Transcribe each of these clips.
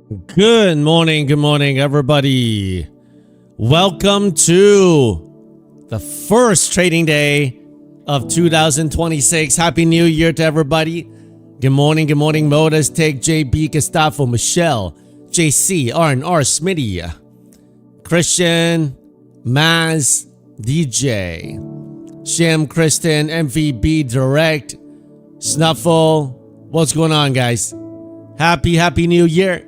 Good morning, everybody. Welcome to the first trading day of 2026. Happy New Year to everybody. Good morning, Modus, Take, JB, Gustavo, Michelle, JC, R&R, Smitty, Christian, Maz, DJ, Shim, Kristen, MVB, Direct, Snuffle. What's going on, guys? Happy New Year.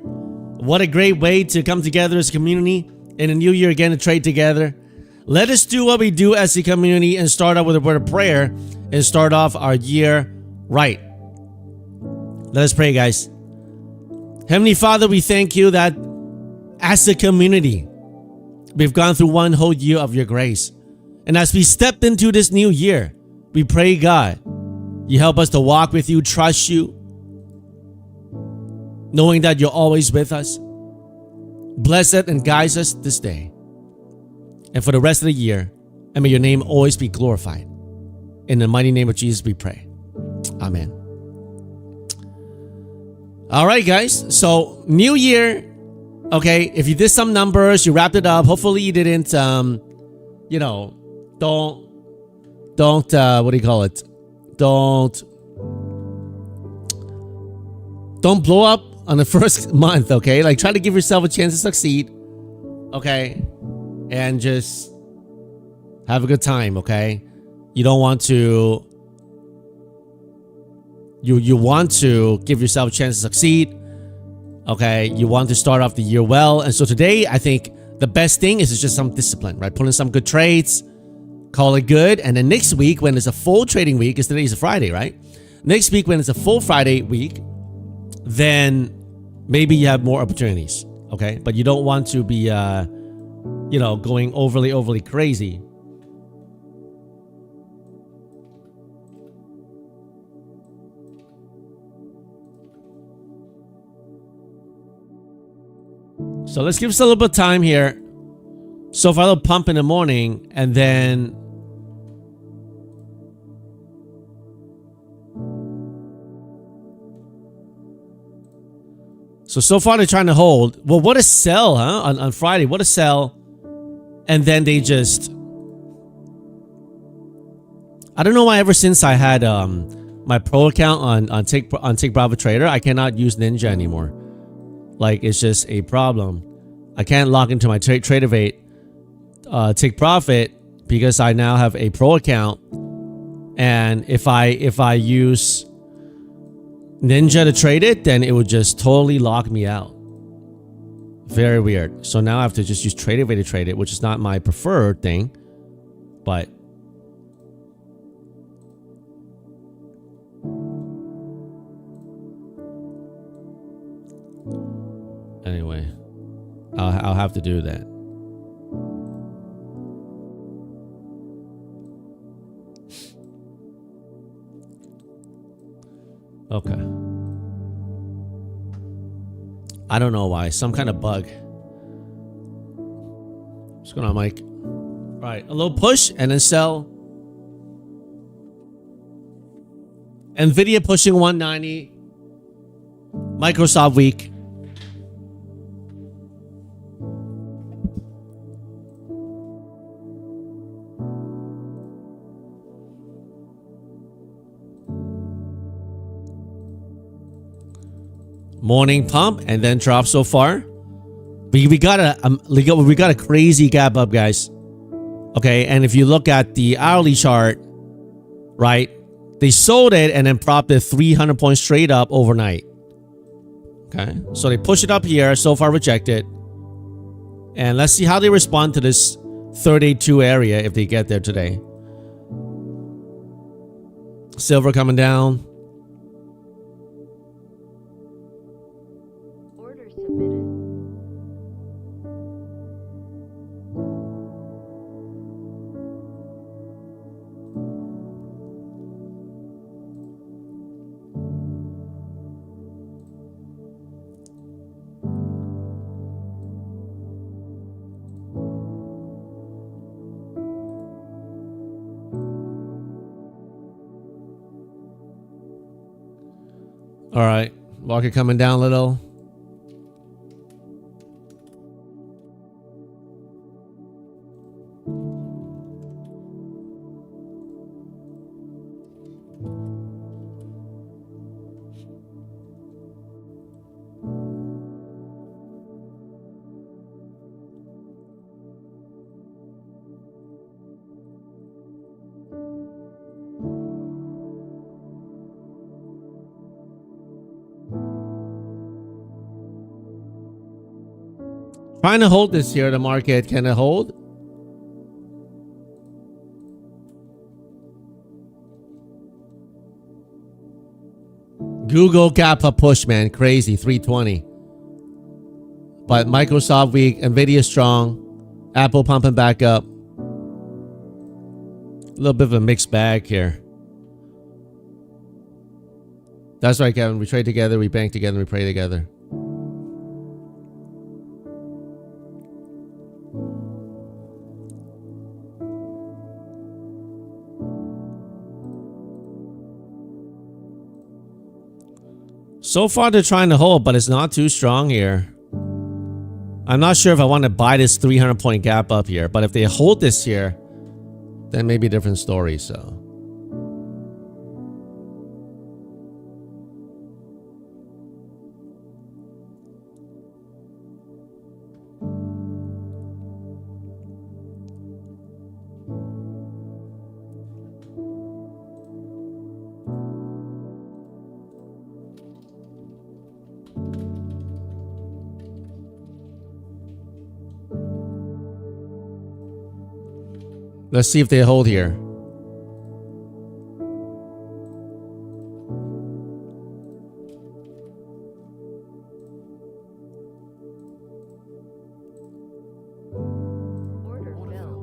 What a great way to come together as a community in a new year again to trade together. Let us do what we do as a community and start out with a word of prayer and start off our year right. Let us pray, guys. Heavenly Father, we thank you that as a community, we've gone through one whole year of your grace. And as we step into this new year, we pray, God, you help us to walk with you, trust you, knowing that you're always with us. Bless it and guide us this day and for the rest of the year, and may your name always be glorified. In the mighty name of Jesus we pray. Amen. All right, guys. So new year. Okay, if you did some numbers, you wrapped it up. Hopefully you didn't don't what do you call it? Don't blow up on the first month, okay? Like, try to give yourself a chance to succeed, okay? And just have a good time, okay? You don't want to... You want to give yourself a chance to succeed, okay? You want to start off the year well. And so today, I think the best thing is just some discipline, right? Put in some good trades, call it good. And then next week, when it's a full trading week, because today is a Friday, right? Next week, when it's a full Friday week, then maybe you have more opportunities, okay? But you don't want to be, going overly crazy. So let's give us a little bit of time here. So far, a little pump in the morning, and then So far they're trying to hold. Well, what a sell, huh? On Friday, what a sell. And then they just... I don't know why ever since I had my pro account on Take Bravo Trader, I cannot use Ninja anymore. Like, it's just a problem. I can't log into my Tradeovate Take Profit because I now have a pro account. And if I use Ninja to trade it, then it would just totally lock me out. Very weird. So now I have to just use Tradeovate to trade it, which is not my preferred thing. But anyway, I'll have to do that. Okay. I don't know why. Some kind of bug. What's going on, Mike? All right. A little push and then sell. Nvidia pushing 190. Microsoft weak. Morning pump and then drop so far. We got a crazy gap up, guys. Okay, and if you look at the hourly chart, right, they sold it and then propped it 300 points straight up overnight. Okay, so they push it up here, so far rejected, and let's see how they respond to this 32 area if they get there today. Silver coming down. All right, market coming down a little. Trying to hold this here, the market. Can it hold? Google gap up push, man. Crazy. 320. But Microsoft weak. Nvidia strong. Apple pumping back up. A little bit of a mixed bag here. That's right, Kevin. We trade together, we bank together, we pray together. So far they're trying to hold, but it's not too strong here. I'm not sure if I want to buy this 300 point gap up here, but if they hold this here, then maybe a different story, so. Let's see if they hold here. Order filled.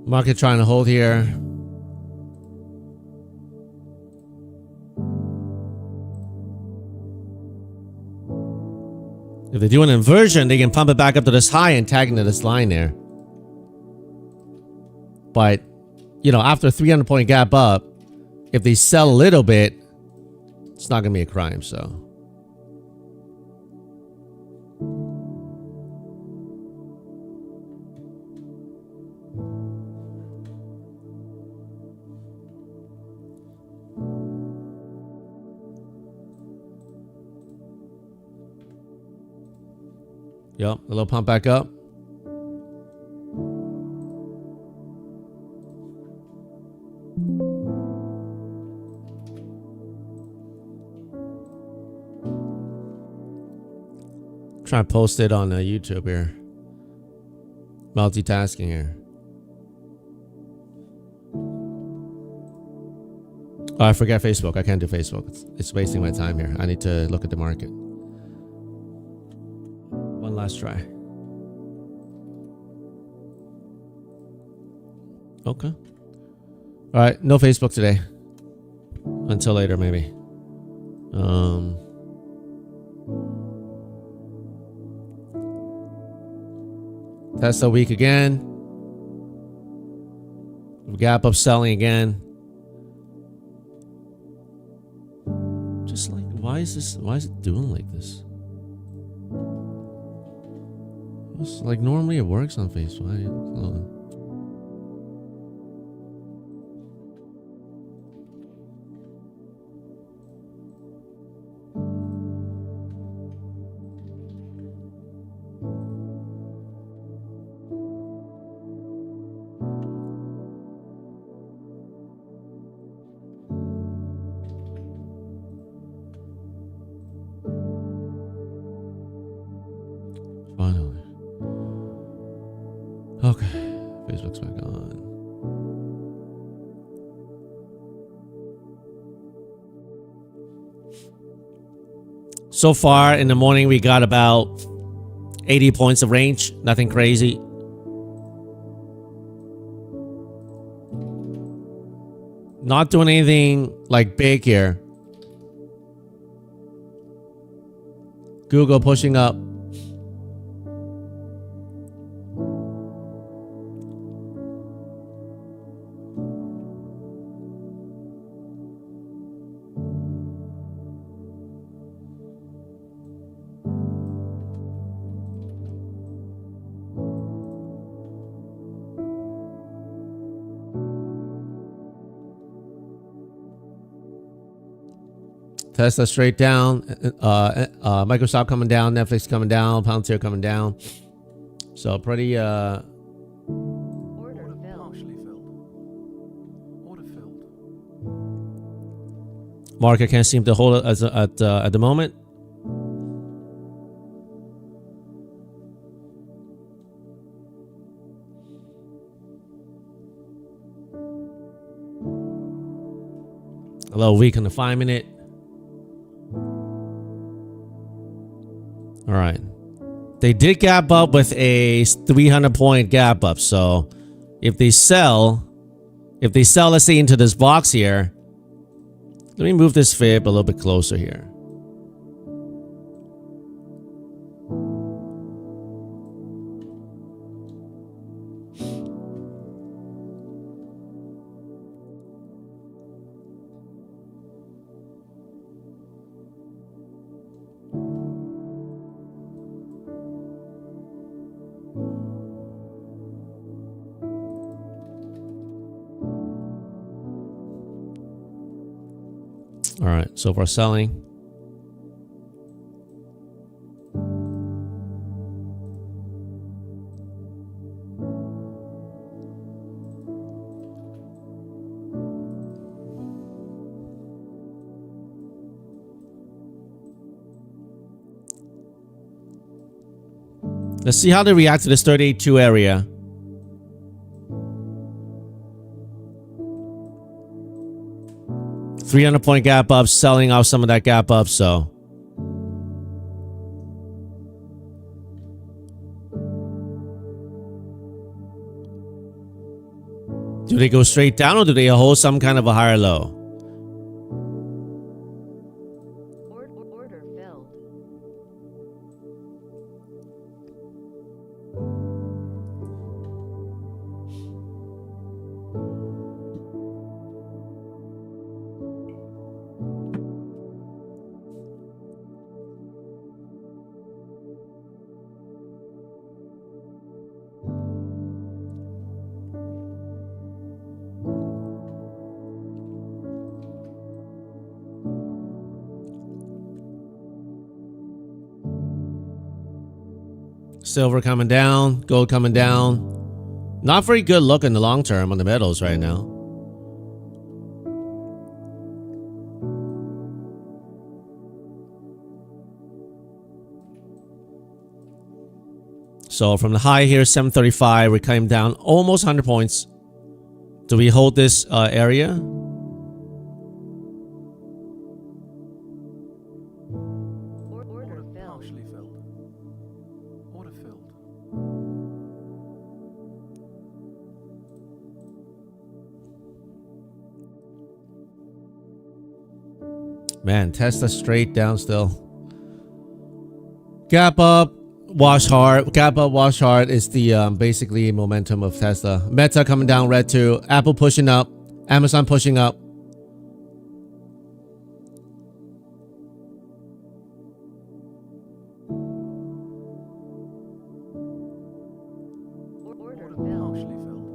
Market trying to hold here. If they do an inversion, they can pump it back up to this high and tag into this line there. But, you know, after a 300 point gap up, if they sell a little bit, it's not going to be a crime, so. Yep, a little pump back up. Try to post it on YouTube here. Multitasking here. Oh, I forgot Facebook. I can't do Facebook. It's wasting my time here. I need to look at the market. One last try. Okay. All right. No Facebook today. Until later, maybe. Tesla week again. Gap up selling again. Just like, why is it doing like this? It's like normally it works on Facebook. Finally. Okay. Facebook's back on. So far in the morning, we got about 80 points of range. Nothing crazy. Not doing anything like big here. Google pushing up. Tesla straight down. Microsoft coming down. Netflix coming down. Palantir coming down. So pretty. Order partially filled. Order filled. Market can't seem to hold it at the moment. A little weak on the 5-minute. All right. They did gap up with a 300-point gap up. So if they sell, let's say into this box here, let me move this fib a little bit closer here. All right, so far selling. Let's see how they react to this 38.2 area. $300-point gap up, selling off some of that gap up, so. Do they go straight down or do they hold some kind of a higher low? Order filled. Silver coming down, gold coming down. Not very good look in the long term on the metals right now. So from the high here, 735, we came down almost 100 points. Do we hold this area? Order filled. Partially filled. Order filled. Man, Tesla straight down still. Gap up, wash hard. Gap up, wash hard is the basically momentum of Tesla. Meta coming down red too. Apple pushing up. Amazon pushing up. Order Order filled. partially filled.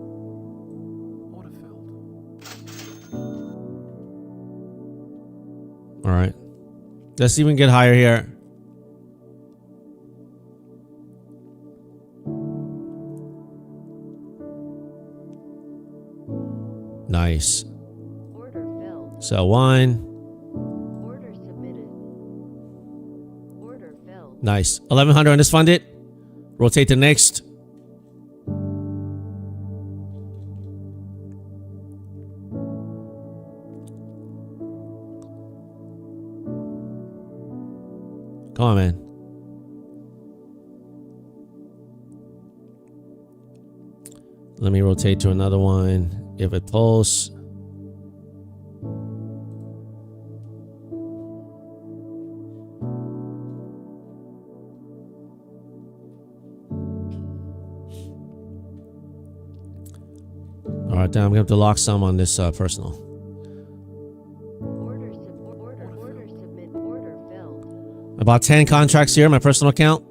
Order filled. All right. Let's see if we can get higher here. Nice. Order filled. Sell one. Order submitted. Order filled. Nice. 1100 on this funded. Rotate the next. Come on, man. Let me rotate to another one. If it pulls. All right, then I'm going to have to lock some on this personal. Order submit. Order filled. About 10 contracts here in my personal account.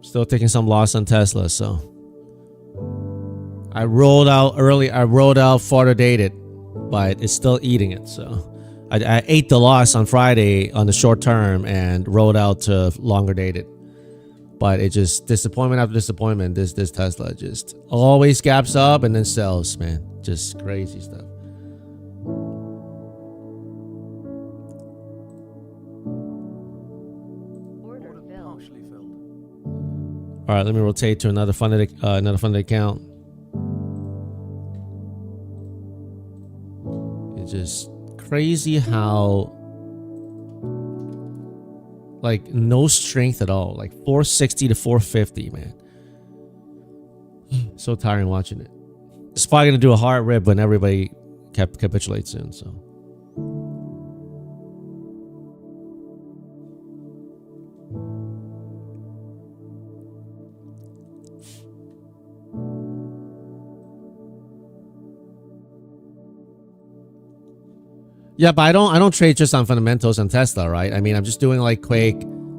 Still taking some loss on Tesla, so. I rolled out early. I rolled out farther dated. but it's still eating it. So I ate the loss on Friday on the short term and rolled out to longer dated. But it just disappointment after disappointment. This Tesla just always gaps up and then sells, man. Just crazy stuff. Order filled. Partially filled. All right, let me rotate to another funded account. It's just crazy how like no strength at all. Like 460 to 450, man. So tiring watching it. It's probably gonna do a hard rip when everybody capitulates soon. So. Yeah, but I don't trade just on fundamentals on Tesla, right? I mean, I'm just doing like quick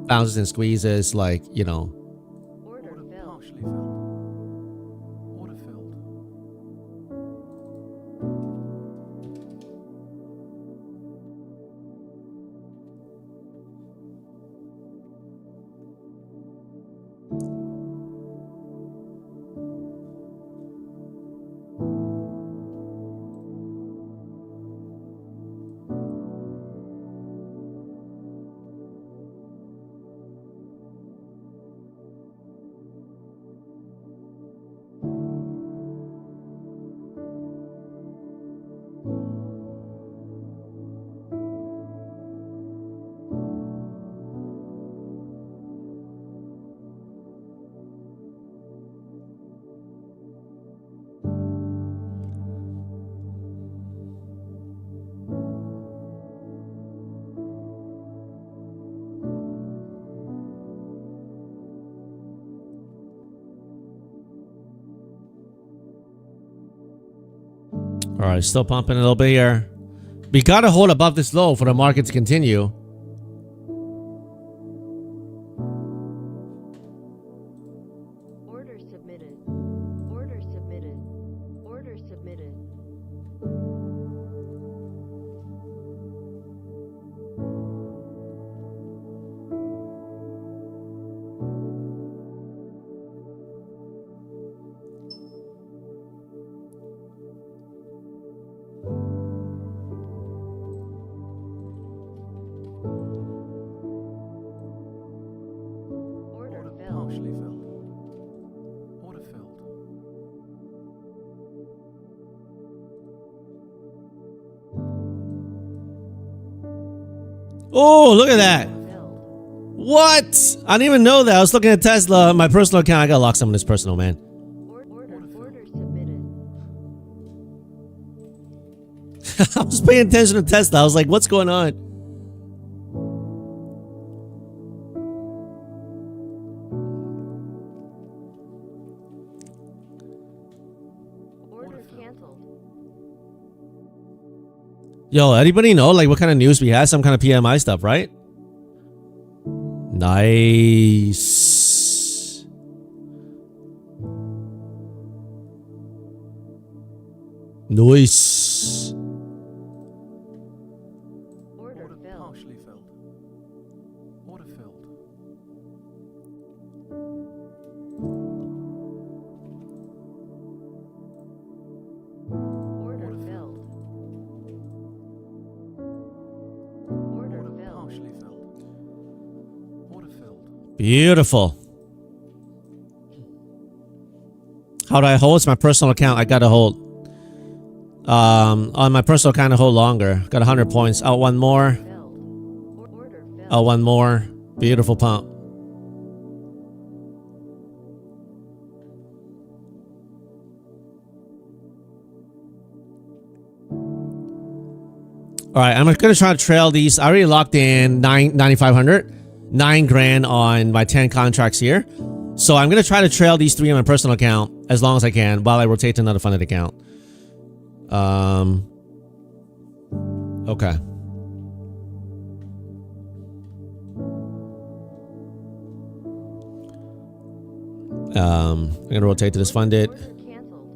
bounces and squeezes, like, you know. Order filled. Partially filled. Order filled. All right, still pumping a little bit here. We gotta hold above this low for the market to continue. Order submitted. Order submitted. Order submitted. Order filled. Partially filled. Order filled. Oh, look at that. Filled. What? I didn't even know that. I was looking at Tesla, my personal account. I gotta lock some of this personal, man. Order submitted. I was paying attention to Tesla. I was like, what's going on? Order canceled. Yo, anybody know like what kind of news we had? Some kind of PMI stuff, right? Nice. Nice. Order filled. Partially filled. Order filled. Order filled. Order filled. Partially filled. Order filled. Beautiful. How do I hold? It's my personal account. I gotta hold. On my personal account, I hold longer. Got 100 points. Out one more. Filled. Order filled. Out one more. Beautiful pump. All right, I'm gonna try to trail these. I already locked in 9,500, 9 grand on my 10 contracts here. So I'm gonna try to trail these 3 on my personal account as long as I can while I rotate to another funded account. Okay. I'm gonna rotate to this funded. Order canceled.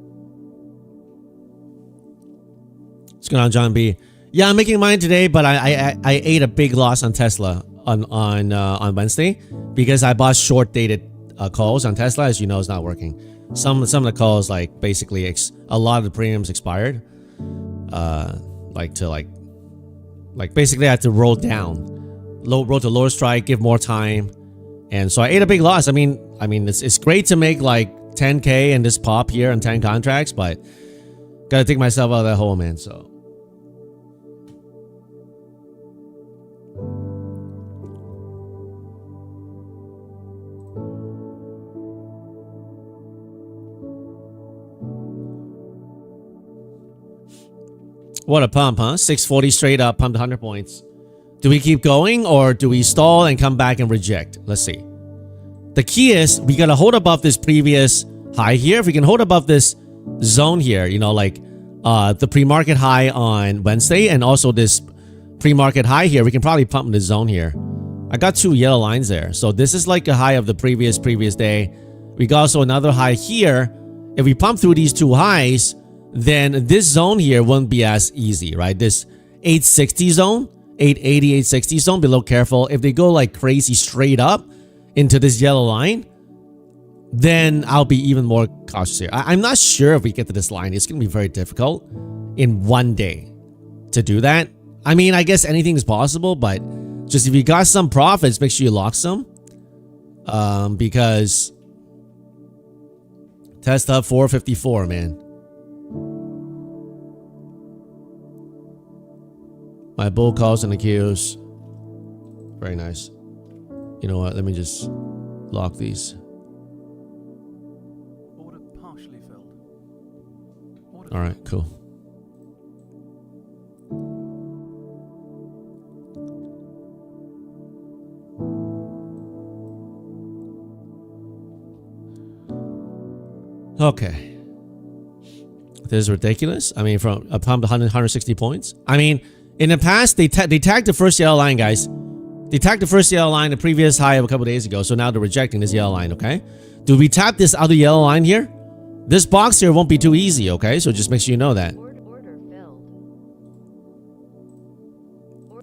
It's going on, John B? Yeah, I'm making mine today, but I ate a big loss on Tesla on Wednesday because I bought short dated calls on Tesla. As you know, it's not working. Some of the calls, like basically a lot of the premiums expired. Basically I had to roll down, roll to lower strike, give more time, and so I ate a big loss. I mean it's great to make like 10K in this pop here on 10 contracts, but gotta take myself out of that hole, man. So what a pump, huh? 640 straight up, pumped 100 points. Do we keep going or do we stall and come back and reject? Let's see. The key is we gotta hold above this previous high here. If we can hold above this zone here, you know, like the pre-market high on Wednesday and also this pre-market high here, we can probably pump in the zone here. I got 2 yellow lines there. So this is like a high of the previous day. We got also another high here. If we pump through these 2 highs, then this zone here won't be as easy, right? This 860 zone, 880, 860 zone, be a little careful. If they go like crazy straight up into this yellow line, then I'll be even more cautious here. I'm not sure if we get to this line. It's going to be very difficult in one day to do that. I mean, I guess anything is possible, but just if you got some profits, make sure you lock some. Because test up 454, man. My bull calls and the queues. Very nice. You know what? Let me just lock these. Order partially filled. Order All right, cool. Okay. This is ridiculous. I mean, from a pump 160 points. I mean, in the past, they tagged the first yellow line, guys. They tagged the first yellow line, the previous high of a couple days ago. So now they're rejecting this yellow line, okay? Do we tap this other yellow line here? This box here won't be too easy, okay? So just make sure you know that. Order filled.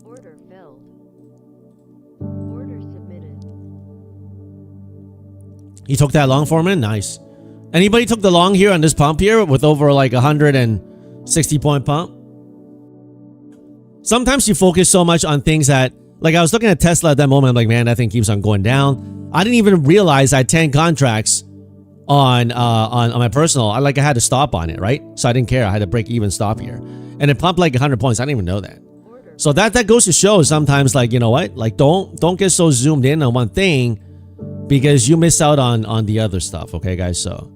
Order filled. Order submitted. He took that long, Foreman? Nice. Anybody took the long here on this pump here with over like 160 point pump? Sometimes you focus so much on things that, like I was looking at Tesla at that moment, I'm like, man, that thing keeps on going down. I didn't even realize I had 10 contracts on my personal. I had to stop on it, right? So I didn't care. I had to break even stop here. And it pumped like 100 points. I didn't even know that. So that goes to show sometimes, like, you know what? Like don't get so zoomed in on one thing because you miss out on the other stuff, okay, guys? So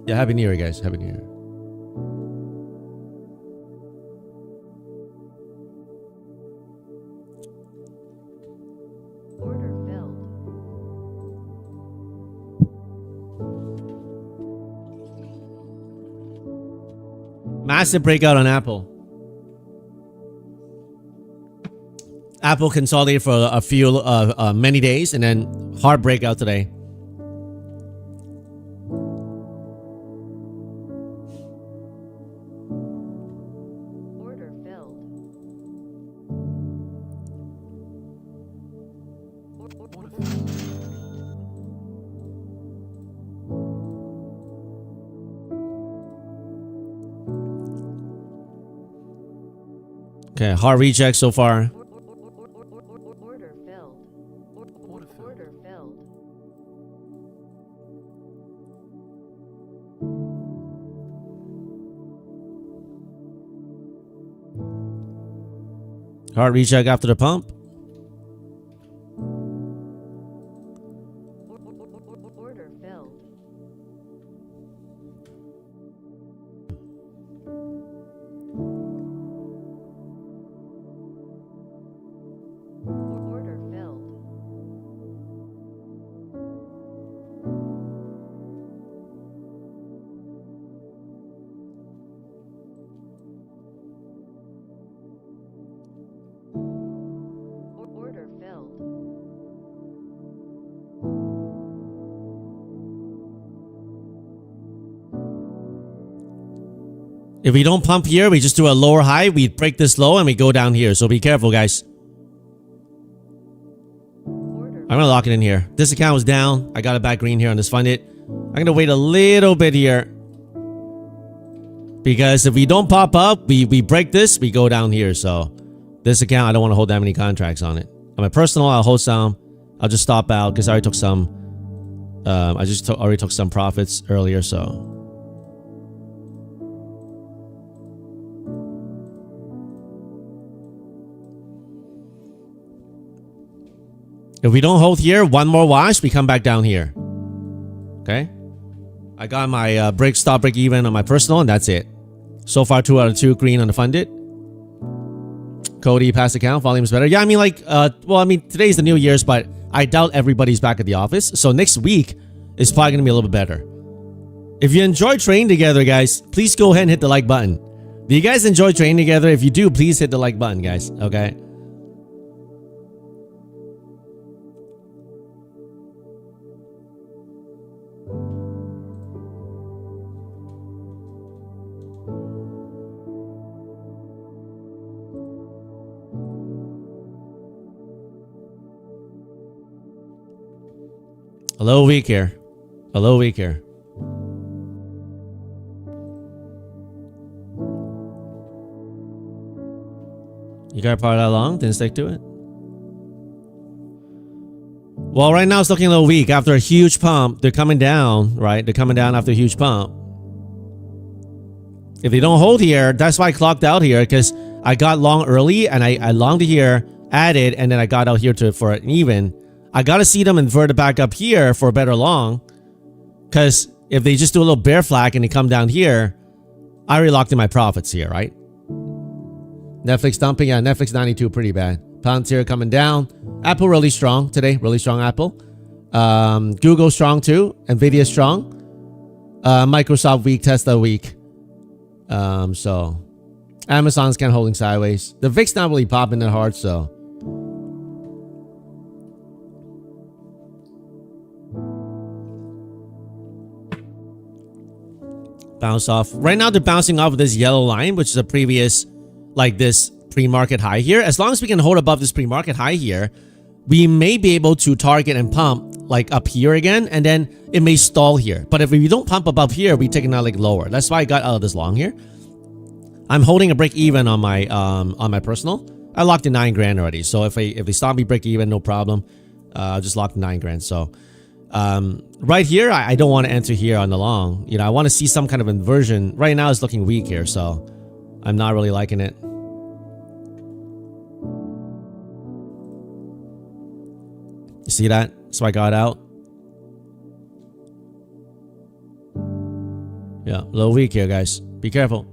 yeah, Happy New Year, guys. Happy New Year. Order filled. Massive breakout on Apple. Apple consolidated for a few, many days, and then hard breakout today. Order filled. order filled. Okay, hard reject so far. Order filled. Order filled. Order filled. Hard reject after the pump. Order filled. Order filled. If we don't pump here, we just do a lower high, we break this low and we go down here. So be careful, guys. Order. I'm gonna lock it in here. This account was down. I got it back green here on this funded. I'm gonna wait a little bit here, because if we don't pop up, we break this, we go down here. So this account, I don't want to hold that many contracts on it. On my personal, I'll hold some. I'll just stop out because I already took some. Already took some profits earlier. So if we don't hold here, one more wash, we come back down here. Okay. I got my stop break even on my personal, and that's it. So far, 2 out of 2 green on the funded. Cody, pass account, volume's better. Yeah, I mean, like, well, I mean, today's the New Year's, but I doubt everybody's back at the office. So next week is probably going to be a little bit better. If you enjoy training together, guys, please go ahead and hit the like button. Do you guys enjoy training together? If you do, please hit the like button, guys. Okay. Hello, week here. Hello, week here. You got part that long? Didn't stick to it? Well, right now it's looking a little weak. After a huge pump, they're coming down, right? They're coming down after a huge pump. If they don't hold here, that's why I clocked out here, because I got long early and I longed here, added, and then I got out here for an even. I gotta see them invert it back up here for a better long, because if they just do a little bear flag and they come down here, I already locked in my profits here, right? Netflix dumping, yeah, Netflix 92 pretty bad. Palantir coming down. Apple really strong today, really strong Apple. Google strong too. Nvidia strong. Microsoft weak, Tesla weak. So Amazon's kind of holding sideways. The VIX not really popping that hard, so. Bounce off. Right now they're bouncing off of this yellow line, which is a previous, like this pre-market high here. As long as we can hold above this pre-market high here, we may be able to target and pump like up here again, and then it may stall here. But if we don't pump above here, we take it out like lower. That's why I got out of this long here. I'm holding a break even on my personal. I locked in 9 grand already. So if they stop me break even, no problem. Just locked in 9 grand. So right here, I don't want to enter here on the long. You know, I want to see some kind of inversion. Right now it's looking weak here, so I'm not really liking it. You see that? So I got out. Yeah, a little weak here, guys. Be careful.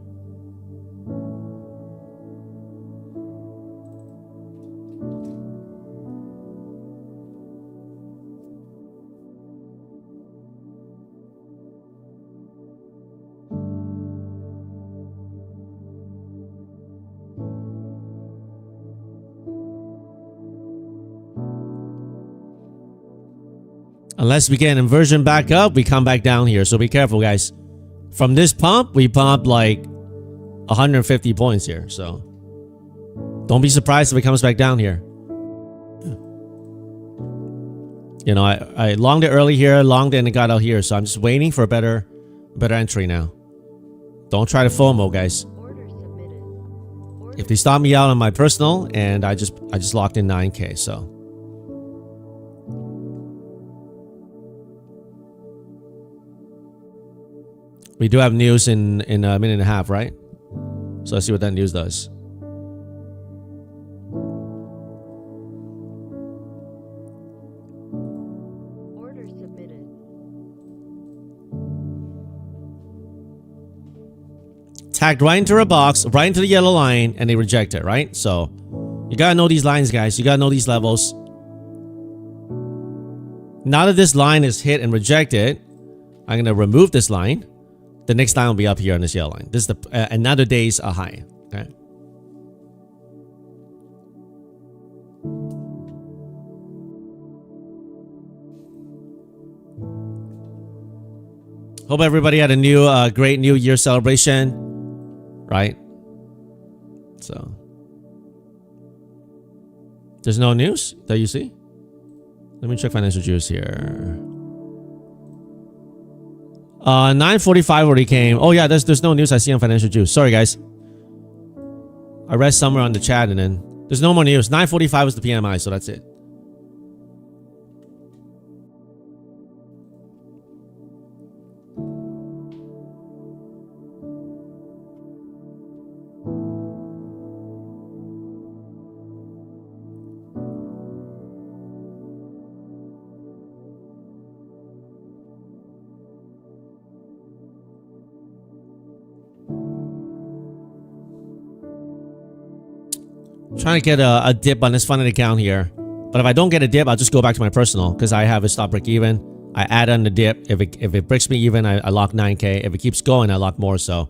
Unless we get an inversion back up, we come back down here. So be careful, guys. From this pump, we pumped like 150 points here. So don't be surprised if it comes back down here. You know, I longed it early here, longed it and it got out here. So I'm just waiting for a better entry now. Don't try to FOMO, guys. Order submitted. Order If they stop me out on my personal, and I just locked in 9K, so. We do have news in a minute and a half, right? So let's see what that news does. order submitted. Tagged right into a box, right into the yellow line, and they reject it, right? So you gotta know these lines, guys. You gotta know these levels. Now that this line is hit and rejected, I'm gonna remove this line. The next line will be up here on this yellow line. This is the another day's high. Okay. Hope everybody had a great New Year celebration. right? So there's no news that you see. Let me check financial juice here. 9:45 already came. Oh yeah, there's no news I see on financial juice. Sorry guys. I read somewhere on the chat and then there's no more news. 9:45 was the PMI, so that's it. Trying to get a dip on this funded account here. But if I don't get a dip, I'll just go back to my personal because I have a stop break even. I add on the dip. If it breaks me even, I lock 9K. If it keeps going, I lock more. So,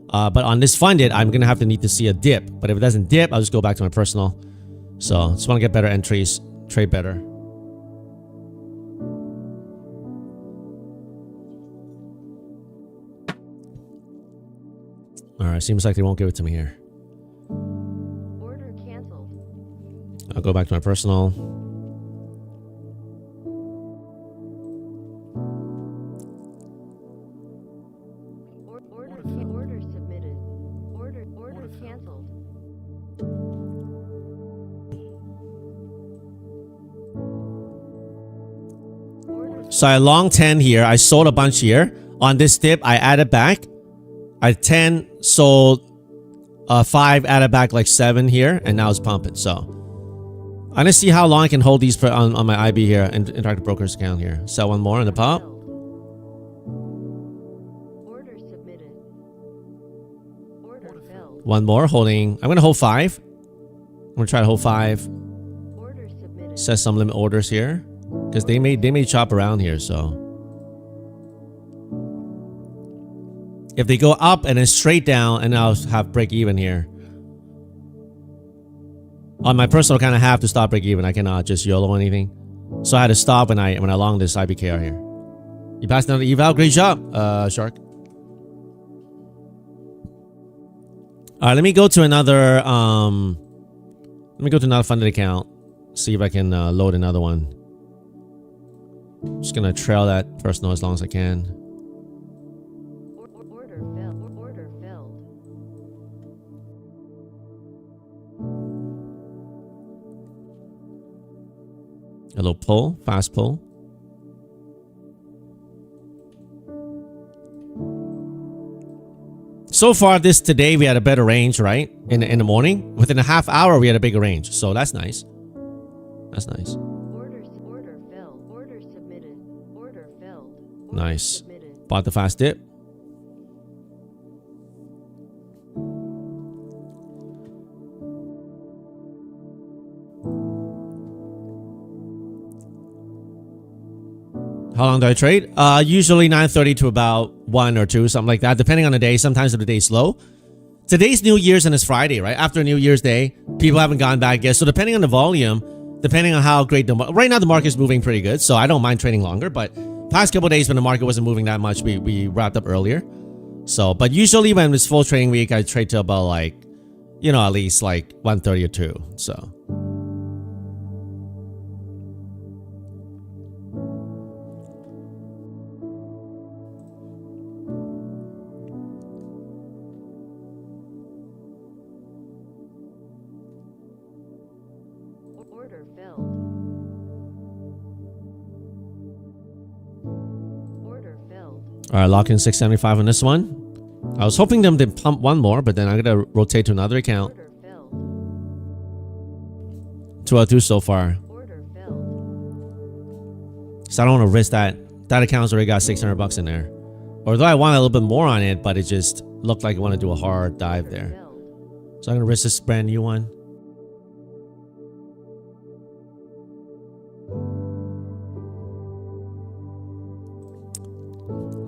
but on this funded, I'm going to have to need to see a dip. But if it doesn't dip, I'll just go back to my personal. So just want to get better entries, trade better. All right, seems like they won't give it to me here. Order canceled. I'll go back to my personal. Order submitted. Order canceled. So I long 10 here. I sold a bunch here. On this dip, I added back. I 10 sold 5, added back like 7 here, and now it's pumping. So I'm gonna see how long I can hold these on my IB here and Interactive Brokers account here. Sell one more in the pop. Order submitted. Order filled. One more holding. I'm gonna hold 5. I'm gonna try to hold 5. Order submitted. Set some limit orders here because they may chop around here. So if they go up and then straight down, and I'll have break even here. On my personal, kind of have to stop break even. I cannot just YOLO anything. So I had to stop when I long this IBKR here. You passed another eval. Great job, Shark. All right, let me go to another. Let me go to another funded account. See if I can load another one. Just gonna trail that personal as long as I can. Order filled. Order filled. A little pull, fast pull. So far today we had a better range, right? In the morning, within a half hour we had a bigger range, so that's nice. That's nice. Order filled. Order submitted. Order filled. Order Nice. submitted. Bought the fast dip. How long do I trade? Usually 9:30 to about 1 or 2, something like that, depending on the day. Sometimes if the day's slow. Today's New Year's and it's Friday, right? After New Year's Day, people haven't gone back yet. So depending on the volume, depending on how great right now the market's moving pretty good, so I don't mind trading longer. But past couple of days when the market wasn't moving that much, we wrapped up earlier. So, but usually when it's full trading week, I trade to about like, you know, at least like 1:30 or 2. So. Order filled. Order filled. All right, lock in 675 on this one. I was hoping them to pump one more, but then I'm gonna rotate to another account. Order filled. 2 out of 2 so far. Order filled. So I don't want to risk that. That account's already got 600 bucks in there. Although I want a little bit more on it, but it just looked like I want to do a hard dive there. Filled. So I'm gonna risk this brand new one.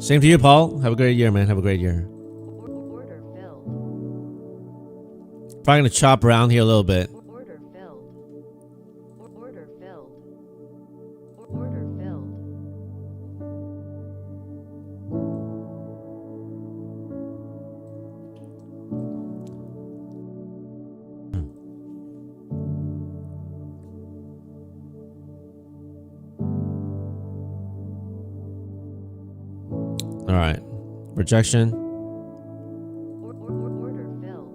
Same to you, Paul. Have a great year, man. Have a great year. Order filled. Probably gonna chop around here a little bit. Order filled. Order filled. Order filled. All right. Rejection. Order filled.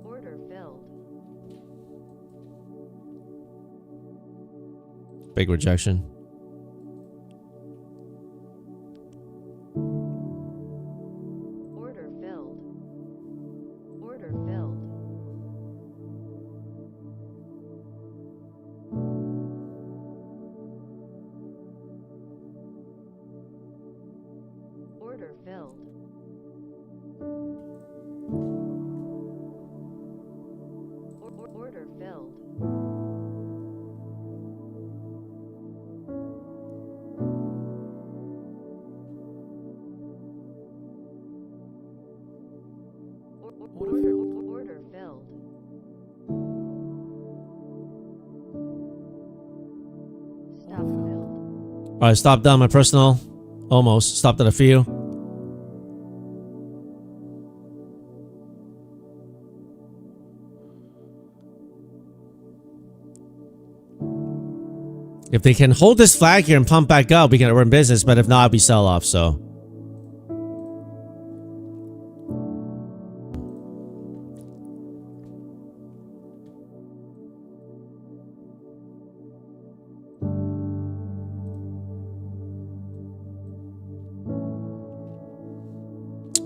Order filled. Big rejection. Order filled. Order filled. Order filled. Order filled. Order filled. Order filled. Stop filled. All right, stopped down my personal. Almost. Stopped at a few. If they can hold this flag here and pump back up, we can earn business. But if not, it'll be sell off. So.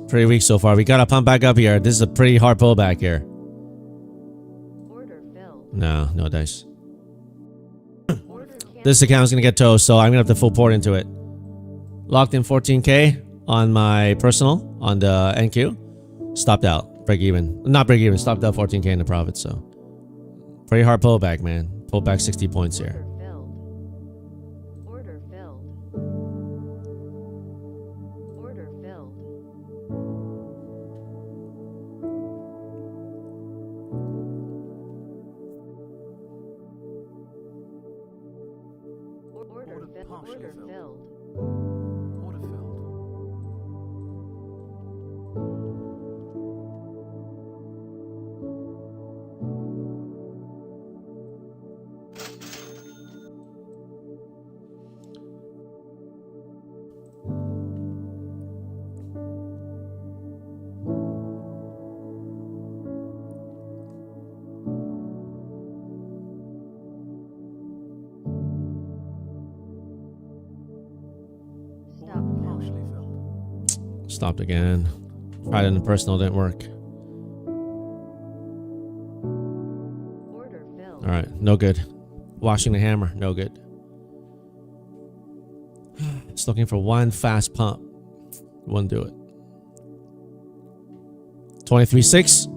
Pretty weak so far. We gotta pump back up here. This is a pretty hard pullback here. Order filled. No, no dice. Order canceled. This account's gonna get toast, so I'm gonna have to full port into it. Locked in 14K on my personal on the NQ. Stopped out. Break even. Not break even. Stopped out 14K in the profit. So pretty hard pullback, man. Pulled back 60 points here. Order filled. Order filled. Order filled. Order partially order filled. filled. Order filled. Stop Partially filled. filled. Stopped again. Tried it in the personal, didn't work. Order filled. All right, no good. Washing the hammer, no good. Just looking for one fast pump. Wouldn't do it. 23.6.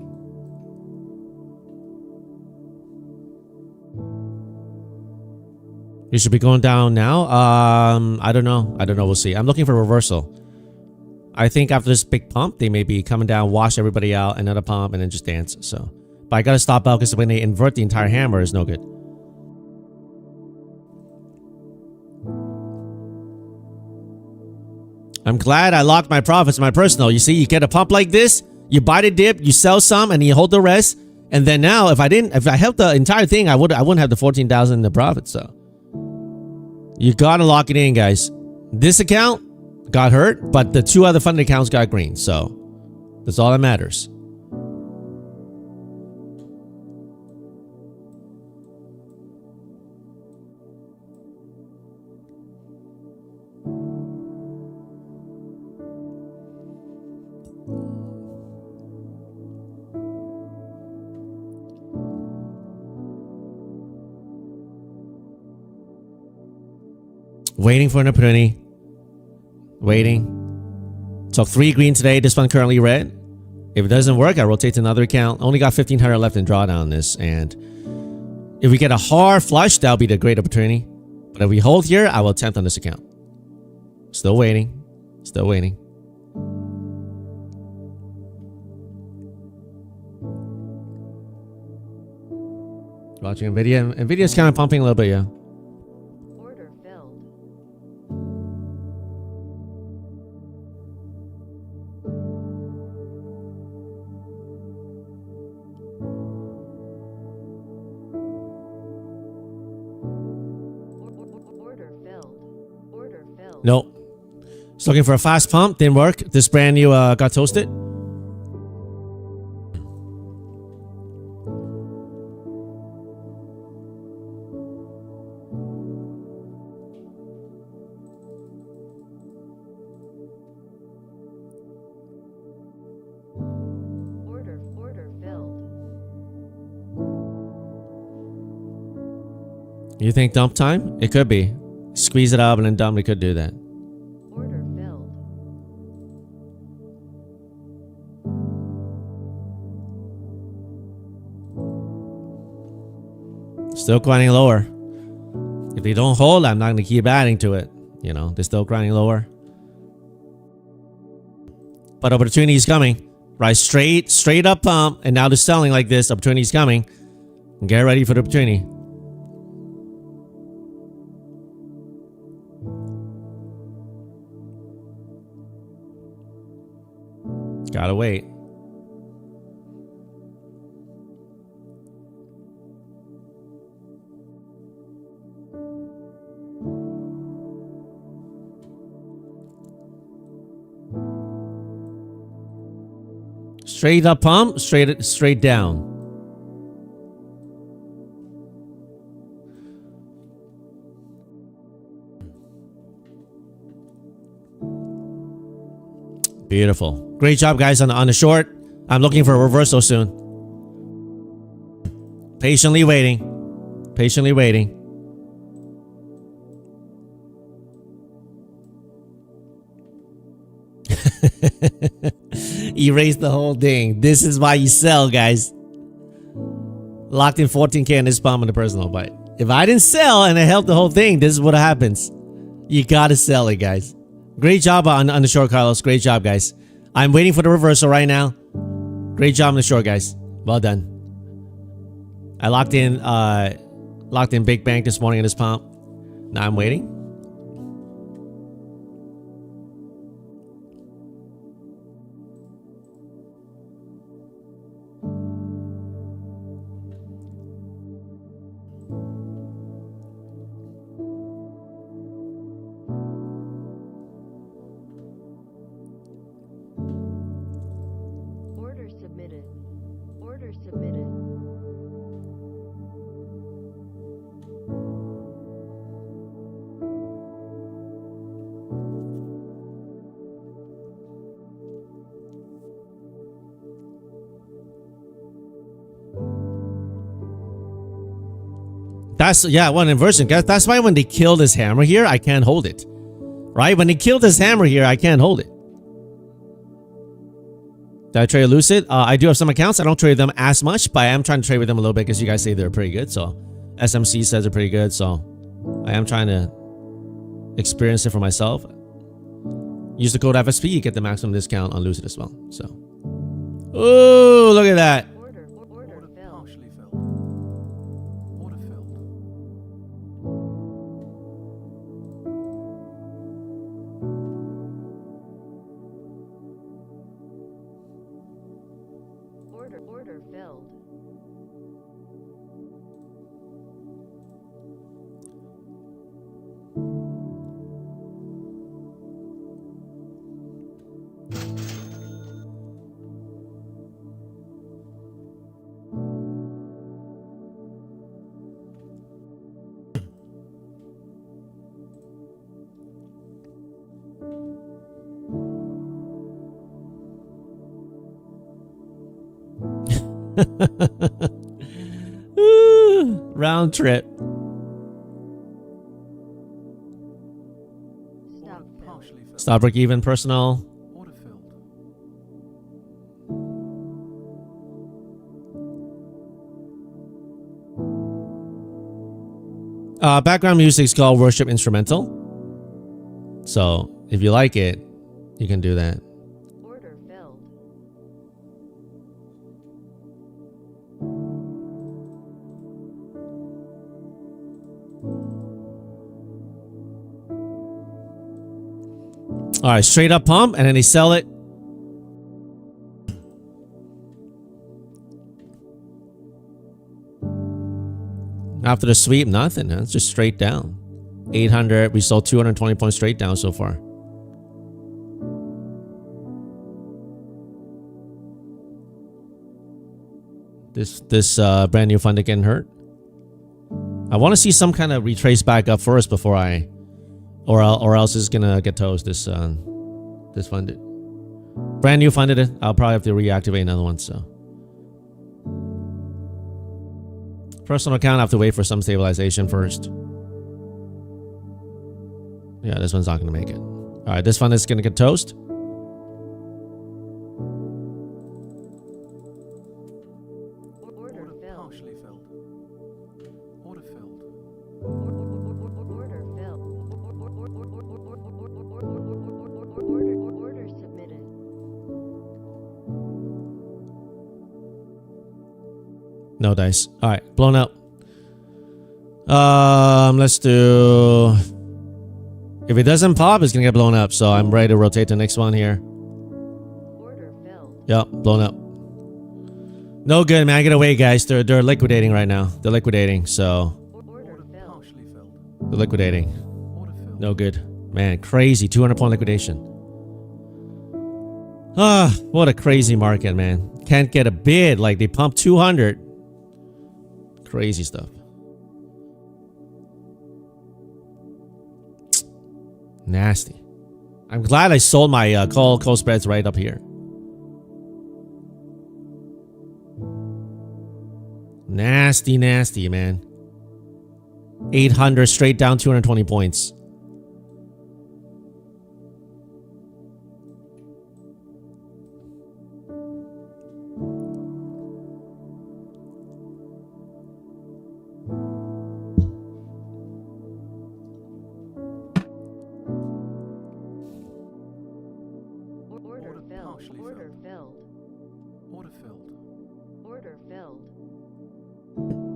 You should be going down now. I don't know. We'll see. I'm looking for reversal. I think after this big pump, they may be coming down, wash everybody out, another pump, and then just dance. So, but I gotta stop out because when they invert the entire hammer, is no good. I'm glad I locked my profits in my personal. You see, you get a pump like this, you buy the dip, you sell some, and you hold the rest. And then now, if I held the entire thing, I wouldn't have the 14,000 in the profit. So, you gotta lock it in, guys. This account got hurt, but the two other funded accounts got green. So, that's all that matters. Waiting for an opportunity. Waiting. Took 3 green today. This one currently red. If it doesn't work, I rotate to another account. Only got 1,500 left in drawdown on this. And if we get a hard flush, that'll be the great opportunity. But if we hold here, I will attempt on this account. Still waiting. Still waiting. Watching NVIDIA. NVIDIA's kind of pumping a little bit, yeah. Order filled. Order filled. Order filled. Nope. Just looking for a fast pump. Didn't work. This brand new got toasted. Order filled. You think dump time? It could be. Squeeze it out and then dump. It could do that. Order filled. Still grinding lower. If they don't hold, I'm not going to keep adding to it. You know, they're still grinding lower. But opportunity is coming. Right, straight up pump. And now they're selling like this. Opportunity is coming. Get ready for the opportunity. Gotta wait. Straight up pump, straight down. Beautiful. Great job, guys, on the short. I'm looking for a reversal soon. Patiently waiting. Patiently waiting. Erase the whole thing. This is why you sell, guys. Locked in 14K in this pump in the personal, but if I didn't sell and I held the whole thing, this is what happens. You gotta sell it, guys. Great job on the short, Carlos. Great job, guys. I'm waiting for the reversal right now. Great job on the short, guys. Well done. I locked in Big Bank this morning in this pump. Now I'm waiting. Order submitted. Order submitted. That's, yeah, one inversion. That's why when they kill this hammer here, I can't hold it. Right? When they kill this hammer here, I can't hold it. Did I trade Lucid? I do have some accounts. I don't trade them as much, but I am trying to trade with them a little bit because you guys say they're pretty good. So SMC says they're pretty good. So I am trying to experience it for myself. Use the code FSP, you get the maximum discount on Lucid as well. So, oh, look at that. Order filled. Partially filled. Order filled. Order filled. Round trip. Stop filled. Partially filled. Stop break even personal. Order filled. Background music is called Worship Instrumental. So if you like it, you can do that. Order filled. All right, straight up pump, and then they sell it. After the sweep, nothing. It's just straight down. 800. We sold 220 points straight down so far. This brand new fund getting hurt. I want to see some kind of retrace back up first before I, or else it's gonna get toast. This funded, brand new funded it. I'll probably have to reactivate another one. So personal account, I have to wait for some stabilization first. Yeah, this one's not gonna make it. All right, this fund is gonna get toast. Order partially filled. Order filled. Order filled. Order submitted. No dice. All right, blown up. Let's do. If it doesn't pop, it's gonna get blown up. So I'm ready to rotate to the next one here. Order filled. Yep, blown up. No good, man. Get away, guys. They're liquidating right now. They're liquidating. So Order filled. Partially filled. they're liquidating. Order filled. No good, man. Crazy. 200-point liquidation. Ah, what a crazy market, man. Can't get a bid. Like they pumped 200. Crazy stuff. Nasty. I'm glad I sold my call spreads right up here. Nasty, nasty, man. 800 straight down 220 points. Order filled. partially Order filled. filled. Order filled. Order filled. Order filled.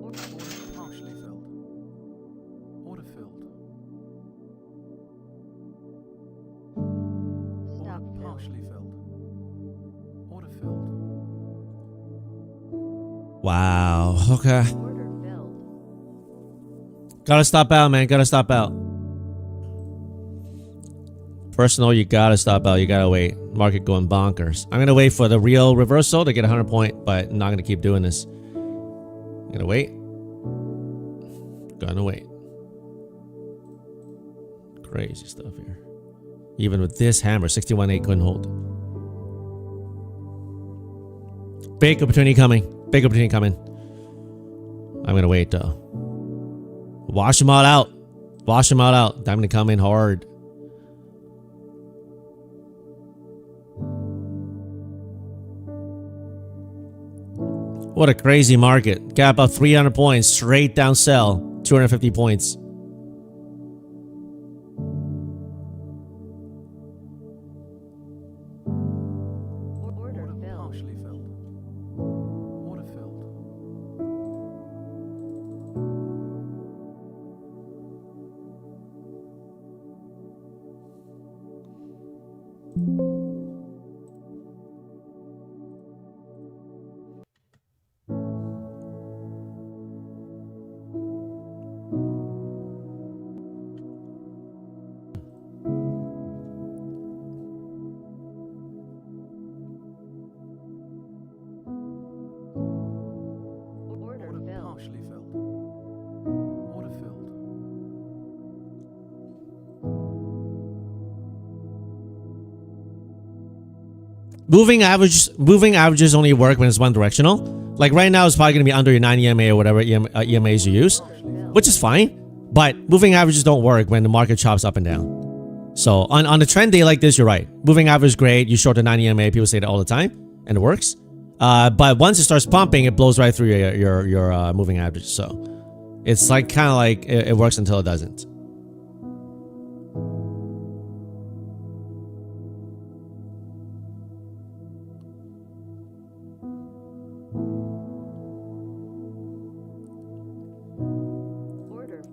Order filled. Order partially filled. Order filled. Stop Order filled. partially filled. Order filled. Wow. Okay. Order filled. Gotta stop out, man. Gotta stop out. Personal, you gotta stop out. You gotta wait. Market going bonkers. I'm gonna wait for the real reversal to get a 100-point, but I'm not gonna keep doing this. I'm gonna wait. Gonna wait. Crazy stuff here. Even with this hammer, 61.8 couldn't hold. Big opportunity coming. Big opportunity coming. I'm gonna wait though. Wash them all out. Wash them all out. I'm gonna come in hard. What a crazy market. Gap up 300 points. Straight down sell. 250 points. Order Order filled. partially filled. Order filled. Order Order filled. partially filled. Order filled. Moving averages only work when it's one directional. Like right now, it's probably going to be under your 9 EMA or whatever EMAs you use, which is fine. But moving averages don't work when the market chops up and down. So on a trend day like this, you're right. Moving average is great. You short the 9 EMA. People say that all the time, and it works. But once it starts pumping, it blows right through your moving average. So it's like kind of like it works until it doesn't.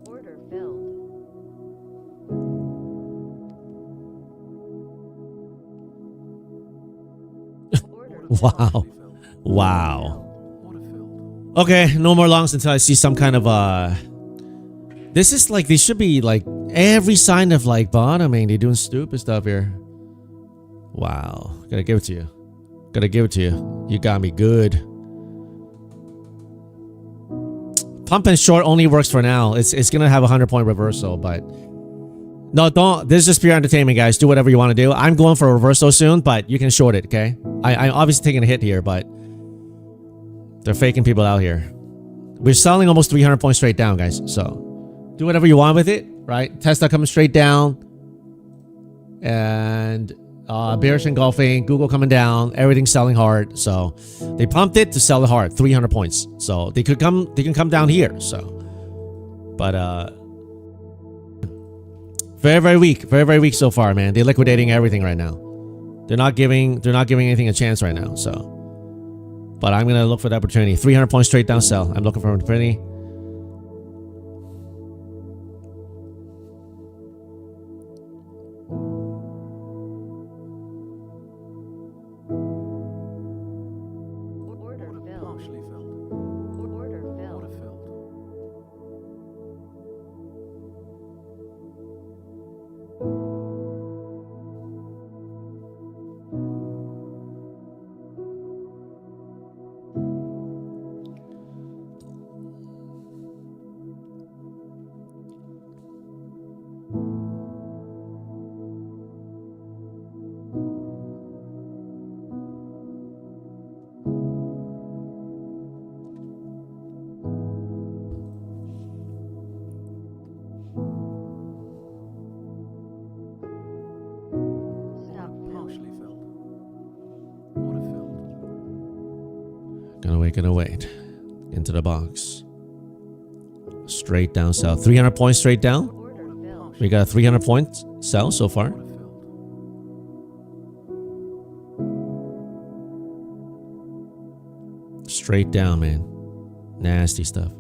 Order filled. Order Wow. Partially filled. Wow. Order filled. Okay, no more longs until I see some kind of This is like they should be like every sign of like bottoming. They're doing stupid stuff here. Wow. Gotta give it to you. Gotta give it to you. You got me good. Pump and short only works for now. It's gonna have a 100-point reversal, but no, don't. This is just pure entertainment, guys. Do whatever you want to do. I'm going for a reversal soon, but you can short it, okay? I'm obviously taking a hit here, but they're faking people out here. We're selling almost 300 points straight down, guys. So do whatever you want with it, right? Tesla coming straight down, and bearish engulfing. Google coming down. Everything's selling hard. So they pumped it to sell it hard. 300 points. So they can come down here. So, but very weak. Very weak so far, man. They're liquidating everything right now. They're not giving anything a chance right now. So, but I'm gonna look for the opportunity. 300 points straight down sell. I'm looking for an opportunity. Order filled. Partially filled. Order Order filled. filled. Stop filled. Partially filled. Order filled. Gonna wait. Into the box. Straight down sell. 300 points straight down. Order filled. We got a 300 points sell so far. Order filled. Straight down, man. Nasty stuff.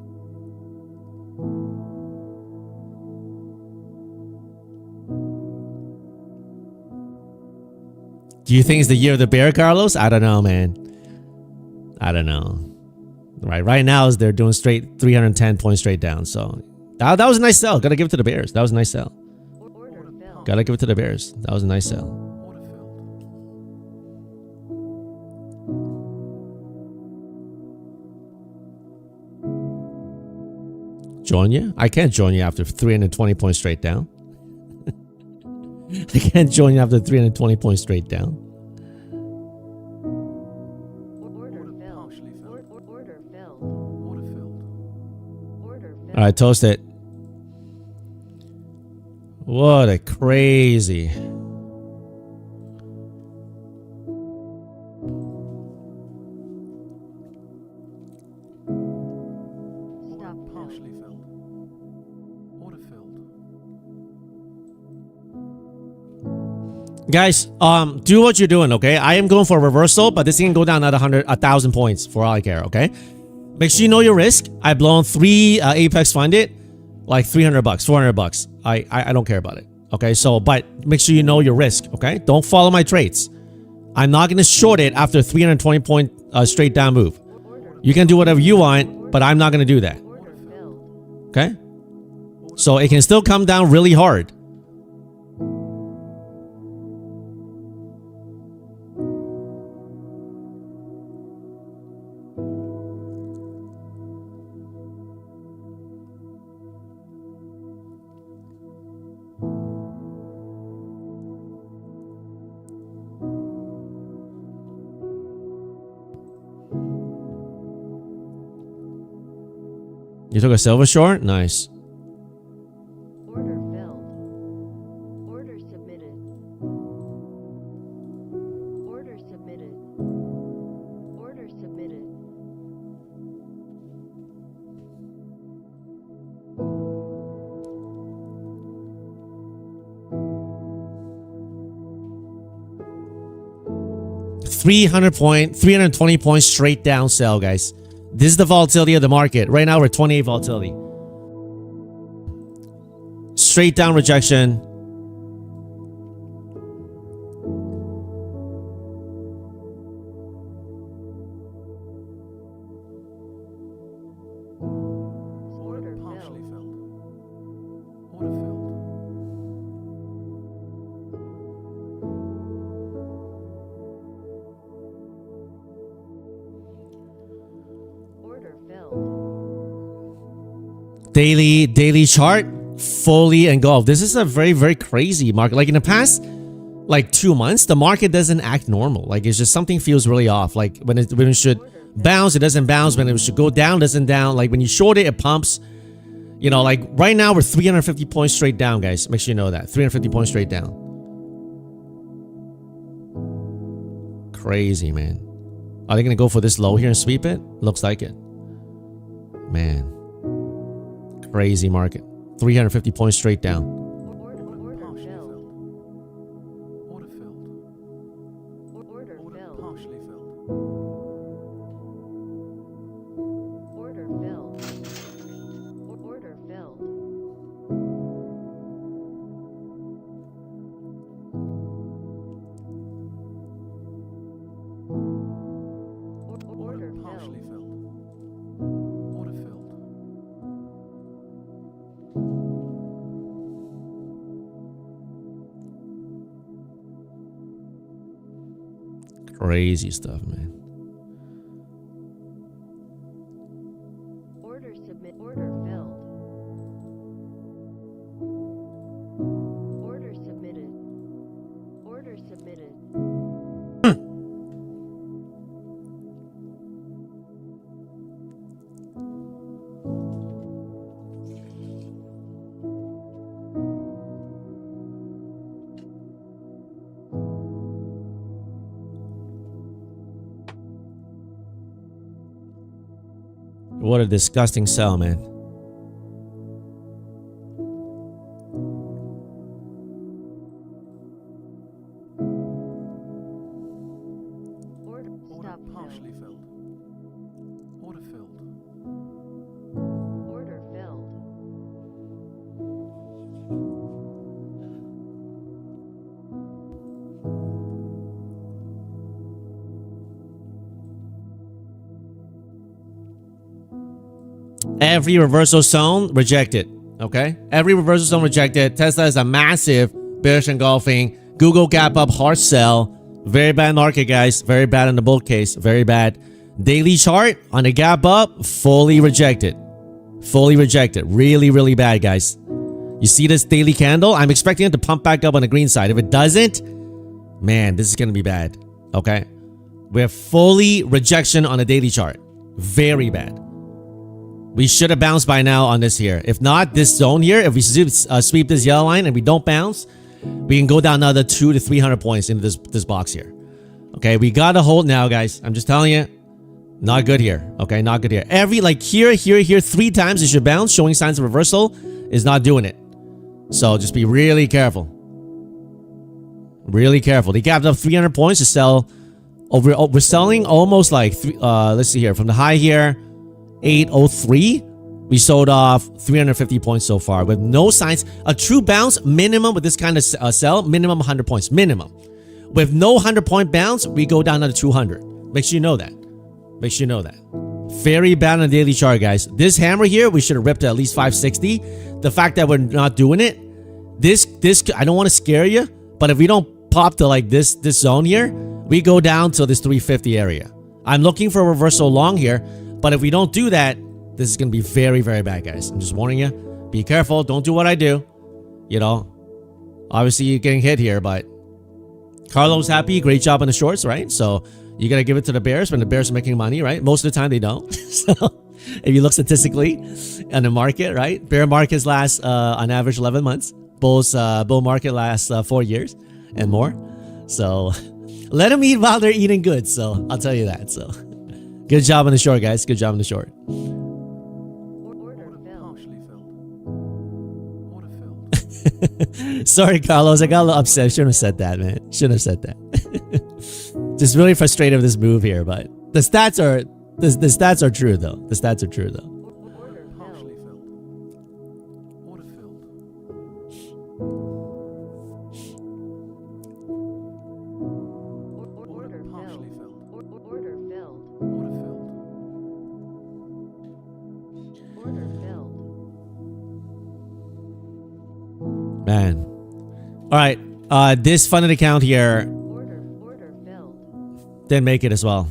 Do you think it's the year of the bear, Carlos? I don't know, man. I don't know. Right now is they're doing straight 310 points straight down. So that was a nice sell. Gotta give it to the Bears. That was a nice sell. Order filled. Gotta give it to the Bears. That was a nice sell. Order filled. Join you? I can't join you after 320 points straight down. I can't join you after 320 points straight down. Order filled. Partially filled. Order filled. Order filled. Order filled. All right, toast it. What a crazy. Stop filled. Partially filled. Order filled. Guys, do what you're doing, okay? I am going for a reversal, but this thing can go down at 1,000 points for all I care, okay? Make sure you know your risk. I've blown 3 Apex funded, like $300, $400. I don't care about it, okay? So, but make sure you know your risk, okay? Don't follow my trades. I'm not going to short it after 320 point straight down move. You can do whatever you want, but I'm not going to do that, Order filled. okay? So it can still come down really hard. You took a silver short? Nice. Order filled. Order submitted. Order submitted. Order 320 points straight down sell, guys. This is the volatility of the market. Right now, we're 28 volatility. Straight down rejection. Order Partially filled. filled. Order filled. Order filled. Daily chart fully engulfed. This is a very, very crazy market. Like in the past, like 2 months, the market doesn't act normal. Like it's just something feels really off. Like when it should bounce, it doesn't bounce. When it should go down, it doesn't down. Like when you short it, it pumps. You know, like right now we're 350 points straight down, guys. Make sure you know that. 350 points straight down. Crazy, man. Are they gonna go for this low here and sweep it? Looks like it. Man. Crazy market. 350 points straight down. Order Partially filled. filled. Order filled. Order Order filled. partially filled. Order filled. Order filled. Order Partially filled. filled. Order filled. Crazy stuff, man. Order submit. Order filled. Order submitted. Order submitted. What a disgusting sell, man. Order Order stop partially filled. filled. Order filled. Order filled. Every reversal zone rejected. Okay? Every reversal zone rejected. Tesla is a massive bearish engulfing. Google gap up, hard sell. Very bad market, guys. Very bad in the bull case. Very bad. Daily chart on the gap up, fully rejected. Fully rejected. Really, really bad, guys. You see this daily candle? I'm expecting it to pump back up on the green side. If it doesn't, man, this is going to be bad. Okay? We have fully rejection on the daily chart. Very bad. We should have bounced by now on this here. If not, this zone here, if we sweep this yellow line and we don't bounce, we can go down another 200 to 300 points into this box here. Okay, we got to hold now, guys. I'm just telling you, not good here. Okay, not good here. Every, like here, 3 times it should bounce, showing signs of reversal, is not doing it. So just be really careful. Really careful. They gapped up 300 points to sell. We're selling almost like, let's see here, from the high here, 803, we sold off 350 points so far with no signs. A true bounce minimum with this kind of sell, minimum 100 points, minimum. With no 100-point bounce, we go down to 200. Make sure you know that. Make sure you know that. Very bad on the daily chart, guys. This hammer here, we should have ripped at least 560. The fact that we're not doing it, this I don't want to scare you, but if we don't pop to like this zone here, we go down to this 350 area. I'm looking for a reversal long here, but if we don't do that, this is going to be very, very bad, guys. I'm just warning you. Be careful. Don't do what I do. You know, obviously you're getting hit here, but Carlo's happy. Great job on the shorts, right? So you got to give it to the bears when the bears are making money, right? Most of the time they don't. So if you look statistically on the market, right? Bear markets last on average 11 months. Bull market lasts 4 years and more. So let them eat while they're eating good. So I'll tell you that. So good job on the short, guys. Good job on the short. Order filled. Partially filled. Order filled. Sorry, Carlos. I got a little upset. Shouldn't have said that, man. Shouldn't have said that. Just really frustrated with this move here, but the stats are the stats are true though. The stats are true though. Order Partially filled. filled. Order filled. Order Partially filled. filled. Order filled. Order filled. Order filled. Man. All right. This funded account here Order filled. didn't make it as well.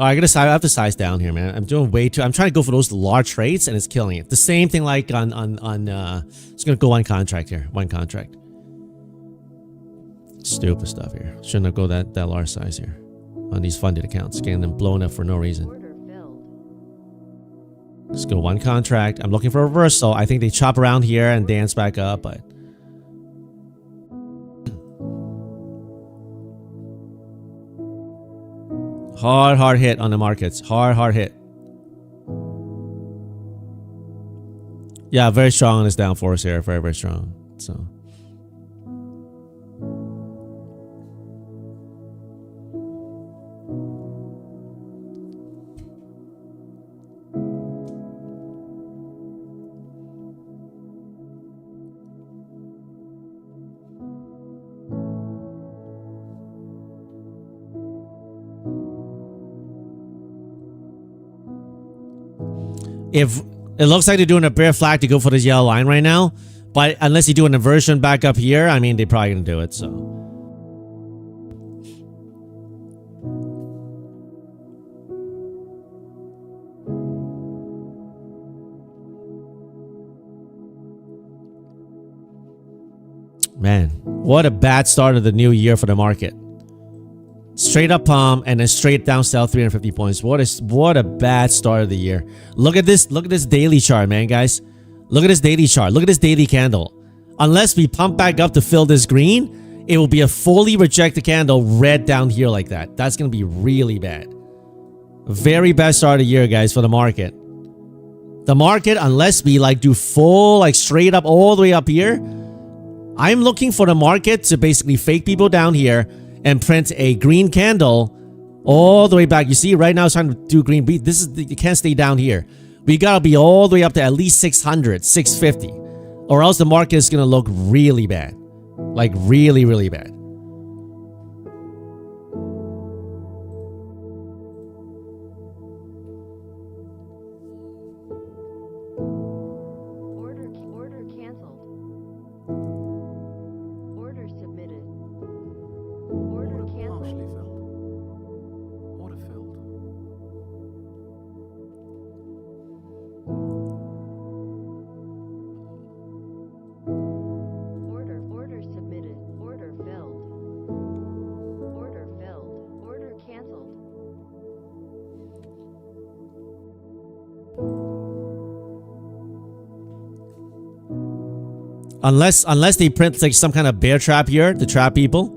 Oh, I have to size down here, man. I'm doing way too. I'm trying to go for those large trades, and it's killing it. The same thing like on. It's gonna go one contract here. One contract. Stupid stuff here. Shouldn't have go that large size here on these funded accounts, getting them blown up for no reason. Order filled. Let's go one contract. I'm looking for a reversal. I think they chop around here and dance back up, but. Hard hit on the markets. Hard hit. Yeah, very strong on this downforce here. Very strong. So. If it looks like they're doing a bear flag to go for this yellow line right now, but unless you do an inversion back up here, I mean, they're probably gonna do it. So, man, what a bad start of the new year for the market. Straight up pump and then straight down sell 350 points. What a bad start of the year. Look at this daily chart, man, guys. Look at this daily chart. Look at this daily candle. Unless we pump back up to fill this green, it will be a fully rejected candle red down here like that. That's going to be really bad. Very bad start of the year, guys, for the market. The market, unless we like do full, like straight up all the way up here, I'm looking for the market to basically fake people down here and print a green candle all the way back. You see, right now it's trying to do green. This is you can't stay down here. We gotta be all the way up to at least 600, 650, or else the market is gonna look really bad, like really bad. Order canceled. Order submitted. Order Partially canceled. filled. Order filled. Order submitted. Order filled. Order filled. Order canceled. Unless they print like some kind of bear trap here to trap people.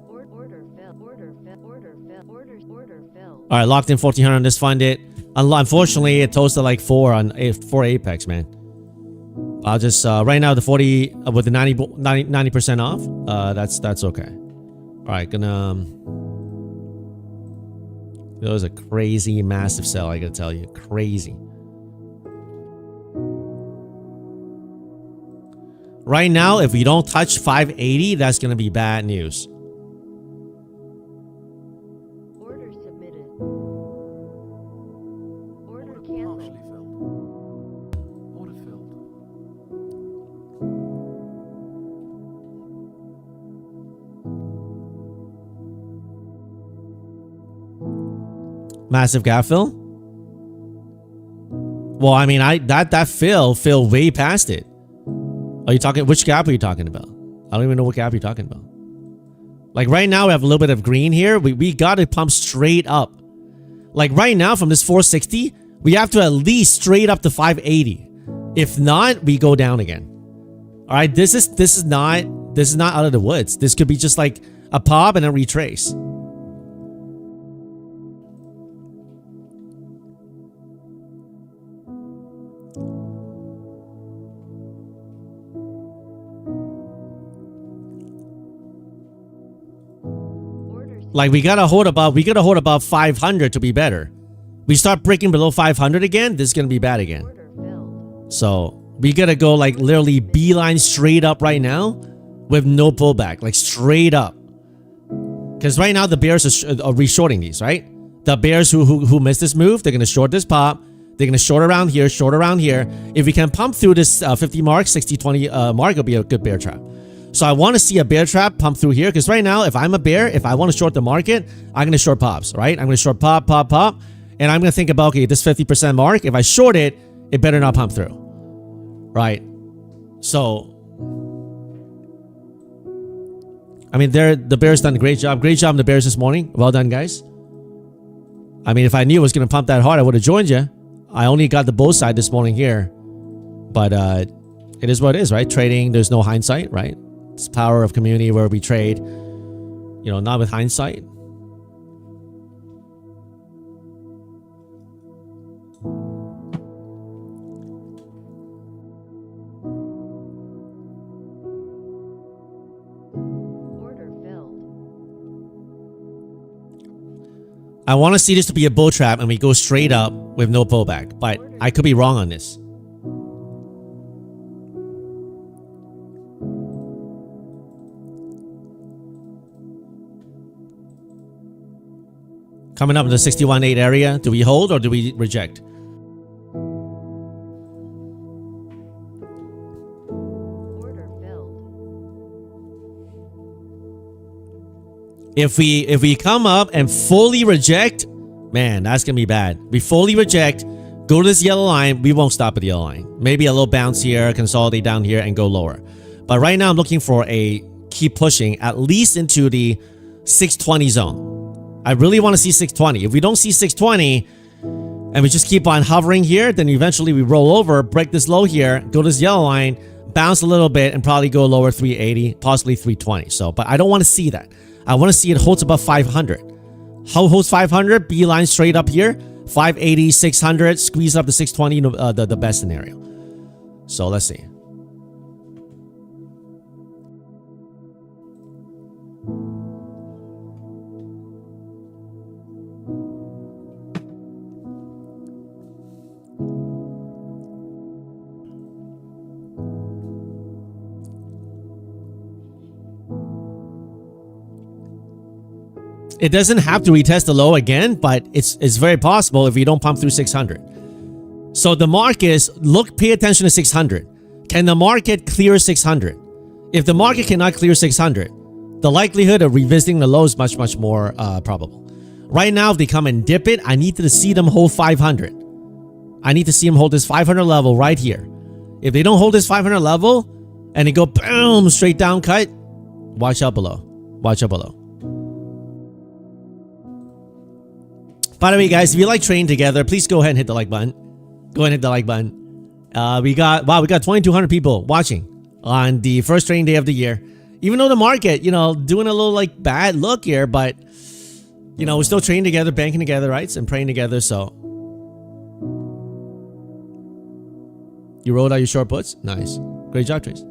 Order filled. Order filled. Order filled. Order filled. All right, locked in 1400 on this fund it. Unfortunately, it toasted like 4 on 4 Apex, man. I'll just right now the 40 with the 90% off. That's okay. All right, gonna. That was a crazy massive sell. I gotta tell you, crazy. Right now, if we don't touch 580, that's gonna be bad news. Order submitted. Order Partially canceled. filled. Order filled. Massive gap fill. Well, I mean, that fill way past it. Are you talking? Which gap are you talking about? I don't even know what gap you're talking about. Like right now, we have a little bit of green here. We got to pump straight up. Like right now, from this 460, we have to at least straight up to 580. If not, we go down again. All right, this is not out of the woods. This could be just like a pop and a retrace. Like we gotta hold about 500 to be better. We start breaking below 500 again, this is gonna be bad again. Order filled. So we gotta go like literally beeline straight up right now with no pullback, like straight up. Because right now the bears are reshorting these, right? The bears who missed this move, they're gonna short this pop. They're gonna short around here, short around here. If we can pump through this 50 mark, 60-20 mark, it'll be a good bear trap. So I want to see a bear trap pump through here, because right now, if I'm a bear, if I want to short the market, I'm gonna short pops, right? I'm gonna short pop, pop, pop, and I'm gonna think about, okay, this 50% mark, if I short it, it better not pump through, right? So, I mean, the bears done a great job. Great job, the bears this morning. Well done, guys. I mean, if I knew it was gonna pump that hard, I would have joined you. I only got the bull side this morning here, but it is what it is, right? Trading, there's no hindsight, right? It's power of community where we trade, you know, not with hindsight. Order filled. I want to see this to be a bull trap and we go straight up with no pullback, but I could be wrong on this. Coming up in the 61.8 area, do we hold or do we reject? Order filled. If we come up and fully reject, man, that's gonna be bad. We fully reject, go to this yellow line, we won't stop at the yellow line. Maybe a little bounce here, consolidate down here and go lower. But right now I'm looking for a keep pushing at least into the 620 zone. I really want to see 620. If we don't see 620 and we just keep on hovering here, then eventually we roll over, break this low here, go to this yellow line, bounce a little bit and probably go lower 380, possibly 320. So, but I don't want to see that. I want to see it holds above 500. How holds 500? Beeline straight up here, 580, 600, squeeze up to 620, the best scenario. So let's see. It doesn't have to retest the low again, but it's very possible if we don't pump through 600. So the mark is, pay attention to 600. Can the market clear 600? If the market cannot clear 600, the likelihood of revisiting the low is much, much more probable. Right now, if they come and dip it, I need to see them hold 500. I need to see them hold this 500 level right here. If they don't hold this 500 level and they go boom, straight down cut, watch out below. Watch out below. By the way, guys, if you like trading together, please go ahead and hit the like button. Go ahead and hit the like button. We got 2,200 people watching on the first trading day of the year. Even though the market, you know, doing a little like bad look here, but you know, we're still trading together, banking together, right? And praying together. So you rolled out your short puts. Nice. Great job, Trace.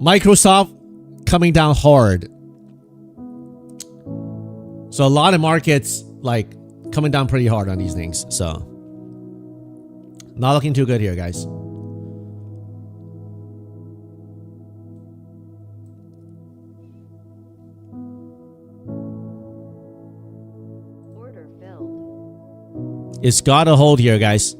Microsoft coming down hard. So a lot of markets like coming down pretty hard on these things. So not looking too good here, guys. Order filled. It's got to hold here, guys.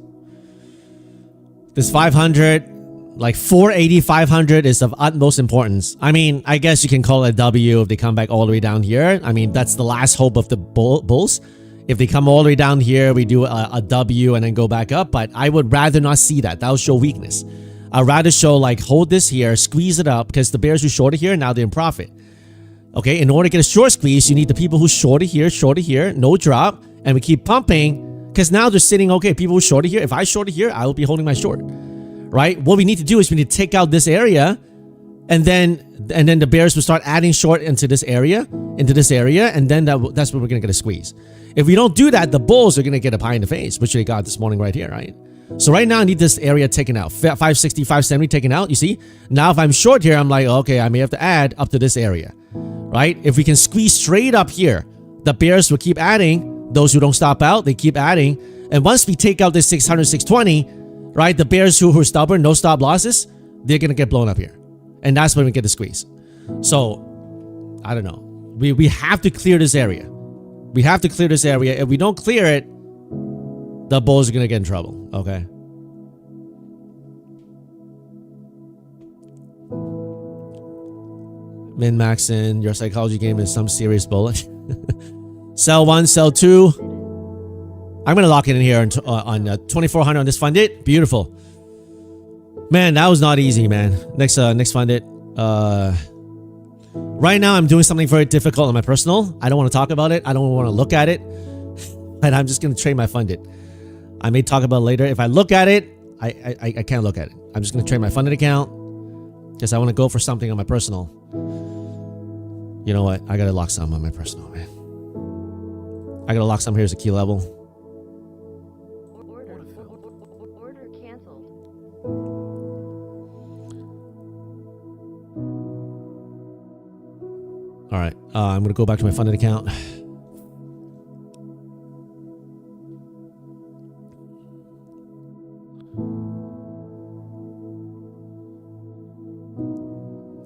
This 500, like 480, 500 is of utmost importance. I mean, I guess you can call it a W if they come back all the way down here. I mean, that's the last hope of the bulls. If they come all the way down here, we do a W and then go back up. But I would rather not see that. That will show weakness. I'd rather show like hold this here, squeeze it up, because the bears who shorted here, now they're in profit. Okay, in order to get a short squeeze, you need the people who shorted here, no drop, and we keep pumping, because now they're sitting, okay, people who shorted here, if I shorted here, I will be holding my short. Right? What we need to do is we need to take out this area, and then the bears will start adding short into this area, and then that's where we're gonna get a squeeze. If we don't do that, the bulls are gonna get a pie in the face, which they got this morning right here, right? So right now I need this area taken out, 560, 570 taken out. You see? Now if I'm short here, I'm like, okay, I may have to add up to this area, right? If we can squeeze straight up here, the bears will keep adding. Those who don't stop out, they keep adding. And once we take out this 600, 620, right, the bears who are stubborn, no stop losses, they're going to get blown up here. And that's when we get the squeeze. So, I don't know. We have to clear this area. We have to clear this area. If we don't clear it, the bulls are going to get in trouble, okay? Min-maxing your psychology game is some serious bullet. Sell 1, sell 2. I'm going to lock it in here on 2400 on this funded. Beautiful. Man, that was not easy, man. Next funded. Right now, I'm doing something very difficult on my personal. I don't want to talk about it. I don't want to look at it. And I'm just going to trade my funded. I may talk about it later. If I look at it, I can't look at it. I'm just going to trade my funded account because I want to go for something on my personal. You know what? I got to lock some on my personal, man. I got to lock some here as a key level. Order canceled. All right. I'm going to go back to my funded account.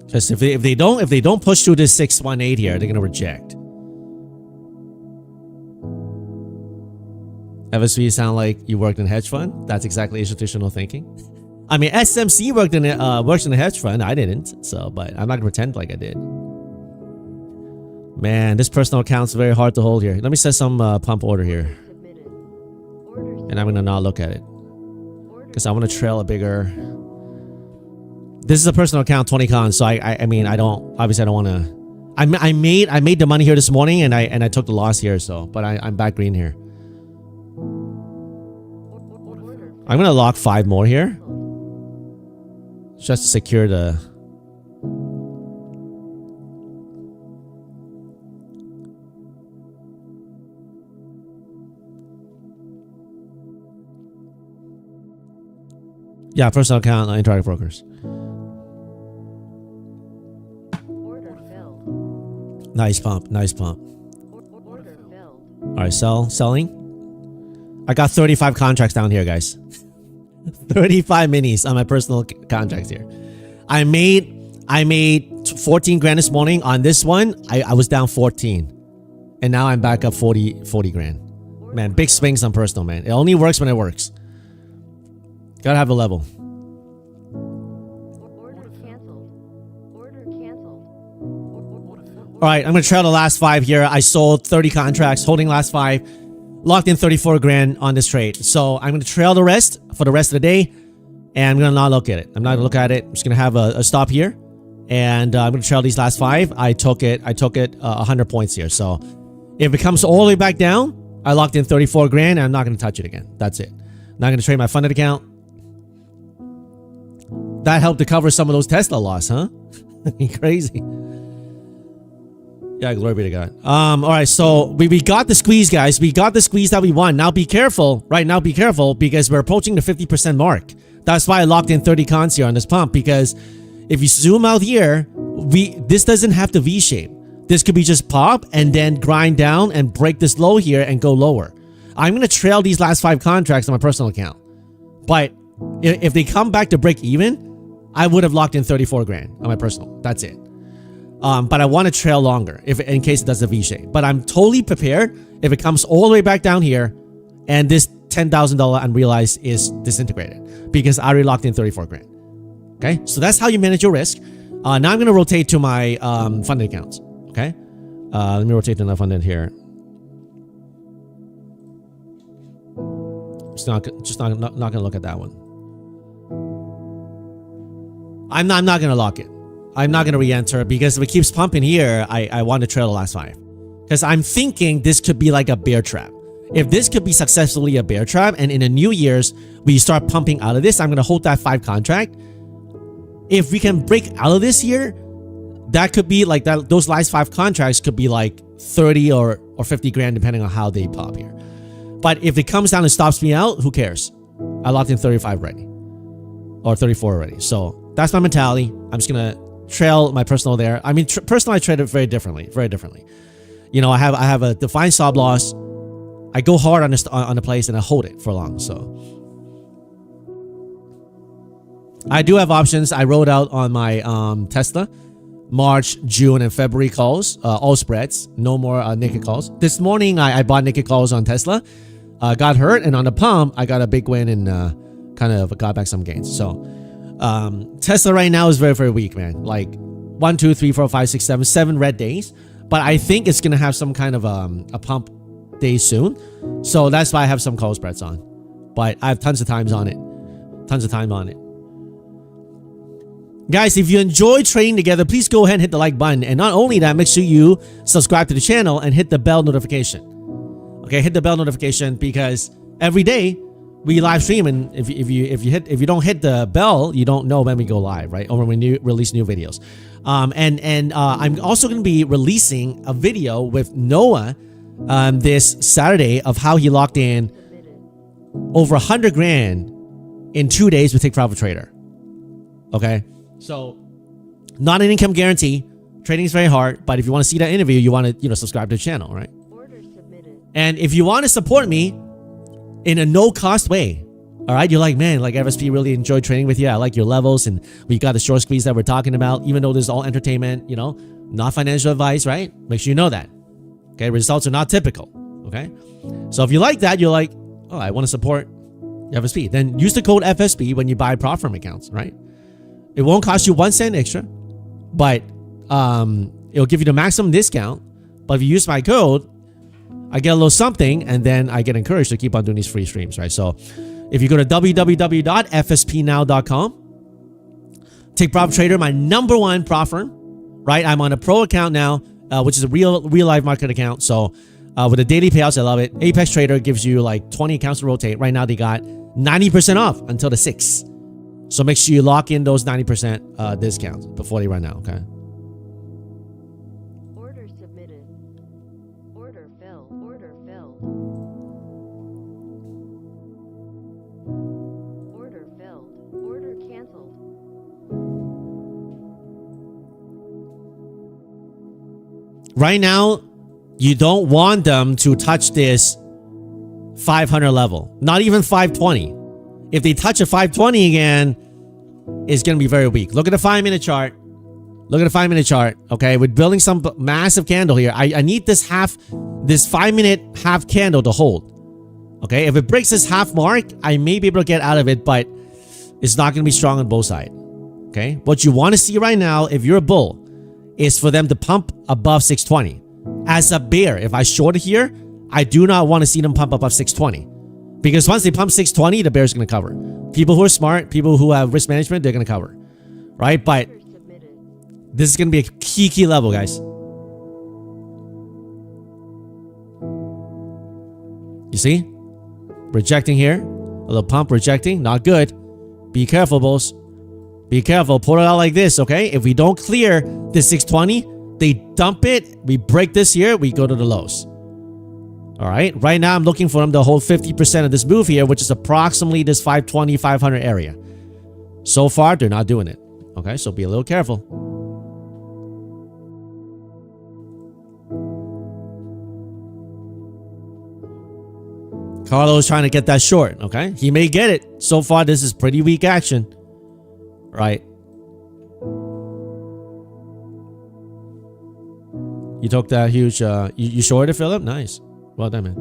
Because if they don't push through this 618 here, they're gonna reject. FSP sound like you worked in a hedge fund. That's exactly institutional thinking. I mean, SMC worked in a hedge fund. I didn't, so but I'm not gonna pretend like I did. Man, this personal account's very hard to hold here. Let me set some pump order here, and I'm gonna not look at it because I want to trail a bigger. This is a personal account, 20 cons. So I mean, I don't want to. I made the money here this morning, and I took the loss here. So, but I'm back green here. I'm gonna lock 5 more here, just to secure the. Yeah, personal account, interactive brokers. Nice pump. Nice pump. Order filled. All right, selling. I got 35 contracts down here, guys. 35 minis on my personal contracts here. I made 14 grand this morning on this one. I was down 14, and now I'm back up 40 grand. Man, big swings on personal, man. It only works when it works. Gotta have a level. Order canceled. Order canceled. All right, I'm gonna trail the last 5 here. I sold 30 contracts, holding last 5, locked in 34 grand on this trade. So I'm gonna trail the rest for the rest of the day, and I'm gonna not look at it. I'm not gonna look at it. I'm just gonna have a stop here, and I'm gonna trail these last 5. I took it 100 points here. So if it comes all the way back down, I locked in 34 grand, and I'm not gonna touch it again. That's it. Not gonna trade my funded account. That helped to cover some of those Tesla loss, huh? Crazy. Yeah, glory be to God. All right, so we got the squeeze, guys. We got the squeeze that we want. Now be careful. Right now, be careful because we're approaching the 50% mark. That's why I locked in 30 cons here on this pump, because if you zoom out here, this doesn't have to V-shape. This could be just pop and then grind down and break this low here and go lower. I'm going to trail these last 5 contracts on my personal account. But if they come back to break even, I would have locked in 34 grand on my personal. That's it. But I want to trail longer in case it does a V-shape. But I'm totally prepared if it comes all the way back down here and this $10,000 unrealized is disintegrated, because I already locked in 34 grand. Okay, so that's how you manage your risk. Now I'm going to rotate to my funded accounts. Okay, let me rotate to the funded here. Just not going to look at that one. I'm not going to lock it. I'm not going to re-enter, because if it keeps pumping here, I want to trail the last 5. Because I'm thinking this could be like a bear trap. If this could be successfully a bear trap, and in the New Year's, we start pumping out of this, I'm going to hold that 5 contract. If we can break out of this here, that could be like that. Those last 5 contracts could be like 30 or 50 grand, depending on how they pop here. But if it comes down and stops me out, who cares? I locked in 35 already, or 34 already. So that's my mentality. I'm just gonna trail my personal there. I mean, personal I trade it very differently, You know, I have a defined stop loss. I go hard on the place and I hold it for long. So I do have options. I wrote out on my Tesla March, June, and February calls, all spreads, no more naked calls. This morning I bought naked calls on Tesla, got hurt, and on the pump I got a big win and kind of got back some gains. So Tesla right now is very, very weak, man. Like 1, 2, 3, 4, 5, 6, 7, 7 red days. But I think it's gonna have some kind of a pump day soon. So that's why I have some call spreads on. But I have tons of time on it. Guys, if you enjoy trading together, please go ahead and hit the like button. And not only that, make sure you subscribe to the channel and hit the bell notification. Okay, hit the bell notification because every day we live stream, and if you don't hit the bell, you don't know when we go live, right? Or when we release new videos. I'm also going to be releasing a video with Noah this Saturday of how he locked in over 100 grand in 2 days with Take Profit Trader. Okay, so not an income guarantee. Trading is very hard, but if you want to see that interview, you want to subscribe to the channel, right? Order submitted. And if you want to support me in a no-cost way, all right, you're like, man, like FSP really enjoyed trading with you. I like your levels, and we got the short squeeze that we're talking about. Even though this is all entertainment, not financial advice, right? Make sure you know that. Okay, results are not typical. Okay, so if you like that, you're like, oh, I want to support FSP. Then use the code FSP when you buy prop firm accounts, right? It won't cost you 1 cent extra, but it'll give you the maximum discount. But if you use my code, I get a little something, and then I get encouraged to keep on doing these free streams, right? So if you go to www.fspnow.com, Take Profit Trader, my #1 prop firm, right? I'm on a pro account now, which is a real live market account. So with the daily payouts, I love it. Apex Trader gives you like 20 accounts to rotate. Right now, they got 90% off until the 6th. So make sure you lock in those 90% discounts before they run out, okay? Order submitted. Order filled. Order filled. Order filled. Order canceled. Right now, you don't want them to touch this 500 level. Not even 520. If they touch a 520 again, it's going to be very weak. Look at the 5-minute chart. Okay, we're building some massive candle here. I need this 5-minute half candle to hold. Okay, if it breaks this half mark, I may be able to get out of it, but it's not going to be strong on both sides. Okay, what you want to see right now, if you're a bull, is for them to pump above 620. As a bear, if I short it here, I do not want to see them pump above 620. Because once they pump 620, the bear's going to cover. People who are smart, people who have risk management, they're going to cover. Right? But Order submitted. this is going to be a key level, guys. You see? Rejecting here. A little pump, rejecting. Not good. Be careful, bulls. Be careful. Pull it out like this, okay? If we don't clear this 620, they dump it. We break this here. We go to the lows. All right. Right now, I'm looking for them to hold 50% of this move here, which is approximately this 520, 500 area. So far, they're not doing it. Okay. So be a little careful. Carlo's trying to get that short. Okay. He may get it. So far, this is pretty weak action. Right. You took that huge, you shorted, Philip? Nice. Well done, man.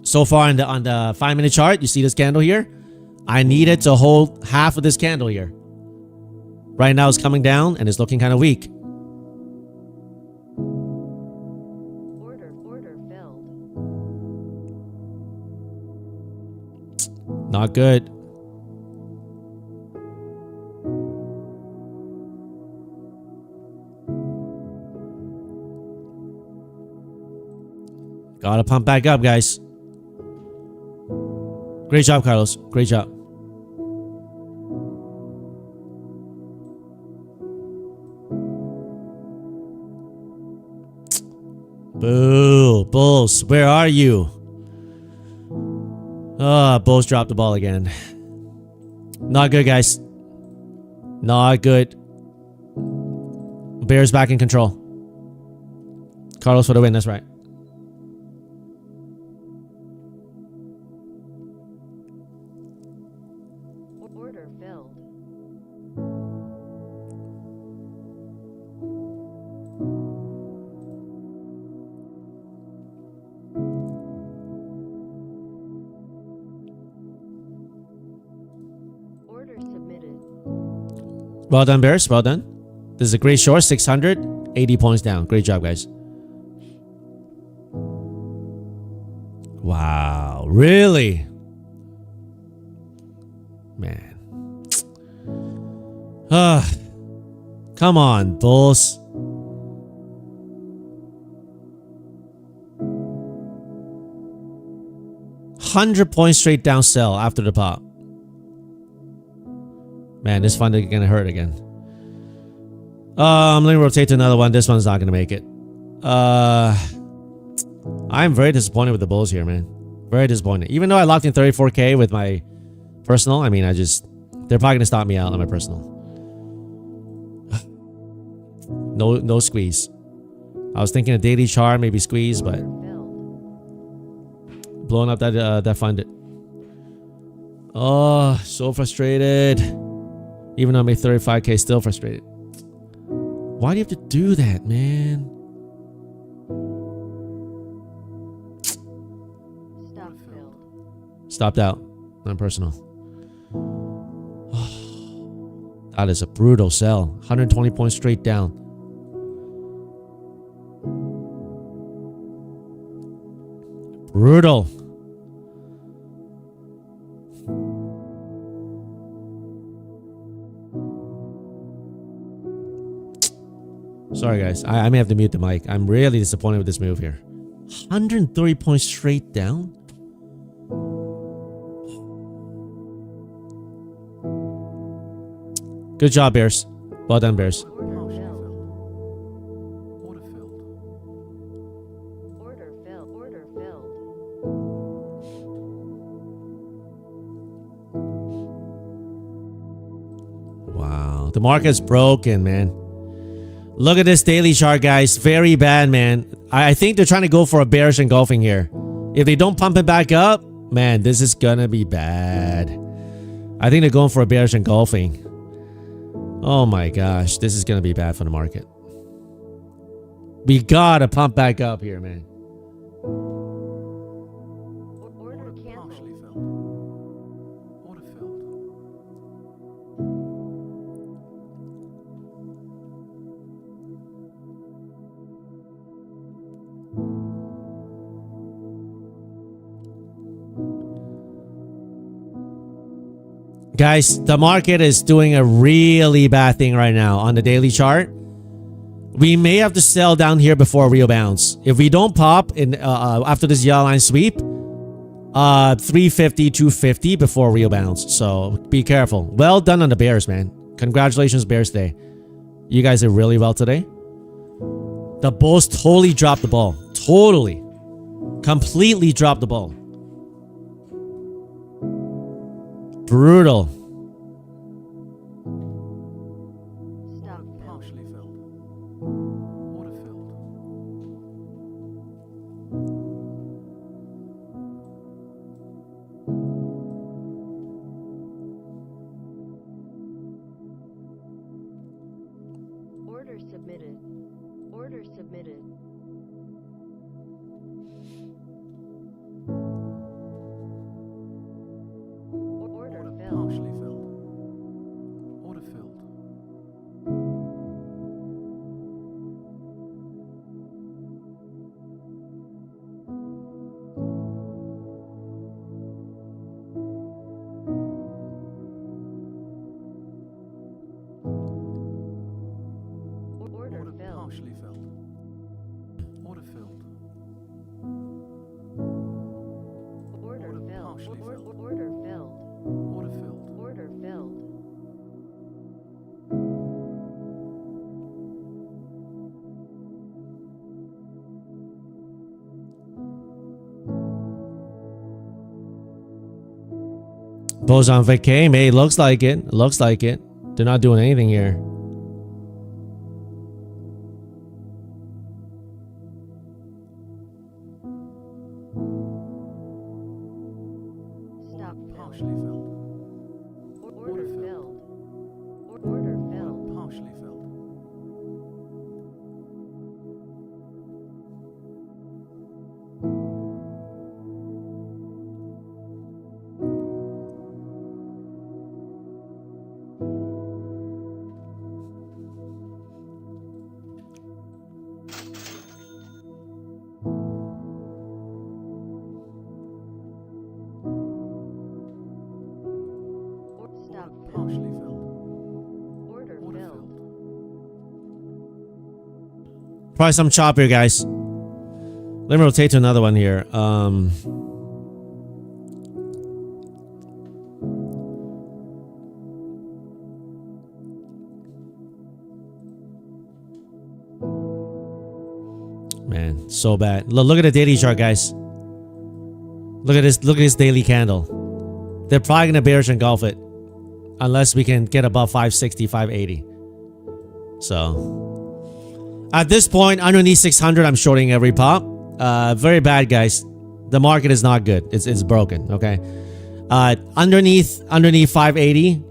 So far on the 5-minute chart, you see this candle here? I need it to hold half of this candle here. Right now it's coming down and it's looking kind of weak. Order filled. Not good. Gotta pump back up, guys. Great job, Carlos. Great job. Boo. Bulls, where are you? Bulls dropped the ball again. Not good, guys. Not good. Bears back in control. Carlos for the win. That's right. Order filled. Order submitted. Well done, Bears. Well done. This is a great short. 680 points down. Great job, guys. Wow. Really? Man. Come on, bulls. $100 straight down sell after the pop. Man, this fund is gonna hurt again. Let me rotate to another one. This one's not gonna make it. I'm very disappointed with the bulls here, man. Very disappointed. Even though I locked in 34K with my personal, I mean, they're probably gonna stop me out on my personal. No squeeze. I was thinking a daily chart, maybe squeeze, but blowing up that fund. Oh, so frustrated. Even though I made 35K, still frustrated. Why do you have to do that, man? Stop filled. Stopped out. Non-personal. That is a brutal sell. 120 points straight down. Brutal. Sorry, guys. I may have to mute the mic. I'm really disappointed with this move here. 130 points straight down? Good job, Bears. Well done, Bears. Order filled. Order filled. Order filled. Order filled. Wow. The market's broken, man. Look at this daily chart, guys. Very bad, man. I think they're trying to go for a bearish engulfing here. If they don't pump it back up, man, this is gonna be bad. I think they're going for a bearish engulfing. Oh my gosh, this is gonna be bad for the market. We gotta pump back up here, man. Order Partially canceled. filled. Order filled. Guys, the market is doing a really bad thing right now on the daily chart. We may have to sell down here before real bounce. If we don't pop in after this yellow line sweep, 350, 250 before real bounce. So be careful. Well done on the Bears, man. Congratulations, Bears Day. You guys did really well today. The Bulls totally dropped the ball. Totally. Completely dropped the ball. Brutal. Stop filled. Partially filled. Order filled. Order submitted. Order submitted. Order Order filled. partially filled. Order filled. Order Order filled. partially filled. Order filled. Order Order filled. partially filled. Order filled. Order filled. Order filled. Bulls on vacay. May looks like it. Looks like it. They're not doing anything here. Stop Partially filled. filled. Order filled. Order filled. Partially filled. Stop filled. Partially filled. Order Order filled. filled. Probably some chop here, guys. Let me rotate to another one here. Man, so bad. Look at the daily chart, guys. Look at this. Look at this daily candle. They're probably gonna bearish engulf it, unless we can get above 560, 580. So, at this point, underneath 600, I'm shorting every pop. Very bad, guys. The market is not good. It's broken. Okay. Underneath 580,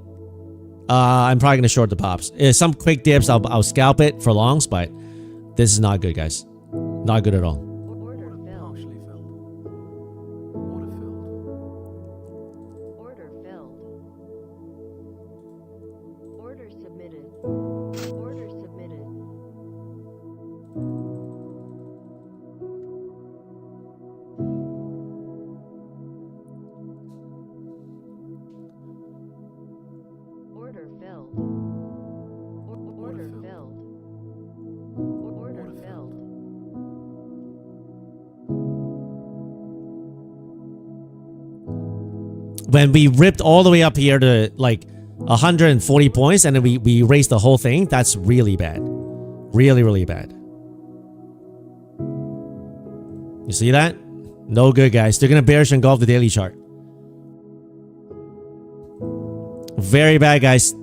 I'm probably gonna short the pops. Some quick dips, I'll scalp it for longs, but this is not good, guys. Not good at all. Order filled. Partially filled. Order filled. Order filled. Order submitted. Order submitted. Order filled. Order filled. Order filled. When we ripped all the way up here to like 140 points and then we raised the whole thing, that's really bad. Really, really bad. You see that? No good, guys. They're going to bearish engulf the daily chart. Very bad, guys.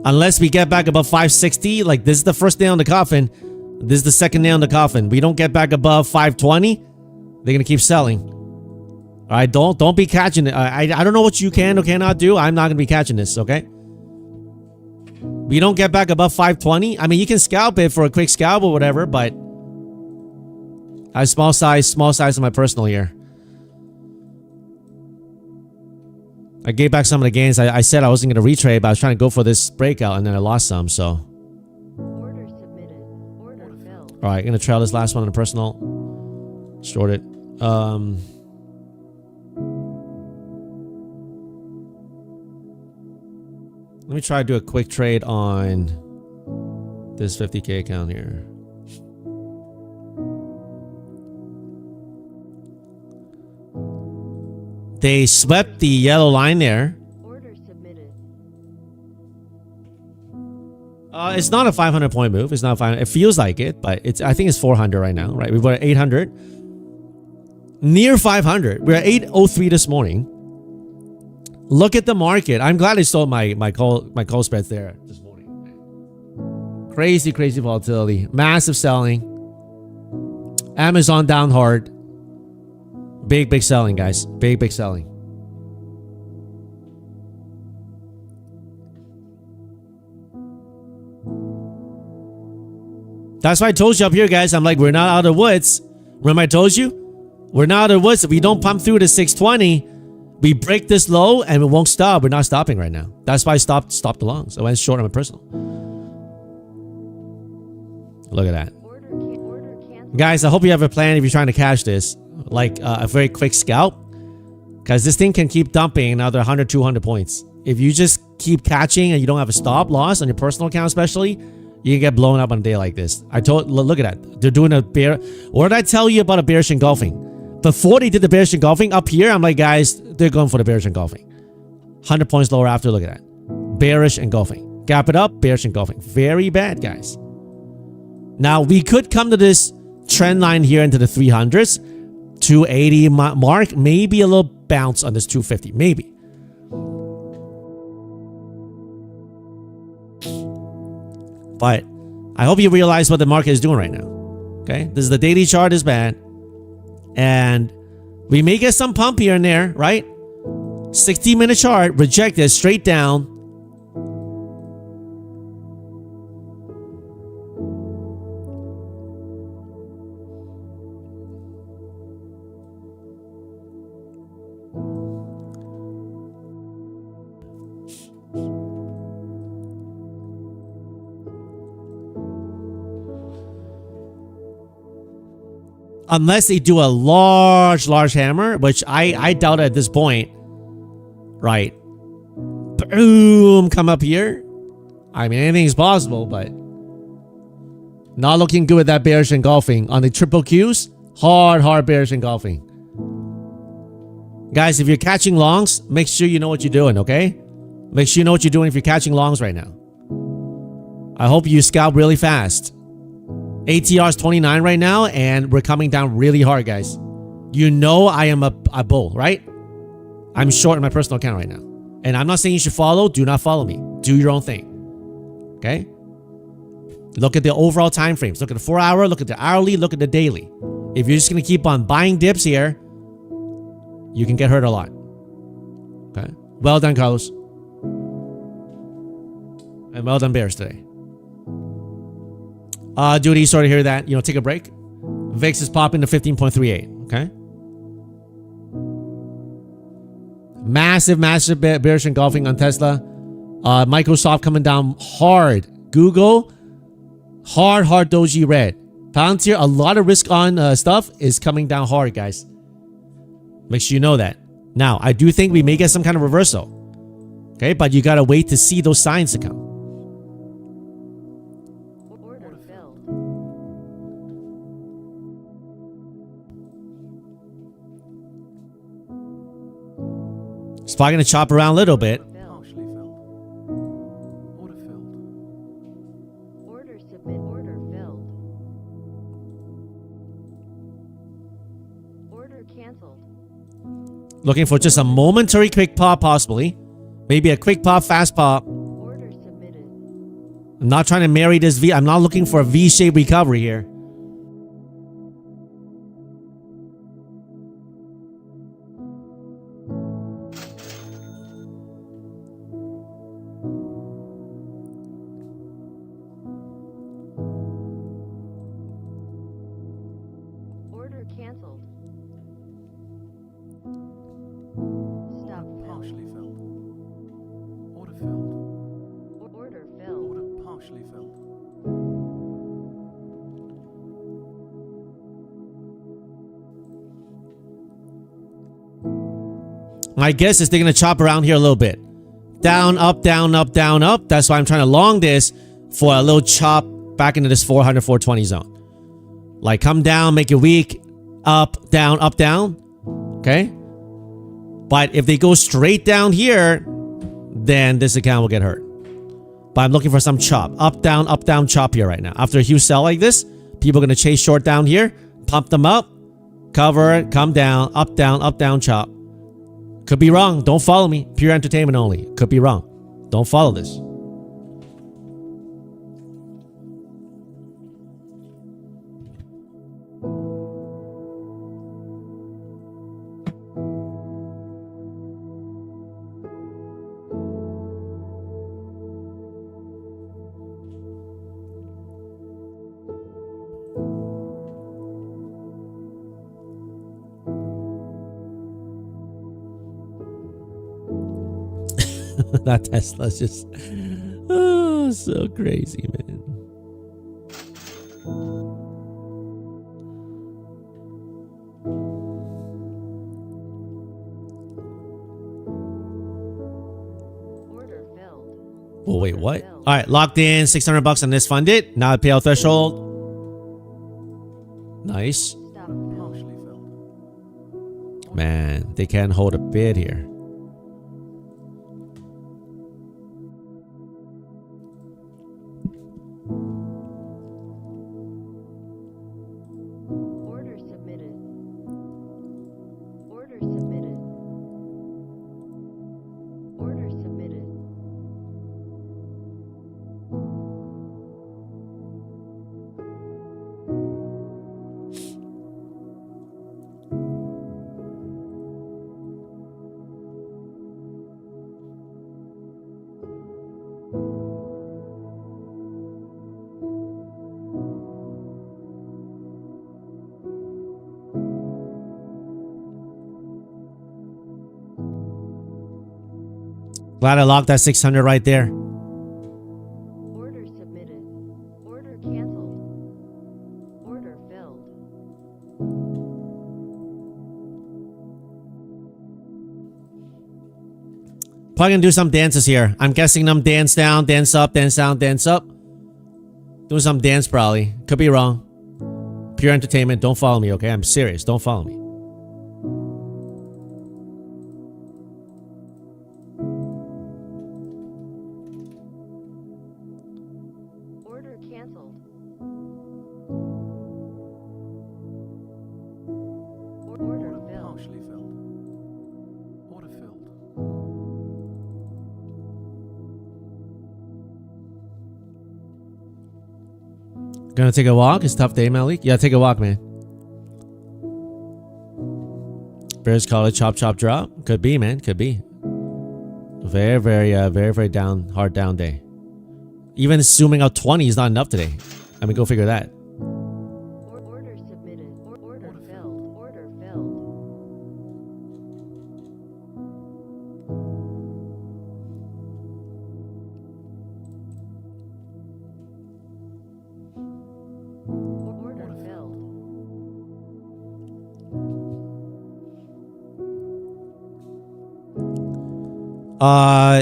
Unless we get back above 560, like this is the first nail in the coffin. This is the second nail in the coffin. We don't get back above 520, they're going to keep selling. All right, don't be catching it. I don't know what you can or cannot do. I'm not going to be catching this, okay? We don't get back above 520. I mean, you can scalp it for a quick scalp or whatever, but I have small size of my personal here. I gave back some of the gains. I said I wasn't going to retrade, but I was trying to go for this breakout, and then I lost some, so. Order submitted. Order filled. All right, going to trail this last one on a personal. Short it. Let me try to do a quick trade on this 50K account here. They swept the yellow line there. Order submitted. It's not a 500 point move. It's not 500. It feels like it, but I think it's 400 right now, right? We were at 800. Near 500. We're at 803 this morning. Look at the market. I'm glad I sold my call spreads there this morning. Crazy volatility. Massive selling. Amazon down hard. Big selling, guys. Big selling. That's why I told you up here, guys. I'm like, we're not out of the woods. Remember I told you? We're not out of the woods. If we don't pump through to 620, we break this low and it won't stop. We're not stopping right now. That's why I stopped the longs. I went short on my personal. Look at that. Order cancel. Guys, I hope you have a plan if you're trying to cash this. Like a very quick scalp. Because this thing can keep dumping another 100, 200 points. If you just keep catching and you don't have a stop loss on your personal account especially, you can get blown up on a day like this. Look at that. They're doing a bear. What did I tell you about a bearish engulfing? Before they did the bearish engulfing up here, I'm like, guys, they're going for the bearish engulfing. 100 points lower after. Look at that. Bearish engulfing. Gap it up, bearish engulfing. Very bad, guys. Now, we could come to this trend line here into the 300s. 280 mark. Maybe a little bounce on this 250. Maybe. But I hope you realize what the market is doing right now. Okay, this is the daily chart is bad. And we may get some pump here and there, right? 60-minute chart, rejected, straight down. Unless they do a large hammer, which I doubt at this point. Right. Boom, come up here. I mean, anything is possible, but not looking good with that bearish engulfing. On the triple Qs, hard bearish engulfing. Guys, if you're catching longs, make sure you know what you're doing, okay? Make sure you know what you're doing if you're catching longs right now. I hope you scalp really fast. ATR is 29 right now, and we're coming down really hard, guys. You know I am a bull, right? I'm short in my personal account right now. And I'm not saying you should follow. Do not follow me. Do your own thing. Okay? Look at the overall time frames. Look at the 4-hour, look at the hourly, look at the daily. If you're just going to keep on buying dips here, you can get hurt a lot. Okay? Well done, Carlos. And well done, Bears, today. Duty, sorry to hear that. Take a break. VIX is popping to 15.38. Okay. Massive bearish engulfing on Tesla. Microsoft coming down hard. Google, hard doji red. Palantir, a lot of risk on stuff is coming down hard, guys. Make sure you know that. Now, I do think we may get some kind of reversal. Okay, but you gotta wait to see those signs to come. It's probably going to chop around a little bit. Partially filled. Order filled. Order submit. Order filled. Order canceled. Looking for just a momentary quick pop, possibly. Maybe a quick pop, fast pop. Order submitted. I'm not trying to marry this V. I'm not looking for a V-shaped recovery here. Order canceled. Stop Partially filled. filled. Order filled. Order filled. Order partially filled. My guess is they're going to chop around here a little bit. Down, up, down, up, down, up. That's why I'm trying to long this for a little chop back into this 400, 420 zone. Like come down, make it weak. Up, down, okay? But if they go straight down here, then this account will get hurt. But I'm looking for some chop. Up, down chop here right now. After a huge sell like this, people are going to chase short down here, pump them up, cover it, come down, up, down chop. Could be wrong. Don't follow me. Pure entertainment only. Could be wrong. Don't follow this. That Tesla's just so crazy, man. Order filled. Oh wait, what? All right, locked in. $600 on this funded. Now I payout threshold. Nice, Stop Partially filled. man. They can't hold a bid here. Order submitted. Order submitted. Order submitted. Glad I locked that 600 right there. Order submitted. Order canceled. Order filled. Probably gonna do some dances here. I'm guessing them dance down, dance up, dance down, dance up. Doing some dance probably. Could be wrong. Pure entertainment. Don't follow me, okay? I'm serious. Don't follow me. Order canceled. Order filled. Partially filled. Order filled. Gonna take a walk? It's a tough day, Malik. Yeah, take a walk, man. Bears call it chop, chop, drop. Could be, man. Could be. Very, very down, hard down day. Even zooming out 20 is not enough today. I mean, go figure that. Order submitted. Order filled. Order filled. Order filled.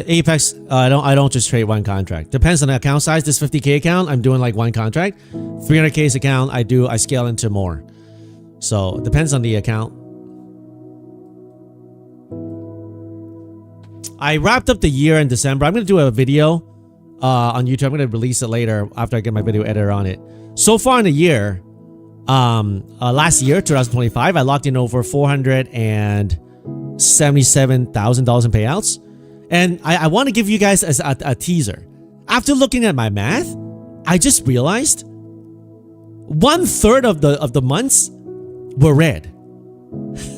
Apex, I don't just trade one contract. Depends on the account size. This 50K account, I'm doing like one contract. 300K's account, I scale into more. So depends on the account. I wrapped up the year in December. I'm gonna do a video on YouTube. I'm gonna release it later after I get my video editor on it. So far in the year, last year, 2025, I locked in over $477,000 in payouts. And I want to give you guys a teaser. After looking at my math, I just realized 1/3 of the months were red.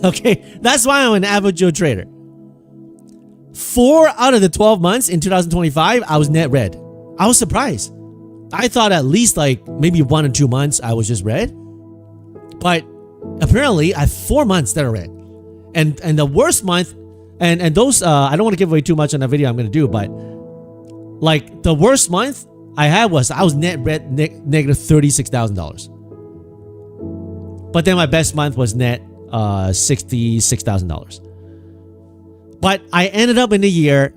Okay, that's why I'm an average Joe trader. 4 out of the 12 months in 2025, I was net red. I was surprised. I thought at least like maybe 1 or 2 months I was just red. But apparently I have 4 months that are red. And the worst month, and those, I don't want to give away too much on the video I'm going to do, but like the worst month I had was, I was net red, negative $36,000. But then my best month was net $66,000. But I ended up in the year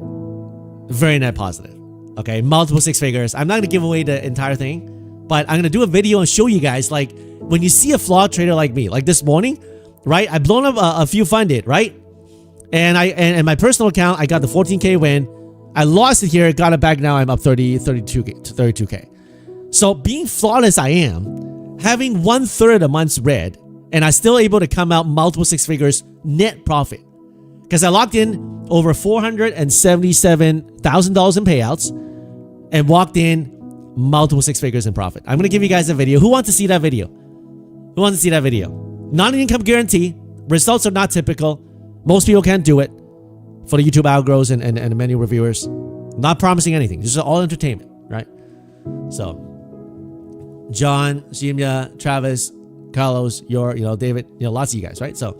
very net positive. Okay, multiple 6 figures. I'm not going to give away the entire thing, but I'm going to do a video and show you guys, like, when you see a flawed trader like me, like this morning, right? I blown up a few funded, right? And my personal account, I got the 14K win. I lost it here, got it back. Now I'm up 32K. So being flawed as I am, having 1/3 of the month's red, and I still able to come out multiple 6 figures net profit. Because I locked in over $477,000 in payouts and walked in multiple 6 figures in profit. I'm going to give you guys a video. Who wants to see that video? Who wants to see that video? Not an income guarantee. Results are not typical. Most people can't do it for the YouTube algos and many reviewers. Not promising anything. This is all entertainment, right? So, John, Jimya, Travis, Carlos, David, lots of you guys, right? So,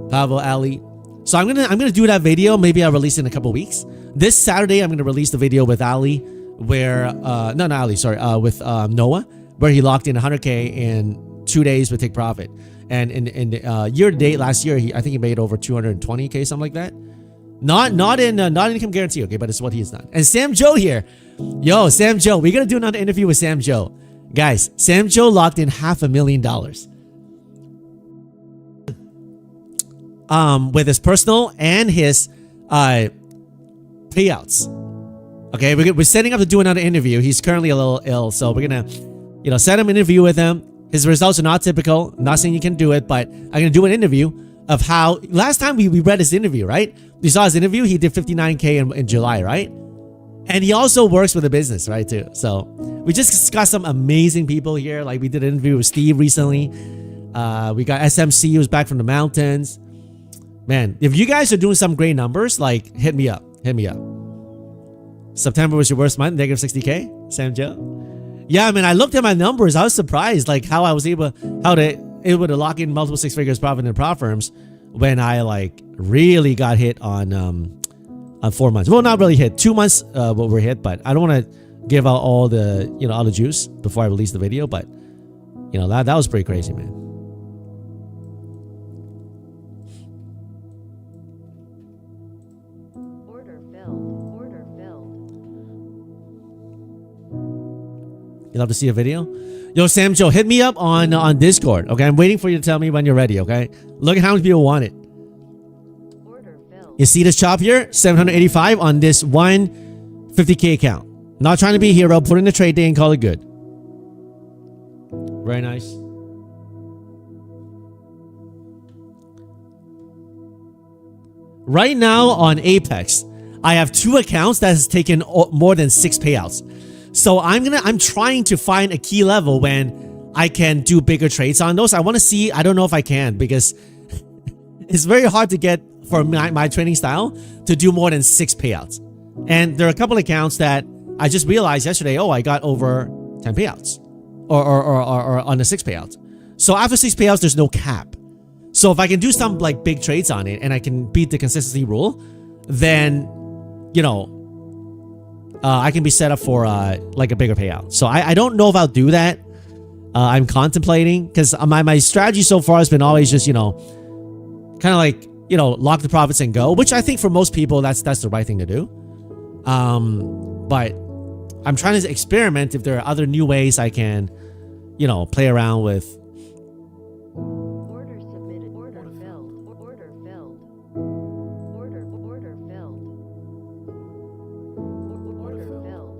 Pavel, Ali. So I'm gonna do that video. Maybe I'll release it in a couple weeks. This Saturday, I'm gonna release the video with Ali, where not Ali, sorry, with Noah, where he locked in 100K in 2 days with take profit. And in year to date last year, I think he made over 220K, something like that. Not income guarantee, okay, but it's what he's done. And Sam Joe here, yo, Sam Joe, we're gonna do another interview with Sam Joe, guys. Sam Joe locked in $500,000. With his personal and his payouts. Okay, we're setting up to do another interview. He's currently a little ill, so we're gonna, set him an interview with him. His results are not typical. I'm not saying you can do it, but I'm gonna do an interview of how last time we read his interview, right? We saw his interview. He did 59K in July, right? And he also works with a business, right, too. So we just discussed some amazing people here. Like we did an interview with Steve recently. We got SMC who's back from the mountains. Man, if you guys are doing some great numbers, like hit me up. Hit me up. September was your worst month, negative 60K, Sam Joe. Yeah, man, I looked at my numbers. I was surprised, like how I was able to lock in multiple 6 figures profit in prop firms when I like really got hit on on 4 months. Well, not really hit 2 months. What we're hit, but I don't want to give out all the all the juice before I release the video. But that was pretty crazy, man. Order filled. Order filled. You love to see a video? Yo, Sam Joe, hit me up on Discord. Okay, I'm waiting for you to tell me when you're ready. Okay, look at how many people want it. Order filled. You see this chop here? 785 on this 150K account. Not trying to be a hero. Put in the trade day and call it good. Very nice. Right now on Apex, I have 2 accounts that has taken more than 6 payouts. So I'm trying to find a key level when I can do bigger trades on those. I want to see. I don't know if I can, because it's very hard to get for my trading style to do more than 6 payouts. And there are a couple of accounts that I just realized yesterday, oh, I got over 10 payouts or on the 6 payouts. So after 6 payouts, there's no cap. So if I can do some like big trades on it and I can beat the consistency rule, then I can be set up for like a bigger payout. So I don't know if I'll do that. I'm contemplating, because my strategy so far has been always just kind of like lock the profits and go, which I think for most people that's the right thing to do. But I'm trying to experiment if there are other new ways I can play around with. Order submitted. Order filled. Order filled. Order filled. Order filled. Order filled.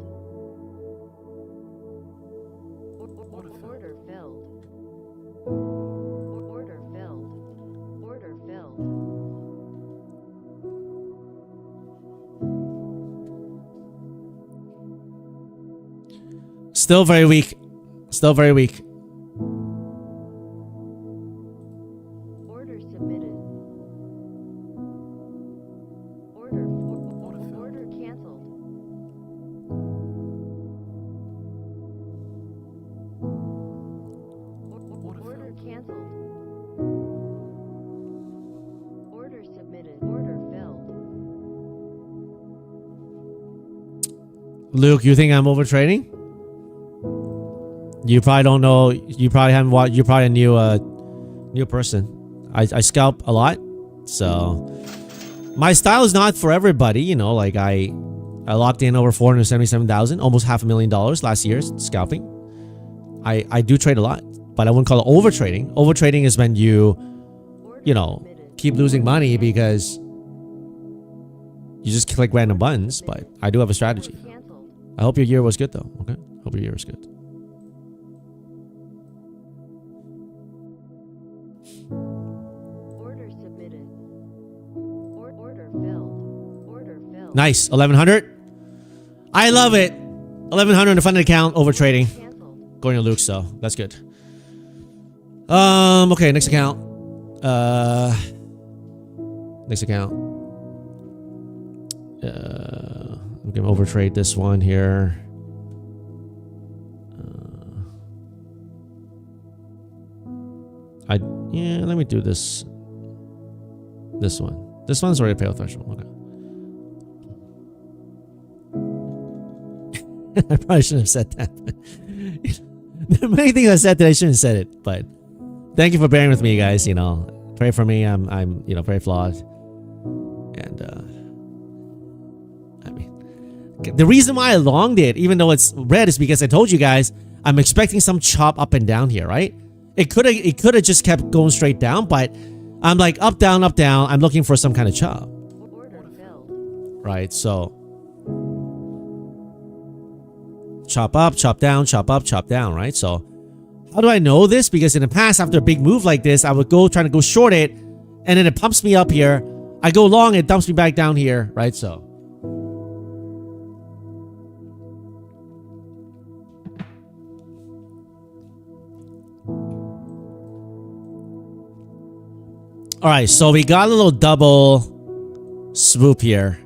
Order filled. Order filled. Still very weak. Still very weak. Order submitted. Order canceled. Order canceled. Order submitted. Order filled. Luke, you think I'm over trading? You probably don't know. You probably haven't watched. You're probably a new person. I scalp a lot, so my style is not for everybody. Like I locked in over 477,000, almost $500,000 last year scalping. I do trade a lot, but I wouldn't call it over trading. Over trading is when you keep losing money because you just click random buttons. But I do have a strategy. I hope your year was good though. Okay, hope your year was good. Order submitted. Order filled. Order filled. Nice, 1100. I love it. 1100 in the funded account, over trading. Canceled. Going to Luke, so that's good. Okay, next account. Next account. I'm gonna overtrade this one here. Let me do this. This one. This one's already payout threshold. Okay. I probably shouldn't have said that. There are many things I said that I shouldn't have said it, but thank you for bearing with me, guys. Pray for me. I'm very flawed. And the reason why I longed it, even though it's red, is because I told you guys I'm expecting some chop up and down here, right? It could have just kept going straight down, but I'm like up, down, up, down. I'm looking for some kind of chop. Order filled. Right, so chop up, chop down, chop up, chop down, right? So how do I know this? Because in the past, after a big move like this, I would go trying to go short it, and then it pumps me up here. I go long, it dumps me back down here, right? So all right, so we got a little double swoop here.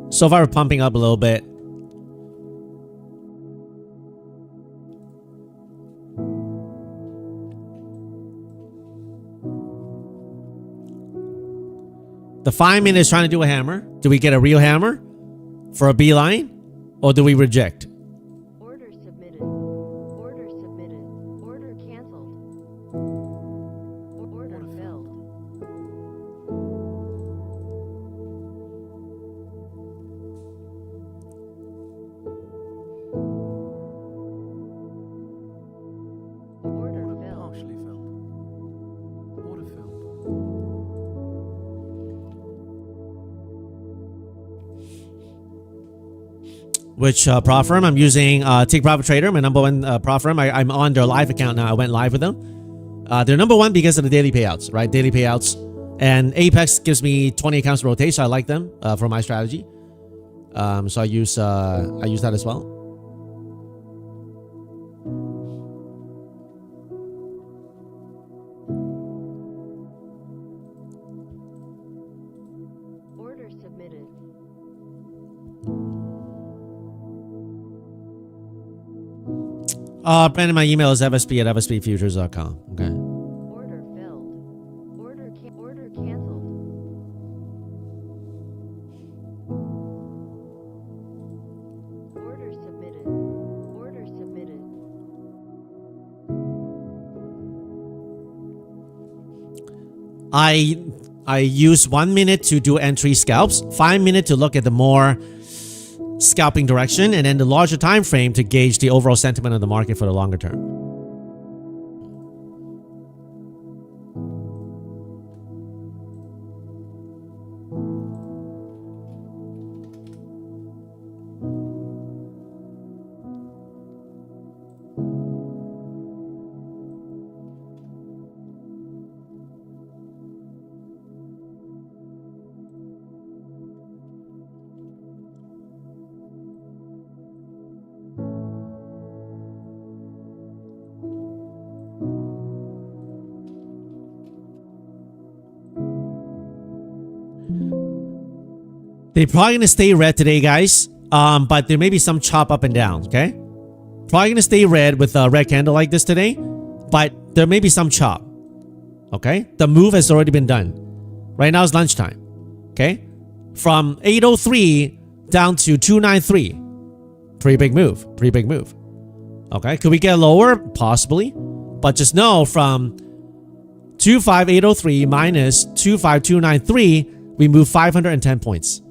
So far, we're pumping up a little bit. The 5 minute is trying to do a hammer. Do we get a real hammer for a beeline? Or do we reject? Order submitted. Order submitted. Order canceled. Order filled. Order Order filled. partially filled. Order filled. Which prop firm? I'm using Take Profit Trader, my number one prop firm. I'm on their live account now. I went live with them. They're number one because of the daily payouts, right? Daily payouts. And Apex gives me 20 accounts to rotate, so I like them for my strategy. So I use that as well. Order submitted. Brandon, my email is fsp@fspfutures.com. Okay. Order filled. Order canceled. Order submitted. Order submitted. I use 1 minute to do entry scalps, 5 minutes to look at the more scalping direction, and then the larger time frame to gauge the overall sentiment of the market for the longer term. They're probably gonna stay red today, guys. But there may be some chop up and down. Okay, probably gonna stay red with a red candle like this today, but there may be some chop. Okay, the move has already been done. Right now it's lunchtime. Okay, from 803 down to 293. Pretty big move. Pretty big move. Okay, could we get lower? Possibly, but just know from 25803 minus 25293, we move 510 points.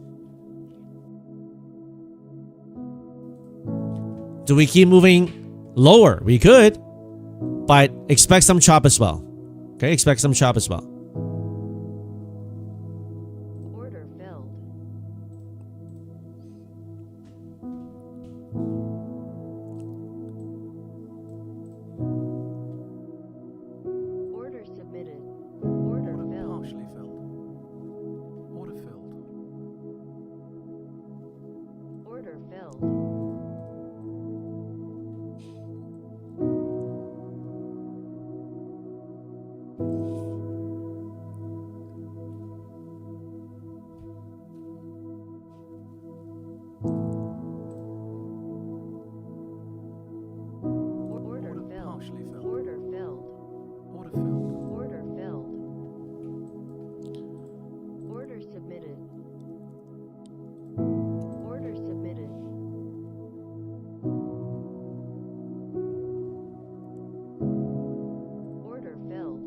Do we keep moving lower? We could, but expect some chop as well. Okay, expect some chop as well. Order filled. Order submitted. Order Order filled. partially filled. Order filled. Order filled. Order Order filled. partially filled. Order filled. Order filled. Order filled. Order submitted. Order submitted. Order filled.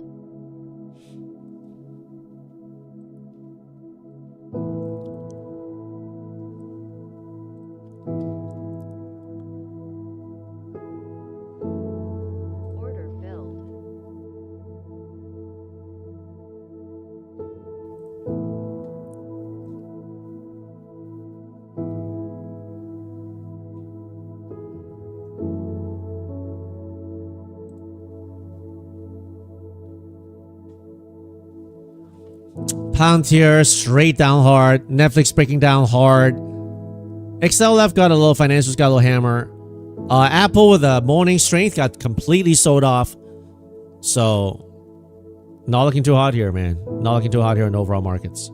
Order filled. Palantir straight down hard. Netflix breaking down hard. XLF got a little financials, got a little hammer. Apple with a morning strength got completely sold off. So, not looking too hot here, man. Not looking too hot here in overall markets.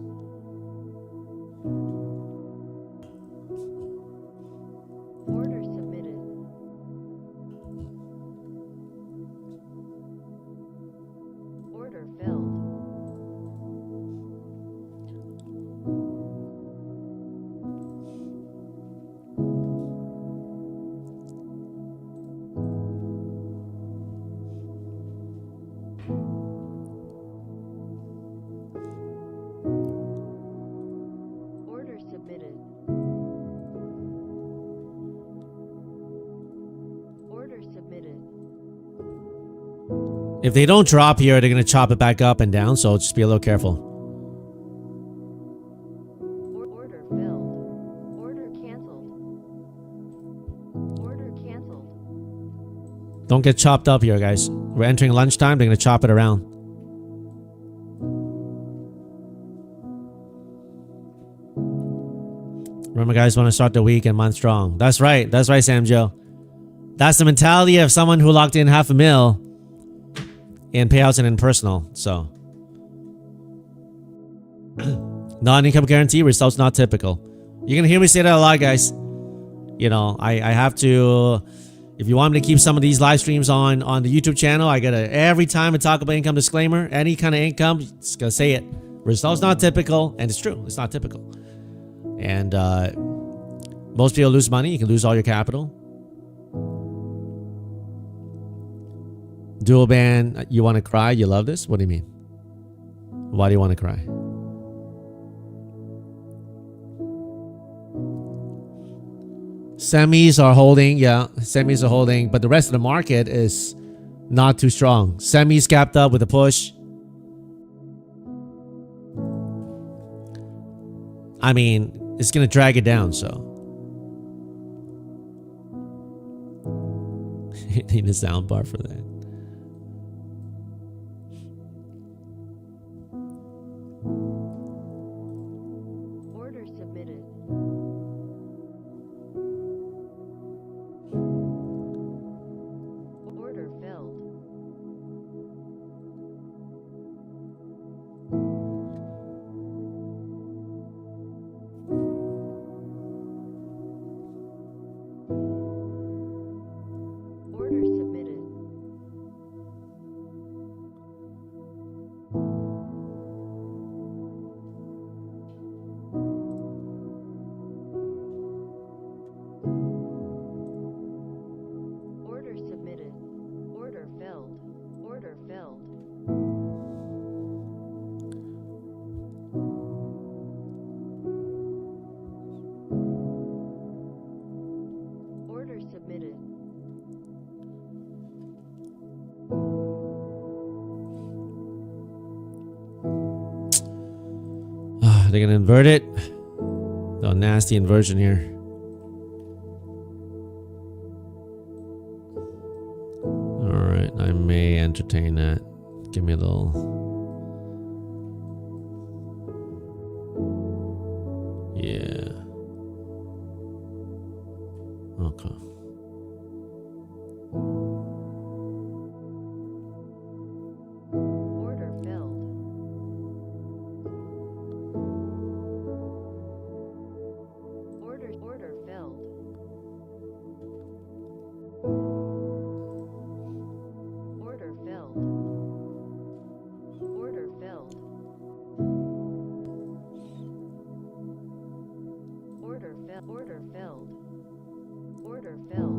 Order submitted. Order filled. If they don't drop here, they're going to chop it back up and down. So just be a little careful. Order filled. Order canceled. Order canceled. Don't get chopped up here, guys. We're entering lunchtime. They're going to chop it around. Remember, guys, want to start the week and month strong. That's right. That's right, Sam Joe. That's the mentality of someone who locked in $500,000 in payouts and in personal. So, non-income guarantee, results not typical. You're going to hear me say that a lot, guys. You know, I have to... If you want me to keep some of these live streams on the YouTube channel, I gotta, every time I talk about income disclaimer, any kind of income, just gotta say it. Results not typical, and it's true, it's not typical. And most people lose money. You can lose all your capital. Dual band, you want to cry? You love this? What do you mean? Why do you want to cry? Semis are holding, yeah, semis are holding, but the rest of the market is not too strong. Semis gapped up with a push. I mean, it's going to drag it down, so. You need a sound bar for that. Order submitted. Order filled. Order submitted. Order submitted. Order filled. Order filled. Order submitted. They're going to invert it. Oh, nasty inversion here. Alright, I may entertain that. Give me a little... Yeah. Okay. Order filled. Order filled. Order filled. Order filled. Order filled. Order filled. Order filled.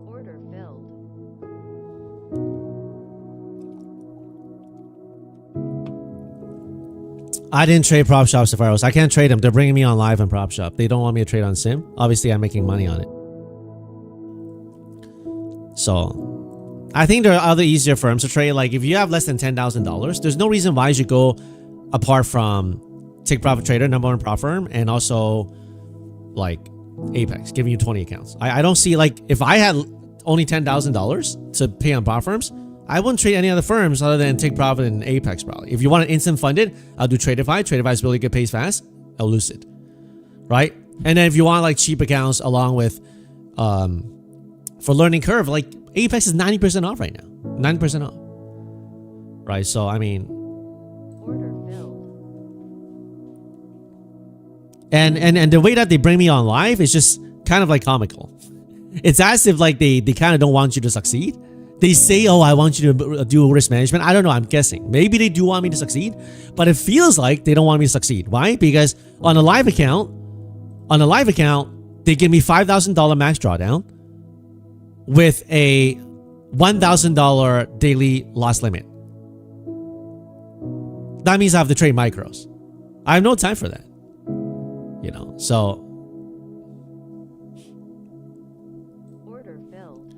Order filled. I didn't trade prop shop Sephiros. I can't trade them. They're bringing me on live in prop shop. They don't want me to trade on sim. Obviously, I'm making money on it. So, I think there are other easier firms to trade. Like, if you have less than $10,000, there's no reason why you should go apart from Take Profit Trader, #1 prop firm, and also, like, Apex, giving you 20 accounts. I don't see, like, if I had only $10,000 to pay on prop firms, I wouldn't trade any other firms other than Take Profit and Apex, probably. If you want an instant funded, I'll do Tradeify. Tradeify is really good, pays fast. I'll Lucid, right? And then if you want like cheap accounts along with, for learning curve, like Apex is 90% off right now, 90% off, right? So I mean, Order filled. and the way that they bring me on live is just kind of like comical. It's as if like they kind of don't want you to succeed. They say, oh, I want you to do risk management. I don't know. I'm guessing. Maybe they do want me to succeed, but it feels like they don't want me to succeed. Why? Because on a live account, they give me $5,000 max drawdown with a $1,000 daily loss limit. that means I have to trade micros. I have no time for that. You know, so Order filled.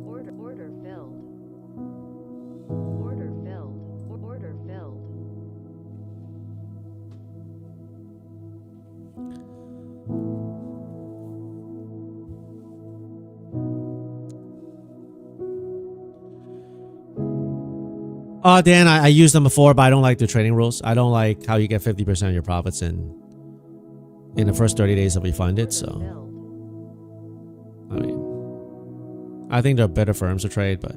Order filled. Order filled. Order filled. Dan, I used them before, but I don't like the trading rules. I don't like how you get 50% of your profits in the first 30 days that we fund it. So, I mean, I think they're better firms to trade, but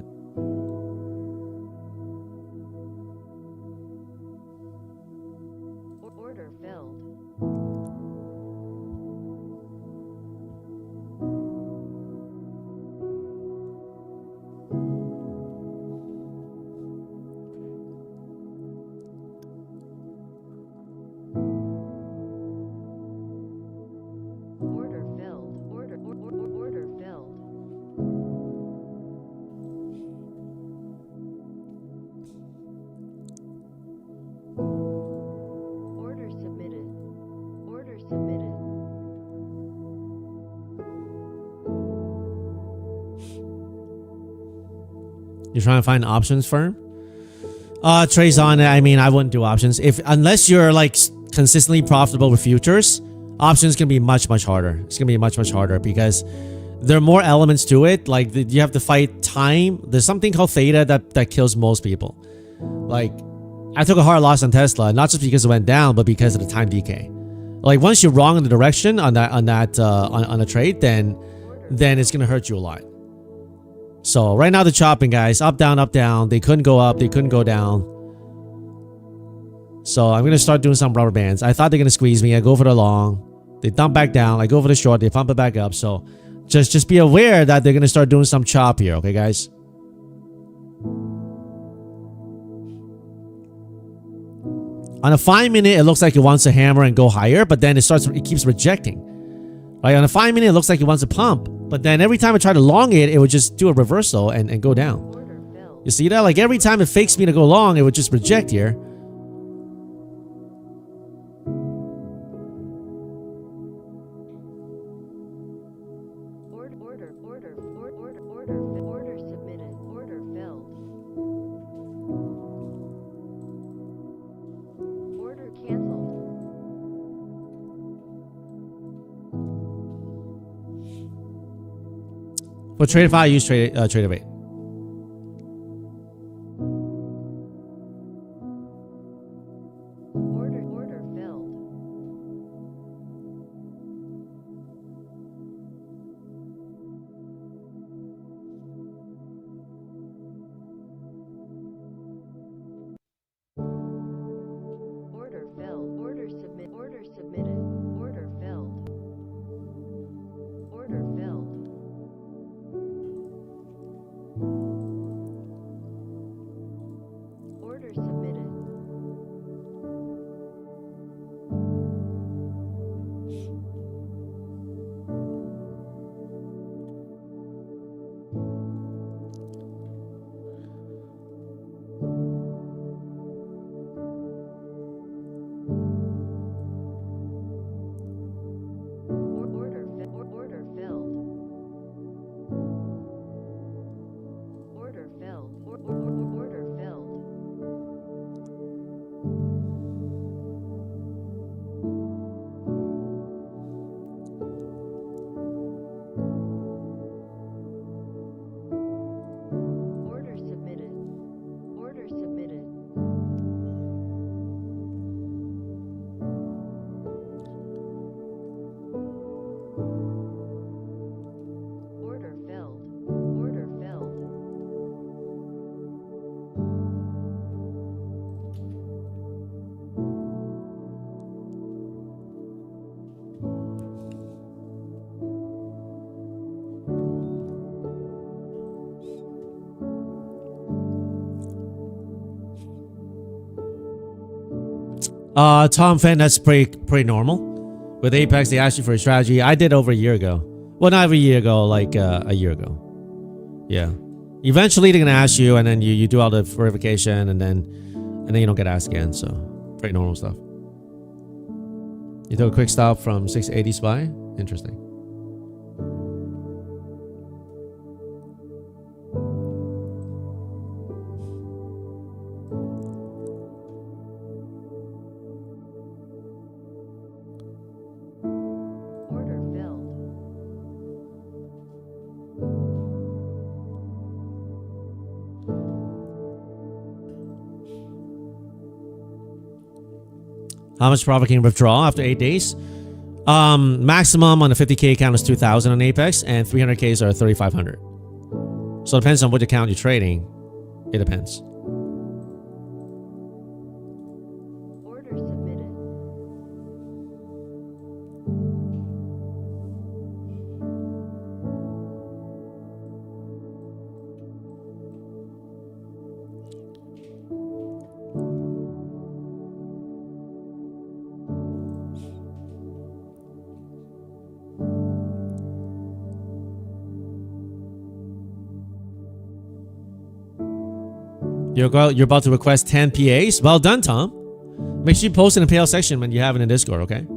Order filled. Order filled. Order filled. Order submitted. Order submitted. you're trying to find an options firm. Trades on it. I mean, I wouldn't do options unless you're like consistently profitable with futures. Options can be much harder. It's gonna be much harder because there are more elements to it. Like you have to fight time. There's something called theta that kills most people. Like I took a hard loss on Tesla, not just because it went down, but because of the time decay. Like once you're wrong in the direction on a trade, then it's gonna hurt you a lot. So right now they're chopping, guys. Up, down, up, down. They couldn't go up. They couldn't go down. So I'm going to start doing some rubber bands. I thought they're going to squeeze me. I go for the long. They dump back down. I go for the short. They pump it back up. So just be aware that they're going to start doing some chop here. Okay, guys? On a 5 minute, it looks like it wants to hammer and go higher, but then it keeps rejecting. Right? On a 5 minute, it looks like it wants to pump. But then every time I try to long it, it would just do a reversal and go down. Order filled. You see that? Like every time it fakes me to go long, it would just reject here. Order submitted. Order filled. Order canceled. For trade, if I use trader bait. Order filled. Order filled. Order submitted. Order filled. Order filled. Order submitted. Order filled. Order filled. Order filled. Order submitted. Order submitted. Order filled. Order filled. Tom Fenn, that's pretty normal. With Apex, they asked you for a strategy. I did over a year ago. Well, not over a year ago, like a year ago. Yeah. Eventually they're gonna ask you, and then you do all the verification, and then you don't get asked again. So pretty normal stuff. You took a quick stop from 680 SPY. Interesting. Order filled. How much profit can you withdraw after 8 days? Maximum on the 50K account is 2,000 on Apex, and 300Ks are 3,500. So it depends on which account you're trading. It depends. Order submitted. You're about to request 10 PAs. Well done, Tom. Make sure you post in the PL section when you have it in Discord, okay?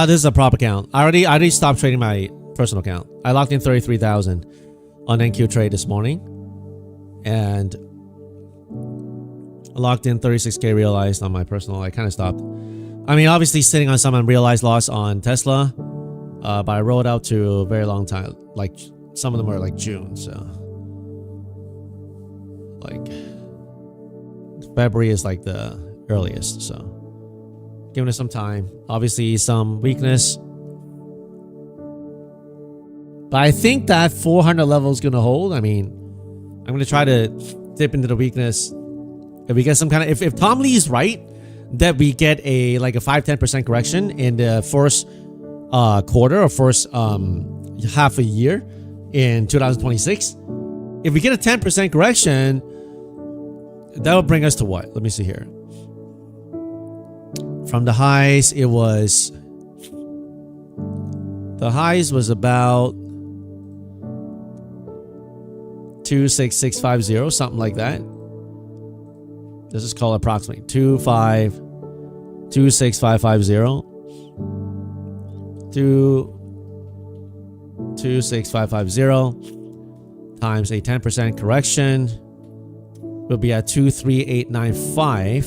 This is a prop account. I already stopped trading my personal account. I locked in 33,000 on NQ trade this morning, and I locked in 36K realized on my personal. I kind of stopped. I mean, obviously sitting on some unrealized loss on Tesla, but I rolled out to a very long time. Like some of them were like June, so like February is like the earliest. So giving it some time. Obviously some weakness, but I think that 400 level is gonna hold. I mean, I'm gonna try to dip into the weakness. If we get some kind of, if Tom Lee is right, that we get a like a 5-10% correction in the first quarter or first half a year in 2026. If we get a 10% correction, that will bring us to what? Let me see here. From the highs, it was, the highs was about 26650, something like that. Let's just call it approximately 26550. 26550 times a 10% correction will be at 23895.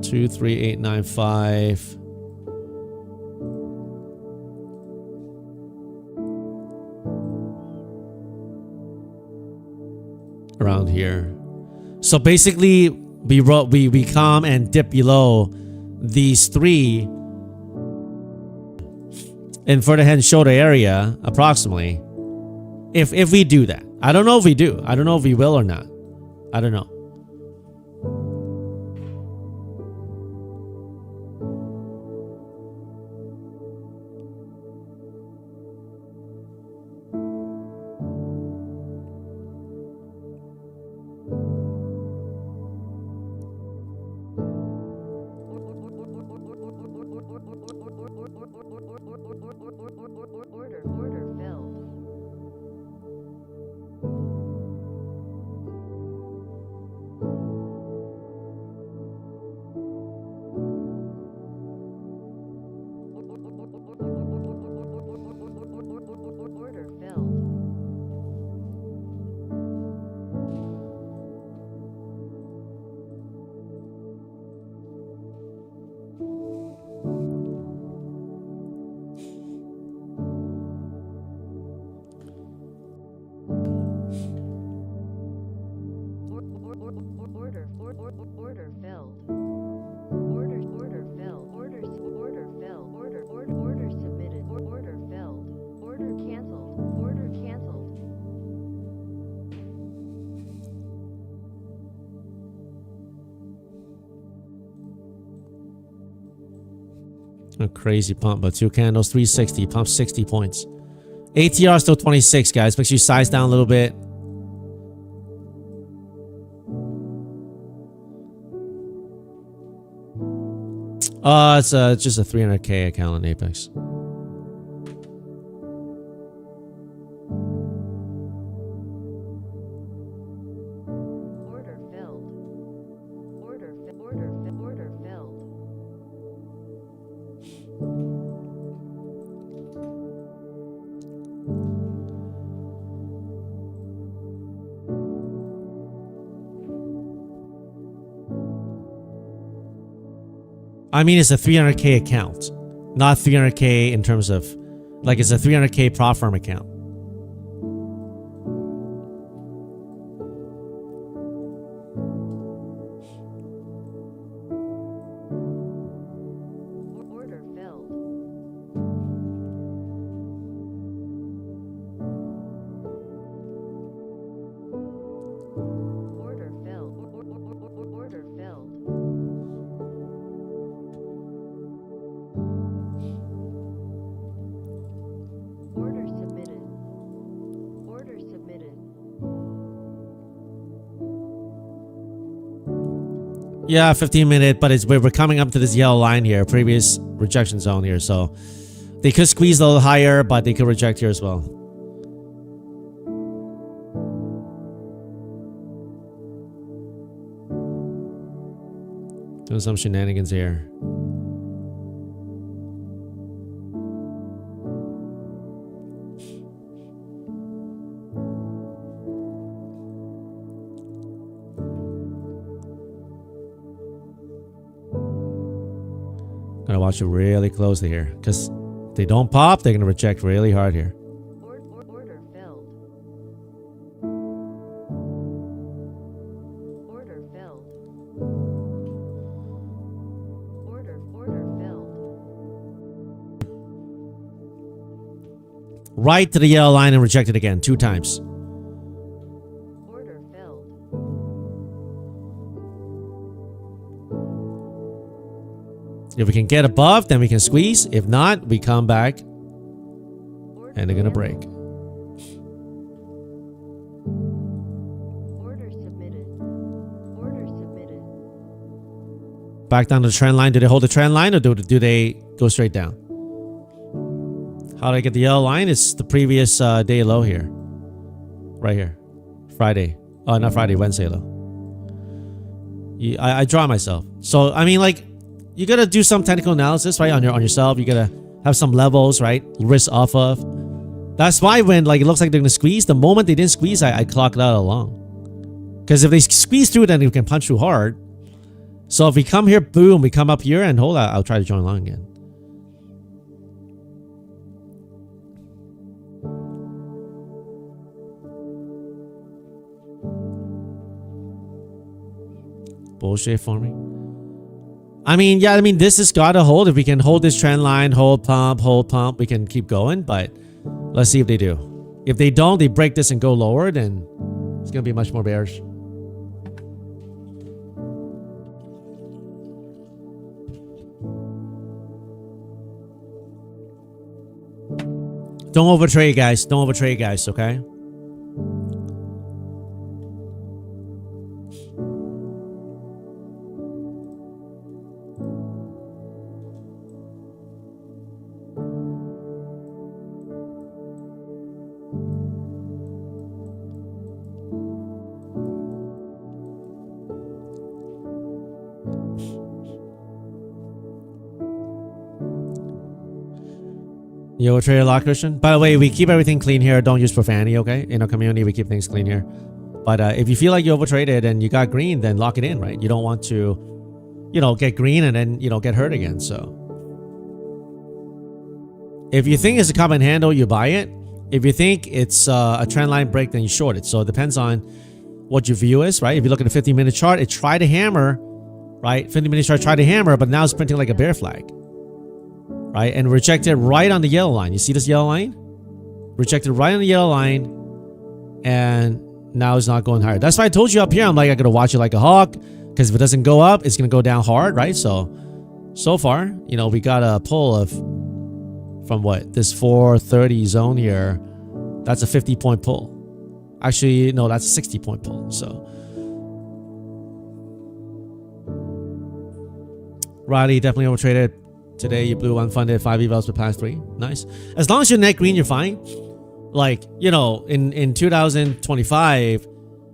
23895. Around here. So basically we come and dip below these three in further head and shoulder area approximately. If we do that. I don't know if we do. I don't know if we will or not. I don't know. Order filled. Order filled. Order filled. Order filled. Order filled. Order submitted. Order filled. Order canceled. Order canceled. A crazy pump, but 2 candles, 360, pump 60 points. ATR still 26, guys. Make sure you size down a little bit. It's just a 300K account on Apex. Order filled. Order filled. I mean, it's a 300K account, not 300K in terms of, like, it's a 300K prop firm account. Order filled. Order filled. Order filled. Order submitted. Order submitted. Yeah, 15-minute, but we're coming up to this yellow line here, previous rejection zone here, so they could squeeze a little higher, but they could reject here as well. Doing some shenanigans here. Gotta watch it really closely here, because if they don't pop, they're gonna reject really hard here. Order filled. Order filled. Order filled. Right to the yellow line and reject it again, 2 times. Order filled. If we can get above, then we can squeeze. If not, we come back and they're gonna break. Order submitted. Order submitted. Back down to the trend line. Do they hold the trend line or do they go straight down? How do I get the yellow line? It's the previous day low here. Right here. Friday. Oh, not Friday, Wednesday low. I draw myself. So, I mean, like, you gotta do some technical analysis, right, on yourself. You gotta have some levels, right, risk off of. That's why when, like, it looks like they're gonna squeeze, the moment they didn't squeeze, I clock it out along. Because if they squeeze through, then you can punch through hard. So if we come here, boom, we come up here and hold out, I'll try to join long again. Bullshit for me. I mean, yeah, I mean, this has got to hold. If we can hold this trend line, hold pump, we can keep going. But let's see if they do. If they don't, they break this and go lower, then it's going to be much more bearish. Don't overtrade, guys. Don't overtrade, guys, okay? You overtrade a lot, Christian? By the way, we keep everything clean here. Don't use profanity, okay? In our community, we keep things clean here. But if you feel like you overtraded and you got green, then lock it in, right? You don't want to, you know, get green and then, you know, get hurt again. So if you think it's a common handle, you buy it. If you think it's a trend line break, then you short it. So it depends on what your view is, right? If you look at the 15-minute chart, it tried to hammer, right? 15-minute chart tried to hammer, but now it's printing like a bear flag. Right, and rejected right on the yellow line. You see this yellow line? Rejected right on the yellow line, and now it's not going higher. That's why I told you up here, I'm like, I gotta watch it like a hawk, because if it doesn't go up, it's gonna go down hard, right? So far, you know, we got a pull of from what, this 430 zone here. That's a 50-point pull. Actually, no, that's a 60-point pull. So Riley definitely overtraded. Today you blew unfunded 5 evals per pass 3. Nice. As long as you're net green, you're fine. Like, you know, in 2025,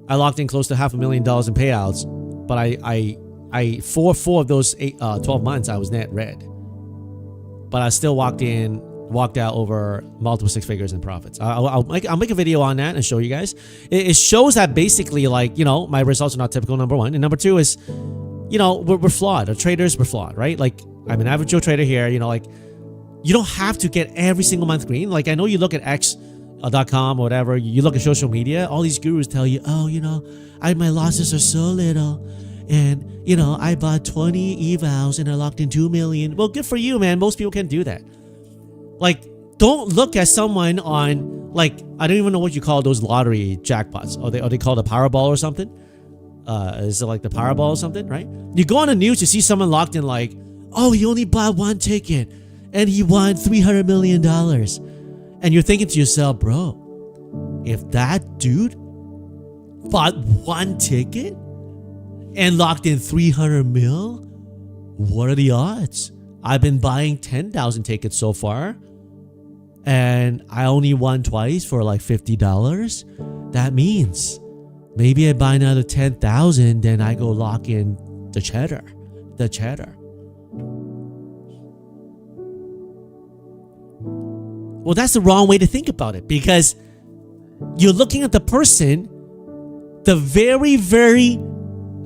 I locked in close to $500,000 in payouts, but I four of those 12 months I was net red. But I still walked out over multiple 6 figures in profits. I'll make a video on that and show you guys. It shows that basically, like, you know, my results are not typical, number one. And number two is, you know, we're flawed. Our traders, we're flawed, right? Like, I'm an average Joe trader here, you know, like, you don't have to get every single month green. Like, I know you look at X.com or whatever, you look at social media, all these gurus tell you, oh, you know, my losses are so little. And, you know, I bought 20 evals and I locked in 2 million. Well, good for you, man. Most people can't do that. Like, don't look at someone on, like, I don't even know what you call those lottery jackpots. Are they called a Powerball or something? Is it like the Powerball or something, right? You go on the news, you see someone locked in like, oh, he only bought 1 ticket and he won $300 million. And you're thinking to yourself, bro, if that dude bought 1 ticket and locked in 300 mil, what are the odds? I've been buying 10,000 tickets so far, and I only won twice for like $50. That means maybe I buy another 10,000, then I go lock in the cheddar. Well, that's the wrong way to think about it, because you're looking at the person, the very,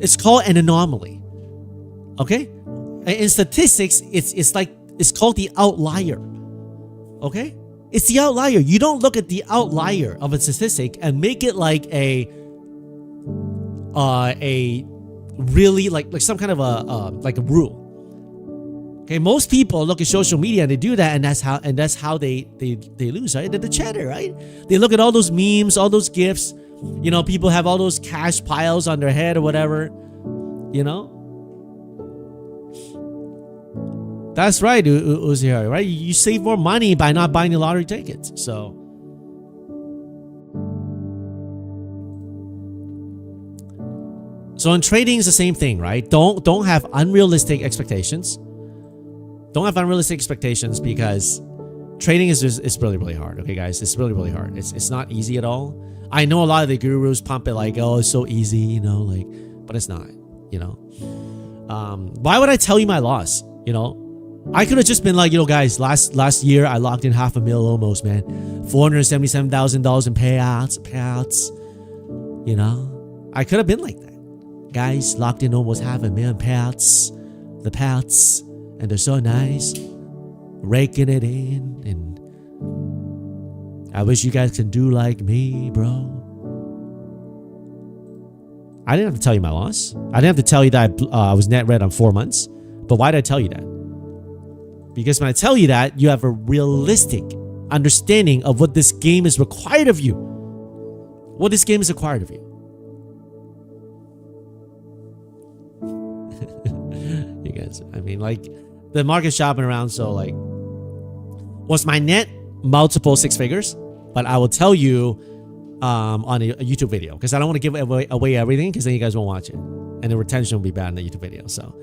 it's called an anomaly. Okay? In statistics, it's called the outlier. Okay? It's the outlier. You don't look at the outlier of a statistic and make it like a really like some kind of a rule. Okay, most people look at social media and they do that, and that's how they lose, right? They're the cheddar, right? They look at all those memes, all those gifs. You know, people have all those cash piles on their head or whatever. You know? That's right, Uzi, right? You save more money by not buying the lottery tickets. So in trading is the same thing, right? Don't have unrealistic expectations. Don't have unrealistic expectations, because trading is really, really hard. Okay, guys, it's really, really hard. It's not easy at all. I know a lot of the gurus pump it like, oh, it's so easy, you know, like, but it's not, you know. Why would I tell you my loss? You know, I could have just been like, you know, guys, last year I locked in $500,000 almost, man. $477,000 in payouts. You know, I could have been like that. Guys, locked in almost $500,000 payouts. The payouts, and they're so nice, raking it in, and I wish you guys could do like me, bro. I didn't have to tell you my loss. I didn't have to tell you that I was net red on 4 months. But why did I tell you that? Because when I tell you that, you have a realistic understanding of what this game is required of you. What this game is required of you. You guys, I mean, like, the market's shopping around, so like, was my net multiple 6 figures? But I will tell you on a YouTube video, because I don't want to give away everything, because then you guys won't watch it, and the retention will be bad in the YouTube video. So,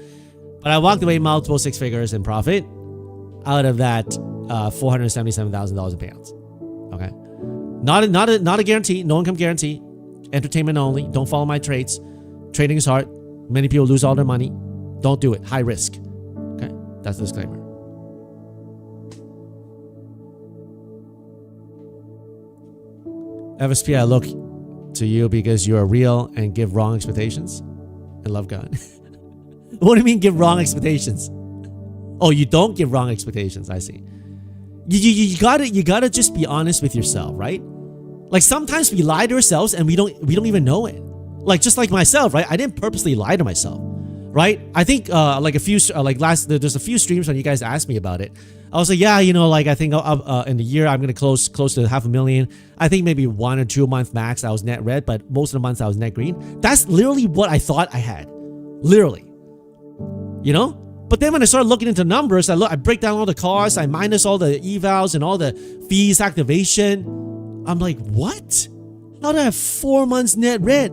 but I walked away multiple 6 figures in profit out of that $477,000 in payouts. Okay, not a guarantee, no income guarantee, entertainment only. Don't follow my trades. Trading is hard. Many people lose all their money. Don't do it. High risk. Okay, that's the disclaimer. FSP, I look to you because you are real and give wrong expectations. I love God. What do you mean give wrong expectations? Oh, you don't give wrong expectations. I see. You gotta just be honest with yourself, right? Like, sometimes we lie to ourselves and we don't even know it. Like, just like myself, right? I didn't purposely lie to myself, right? I think there's a few streams when you guys asked me about it. I was like, yeah, you know, like, I think in the year I'm gonna close to $500,000. I think maybe 1 or 2 months max I was net red, but most of the months I was net green. That's literally what I thought I had, literally. You know. But then when I started looking into numbers, I break down all the costs, I minus all the evals and all the fees, activation. I'm like, what? How did I have 4 months net red?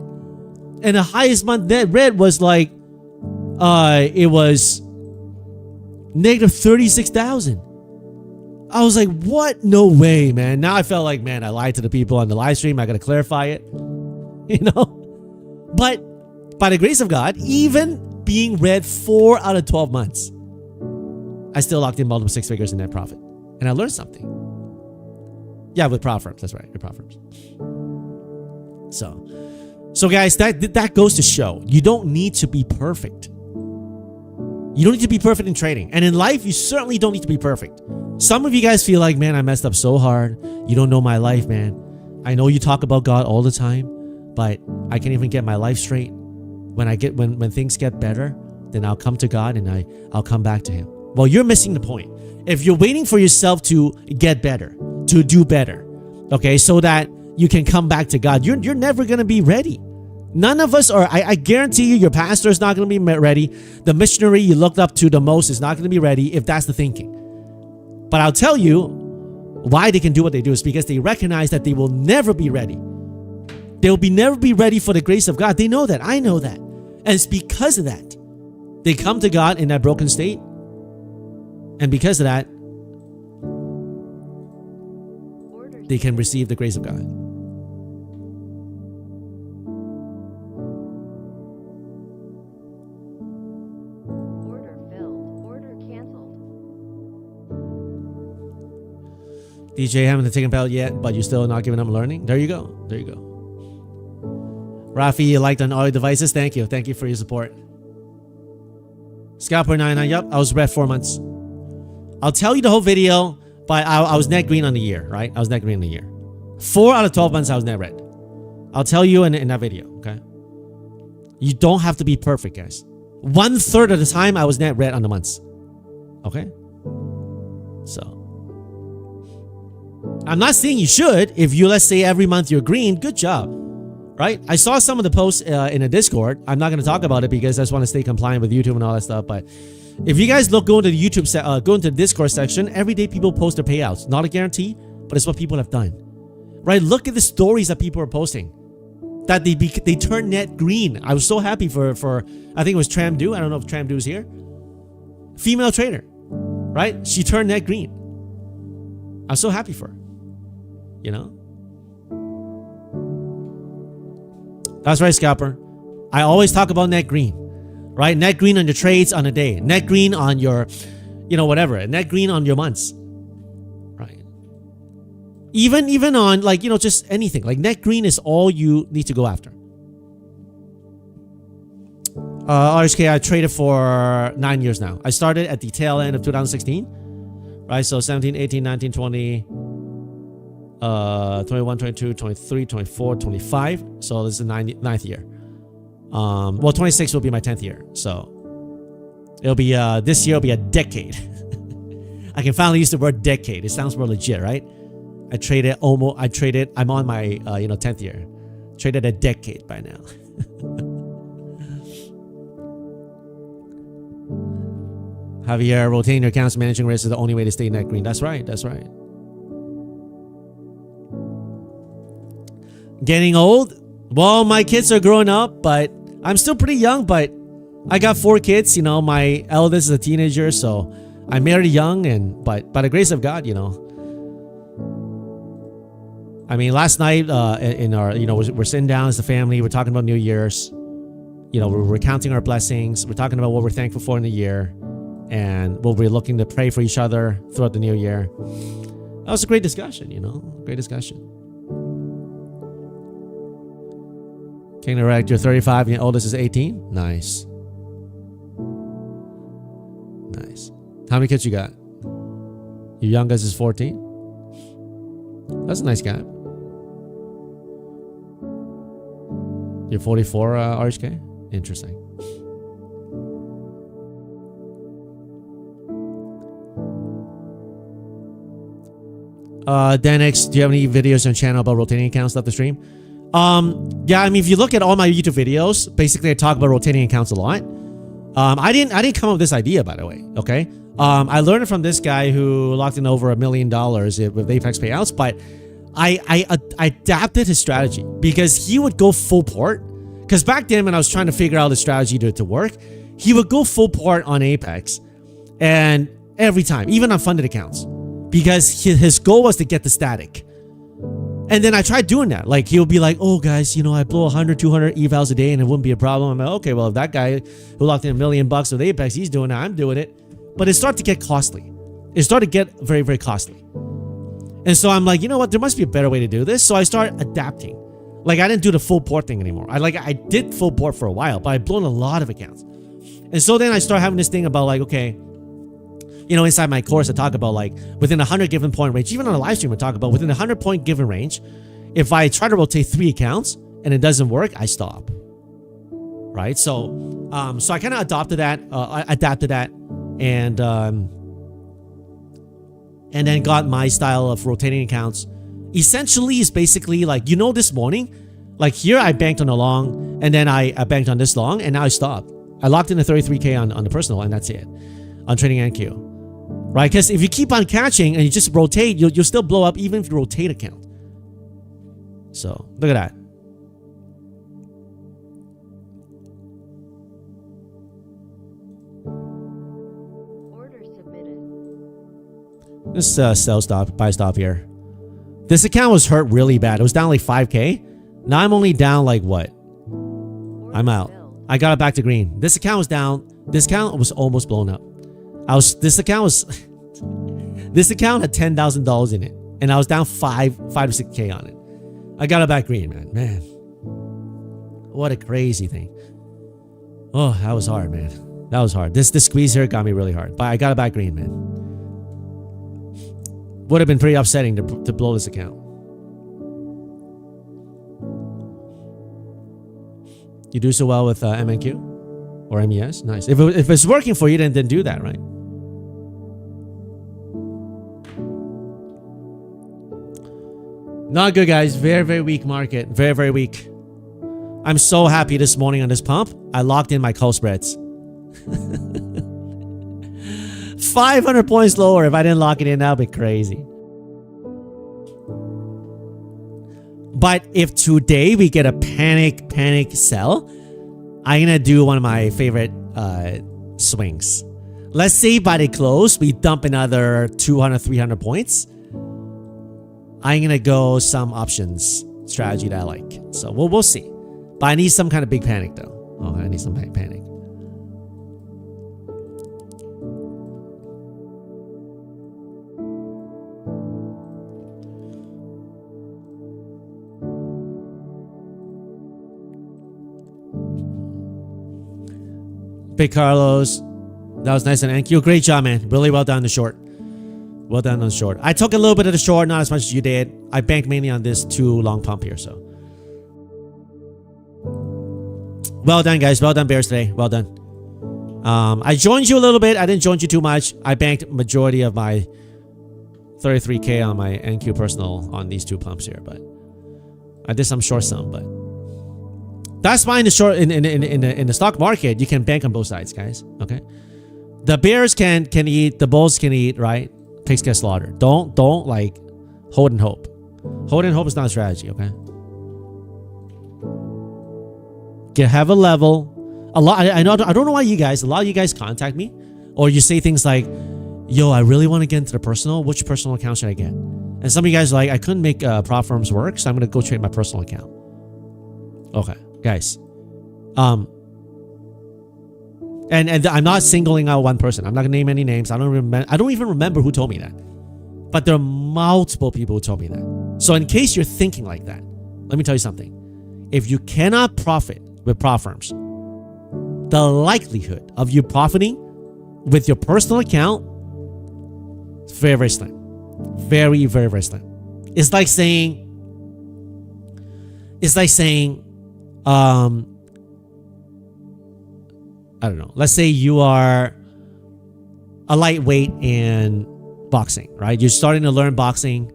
And the highest month net red was like, it was Negative 36,000. I was like, what? No way, man. Now I felt like, man, I lied to the people on the live stream. I got to clarify it, you know? But by the grace of God, even being red 4 out of 12 months, I still locked in multiple 6 figures in net profit. And I learned something. Yeah, with prop firms. That's right. With prop firms. So guys, that goes to show you don't need to be perfect. You don't need to be perfect in trading. And in life, you certainly don't need to be perfect. Some of you guys feel like, man, I messed up so hard. You don't know my life, man. I know you talk about God all the time, but I can't even get my life straight. When things get better, then I'll come to God and I'll come back to Him. Well, you're missing the point. If you're waiting for yourself to get better, to do better, okay, so that you can come back to God, you're never going to be ready. None of us are. I guarantee you, your pastor is not going to be ready. The missionary you looked up to the most is not going to be ready if that's the thinking. But I'll tell you why they can do what they do is because they recognize that they will never be ready. They will never be ready for the grace of God. They know that. I know that. And it's because of that. They come to God in that broken state. And because of that, they can receive the grace of God. Order filled. Order canceled. DJ, haven't taken belt yet, but you're still not giving up learning. There you go. There you go. Rafi, you liked on all your devices. Thank you. Thank you for your support. Scalper 99. Yep, I was red 4 months. I'll tell you the whole video, but I was net green on the year, right? I was net green on the year. 4 out of 12 months, I was net red. I'll tell you in that video, okay? You don't have to be perfect, guys. 1/3 of the time, I was net red on the months. Okay? So, I'm not saying you should. If you, let's say, every month you're green, good job. Right? I saw some of the posts in a Discord. I'm not going to talk about it because I just want to stay compliant with YouTube and all that stuff. But if you guys go into the YouTube, go into the Discord section, every day people post their payouts. Not a guarantee, but it's what people have done. Right? Look at the stories that people are posting. That they turned net green. I was so happy for I think it was Tramdu. I don't know if Tramdu's here. Female trader. Right? She turned net green. I was so happy for her. You know? That's right, scalper. I always talk about net green, right? Net green on your trades on a day. Net green on your, whatever. Net green on your months, right? Even on just anything. Like net green is all you need to go after. RHK, I traded for 9 years now. I started at the tail end of 2016, right? So 17, 18, 19, 20... 21, 22, 23, 24, 25. So this is the ninth year. 26 will be my 10th year. So it'll be, this year will be a decade. I can finally use the word decade. It sounds more legit, right? I'm on my, 10th year. Traded a decade by now. Javier, rotating your accounts, managing risk is the only way to stay net green. That's right. That's right. Getting old? Well, my kids are growing up, but I'm still pretty young, but I got 4 kids. My eldest is a teenager, so I married young, but by the grace of God, I mean, last night in our, we're sitting down as a family, we're talking about New Year's, we're recounting our blessings, we're talking about what we're thankful for in the year, and what we're looking to pray for each other throughout the new year. That was a great discussion, great discussion. King Direct, you're 35 and your oldest is 18? Nice. Nice. How many kids you got? Your youngest is 14? That's a nice gap. You're 44, RHK? Interesting. Danix, do you have any videos on your channel about rotating accounts left the stream? Yeah, I mean, if you look at all my YouTube videos, basically I talk about rotating accounts a lot. I didn't come up with this idea, by the way. Okay. I learned it from this guy who locked in over $1 million with Apex payouts, but I adapted his strategy because he would go full port. Because back then when I was trying to figure out the strategy to work, he would go full port on Apex And every time, even on funded accounts, because his goal was to get the static. And then I tried doing that. Like, he'll be like, oh, guys, you know, I blow 100, 200 evals a day and it wouldn't be a problem. I'm like, okay, well, if that guy who locked in $1 million with Apex, he's doing it, I'm doing it. But it started to get costly. It started to get very, very costly. And so I'm like, you know what? There must be a better way to do this. So I started adapting. Like, I didn't do the full port thing anymore. I did full port for a while, but I'd blown a lot of accounts. And so then I started having this thing about like, okay, you know, inside my course, I talk about like within a 100 given point range, even on a live stream, I talk about within a 100 point given range, if I try to rotate 3 accounts and it doesn't work, I stop. Right? So I kind of adapted that, and then got my style of rotating accounts. Essentially is basically like, you know, this morning, like here I banked on a long, and then I banked on this long, and now I stopped. I locked in a 33K on the personal, and that's it. On trading NQ. Right? Because if you keep on catching and you just rotate, you'll still blow up even if you rotate account. So, look at that. Order submitted. This sell stop, buy stop here. This account was hurt really bad. It was down like 5K. Now I'm only down like what? I'm out. I got it back to green. This account was down. This account was almost blown up. This account had $10,000 in it, and I was down 5 to 6K on it. I got it back green, man. What a crazy thing. Oh, that was hard, man. That was hard. This squeeze here got me really hard, but I got it back green, man. Would have been pretty upsetting to blow this account. You do so well with MNQ or MES? Nice. If it's working for you, then do that, right? Not good, guys. Very, very weak market. Very, very weak. I'm so happy this morning on this pump. I locked in my call spreads. 500 points lower. If I didn't lock it in, that would be crazy. But if today we get a panic sell, I'm going to do one of my favorite swings. Let's say by the close, we dump another 200, 300 points. I'm going to go some options strategy that I like. So we'll see. But I need some kind of big panic though. Oh, I need some panic. Big Carlos. That was nice and NQ. Great job, man. Really well done on the short. Well done on the short. I took a little bit of the short, not as much as you did. I banked mainly on this 2 long pump here, so. Well done, guys. Well done, Bears, today. Well done. I joined you a little bit. I didn't join you too much. I banked majority of my 33K on my NQ personal on these 2 pumps here, but I did some short sum, but that's fine. The short in the stock market, you can bank on both sides, guys. Okay, the bears can eat, the bulls can eat, right? Pigs get slaughtered. Don't like hold and hope. Hold and hope is not a strategy. Okay, have a level. A lot. I don't know why you guys. A lot of you guys contact me, or you say things like, "Yo, I really want to get into the personal. Which personal account should I get?" And some of you guys are like, "I couldn't make prop firms work, so I'm gonna go trade my personal account." Okay. Guys, and I'm not singling out one person. I'm not gonna name any names. I don't even remember who told me that. But there are multiple people who told me that. So in case you're thinking like that, let me tell you something. If you cannot profit with prop firms, the likelihood of you profiting with your personal account is very, very slim. Very, very, very slim. It's like saying. I don't know. Let's say you are a lightweight in boxing, right? You're starting to learn boxing.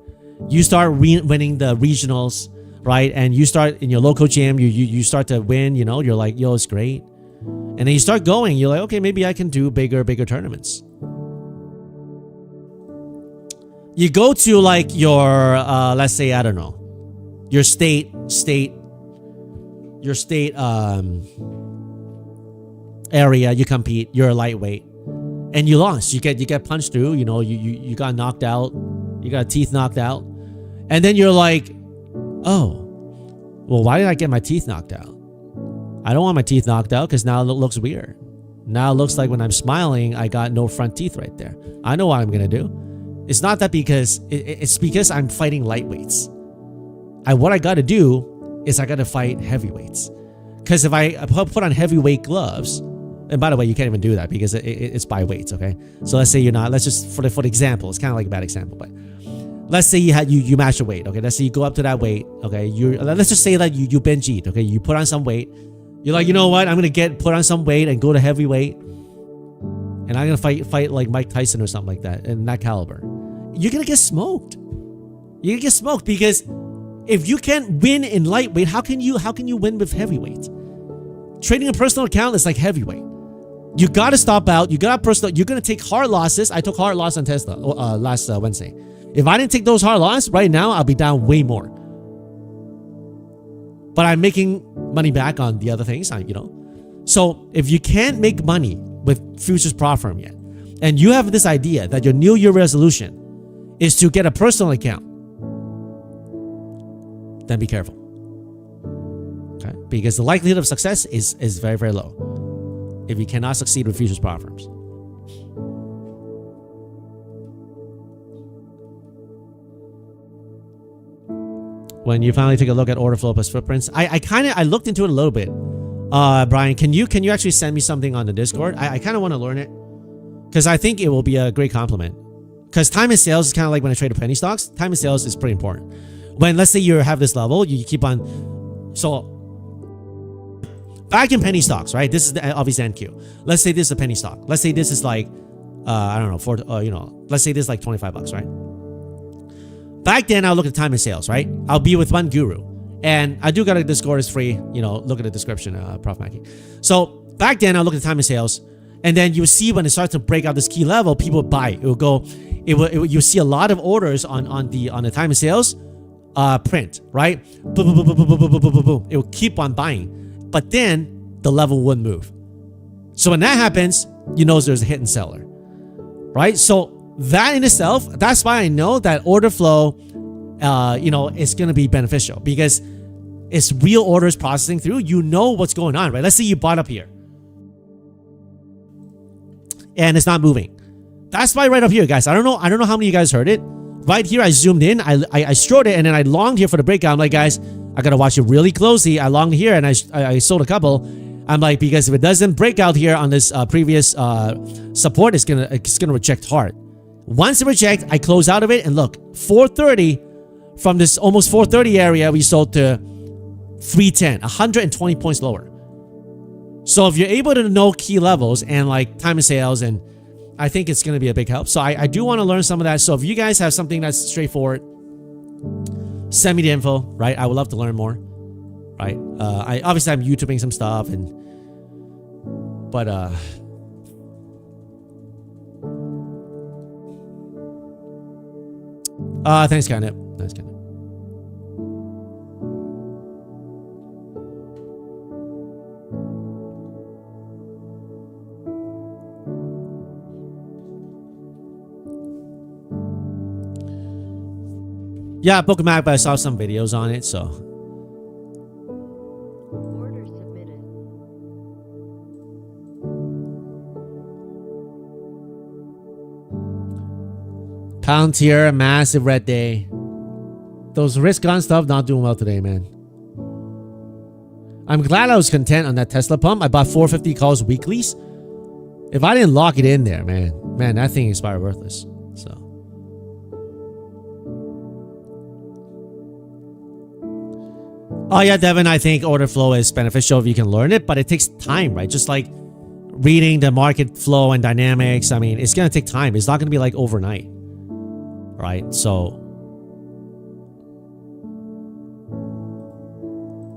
You start winning the regionals, right? And you start in your local gym. You start to win. You know, you're like, yo, it's great. And then you start going. You're like, okay, maybe I can do bigger tournaments. You go to like your, let's say, I don't know, your state area, you compete, you're a lightweight, and you lost. You get punched through. You know, you got knocked out. You got teeth knocked out, and then you're like, oh, well, why did I get my teeth knocked out? I don't want my teeth knocked out because now it looks weird. Now it looks like when I'm smiling, I got no front teeth right there. I know what I'm gonna do. It's not that because it's because I'm fighting lightweights. What I got to do is I got to fight heavyweights. Because if I put on heavyweight gloves, and by the way, you can't even do that because it's by weights. Okay, so let's say you're not. Let's just for the example, it's kind of like a bad example, but let's say you match a weight. Okay, let's say you go up to that weight. Okay, let's just say that you bench eat. Okay, you put on some weight. You're like, you know what? I'm gonna put on some weight and go to heavyweight, and I'm gonna fight like Mike Tyson or something like that in that caliber. You're gonna get smoked. You're gonna get smoked because if you can't win in lightweight, how can you win with heavyweight? Trading a personal account is like heavyweight. You gotta stop out. You got personal. You're gonna take hard losses. I took hard loss on Tesla last Wednesday. If I didn't take those hard losses right now, I'll be down way more. But I'm making money back on the other things, you know. So if you can't make money with futures prop firm yet, and you have this idea that your New Year resolution is to get a personal account, then be careful. Okay? Because the likelihood of success is very, very low if you cannot succeed with futures prop firms. When you finally take a look at order flow plus footprints, I looked into it a little bit. Brian, can you actually send me something on the Discord? I kind of want to learn it because I think it will be a great compliment. Because time and sales is kind of like when I trade a penny stocks. Time and sales is pretty important. When let's say you have this level, you keep on. So back in penny stocks, right? This is the obvious NQ. Let's say this is a penny stock. Let's say this is like I don't know, let's say this is like $25, right? Back then, I'll look at time and sales, right? I'll be with one guru. And I do got a Discord, it's free. You know, look at the description, Prof. Mackie. So back then, I'll look at the time and sales. And then you see when it starts to break out this key level, people buy. It will go, you see a lot of orders on the time and sales print, right? Boom, boom, boom, boom, boom, boom, boom, boom, boom, boom. It will keep on buying. But then the level wouldn't move. So when that happens, you know there's a hidden seller, right? So that in itself, that's why I know that order flow, is going to be beneficial because it's real orders processing through. You know what's going on, right? Let's say you bought up here and it's not moving. That's why right up here, guys. I don't know how many of you guys heard it. Right here, I zoomed in, I strode it, and then I longed here for the breakout. I'm like, guys, I gotta watch it really closely. I longed here, and I sold a couple. I'm like, because if it doesn't break out here on this previous support, it's gonna reject hard. Once it rejects, I close out of it, and look, 430 from this almost 430 area, we sold to 310, 120 points lower. So if you're able to know key levels and like time of sales, and I think it's going to be a big help. So I do want to learn some of that. So if you guys have something that's straightforward, send me the info, right? I would love to learn more, right? Obviously I'm YouTubing some stuff, but thanks, Kenneth. Thanks, Kenneth. Yeah, Pokemon, but I saw some videos on it, so. Order submitted. Palantir, massive red day. Those risk on stuff not doing well today, man. I'm glad I was content on that Tesla pump. I bought 450 calls weeklies. If I didn't lock it in there, man, that thing is probably worthless. So. Oh yeah, Devin, I think order flow is beneficial if you can learn it, but it takes time, right? Just like reading the market flow and dynamics. I mean, it's going to take time. It's not going to be like overnight, right? So.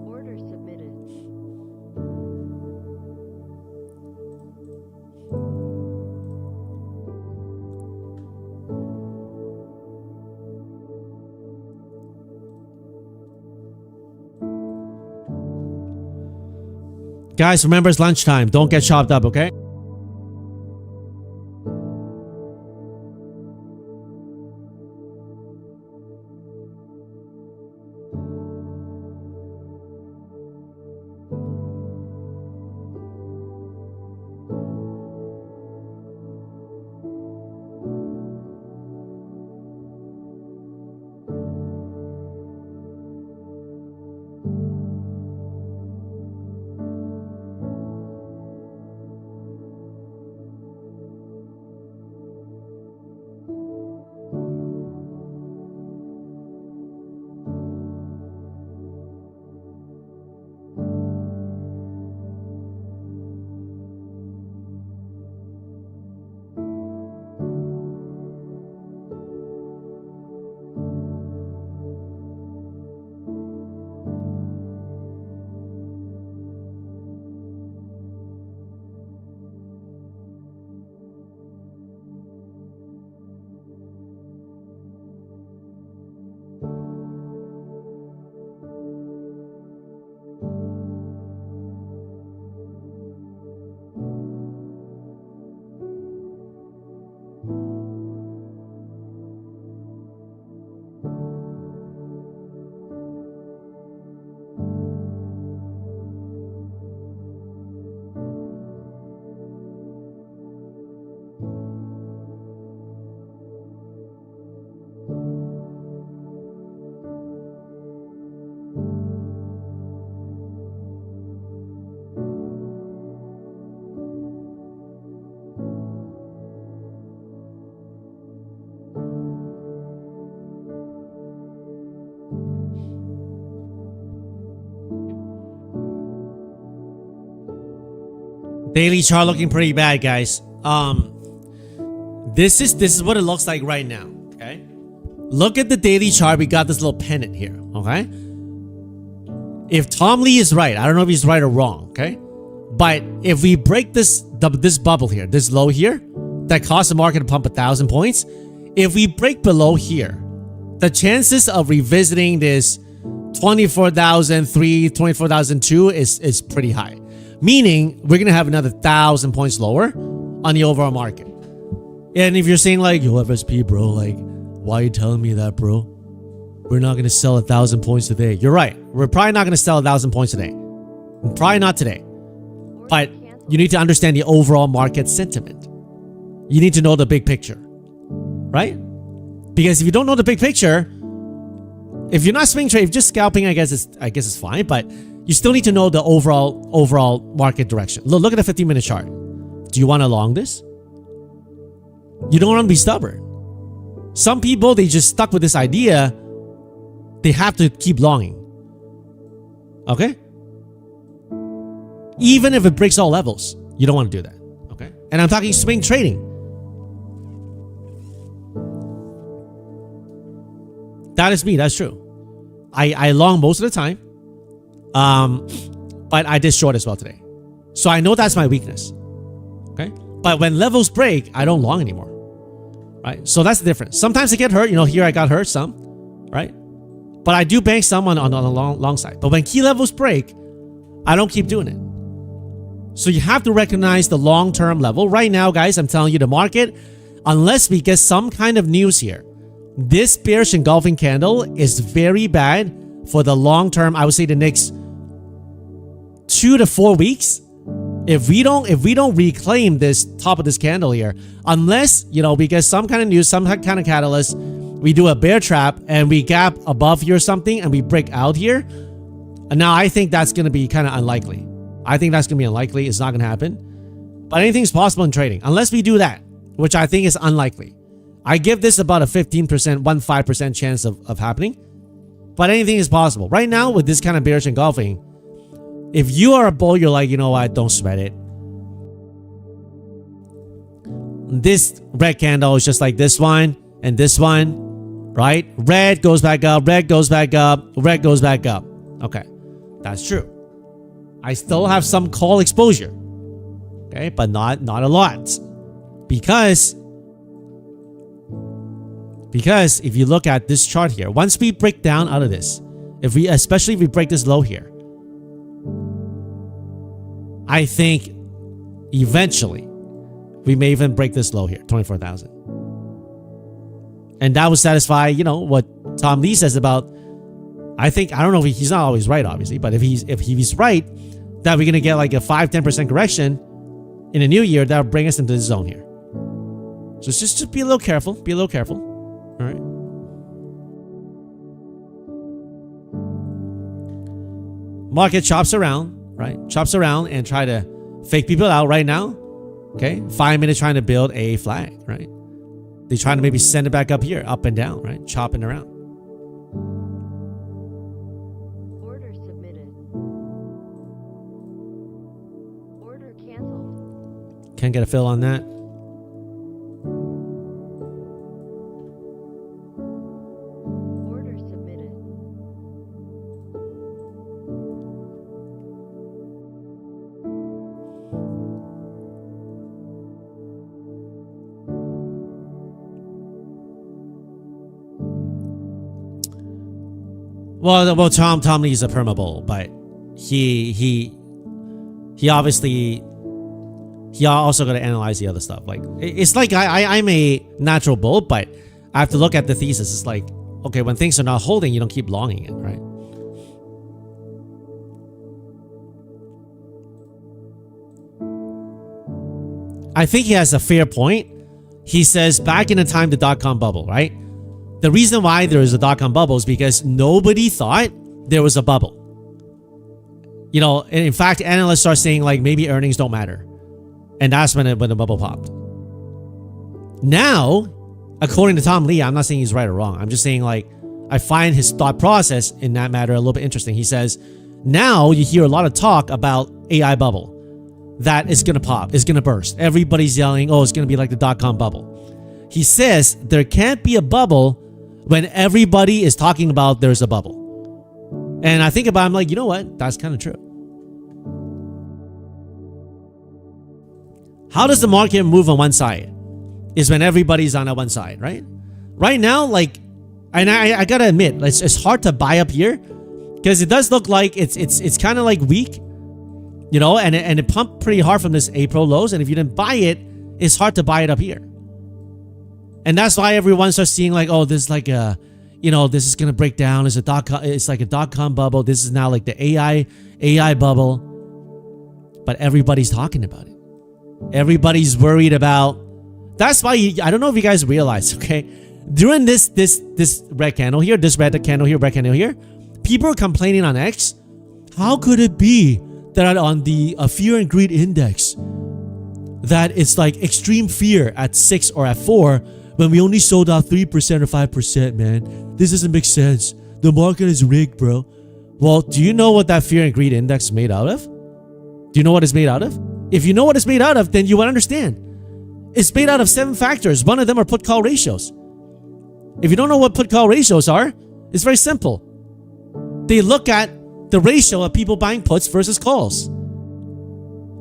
Order submitted. Guys, remember it's lunchtime. Don't get chopped up, okay? Daily chart looking pretty bad, guys. This is what it looks like right now. Okay, look at the daily chart. We got this little pennant here. Okay, if Tom Lee is right, I don't know if he's right or wrong. Okay, but if we break this bubble here, this low here, that caused the market to pump 1,000 points. If we break below here, the chances of revisiting this 24,003, 24,002 is pretty high. Meaning we're gonna have another 1,000 points lower on the overall market. And if you're saying like, yo, FSP, bro, like, why are you telling me that, bro? We're not gonna sell 1,000 points today. You're right. We're probably not gonna sell 1,000 points today. Probably not today. But you need to understand the overall market sentiment. You need to know the big picture, right? Because if you don't know the big picture, if you're not swing trading, just scalping, I guess it's fine. But you still need to know the overall market direction. Look at the 15-minute chart. Do you want to long this? You don't want to be stubborn. Some people, they just stuck with this idea. They have to keep longing. Okay? Even if it breaks all levels, you don't want to do that. Okay? And I'm talking swing trading. That is me. That's true. I long most of the time. But I did short as well today. So I know that's my weakness. Okay? But when levels break, I don't long anymore. Right? So that's the difference. Sometimes I get hurt. You know, here I got hurt some. Right? But I do bank some on the long side. But when key levels break, I don't keep doing it. So you have to recognize the long-term level. Right now, guys, I'm telling you, the market, unless we get some kind of news here, this bearish engulfing candle is very bad for the long term. I would say the next 2 to 4 weeks. If we don't reclaim this top of this candle here, unless, you know, we get some kind of news, some kind of catalyst, we do a bear trap and we gap above here or something and we break out here. And now I think that's going to be kind of unlikely. I think that's going to be unlikely. It's not going to happen. But anything's possible in trading unless we do that, which I think is unlikely. I give this about a 15% chance of happening. But anything is possible. Right now, with this kind of bearish engulfing, if you are a bull, you're like, you know what, don't sweat it. This red candle is just like this one and this one, right? Red goes back up, red goes back up, red goes back up. Okay, that's true. I still have some call exposure, okay, but not a lot. Because if you look at this chart here, once we break down out of this, especially if we break this low here, I think eventually we may even break this low here, 24,000. And that would satisfy, you know, what Tom Lee says about, I don't know if he's not always right, obviously, but if he's right, that we're going to get like a 5-10% correction in the new year, that'll bring us into this zone here. So just be a little careful. Be a little careful. All right. Market chops around, right? Chops around and try to fake people out right now. Okay. 5 minutes trying to build a flag, right? They're trying to maybe send it back up here, up and down, right? Chopping around. Order submitted. Order canceled. Can't get a fill on that. Order submitted. Well, Tom Lee is a perma bull, but he obviously also got to analyze the other stuff. Like it's like I'm a natural bull, but I have to look at the thesis. It's like, okay, when things are not holding, you don't keep longing it, right? I think he has a fair point. He says back in the time the dot-com bubble, right? The reason why there is a dot-com bubble is because nobody thought there was a bubble. You know, and in fact, analysts are saying like maybe earnings don't matter. And that's when the bubble popped. Now, according to Tom Lee, I'm not saying he's right or wrong. I'm just saying like I find his thought process in that matter a little bit interesting. He says, now you hear a lot of talk about AI bubble. that it's gonna pop, it's gonna burst. Everybody's yelling, oh, it's gonna be like the dot-com bubble. He says there can't be a bubble when everybody is talking about there's a bubble. And I think about it, I'm like, you know what? That's kind of true. How does the market move on one side? Is when everybody's on that one side, right? Right now, like, and I gotta admit, it's hard to buy up here because it does look like it's kind of like weak, you know, and it pumped pretty hard from this April lows. And if you didn't buy it, it's hard to buy it up here. And that's why everyone starts seeing like, oh, this is like a, you know, this is gonna break down. It's like a dot-com bubble. This is now like the AI bubble. But everybody's talking about it. Everybody's worried about. That's why I don't know if you guys realize, okay? During this red candle here, this red candle here, red candle here, people are complaining on X. How could it be that on the fear and greed index, that it's like extreme fear at 6 or at 4 when we only sold out 3% or 5%, man? This doesn't make sense. The market is rigged, bro. Well, do you know what that fear and greed index is made out of? Do you know what it's made out of? If you know what it's made out of, then you would understand. It's made out of 7 factors. One of them are put-call ratios. If you don't know what put-call ratios are, it's very simple. They look at the ratio of people buying puts versus calls.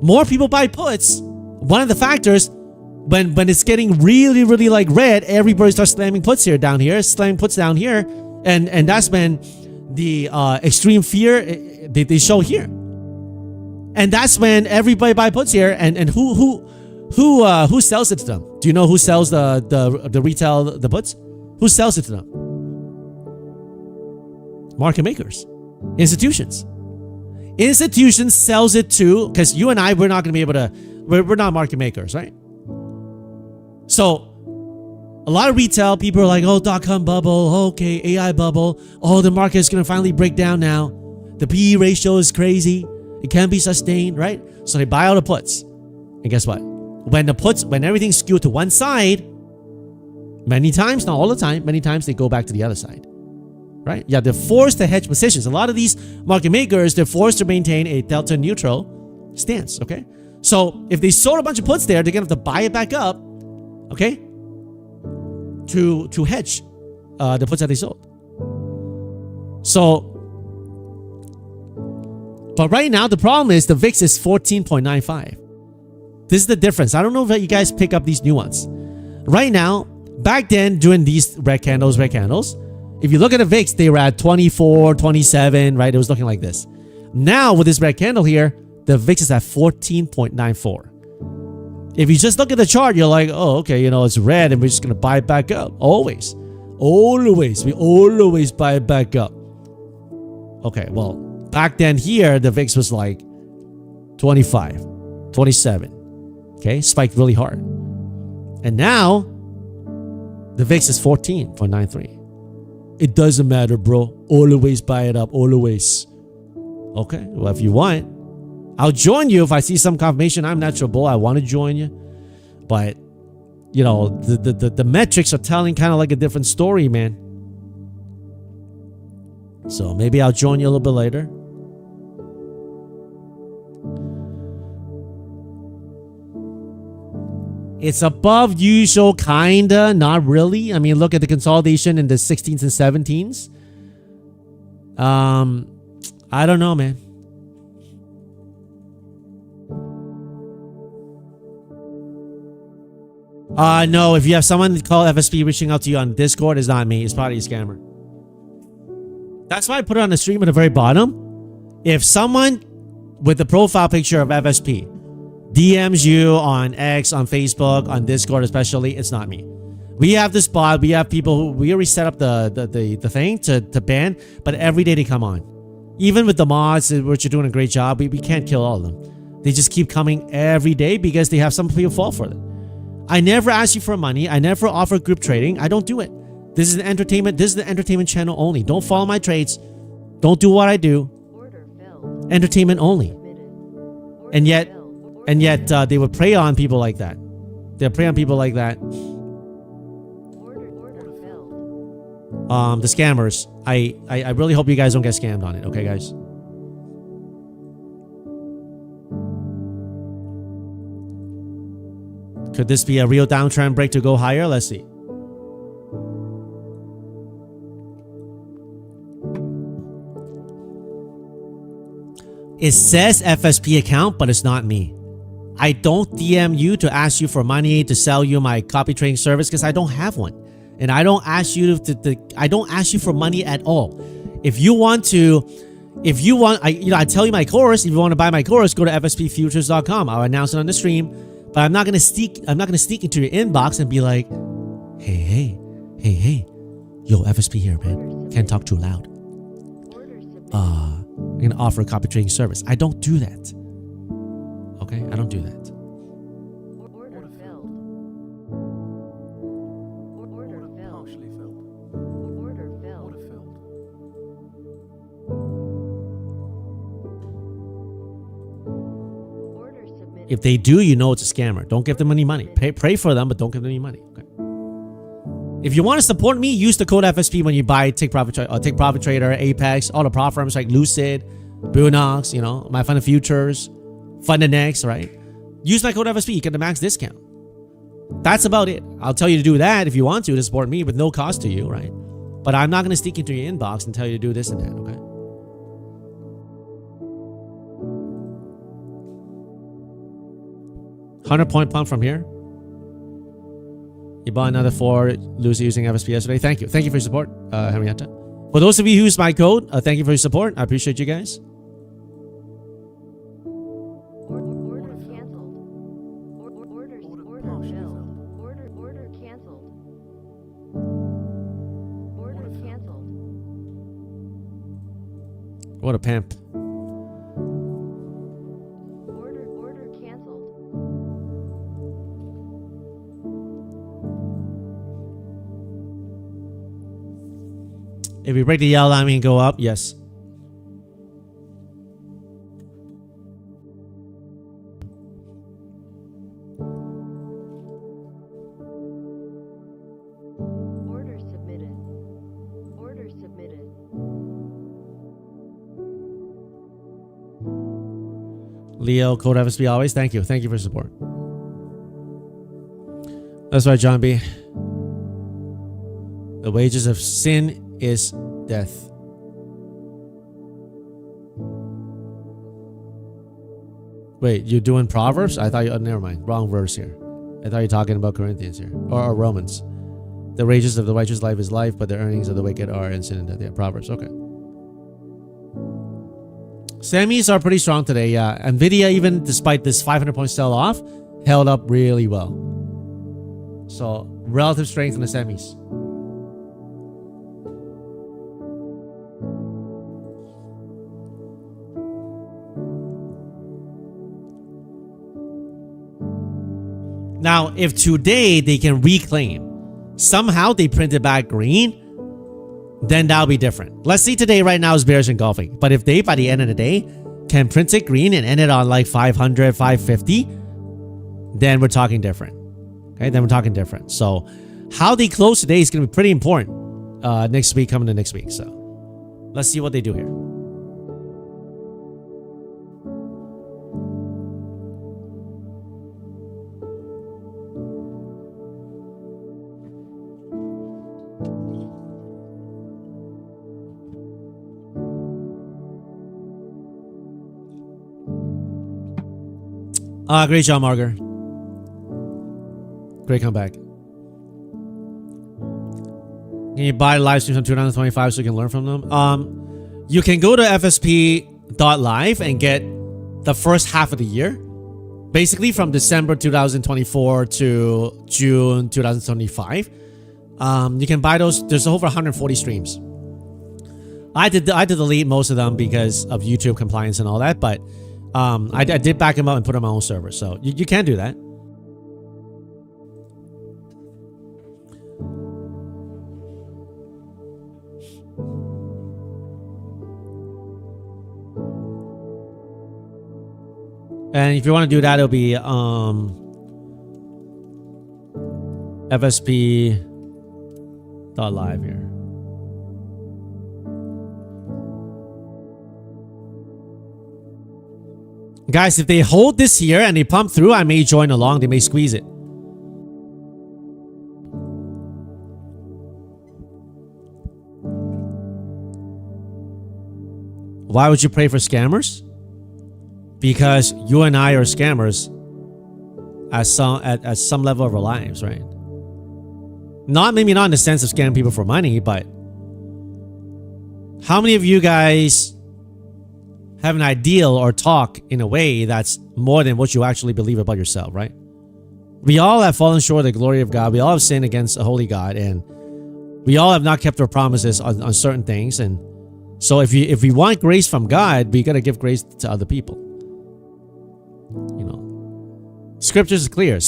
More people buy puts. One of the factors, when it's getting really, really like red, everybody starts slamming puts here, down here, slamming puts down here, and that's when the extreme fear they show here. And that's when everybody buy puts here, and who sells it to them? Do you know who sells the retail the puts? Who sells it to them? Market makers, institutions. Institutions sells it to, because you and I, we're not going to be able to. We're not market makers, right? So a lot of retail people are like, oh, dot-com bubble, okay, AI bubble. Oh, the market is going to finally break down now. The PE ratio is crazy. It can't be sustained, right? So they buy all the puts. And guess what? When everything's skewed to one side, many times, not all the time, many times they go back to the other side, right? Yeah, they're forced to hedge positions. A lot of these market makers, they're forced to maintain a delta neutral stance, okay? So if they sold a bunch of puts there, they're going to have to buy it back up, okay? To hedge the puts that they sold. So, but right now, the problem is the VIX is 14.95. This is the difference. I don't know if you guys pick up these nuances. Right now, back then, during these red candles, if you look at the VIX, they were at 24, 27, right? It was looking like this. Now, with this red candle here, the VIX is at 14.94. If you just look at the chart, you're like, oh, okay, you know, it's red and we're just going to buy it back up. Always. We always buy it back up. Okay, well, back then here, the VIX was like 25, 27. Okay, spiked really hard. And now, the VIX is 14.93. It doesn't matter, bro. Always buy it up, always. Okay, well, if you want, I'll join you if I see some confirmation. I'm natural bull. I want to join you. But, you know, the metrics are telling kind of like a different story, man. So maybe I'll join you a little bit later. It's above usual, kinda, not really. I mean, look at the consolidation in the 16s and 17s. I don't know, man. No, if you have someone called FSP reaching out to you on Discord, it's not me. It's probably a scammer. That's why I put it on the stream at the very bottom. If someone with the profile picture of FSP DMs you on X, on Facebook, on Discord especially, it's not me. We have this bot. We have people who we already set up the thing to ban, but every day they come on. Even with the mods, which are doing a great job, we can't kill all of them. They just keep coming every day because they have some people fall for it. I never ask you for money. I never offer group trading. I don't do it. This is an entertainment. This is the entertainment channel only. Don't follow my trades. Don't do what I do. Entertainment only. And yet they would prey on people like that. They'll prey on people like that. The scammers. I really hope you guys don't get scammed on it. Okay, guys. Could this be a real downtrend break to go higher? Let's see. It says FSP account, but it's not me. I don't DM you to ask you for money to sell you my copy trading service because I don't have one. And I don't ask you I don't ask you for money at all. If you want, I tell you my course. If you want to buy my course, go to FSPFUTURES.com. I'll announce it on the stream. But I'm not gonna sneak into your inbox and be like, hey, yo, FSP here, man. Can't talk too loud. I'm gonna offer a copy trading service. I don't do that. Okay, I don't do that. Order filled. Order filled. Partially filled. Order filled. Order filled. Order submitted. If they do, you know it's a scammer. Don't give them any money. Pray for them, but don't give them any money. Okay. If you want to support me, use the code FSP when you buy Take Profit Trader, Apex, all the prop firms like Lucid, Bunox, you know, My Fund of Futures, Fund the Next, right? Use my code FSP, you get the max discount. That's about it. I'll tell you to do that if you want to support me with no cost to you, right? But I'm not going to sneak into your inbox and tell you to do this and that, okay? $100-point pump from here. You bought another 4 Lucy using FSP yesterday. Thank you. Thank you for your support, Henrietta. For those of you who use my code, thank you for your support. I appreciate you guys. Order canceled. Order partially filled. filled. Order canceled. Order canceled. What a pimp. Order canceled. If we break the yellow line, we can go up. Yes. Order submitted. Order submitted. Leo, code FSP always. Thank you. Thank you for your support. That's right, John B. The wages of sin is death. Wait, you're doing Proverbs? I thought you... never mind. Wrong verse here. I thought you were talking about Corinthians here. Or Romans. The wages of the righteous life is life, but the earnings of the wicked are in sin and death. Yeah, Proverbs. Okay. Semis are pretty strong today, yeah. Nvidia, even despite this 500-point sell-off, held up really well. So, relative strength in the semis. Now, if today they can reclaim, somehow they printed back green, then that'll be different. Let's see today right now is bearish engulfing. But if they, by the end of the day, can print it green and end it on like 500, 550, then we're talking different. Okay, then we're talking different. So how they close today is going to be pretty important next week, coming to next week. So let's see what they do here. Great job, Margaret. Great comeback. Can you buy live streams from 2025 so you can learn from them? You can go to FSP.live and get the first half of the year. Basically from December 2024 to June 2025. You can buy those. There's over 140 streams. I did delete most of them because of YouTube compliance and all that, but I did back them up and put them on my own server. So you can do that. And if you want to do that, it'll be FSP.live here. Guys, if they hold this here and they pump through, I may join along. They may squeeze it. Why would you pray for scammers? Because you and I are scammers at some level of our lives, right? Maybe not in the sense of scamming people for money, but how many of you guys have an ideal or talk in a way that's more than what you actually believe about yourself, right? We all have fallen short of the glory of God. We all have sinned against a holy God, and we all have not kept our promises on certain things. And so if we want grace from God, we got to give grace to other people. You know, scripture is clear.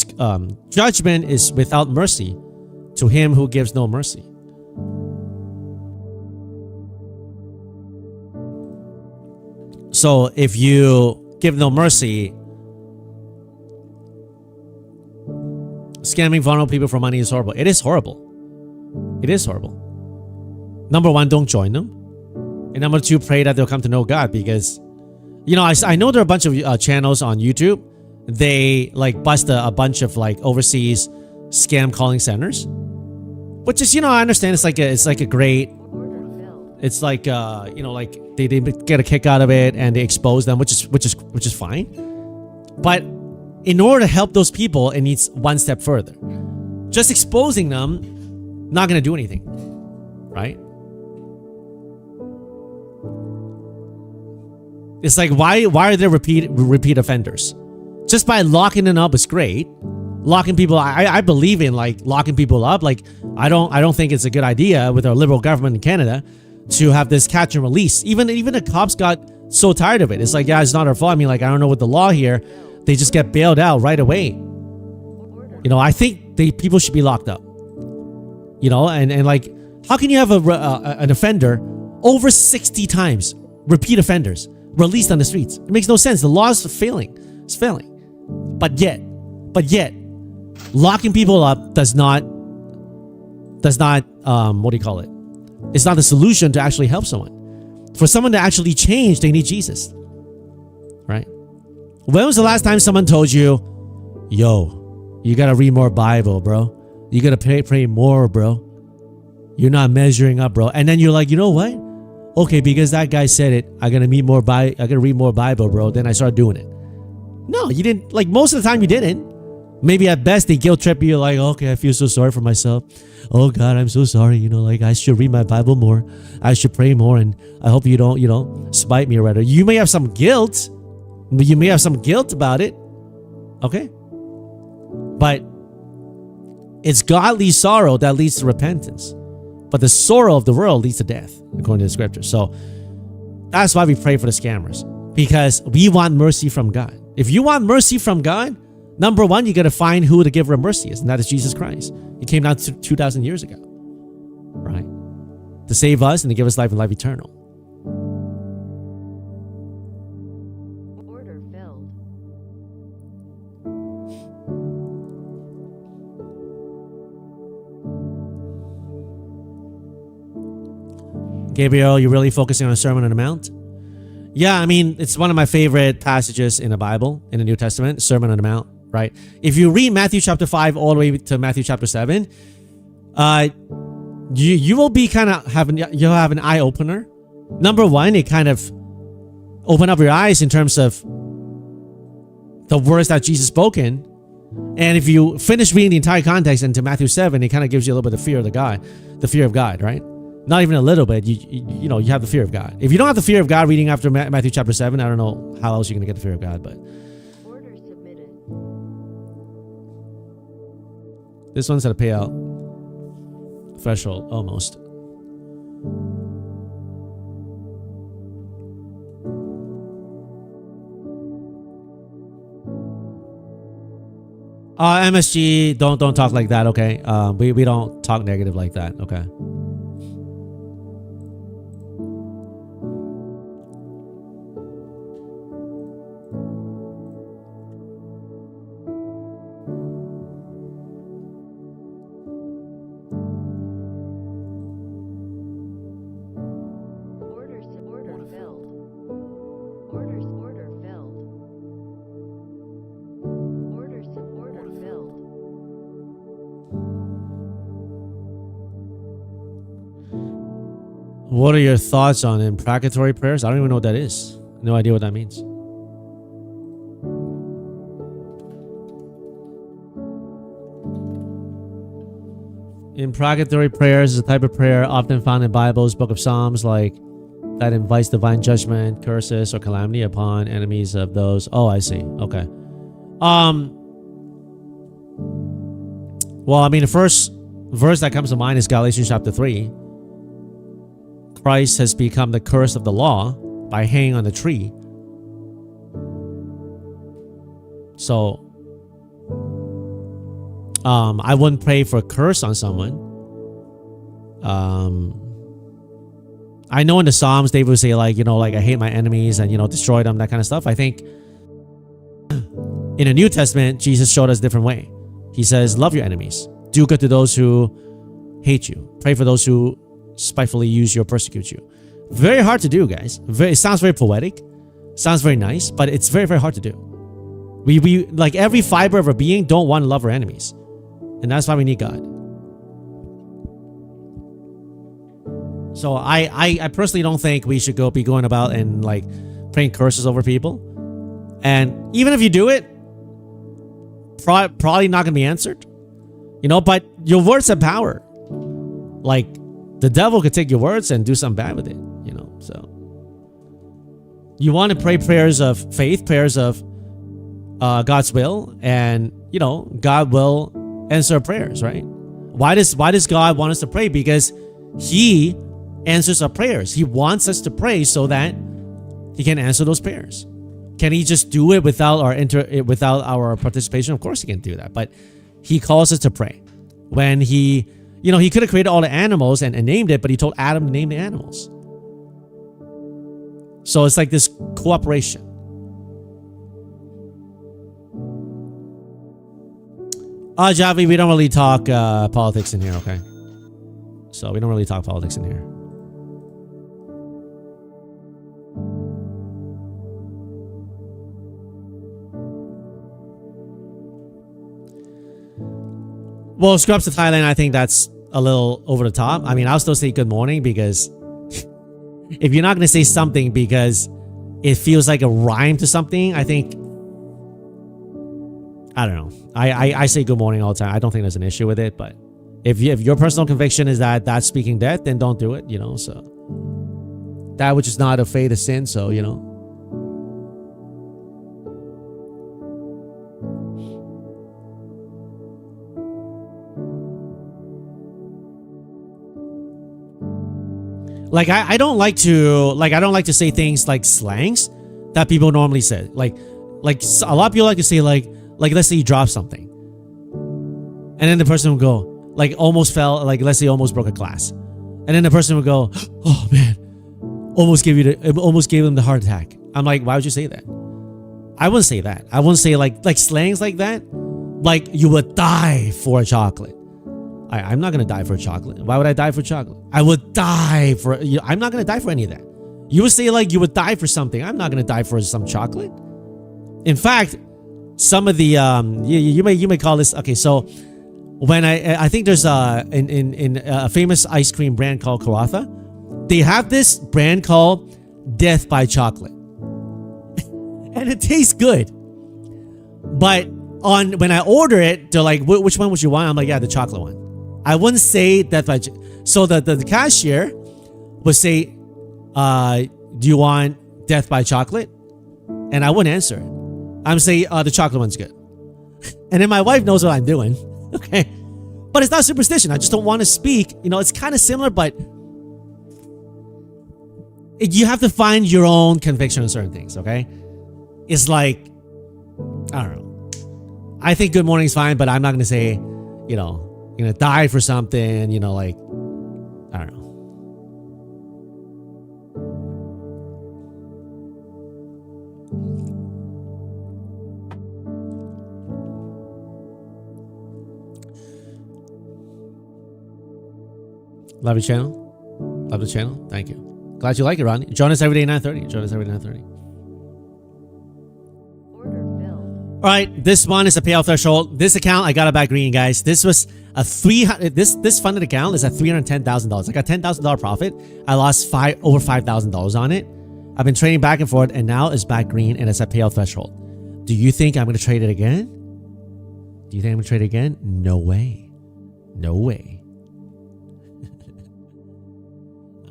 Judgment is without mercy to him who gives no mercy. So if you give no mercy, scamming vulnerable people for money is horrible. It is horrible. It is horrible. Number one, don't join them. And number two, pray that they'll come to know God, because, you know, I know there are a bunch of channels on YouTube. They like bust a bunch of like overseas scam calling centers, which is, you know, I understand it's like a great, it's like you know, like they get a kick out of it and they expose them, which is fine. But in order to help those people, it needs one step further. Just exposing them, not going to do anything, right? It's like, why are there repeat offenders? Just by locking them up is great. Locking people, I believe in like locking people up. Like I don't think it's a good idea with our liberal government in Canada to have this catch and release. Even the cops got so tired of it. It's like, yeah, it's not our fault. I mean, like, I don't know what the law here. They just get bailed out right away. You know, I think people should be locked up. You know, and like, how can you have an offender over 60 times, repeat offenders, released on the streets? It makes no sense. The law is failing. It's failing. But yet, locking people up does not what do you call it? It's not the solution to actually help someone. For someone to actually change, they need Jesus. Right? When was the last time someone told you, yo, you gotta read more Bible, bro. You gotta pray more, bro. You're not measuring up, bro. And then you're like, you know what? Okay, because that guy said it, I gotta read more Bible, bro. Then I started doing it. No, you didn't. Like, most of the time you didn't. Maybe at best they guilt trip you, like, okay, I feel so sorry for myself. Oh God, I'm so sorry. You know, like, I should read my Bible more. I should pray more, and I hope you don't, you know, spite me or whatever. You may have some guilt. You may have some guilt about it. Okay? But it's godly sorrow that leads to repentance. But the sorrow of the world leads to death, according to the scripture. So that's why we pray for the scammers, because we want mercy from God. If you want mercy from God, number one, you got to find who the giver of mercy is, and that is Jesus Christ. He came down 2,000 years ago, right? To save us and to give us life and life eternal. Order filled. Gabriel, you're really focusing on the Sermon on the Mount? Yeah, I mean, it's one of my favorite passages in the Bible, in the New Testament, Sermon on the Mount, right? If you read Matthew chapter 5 all the way to Matthew chapter 7, you will be you'll have an eye opener. Number one, it kind of open up your eyes in terms of the words that Jesus spoken. And if you finish reading the entire context into Matthew 7, it kind of gives you a little bit of fear of God, right? Not even a little bit. You know, you have the fear of God. If you don't have the fear of God reading after Matthew chapter 7, I don't know how else you're going to get the fear of God. But Order submitted. this one's at a payout threshold almost. MSG, don't talk like that, okay? We don't talk negative like that, okay? Order filled. Order filled. Order filled. What are your thoughts on imprecatory prayers? I don't even know what that is. No idea what that means. Imprecatory prayers is a type of prayer often found in Bible's Book of Psalms, like that invites divine judgment, curses, or calamity upon enemies of those. Oh, I see. Okay. Well, I mean, the first verse that comes to mind is Galatians chapter 3. Christ has become the curse of the law by hanging on the tree. So, I wouldn't pray for a curse on someone. I know in the Psalms, David would say like, like I hate my enemies and, destroy them, that kind of stuff. I think in the New Testament, Jesus showed us a different way. He says, love your enemies. Do good to those who hate you. Pray for those who spitefully use you or persecute you. Very hard to do, guys. It sounds very poetic. Sounds very nice, but it's very, very hard to do. We like every fiber of our being don't want to love our enemies. And that's why we need God. So I personally don't think we should be going about and like praying curses over people. And even if you do it, probably not going to be answered. But your words have power. Like the devil could take your words and do something bad with it, so. You want to pray prayers of faith, prayers of God's will, and, God will answer our prayers, right? Why does God want us to pray? Because He answers our prayers. He wants us to pray so that He can answer those prayers. Can He just do it without our participation? Of course He can do that, but He calls us to pray. When He could have created all the animals and named it, but He told Adam to name the animals. So it's like this cooperation. Javi, we don't really talk politics in here, okay? So we don't really talk politics in here. Well, scrubs to Thailand, I think that's a little over the top. I mean, I'll still say good morning because if you're not going to say something because it feels like a rhyme to something, I think, I don't know. I say good morning all the time. I don't think there's an issue with it, but if your personal conviction is that that's speaking death, then don't do it, so. That which is not of faith is sin, so, Like I don't like to say things like slangs that people normally say. Like a lot of people like to say like let's say you drop something, and then the person would go like almost fell, like let's say almost broke a glass, and then the person would go, oh man, almost gave them the heart attack. I'm like, why would you say that? I wouldn't say that. I wouldn't say like slangs like that. Like you would die for a chocolate. I'm not going to die for chocolate. Why would I die for chocolate? I would die for... I'm not going to die for any of that. You would say like you would die for something. I'm not going to die for some chocolate. In fact, some of the... you may call this... Okay, so when I think there's in a famous ice cream brand called Karatha. They have this brand called Death by Chocolate. And it tastes good. But when I order it, they're like, which one would you want? I'm like, yeah, the chocolate one. I wouldn't say Death by Chocolate. So the cashier would say, do you want Death by Chocolate? And I wouldn't answer it. I'm saying, the chocolate one's good. And then my wife knows what I'm doing. Okay. But it's not superstition. I just don't want to speak. It's kind of similar, but you have to find your own conviction on certain things, okay? It's like, I don't know. I think good morning's fine, but I'm not going to say, you're going to die for something, like, I don't know. Love your channel. Love the channel. Thank you. Glad you like it, Ronnie. Join us every day at 9:30. Join us every day at 9:30. Order filled. All right, this one is a payout threshold. This account, I got it back green, guys. This was a this funded account is at $310,000. I got $10,000 profit. I lost over $5,000 on it. I've been trading back and forth, and now it's back green, and it's at payout threshold. Do you think I'm going to trade it again? Do you think I'm going to trade it again? No way. No way.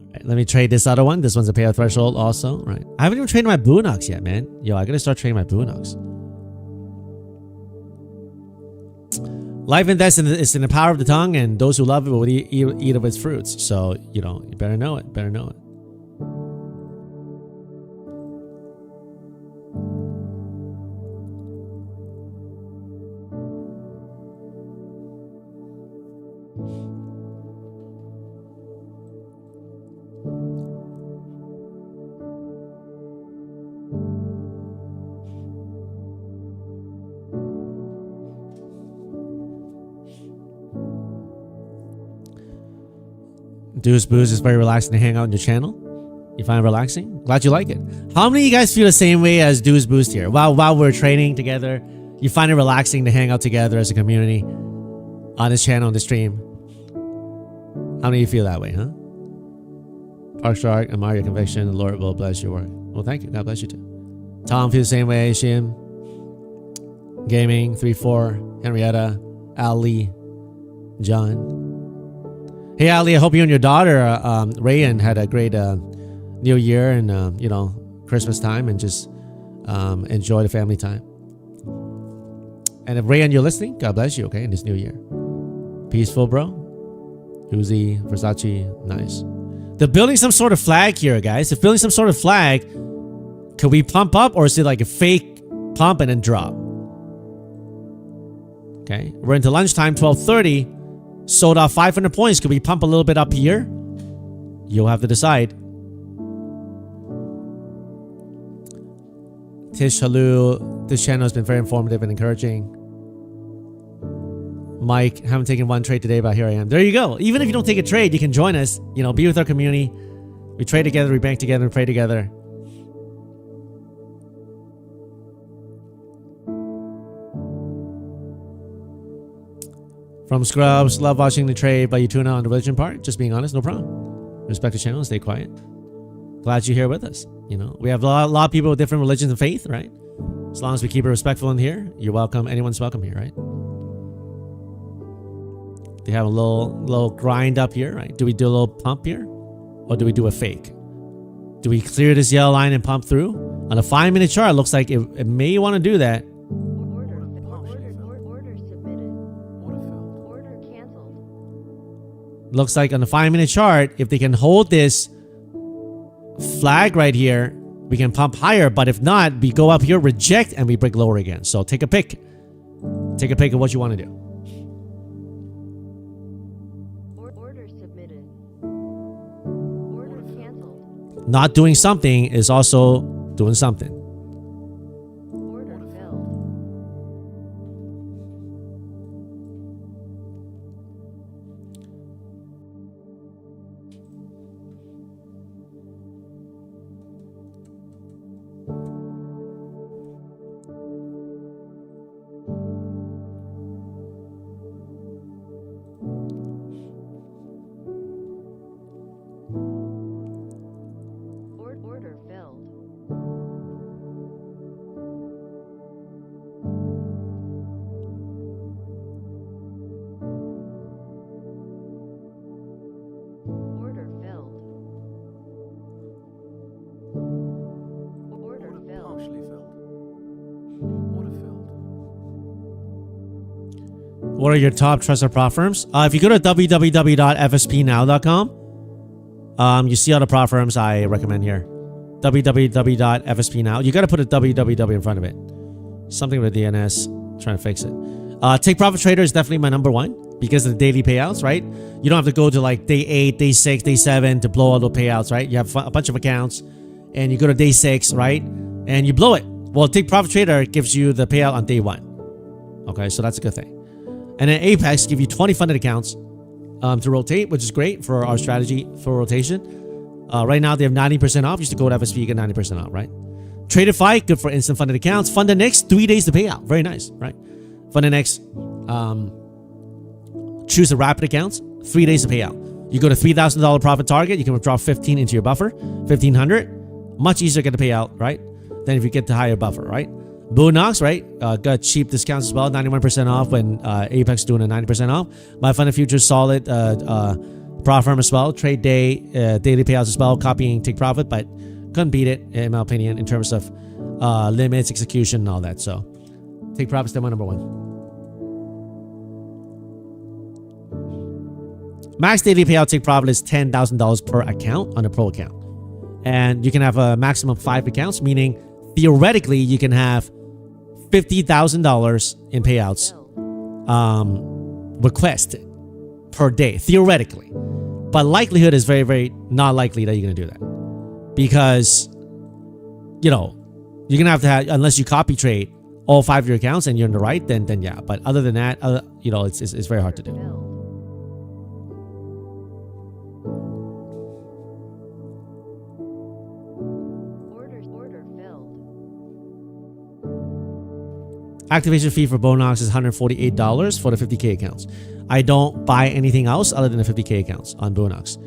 All right, let me trade this other one. This one's a payout threshold also. Right. I haven't even traded my Boonocks yet, man. Yo, I got to start trading my Boonocks. Life and death is in the power of the tongue, and those who love it will eat of its fruits. So, you know, you better know it. Better know it. Deuce Booze is very relaxing to hang out on your channel. You find it relaxing? Glad you like it. How many of you guys feel the same way as Deuce Boost here? While we're training together, you find it relaxing to hang out together as a community on this channel, on the stream? How many of you feel that way, huh? Park Shark, admire your conviction. The Lord will bless your work. Well, thank you. God bless you too. Tom feels the same way. Shim. Gaming, 3-4. Henrietta. Ali. John. Hey, Ali, I hope you and your daughter, Rayan, had a great New Year and, you know, Christmas time, and just enjoy the family time. And if Rayan, you're listening, God bless you, okay, in this new year. Peaceful, bro. Uzi, Versace, nice. They're building some sort of flag here, guys. They're building some sort of flag. Can we pump up, or is it like a fake pump and then drop? Okay, we're into lunchtime, 12:30. Sold off 500 points. Could we pump a little bit up here? You'll have to decide. Tish, hello. This channel has been very informative and encouraging. Mike, haven't taken one trade today, but here I am. There you go. Even if you don't take a trade, you can join us. You know, be with our community. We trade together, we bank together, we pray together. From Scrubs, love watching the trade, but you tune out on the religion part. Just being honest, no problem. Respect the channel and stay quiet. Glad you're here with us. You know, we have a lot of people with different religions and faith, right? As long as we keep it respectful in here, you're welcome. Anyone's welcome here, right? They have a little grind up here, right? Do we do a little pump here? Or do we do a fake? Do we clear this yellow line and pump through? On a 5-minute chart, it looks like it may want to do that. Looks like on the 5-minute chart, if they can hold this flag right here, we can pump higher. But if not, we go up here, reject, and we break lower again. So take a pick. Take a pick of what you want to do. Order submitted. Order canceled. Not doing something is also doing something. Order filled. Order filled. Order filled. Order filled. Partially filled. Order filled. What are your top trusted prop firms? If you go to www.fspnow.com, you see all the prop firms I recommend here. www.fspnow. You got to put a www in front of it. Something with DNS. Trying to fix it. Take Profit Trader is definitely my number one because of the daily payouts, right? You don't have to go to like day 8, day 6, day 7 to blow all the payouts, right? You have a bunch of accounts and you go to day 6, right? And you blow it. Well, Take Profit Trader gives you the payout on day 1. Okay, so that's a good thing. And then Apex give you 20 funded accounts to rotate, which is great for our strategy for rotation. Right now, they have 90% off. You used to go to FSP, you get 90% off, right? Tradeify, good for instant funded accounts. Fund the next 3 days to pay out. Very nice, right? Fund the next, choose the rapid accounts, 3 days to pay out. You go to $3,000 profit target, you can withdraw 15 into your buffer, 1,500. Much easier to get the payout, right? Than if you get the higher buffer, right? Bonox, right? Got cheap discounts as well, 91% off when Apex doing a 90% off. My Fund Futures solid, prop firm as well. Trade day, daily payouts as well. Copying take profit, but couldn't beat it in my opinion in terms of limits, execution, and all that. So take profit still my number one. Max daily payout take profit is $10,000 per account on a pro account, and you can have a maximum of 5 accounts, meaning theoretically you can have $50,000 in payouts requested per day, theoretically. But likelihood is very, very not likely that you're going to do that. Because, you know, you're going to have, unless you copy trade all 5 of your accounts and you're in the right, then yeah. But other than that, you know, it's very hard to do. Order filled. Activation fee for Bonox is $148 for the 50K accounts. I don't buy anything else other than the 50K accounts on Bonox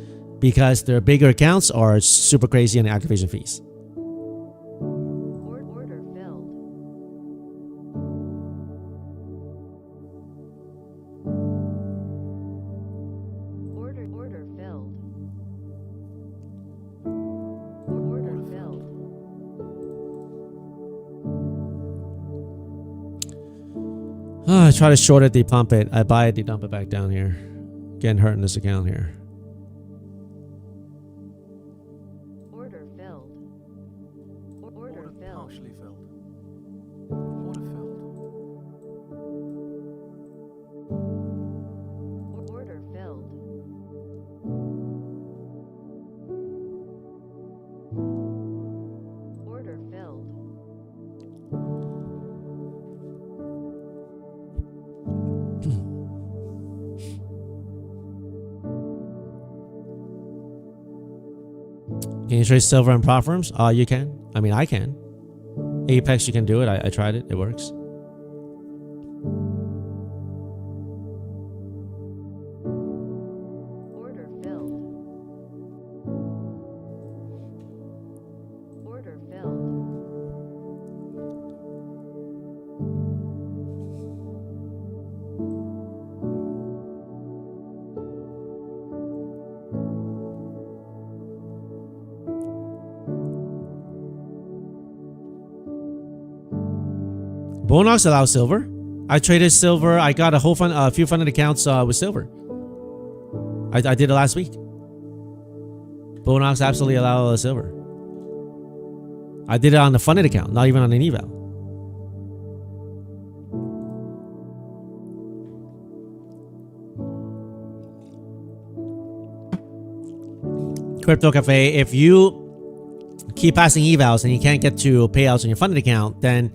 because their bigger accounts are super crazy on the activation fees. Order filled. Order filled. Order filled. I try to short it, they pump it. I buy it, they dump it back down here. Getting hurt in this account here. Order filled. Order filled. Partially filled. Order filled. Order filled. Order filled. Can you trade silver and prop firms? You can. I mean, I can. Apex, you can do it. I tried it. It works. Order filled. Order filled. Bonox allows silver. I traded silver. I got a few funded accounts with silver. I did it last week. Bonox absolutely allows silver. I did it on the funded account, not even on an eval. Crypto Cafe, if you keep passing evals and you can't get to payouts on your funded account, then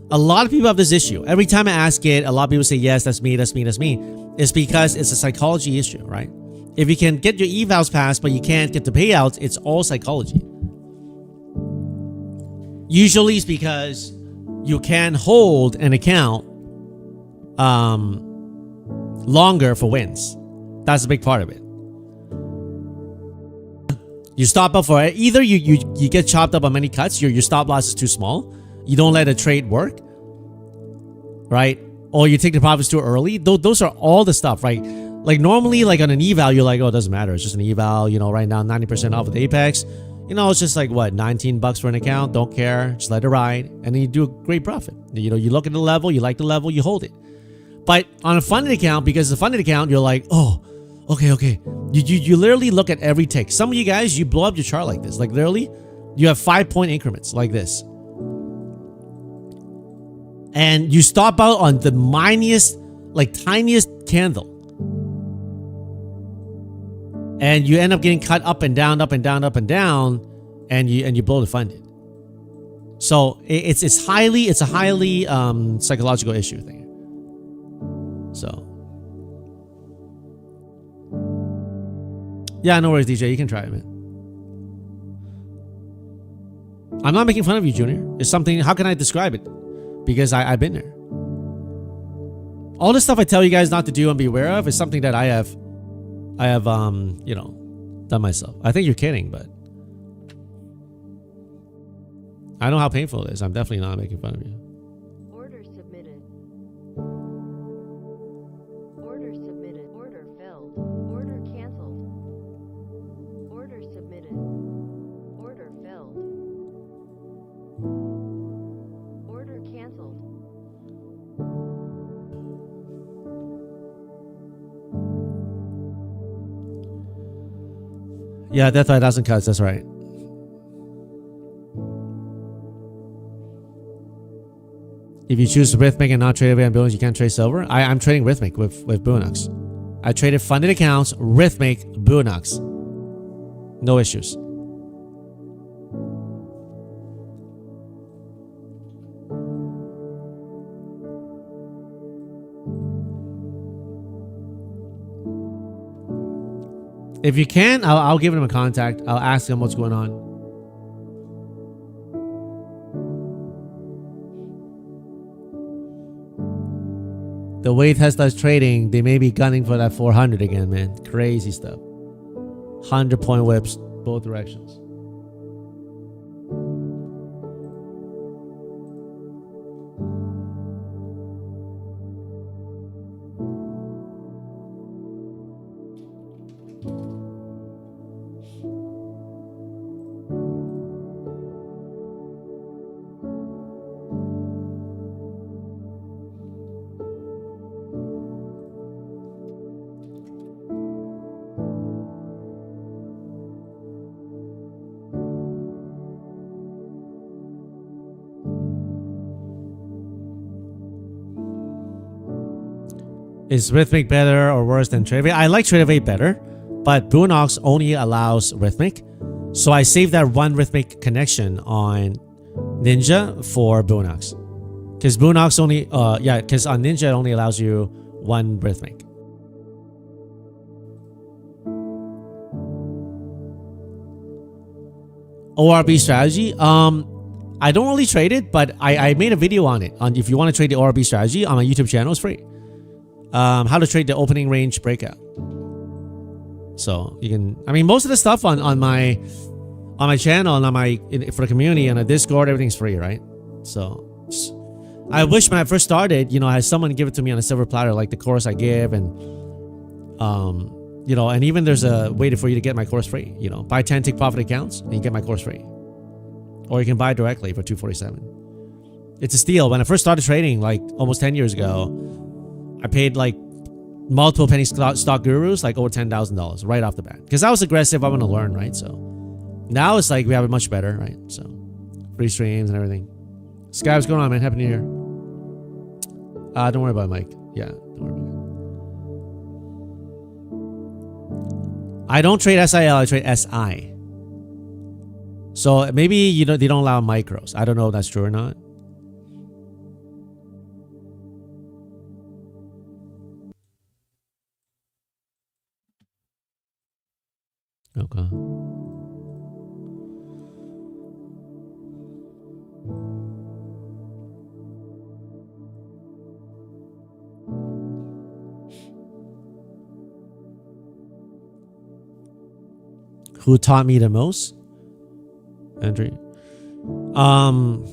a lot of people have this issue. Every time I ask it, a lot of people say, yes, that's me, that's me, that's me. It's because it's a psychology issue, right? If you can get your evals passed, but you can't get the payouts, it's all psychology. Usually it's because you can hold an account longer for wins. That's a big part of it. You stop up for it. Either you get chopped up on many cuts, your stop loss is too small. You don't let a trade work, right? Or you take the profits too early. Those are all the stuff, right? Like normally, like on an eval, you're like, oh, it doesn't matter. It's just an eval, you know, right now 90% off with Apex. You know, it's just like what, 19 bucks for an account. Don't care. Just let it ride. And then you do a great profit. You know, you look at the level, you like the level, you hold it. But on a funded account, because it's a funded account, you're like, oh, okay. You literally look at every tick. Some of you guys, you blow up your chart like this. Like literally, you have 5-point increments like this. And you stop out on the miniest, like tiniest candle. And you end up getting cut up and down, up and down, up and down, and you blow the funded. So it's a highly psychological issue thing. So yeah, no worries, DJ. You can try it, man. I'm not making fun of you, Junior. It's something, how can I describe it? Because I've been there. All the stuff I tell you guys not to do and be aware of is something that I have, you know, done myself. I think you're kidding, but I know how painful it is. I'm definitely not making fun of you. Order submitted. Order submitted. Order filled. Order canceled. Order submitted. Order filled. Order canceled. Yeah, death by 1,000 cuts. That's right. If you choose Rhythmic and not trade away on Boonux, you can't trade silver. I'm trading Rhythmic with Boonux. I traded funded accounts, Rhythmic, Boonux. No issues. If you can, I'll give him a contact. I'll ask him what's going on. The way Tesla's trading, they may be gunning for that 400 again, man. Crazy stuff. 100-point whips, both directions. Is Rhythmic better or worse than Trade Evade? I like Trade Evade better, but Boonux only allows Rhythmic. So I saved that one Rhythmic connection on Ninja for Boonux. Because Boonux only, because on Ninja it only allows you one Rhythmic. ORB strategy? I don't really trade it, but I made a video on it. If you want to trade the ORB strategy on my YouTube channel, it's free. How to trade the opening range breakout. So you can, I mean, most of the stuff on my channel and for the community and the Discord, everything's free, right? So I wish when I first started, you know, I had someone give it to me on a silver platter, like the course I give, and you know, and even there's a way for you to get my course free. You know, buy 10 take profit accounts and you get my course free, or you can buy directly for $247. It's a steal. When I first started trading, like almost 10 years ago, I paid like multiple penny stock gurus like over $10,000 right off the bat, because I was aggressive. I want to learn, right? So now it's like we have it much better, right? So free streams and everything. Sky, what's going on, man? Happy New Year. Don't worry about it, Mike. Yeah, don't worry about it. I don't trade SIL. I trade SI. So maybe, you know, they don't allow micros. I don't know if that's true or not. Okay. Who taught me the most? Andrew. I'm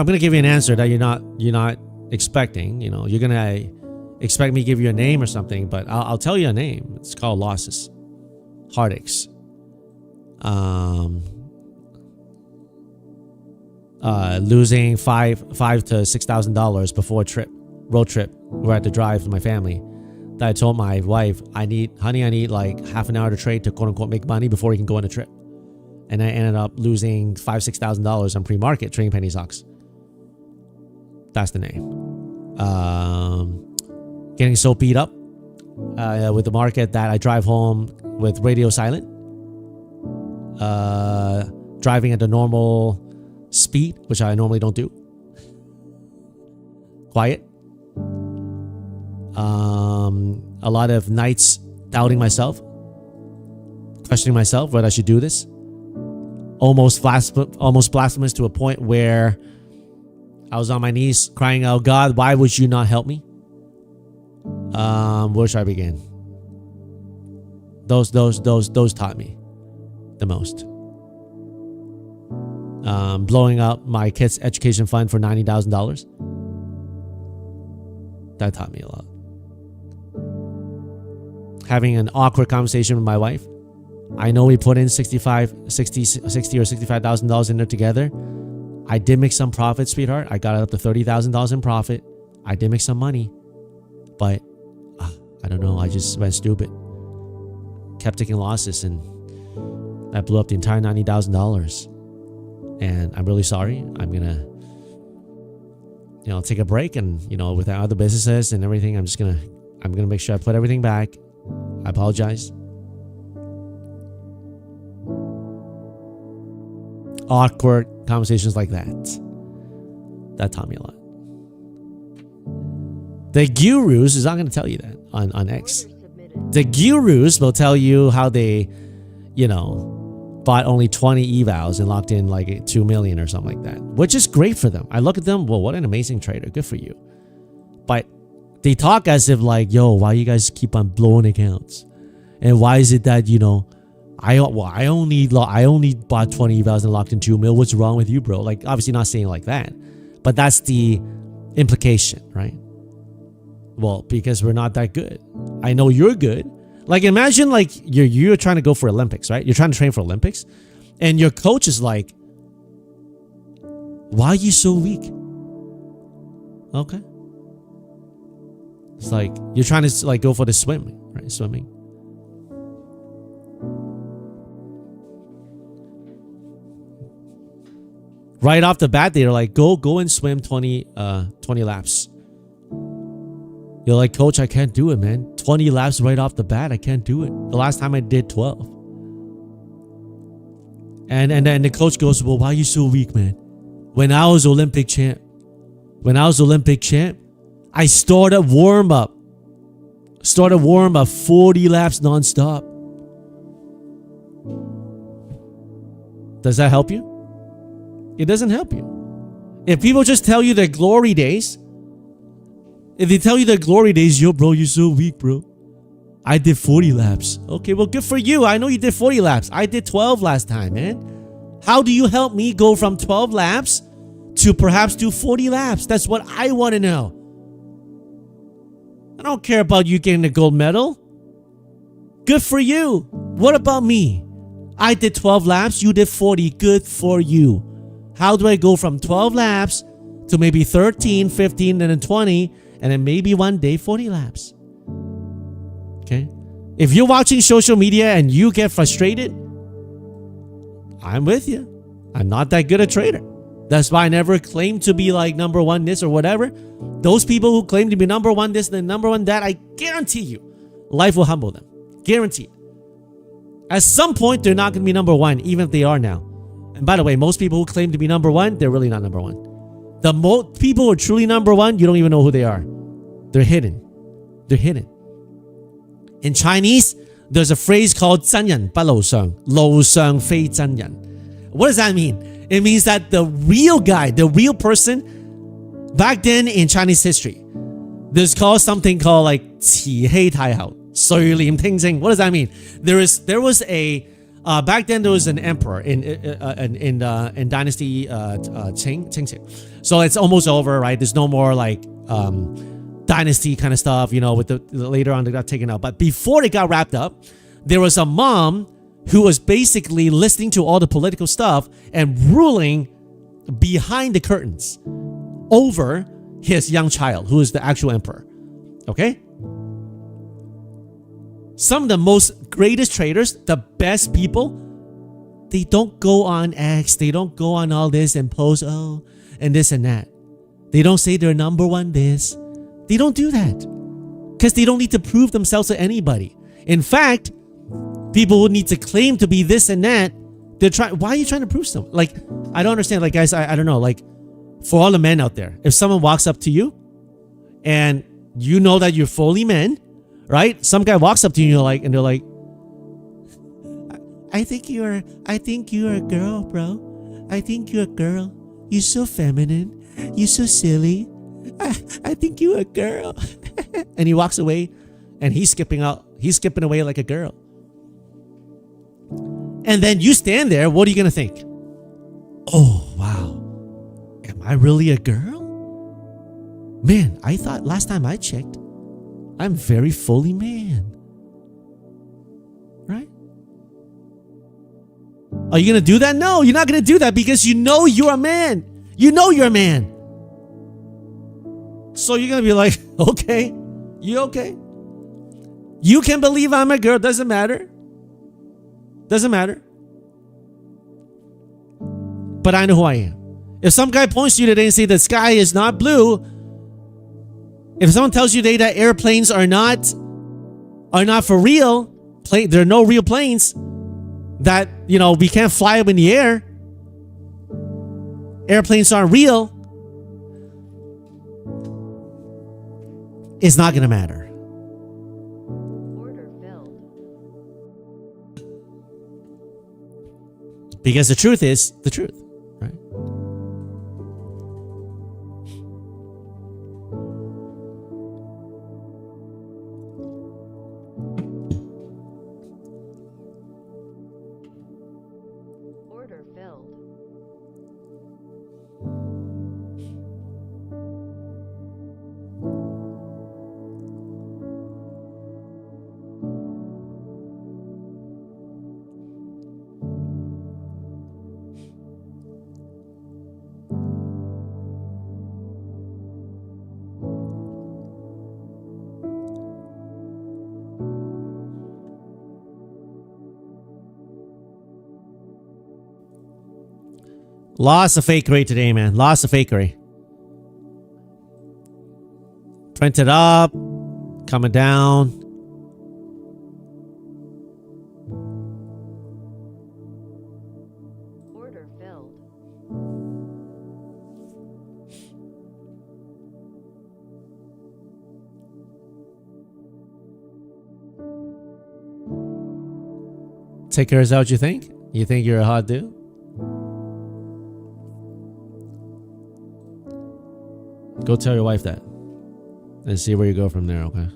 gonna give you an answer that you're not expecting. You know, you're gonna expect me to give you a name or something, but I'll tell you a name. It's called losses, heartaches, losing $5,000 to $6,000 before a road trip where I had to drive with my family. That I told my wife, I need like half an hour to trade to quote unquote make money before we can go on a trip. And I ended up losing $5,000-$6,000 on pre-market trading penny stocks. That's the name. Getting so beat up with the market that I drive home with radio silent. Driving at the normal speed, which I normally don't do. Quiet. A lot of nights doubting myself, questioning myself whether I should do this. almost blasphemous to a point where I was on my knees crying out, God, why would you not help me? Where should I begin? Those taught me the most. Blowing up my kids' education fund for $90,000. That taught me a lot. Having an awkward conversation with my wife. I know we put in $60 or $65,000 in there together. I did make some profit, sweetheart. I got it up to $30,000 in profit. I did make some money. But I don't know. I just went stupid. Kept taking losses, and I blew up the entire $90,000. And I'm really sorry. I'm gonna, take a break, and with our other businesses and everything, I'm gonna make sure I put everything back. I apologize. Awkward conversations like that taught me a lot. The gurus is not going to tell you that on X. The gurus will tell you how they, bought only 20 evals and locked in like 2 million or something like that, which is great for them. I look at them, well, what an amazing trader. Good for you. But they talk as if like, yo, why you guys keep on blowing accounts? And why is it that, I only bought 20 evals and locked in 2 mil. What's wrong with you, bro? Like, obviously not saying like that, but that's the implication, right? Well, because we're not that good. I know you're good. Like, imagine like you're trying to go for Olympics, right? You're trying to train for Olympics, and your coach is like, why are you so weak? Okay. It's like you're trying to like go for the swimming, right? Swimming. Right off the bat, they're like, go and swim 20 laps. You're like, coach, I can't do it, man. 20 laps right off the bat, I can't do it. The last time I did 12. And then the coach goes, well, why are you so weak, man? When I was Olympic champ, I started warm up 40 laps nonstop. Does that help you? It doesn't help you. If people just tell you their glory days, yo, bro, you're so weak, bro. I did 40 laps. Okay, well, good for you. I know you did 40 laps. I did 12 last time, man. How do you help me go from 12 laps to perhaps do 40 laps? That's what I want to know. I don't care about you getting a gold medal. Good for you. What about me? I did 12 laps. You did 40. Good for you. How do I go from 12 laps to maybe 13, 15, and then 20, and then maybe one day 40 laps? Okay? If you're watching social media and you get frustrated, I'm with you. I'm not that good a trader. That's why I never claimed to be like number one this or whatever. Those people who claim to be number one this and number one that, I guarantee you, life will humble them. Guaranteed. At some point, they're not going to be number one, even if they are now. And by the way, most people who claim to be number one, they're really not number one. The people who are truly number one, you don't even know who they are. They're hidden. They're hidden. In Chinese, there's a phrase called 真人不露相,露相非真人. What does that mean? It means that the real guy, the real person, back then in Chinese history, there's something called like 慈禧太后,垂簾聽政. What does that mean? There was a back then there was an emperor in dynasty Qing. So it's almost over, right? There's no more like dynasty kind of stuff, with the later on they got taken out. But before it got wrapped up, there was a mom who was basically listening to all the political stuff and ruling behind the curtains over his young child, who is the actual emperor. Okay? Some of the most greatest traders, the best people, they don't go on X, they don't go on all this and post, and this and that. They don't say they're number one this. They don't do that because they don't need to prove themselves to anybody. In fact, people who need to claim to be this and that, why are you trying to prove something? Like, I don't understand. Like, guys, I don't know. Like, for all the men out there, if someone walks up to you and you know that you're fully men, right? Some guy walks up to you and they're like, I think you're a girl, bro. I think you're a girl. You're so feminine. You're so silly. I think you're a girl. And he walks away and he's skipping away like a girl. And then you stand there, what are you gonna think? Oh, wow. Am I really a girl? Man, I thought last time I checked, I'm very fully man. Right? Are you gonna do that? No, you're not gonna do that because you know you're a man. You know you're a man. So you're gonna be like, okay, you okay? You can believe I'm a girl, doesn't matter. Doesn't matter. But I know who I am. If some guy points to you today and say the sky is not blue, if someone tells you today that airplanes are not for real, there are no real planes, that, you know, we can't fly up in the air, airplanes aren't real, it's not gonna matter. Order filled. Because the truth is the truth, right? Order filled. Lots of fakery today, man. Lots of fakery. Printed up, coming down. Order filled. Ticker, is that what you think? You think you're a hot dude? Go tell your wife that. And see where you go from there, okay?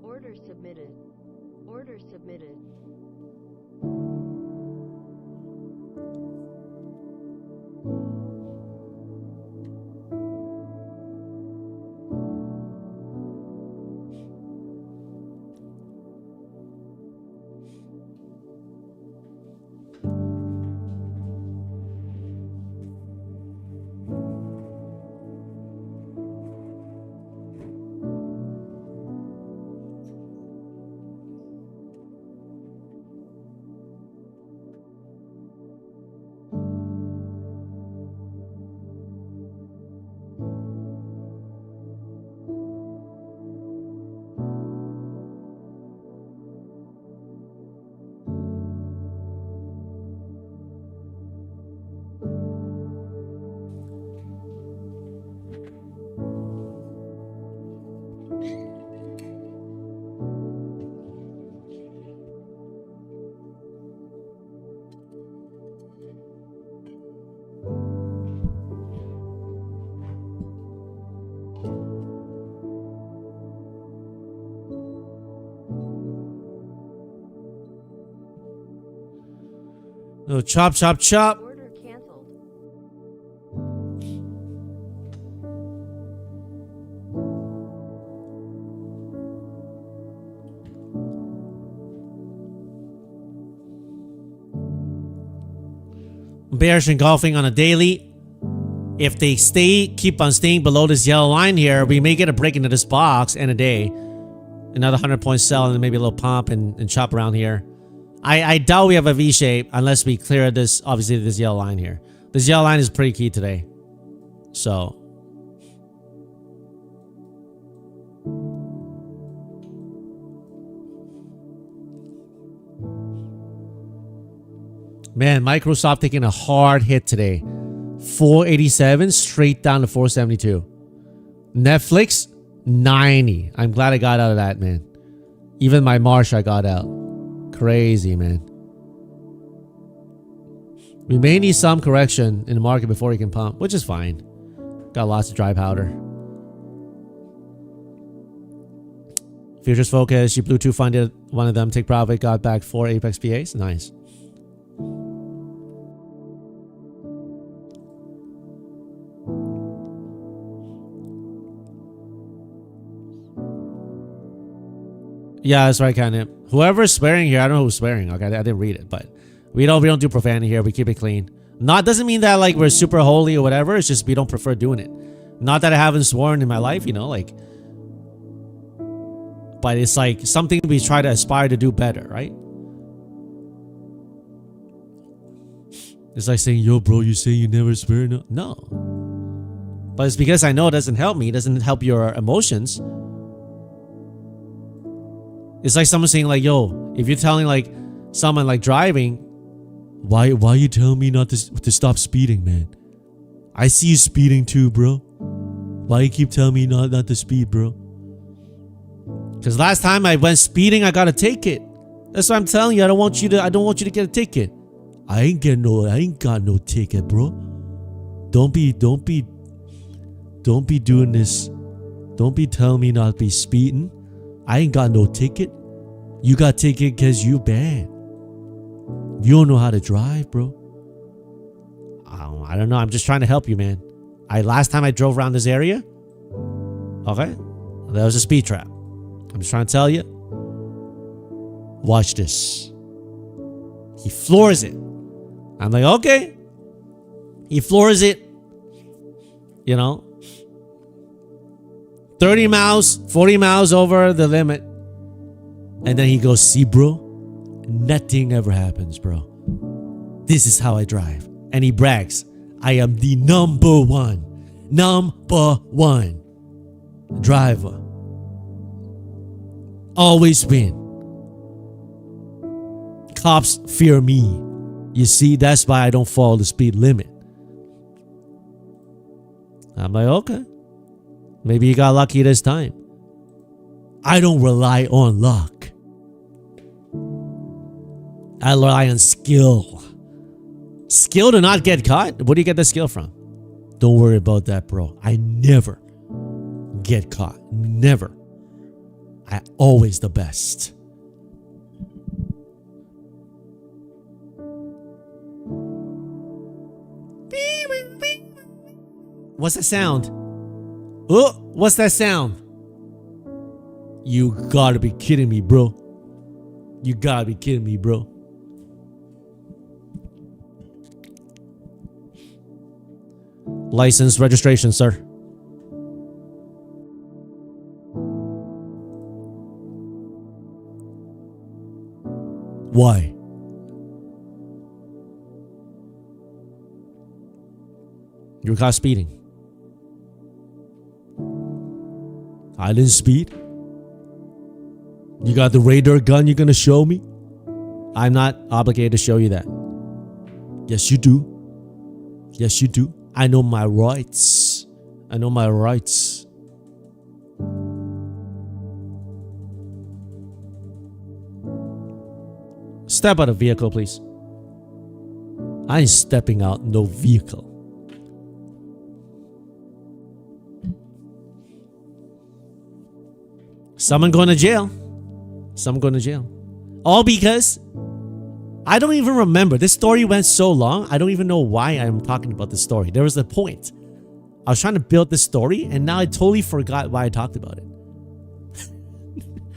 Order submitted. Order submitted. Oh, chop, chop, chop. Order canceled. Bearish engulfing on a daily. If they keep on staying below this yellow line here, we may get a break into this box in a day. Another 100-point sell and then maybe a little pump and chop around here. I doubt we have a V shape unless we clear this, obviously, this yellow line here. This yellow line is pretty key today. So Man, Microsoft taking a hard hit today. 487 straight down to 472. Netflix, 90. I'm glad I got out of that, man. Even my Marsh I got out. Crazy, man. We may need some correction in the market before we can pump, which is fine. Got lots of dry powder. Futures focus. You Bluetooth funded one of them. Take profit. Got back 4 Apex PAs. Nice. Yeah, that's right, kind of. Whoever's swearing here, I don't know who's swearing. Okay, I didn't read it, but we don't do profanity here. We keep it clean. Not doesn't mean that like we're super holy or whatever. It's just we don't prefer doing it. Not that I haven't sworn in my life, you know, like. But it's like something we try to aspire to do better, right? It's like saying, "Yo, bro, you say you never swear." No. But it's because I know it doesn't help me. It doesn't help your emotions. It's like someone saying like, "Yo, if you're telling like someone like driving, why you telling me not to stop speeding, man? I see you speeding too, bro. Why you keep telling me not to speed, bro?" Because last time I went speeding, I got a ticket. That's what I'm telling you. I don't want you to get a ticket. I ain't got no ticket, bro. Don't be doing this. Don't be telling me not to be speeding. I ain't got no ticket. You got ticket because you bad. You don't know how to drive, bro. I don't know. I'm just trying to help you, man. Last time I drove around this area, okay, that was a speed trap. I'm just trying to tell you. Watch this. He floors it. I'm like, okay. He floors it. You know, 30 miles, 40 miles over the limit. And then he goes, "See, bro, nothing ever happens, bro. This is how I drive." And he brags, "I am the number one driver. Always win. Cops fear me. You see, that's why I don't follow the speed limit." I'm like, okay. Maybe you got lucky this time. I don't rely on luck. I rely on skill. Skill to not get caught? Where do you get the skill from? Don't worry about that, bro. I never get caught. Never. I always the best. What's that sound? Oh, what's that sound? You gotta be kidding me, bro. You gotta be kidding me, bro. License, registration, sir. Why? You were caught speeding. I didn't speed. You got the radar gun you're gonna show me? I'm not obligated to show you that. Yes, you do. Yes, you do. I know my rights. I know my rights. Step out of vehicle, please. I ain't stepping out no vehicle. Someone going to jail. Someone going to jail. All because I don't even remember. This story went so long. I don't even know why I'm talking about this story. There was a point. I was trying to build this story and now I totally forgot why I talked about it.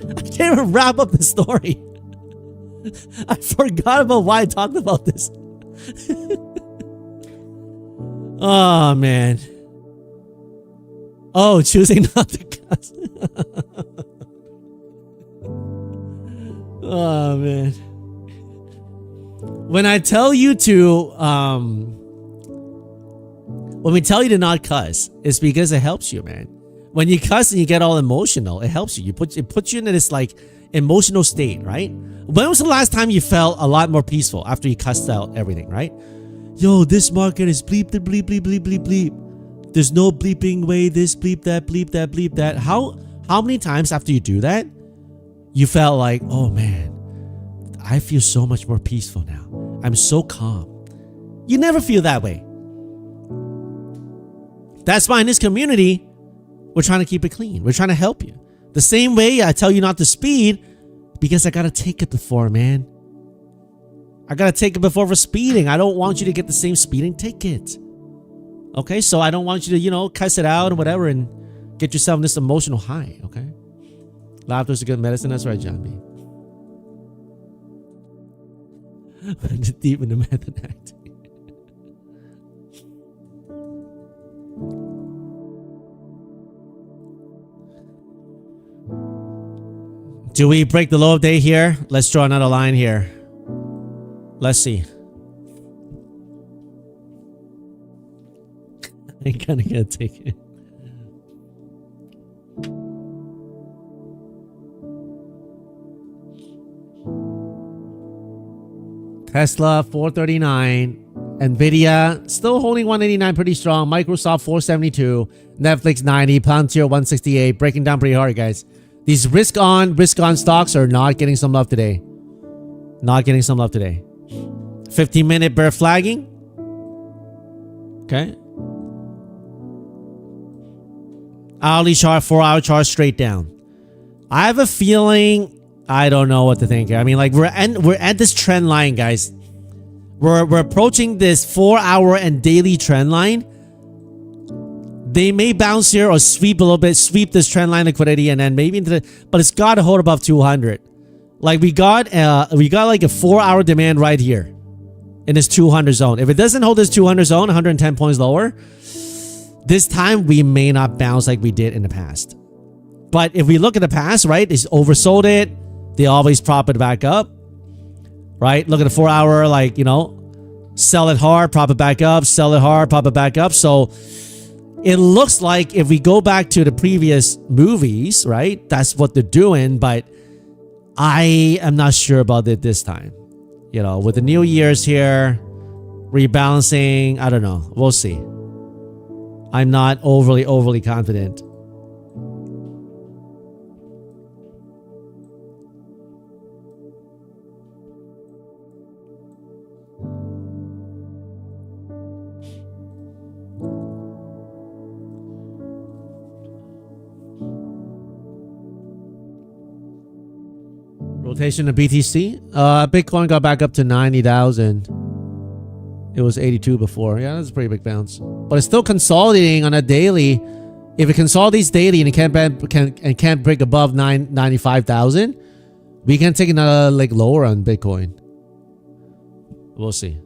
I can't even wrap up the story. I forgot about why I talked about this. Oh, man. Oh, choosing not to cuss. Oh, man. When I tell you to, when we tell you to not cuss, it's because it helps you, man. When you cuss and you get all emotional, it helps you. It puts you into this like emotional state, right? When was the last time you felt a lot more peaceful after you cussed out everything, right? Yo, this market is bleep, the bleep, bleep, bleep, bleep, bleep. There's no bleeping way, this bleep, that bleep, that bleep, that. How many times after you do that, you felt like, oh man, I feel so much more peaceful now. I'm so calm. You never feel that way. That's why in this community, we're trying to keep it clean. We're trying to help you. The same way I tell you not to speed, because I gotta take it before, man. I gotta take it before for speeding. I don't want you to get the same speeding ticket. Okay, so I don't want you to, you know, cuss it out or whatever and get yourself this emotional high, okay? Laughter is a good medicine. That's right, John B. Deep in the method acting. Do we break the low of day here? Let's draw another line here. Let's see. I kind of gotta take it. Tesla 439. Nvidia still holding 189 pretty strong. Microsoft 472. Netflix 90. Palantir 168. Breaking down pretty hard, guys. These risk on stocks are not getting some love today. Not getting some love today. 15-minute bear flagging. Okay. Hourly chart, 4-hour chart straight down. I have a feeling I don't know what to think here. I mean, like we're at this trend line, guys. We're approaching this 4-hour and daily trend line. They may bounce here or sweep a little bit, sweep this trend line liquidity, and then maybe into the, but it's got to hold above 200. Like we got like a 4-hour demand right here in this 200 zone. If it doesn't hold this 200 zone, 110 points lower, this time we may not bounce like we did in the past. But if we look at the past, right, it's oversold it. They always prop it back up, right? Look at the 4-hour, like, you know, sell it hard, prop it back up, sell it hard, prop it back up. So it looks like if we go back to the previous movies, right, that's what they're doing. But I am not sure about it this time. You know, with the New Year's here, rebalancing, I don't know. We'll see. I'm not overly confident. Rotation of BTC. Bitcoin got back up to 90,000. It was 82 before. Yeah, that's a pretty big bounce. But it's still consolidating on a daily. If it consolidates daily and it can't break above 95,000, we can take another like lower on Bitcoin. We'll see.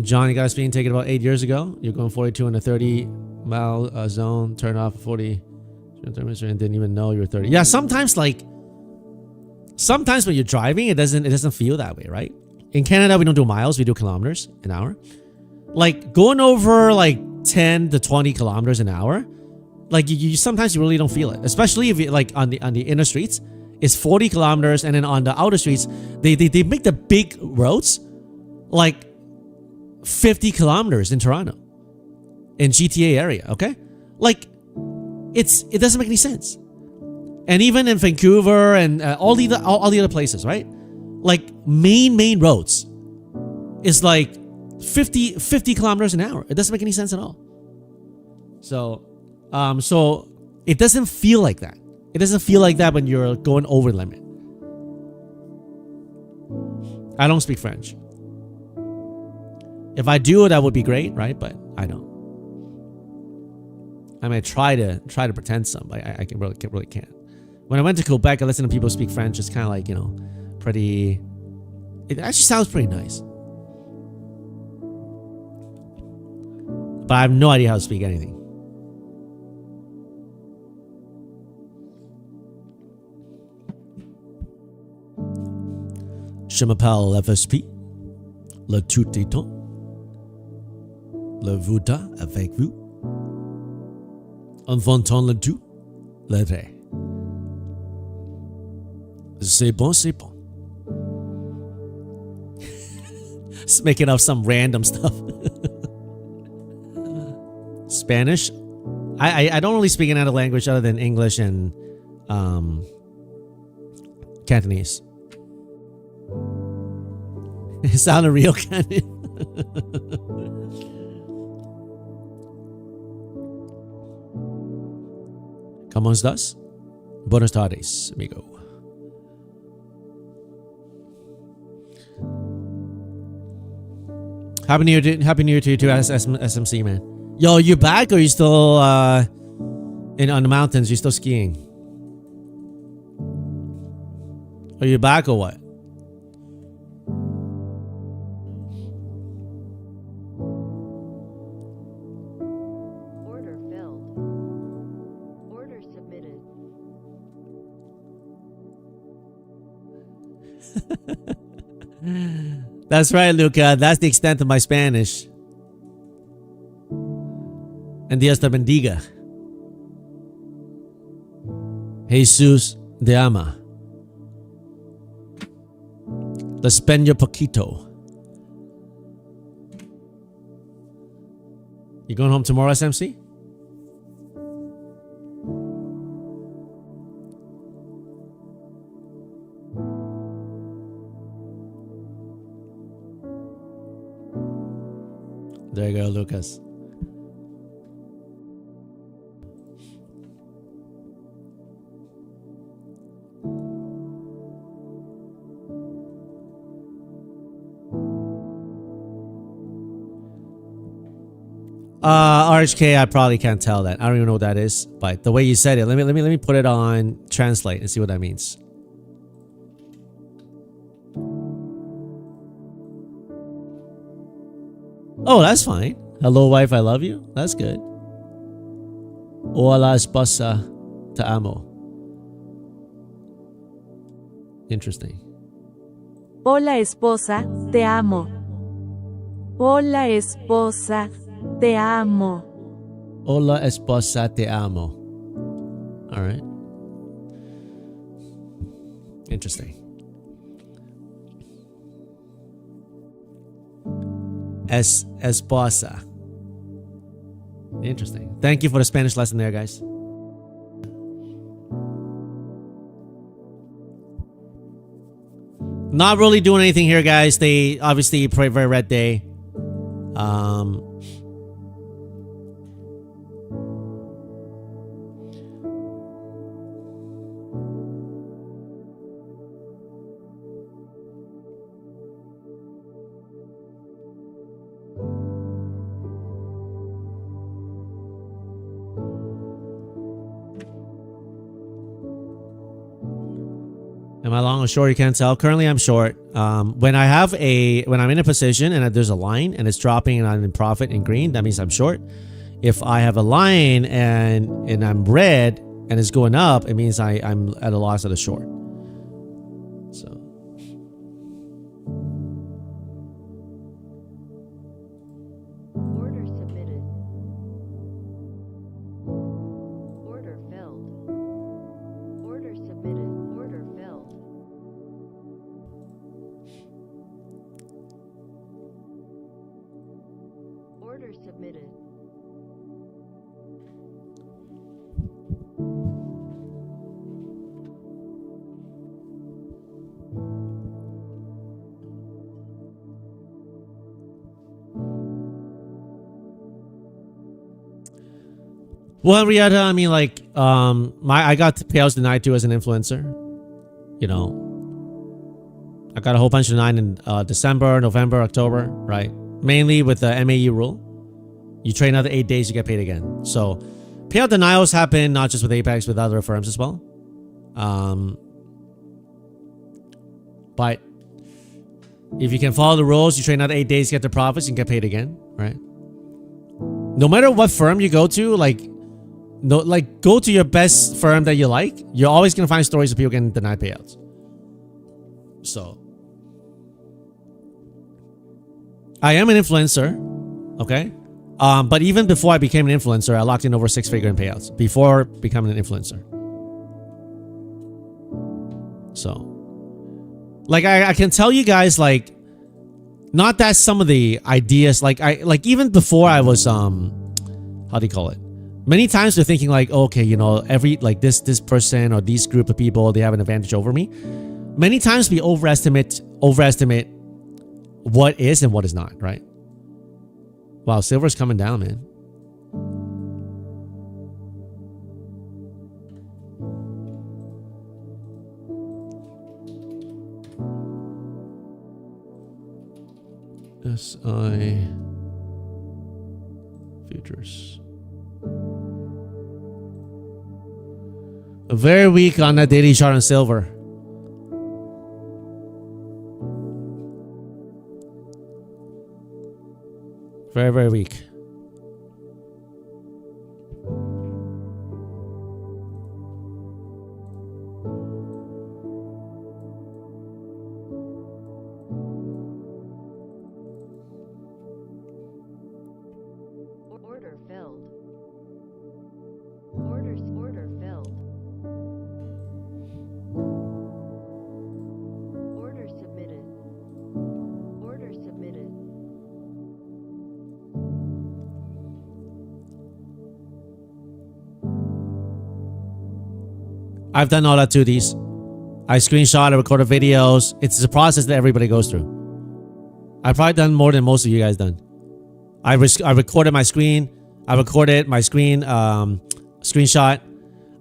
John, you guys being taken about 8 years ago. You're going 42 in a 30-mile zone. Turn off 40. And didn't even know you were 30. Yeah, sometimes when you're driving, it doesn't feel that way, right? In Canada, we don't do miles, we do kilometers an hour. Like going over like 10 to 20 kilometers an hour, like you sometimes you really don't feel it. Especially if you like on the inner streets, it's 40 kilometers, and then on the outer streets, they make the big roads like 50 kilometers in Toronto, in GTA area, okay? Like it doesn't make any sense. And even in Vancouver and all the other places, right? Like main roads is like 50 kilometers an hour. It doesn't make any sense at all. So it doesn't feel like that. It doesn't feel like that when you're going over the limit. I don't speak French. If I do, that would be great, right? But I don't. I mean, I try to pretend some, but I really can't. When I went to Quebec, I listened to people speak French. It's kind of like, you know, pretty. It actually sounds pretty nice. But I have no idea how to speak anything. Je m'appelle FSP. Le tout est temps. Le voudra avec vous. Entendu? Lere. C'est bon, c'est bon. Just making up some random stuff. Spanish? I don't really speak another language other than English and Cantonese. It sounded real Cantonese. ¿Cómo estás? Buenas tardes, amigo. Happy New Year to you too, SMC, man. Yo, you back or you still on the mountains? You still skiing? Are you back or what? Order filled. Order submitted. That's right, Luca. That's the extent of my Spanish. And Dios te bendiga. Jesus te ama. Despeño poquito. You going home tomorrow, SMC? There you go, Lucas. RHK, I probably can't tell that. I don't even know what that is, but the way you said it, let me put it on translate and see what that means. Oh, that's fine. Hello, wife, I love you. That's good. Hola, esposa, te amo. Interesting. Hola, esposa, te amo. Hola, esposa, te amo. Hola, esposa, te amo. All right. Interesting. Esposa. Interesting. Thank you for the Spanish lesson there, guys. Not really doing anything here, guys. They obviously pray very red day. Am I long or short? You can't tell. Currently, I'm short. When I'm in a position and there's a line and it's dropping and I'm in profit in green, that means I'm short. If I have a line and I'm red and it's going up, it means I'm at a loss at a short. So. Order submitted. Order filled. Order submitted. Order filled. Order submitted. Well, Riata, I mean, like, I got payouts denied too as an influencer. You know, I got a whole bunch denied in December, November, October, right? Mainly with the MAU rule. You trade another 8 days, you get paid again. So, payout denials happen not just with Apex, with other firms as well. But if you can follow the rules, you trade another 8 days, get the profits, and get paid again, right? No matter what firm you go to, go to your best firm that you like. You're always gonna find stories of people getting denied payouts. So, I am an influencer, okay? But even before I became an influencer, I locked in over 6-figure in payouts before becoming an influencer. So, like, I can tell you guys, like, not that some of the ideas, like even before I was, how do you call it? Many times they're thinking like, okay, you know, this person or these group of people, they have an advantage over me. Many times we overestimate what is and what is not, right? Wow, silver's coming down, man. SI futures. Very weak on that daily chart on silver. Very, very weak. Order filled. Order filled. Order submitted. Order submitted. I've done all that to these. I screenshot, I recorded videos. It's a process that everybody goes through. I've probably done more than most of you guys done. I recorded my screen. I recorded my screen screenshot.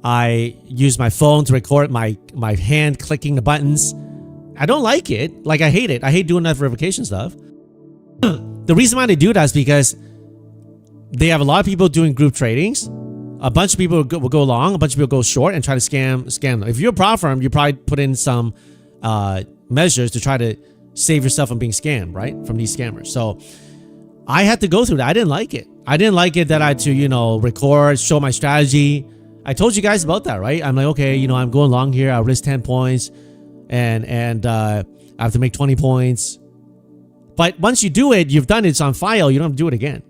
I used my phone to record my hand clicking the buttons. I don't like it. Like, I hate it. I hate doing that verification stuff. The reason why they do that is because they have a lot of people doing group tradings. A bunch of people will go long, a bunch of people go short and try to scam them. If you're a prop firm, you probably put in some measures to try to save yourself from being scammed, right? From these scammers. So I had to go through that. I didn't like it. I didn't like it that I had to, you know, record, show my strategy. I told you guys about that, right? I'm like, okay, you know, I'm going long here. I'll risk 10 points and I have to make 20 points. But once you do it, you've done it. It's on file. You don't have to do it again.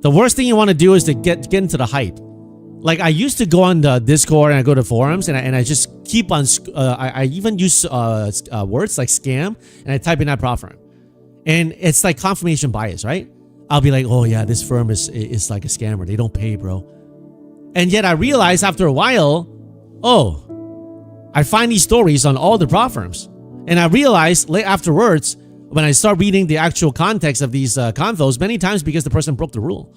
The worst thing you want to do is to get into the hype. Like, I used to go on the Discord and I go to forums and I just keep on, I even use words like scam and I type in that prop firm. And it's like confirmation bias, right? I'll be like, oh yeah, this firm is like a scammer. They don't pay, bro. And yet I realized after a while, oh, I find these stories on all the prop firms. And I realized afterwards, when I start reading the actual context of these convos, many times because the person broke the rule.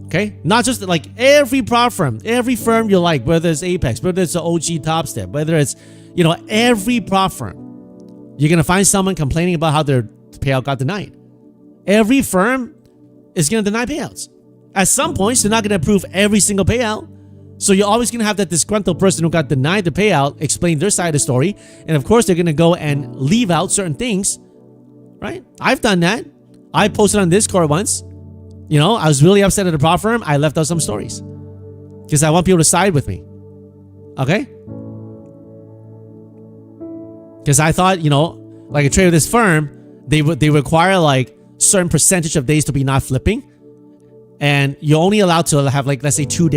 Okay? Not just like every prop firm, every firm you like, whether it's Apex, whether it's the OG Top Step, whether it's, you know, every prop firm, you're going to find someone complaining about how their payout got denied. Every firm is going to deny payouts. At some points, they're not going to approve every single payout. So you're always going to have that disgruntled person who got denied the payout explain their side of the story. And of course, they're going to go and leave out certain things, right? I've done that. I posted on Discord once. You know, I was really upset at the prop firm. I left out some stories because I want people to side with me. Okay? Because I thought, you know, like a trade with this firm, they require like certain percentage of days to be not flipping. And you're only allowed to have like, let's say 2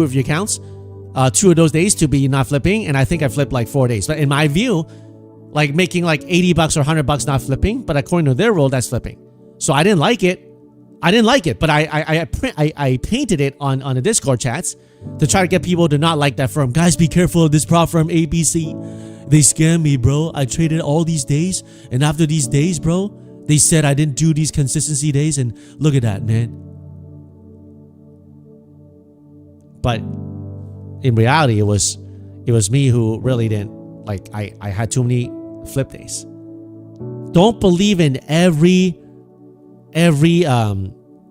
of your accounts, 2 of those days to be not flipping. And I think I flipped like 4 days. But in my view, like making like $80 or $100 not flipping, but according to their rule, that's flipping. So I didn't like it. But I painted it on the Discord chats to try to get people to not like that firm. Guys, be careful of this prop firm ABC. They scammed me, bro. I traded all these days. And after these days, bro, they said I didn't do these consistency days. And look at that, man. But in reality, it was me who really didn't, like, I had too many flip days. Don't believe in every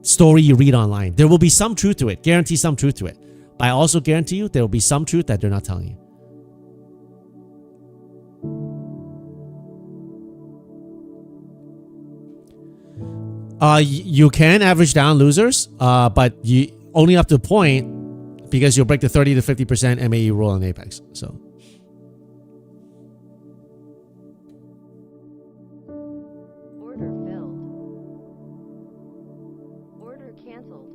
story you read online. There will be some truth to it. Guarantee some truth to it. But I also guarantee you there will be some truth that they're not telling you. You can average down losers, but you only up to a point, because you'll break the 30 to 50% MAE rule on Apex. So Order canceled.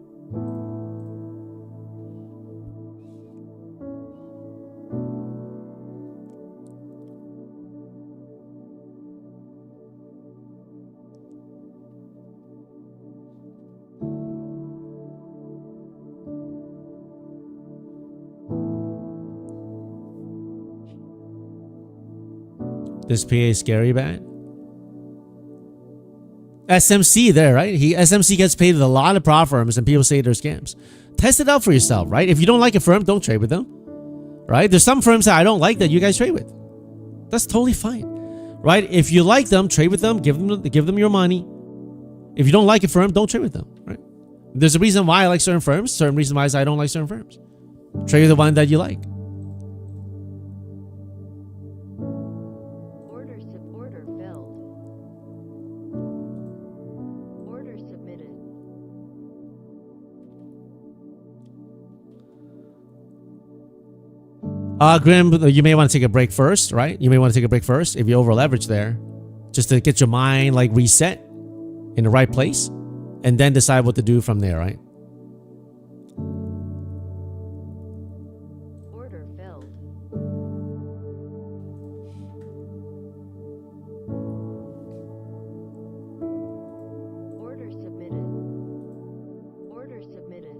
This PA is scary bad. SMC there, right? SMC gets paid with a lot of prop firms and people say they're scams. Test it out for yourself, right? If you don't like a firm, don't trade with them. Right? There's some firms that I don't like that you guys trade with. That's totally fine. Right? If you like them, trade with them, give them your money. If you don't like a firm, don't trade with them, right? There's a reason why I like certain firms, certain reason why I don't like certain firms. Trade with the one that you like. Order filled. Order submitted. Grim, you may want to take a break first, right? You may want to take a break first if you over leverage there, just to get your mind like reset in the right place, and then decide what to do from there, right? Order filled. Order submitted. Order submitted.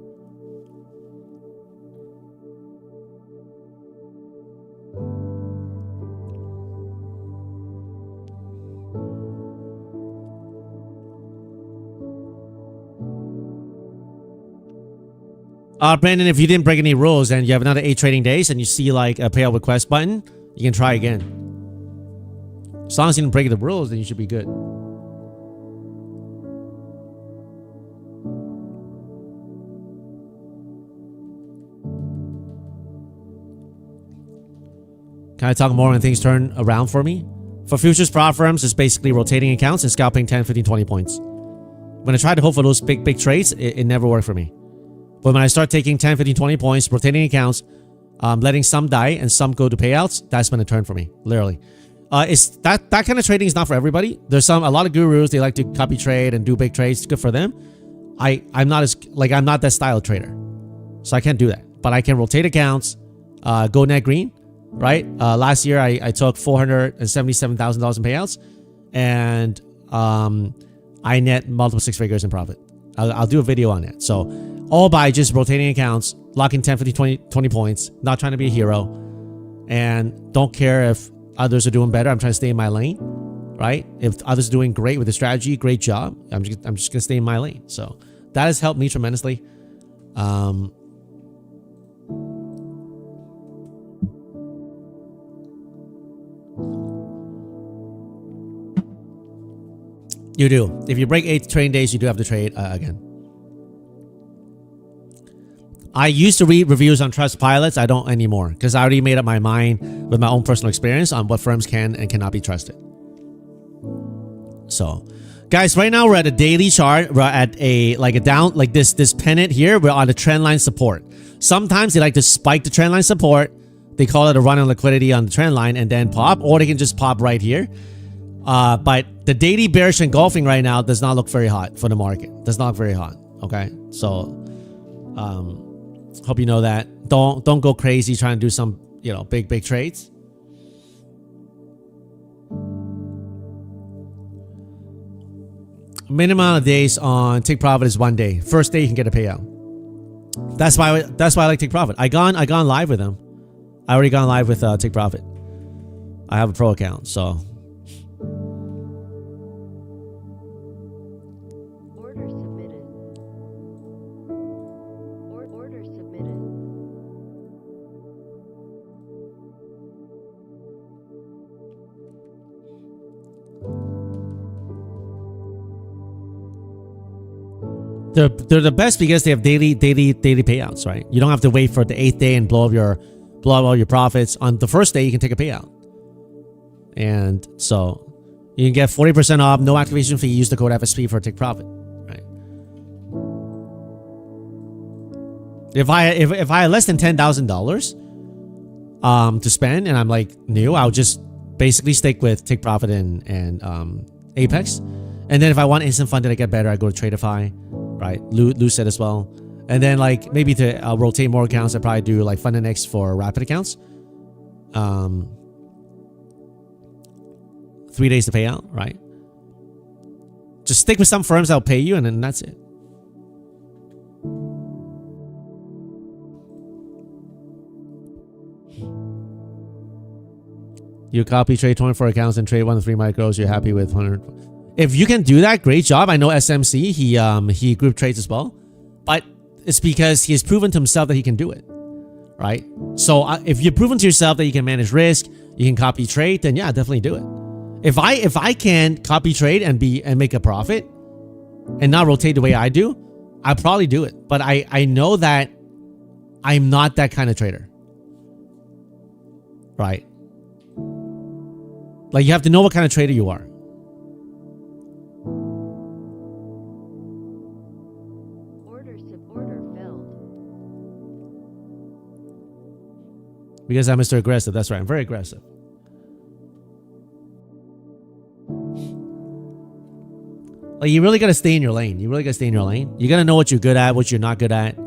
Brandon, if you didn't break any rules and you have another 8 trading days and you see like a payout request button, you can try again. As long as you didn't break the rules, then you should be good. Can I talk more when things turn around for me? For futures prop firms, it's basically rotating accounts and scalping 10, 15, 20 points. When I tried to hope for those big trades, it never worked for me. But when I start taking 10, 15, 20 points, rotating accounts, letting some die and some go to payouts, that's when it turned for me, literally. It's that kind of trading is not for everybody. There's a lot of gurus, they like to copy trade and do big trades. It's good for them. I'm not that style of trader. So I can't do that. But I can rotate accounts, go net green, right? Last year I took $477,000 in payouts, and I net multiple 6 figures in profit. I'll do a video on that. So all by just rotating accounts, locking 10, 50, 20 points, not trying to be a hero, and don't care if others are doing better. I'm trying to stay in my lane, right? If others are doing great with the strategy, great job. I'm just going to stay in my lane. So that has helped me tremendously. You do. If you break 8 trading days, you do have to trade again. I used to read reviews on Trustpilots. I don't anymore because I already made up my mind with my own personal experience on what firms can and cannot be trusted. So, guys, right now we're at a daily chart. We're at a down like this pennant here. We're on a trend line support. Sometimes they like to spike the trend line support. They call it a run on liquidity on the trend line and then pop, or they can just pop right here. But the daily bearish engulfing right now does not look very hot for the market. Does not look very hot. Okay, so hope you know that. Don't go crazy trying to do some big trades. Minimum amount of days on take profit is 1 day. First day you can get a payout. That's why I like take profit. I gone live with them. I already gone live with take profit. I have a pro account, so. Order submitted. Order submitted. They're the best because they have daily payouts, right? You don't have to wait for the 8th day and blow up all your profits. On the first day, you can take a payout. And so you can get 40% off, no activation fee. Use the code FSP for take profit, right? If I had less than $10,000 to spend and I'm like new, I'll just basically stick with take profit and Apex. And then if I want instant fund to get better, I go to Tradeify. right? Lucid as well. And then like maybe to rotate more accounts, I probably do like FundNX for rapid accounts. 3 days to pay out, right? Just stick with some firms that'll pay you, and then that's it. You copy trade 24 accounts and trade 1 to 3 micros. You're happy with 100. If you can do that, great job. I know SMC, he group trades as well, but it's because he has proven to himself that he can do it, right? So if you've proven to yourself that you can manage risk, you can copy trade, then yeah, definitely do it. If I can copy trade and make a profit and not rotate the way I do, I'll probably do it. But I know that I'm not that kind of trader, right? Like you have to know what kind of trader you are. Order filled. Because I'm Mr. Aggressive. That's right. I'm very aggressive. Like you really got to stay in your lane. You really got to stay in your lane. You got to know what you're good at, what you're not good at. And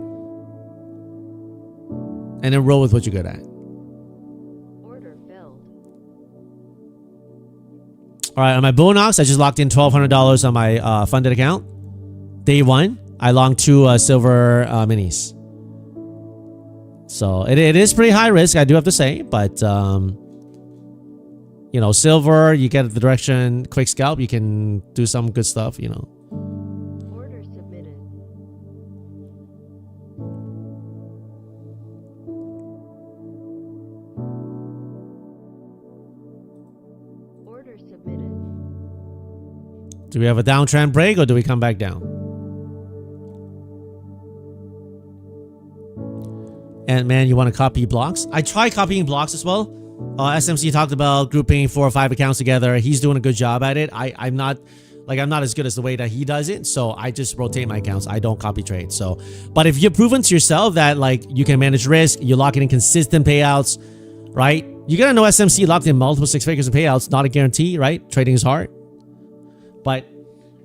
then roll with what you're good at. Order filled. All right, on my Bullnox, I just locked in $1,200 on my funded account. Day 1, I longed 2 silver minis. So it is pretty high risk, I do have to say. But, you know, silver, you get the direction, quick scalp, you can do some good stuff, you know. Order submitted. Order submitted. Do we have a downtrend break or do we come back down? And man, you want to copy blocks? I tried copying blocks as well. SMC talked about grouping 4 or 5 accounts together. He's doing a good job at it. I'm not as good as the way that he does it. So I just rotate my accounts. I don't copy trade. So, but if you've proven to yourself that like you can manage risk, you're locking in consistent payouts, right? You gotta know SMC locked in multiple 6 figures of payouts. Not a guarantee, right? Trading is hard. But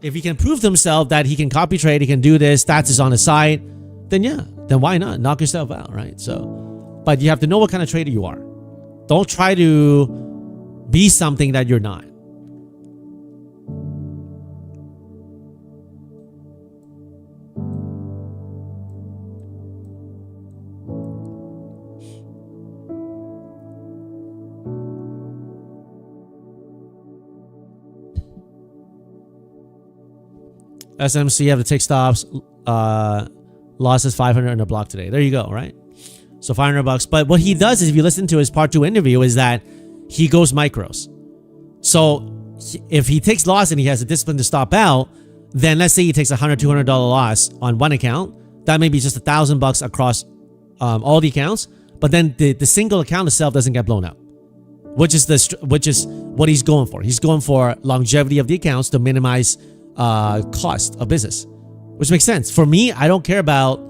if he can prove to himself that he can copy trade, he can do this, stats is on his side, then yeah, then why not? Knock yourself out, right? So, but you have to know what kind of trader you are. Don't try to be something that you're not. SMC have to take stops. Losses 500 in a block today. There you go, right? So $500. But what he does is, if you listen to his part 2 interview, is that he goes micros. So if he takes loss and he has a discipline to stop out, then let's say he takes $100, $200 loss on one account. That may be just $1,000 across all the accounts. But then the single account itself doesn't get blown up, which is what he's going for. He's going for longevity of the accounts to minimize cost of business, which makes sense. For me, I don't care about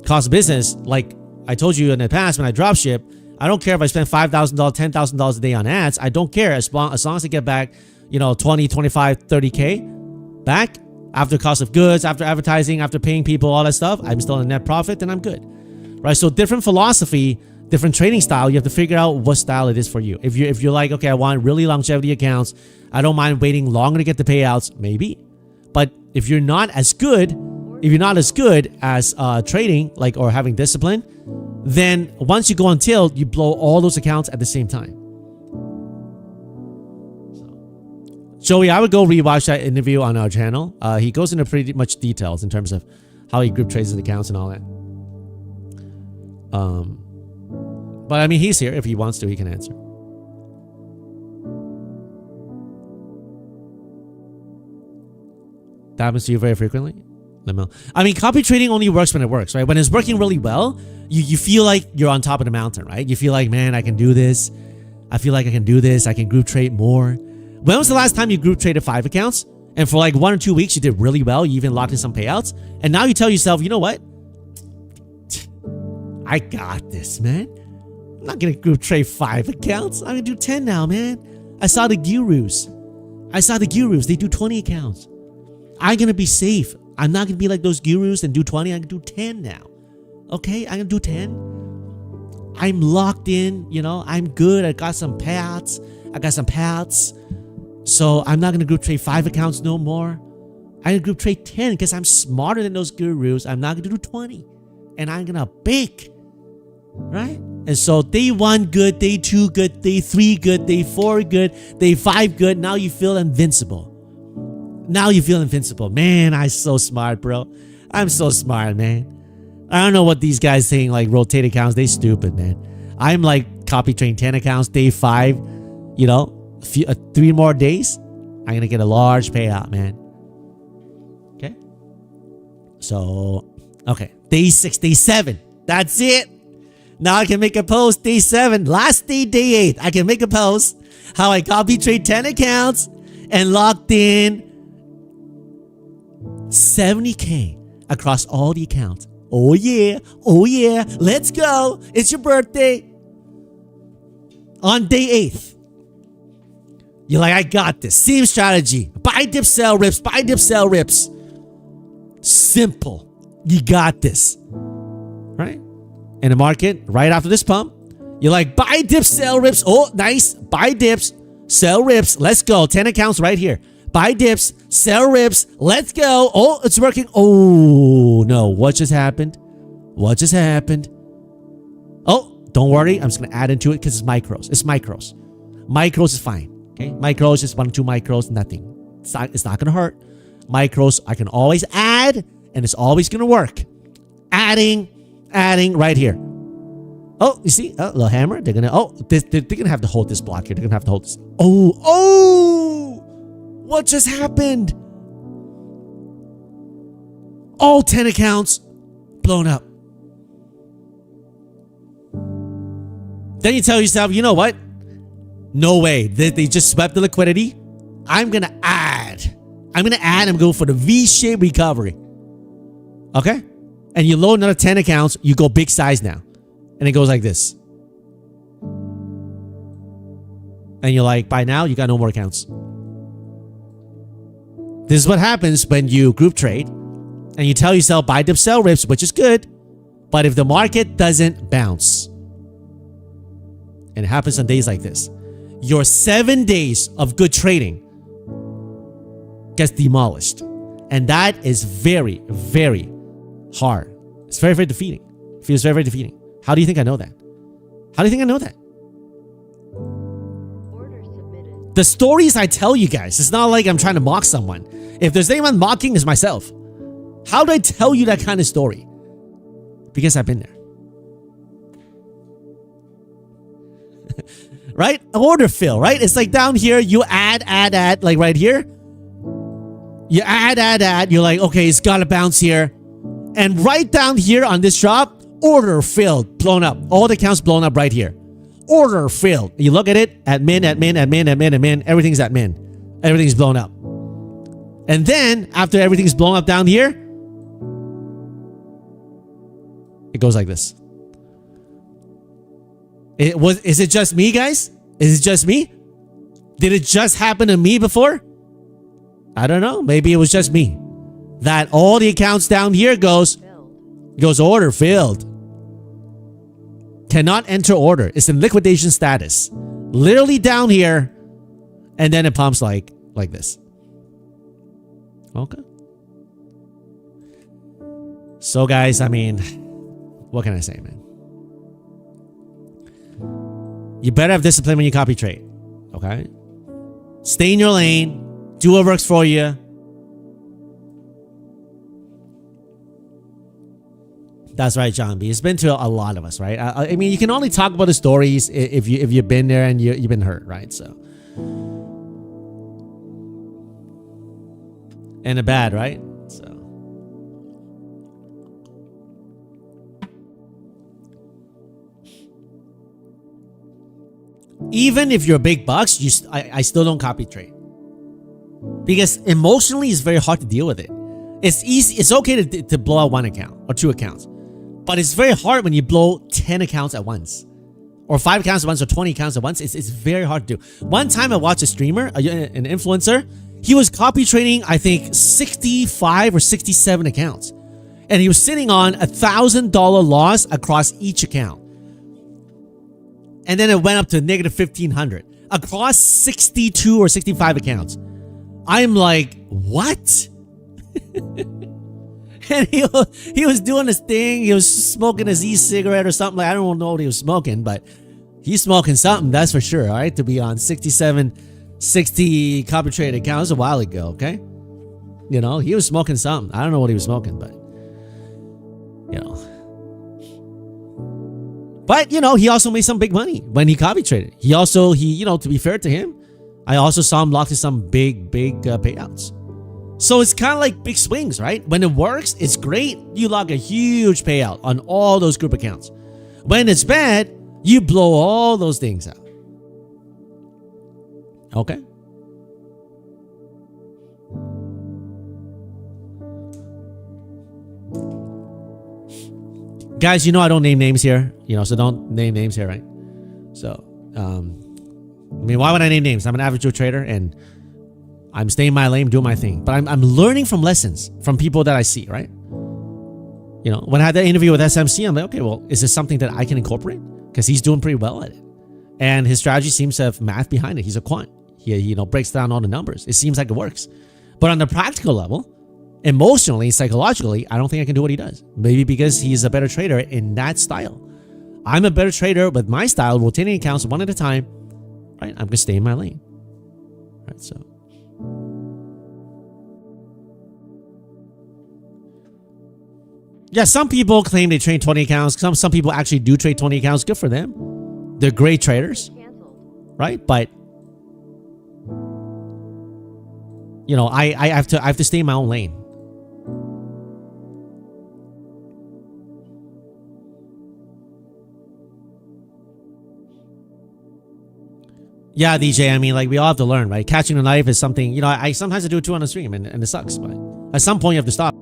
cost of business. Like I told you in the past, when I drop ship, I don't care if I spend $5,000, $10,000 a day on ads. I don't care as long as I get back, you know, 20, 25, 30K back after cost of goods, after advertising, after paying people, all that stuff. I'm still in net profit, then I'm good, right? So different philosophy, different trading style. You have to figure out what style it is for you. If you're like, okay, I want really longevity accounts, I don't mind waiting longer to get the payouts, maybe. But if you're not as good, as trading, like, or having discipline, then once you go on tilt, you blow all those accounts at the same time. Joey, I would go rewatch that interview on our channel. He goes into pretty much details in terms of how he group trades his accounts and all that. But I mean, he's here. If he wants to, he can answer. That happens to you very frequently? Let me know. I mean, copy trading only works when it works, right? When it's working really well, you feel like you're on top of the mountain, right? You feel like, man, I can do this. I feel like I can do this. I can group trade more. When was the last time you group traded 5 accounts? And for like 1 or 2 weeks, you did really well. You even locked in some payouts. And now you tell yourself, you know what? I got this, man. I'm not going to group trade 5 accounts. I'm going to do 10 now, man. I saw the gurus. They do 20 accounts. I'm going to be safe. I'm not gonna be like those gurus and do 20. I can do 10 now. Okay, I can do 10. I'm locked in, you know, I'm good. I got some payouts. So I'm not gonna group trade 5 accounts no more. I'm gonna group trade 10 because I'm smarter than those gurus. I'm not gonna do 20. And I'm gonna bake. Right? And so day 1 good, day 2 good, day 3 good, day 4 good, day 5 good. Now you feel invincible. Man, I'm so smart, bro. I'm so smart, man. I don't know what these guys saying like rotate accounts. They stupid, man. I'm like copy trading 10 accounts, day 5. You know, 3 more days, I'm gonna get a large payout, man. Okay. So, okay, day 6, day 7. That's it. Now I can make a post day 7. Last day, day 8. I can make a post how I copy trade 10 accounts and locked in 70K across all the accounts. Oh yeah. Let's go. It's your birthday. On day 8. You're like, I got this. Same strategy. Buy dip, sell rips. Buy dip, sell rips. Simple. You got this. Right? In the market, right after this pump, you're like, buy dips, sell rips. Oh, nice. Buy dips, sell rips. Let's go. 10 accounts right here. Buy dips, sell rips. Let's go. Oh, it's working. Oh, no. What just happened? Oh, don't worry. I'm just going to add into it because it's micros. Micros is fine. Okay. Micros is 1 or 2 micros. Nothing. It's not going to hurt. Micros, I can always add and it's always going to work. Adding right here. Oh, you see? A little hammer. They're gonna have to hold this block here. They're gonna have to hold this. Oh! What just happened? All 10 accounts blown up. Then you tell yourself, you know what? No way. They just swept the liquidity. I'm gonna add. I'm going for the V-shaped recovery. Okay? And you load another 10 accounts, you go big size now. And it goes like this. And you're like, by now, you got no more accounts. This is what happens when you group trade and you tell yourself buy dip, sell rips, which is good. But if the market doesn't bounce, and it happens on days like this, your 7 days of good trading gets demolished. And that is very, very hard. It's very, very defeating. It feels very, very defeating. How do you think I know that? Order submitted. The stories I tell you guys, it's not like I'm trying to mock someone. If there's anyone mocking, it's myself. How do I tell you that kind of story? Because I've been there. Right? Order fill, right? It's like down here, you add, like right here. You add. You're like, okay, it's got to bounce here. And right down here on this drop, order filled, blown up. All the accounts blown up right here. Order filled. You look at it, admin. Everything's admin. Everything's blown up. And then, after everything's blown up down here, it goes like this. Is it just me, guys? Is it just me? Did it just happen to me before? I don't know. Maybe it was just me. That all the accounts down here goes order filled. Cannot enter order. It's in liquidation status. Literally down here. And then it pumps like this. Okay. So guys, I mean, what can I say, man? You better have discipline when you copy trade. Okay? Stay in your lane. Do what works for you. That's right, John B. It's been to a lot of us, right? I mean, you can only talk about the stories if you've been there and you've been hurt, right? So, and the bad, right? So, even if you're big bucks, I still don't copy trade because emotionally it's very hard to deal with it. It's easy. It's okay to blow out 1 account or 2 accounts. But it's very hard when you blow 10 accounts at once. Or 5 accounts at once or 20 accounts at once. It's very hard to do. One time I watched a streamer, an influencer. He was copy trading, I think, 65 or 67 accounts. And he was sitting on $1,000 loss across each account. And then it went up to negative 1,500 across 62 or 65 accounts. I'm like, what? And he was doing his thing. He was smoking his e-cigarette or something. Like, I don't know what he was smoking, but he's smoking something, that's for sure, all right? To be on 60 copy traded accounts a while ago, okay? You know, he was smoking something. I don't know what he was smoking, but, you know. But, you know, he also made some big money when he copy traded. He, you know, to be fair to him, I also saw him lock in some big payouts. So it's kind of like big swings, right? When it works, it's great. You lock a huge payout on all those group accounts. When it's bad, you blow all those things out. Okay? Guys, you know I don't name names here. You know, so don't name names here, right? So, I mean, why would I name names? I'm an average Joe trader and I'm staying in my lane, doing my thing. But I'm learning from lessons from people that I see, right? You know, when I had that interview with SMC, I'm like, okay, well, is this something that I can incorporate? Because he's doing pretty well at it. And his strategy seems to have math behind it. He's a quant. He, you know, breaks down all the numbers. It seems like it works. But on the practical level, emotionally, psychologically, I don't think I can do what he does. Maybe because he's a better trader in that style. I'm a better trader with my style, rotating accounts one at a time. Right? I'm going to stay in my lane. Right? So. Yeah, some people claim they trade 20 accounts. Some people actually do trade 20 accounts. Good for them. They're great traders. Right? But you know, I have to stay in my own lane. Yeah, DJ, I mean, like, we all have to learn, right? Catching the knife is something, you know, I sometimes do it too on the stream, and it sucks, but at some point you have to stop.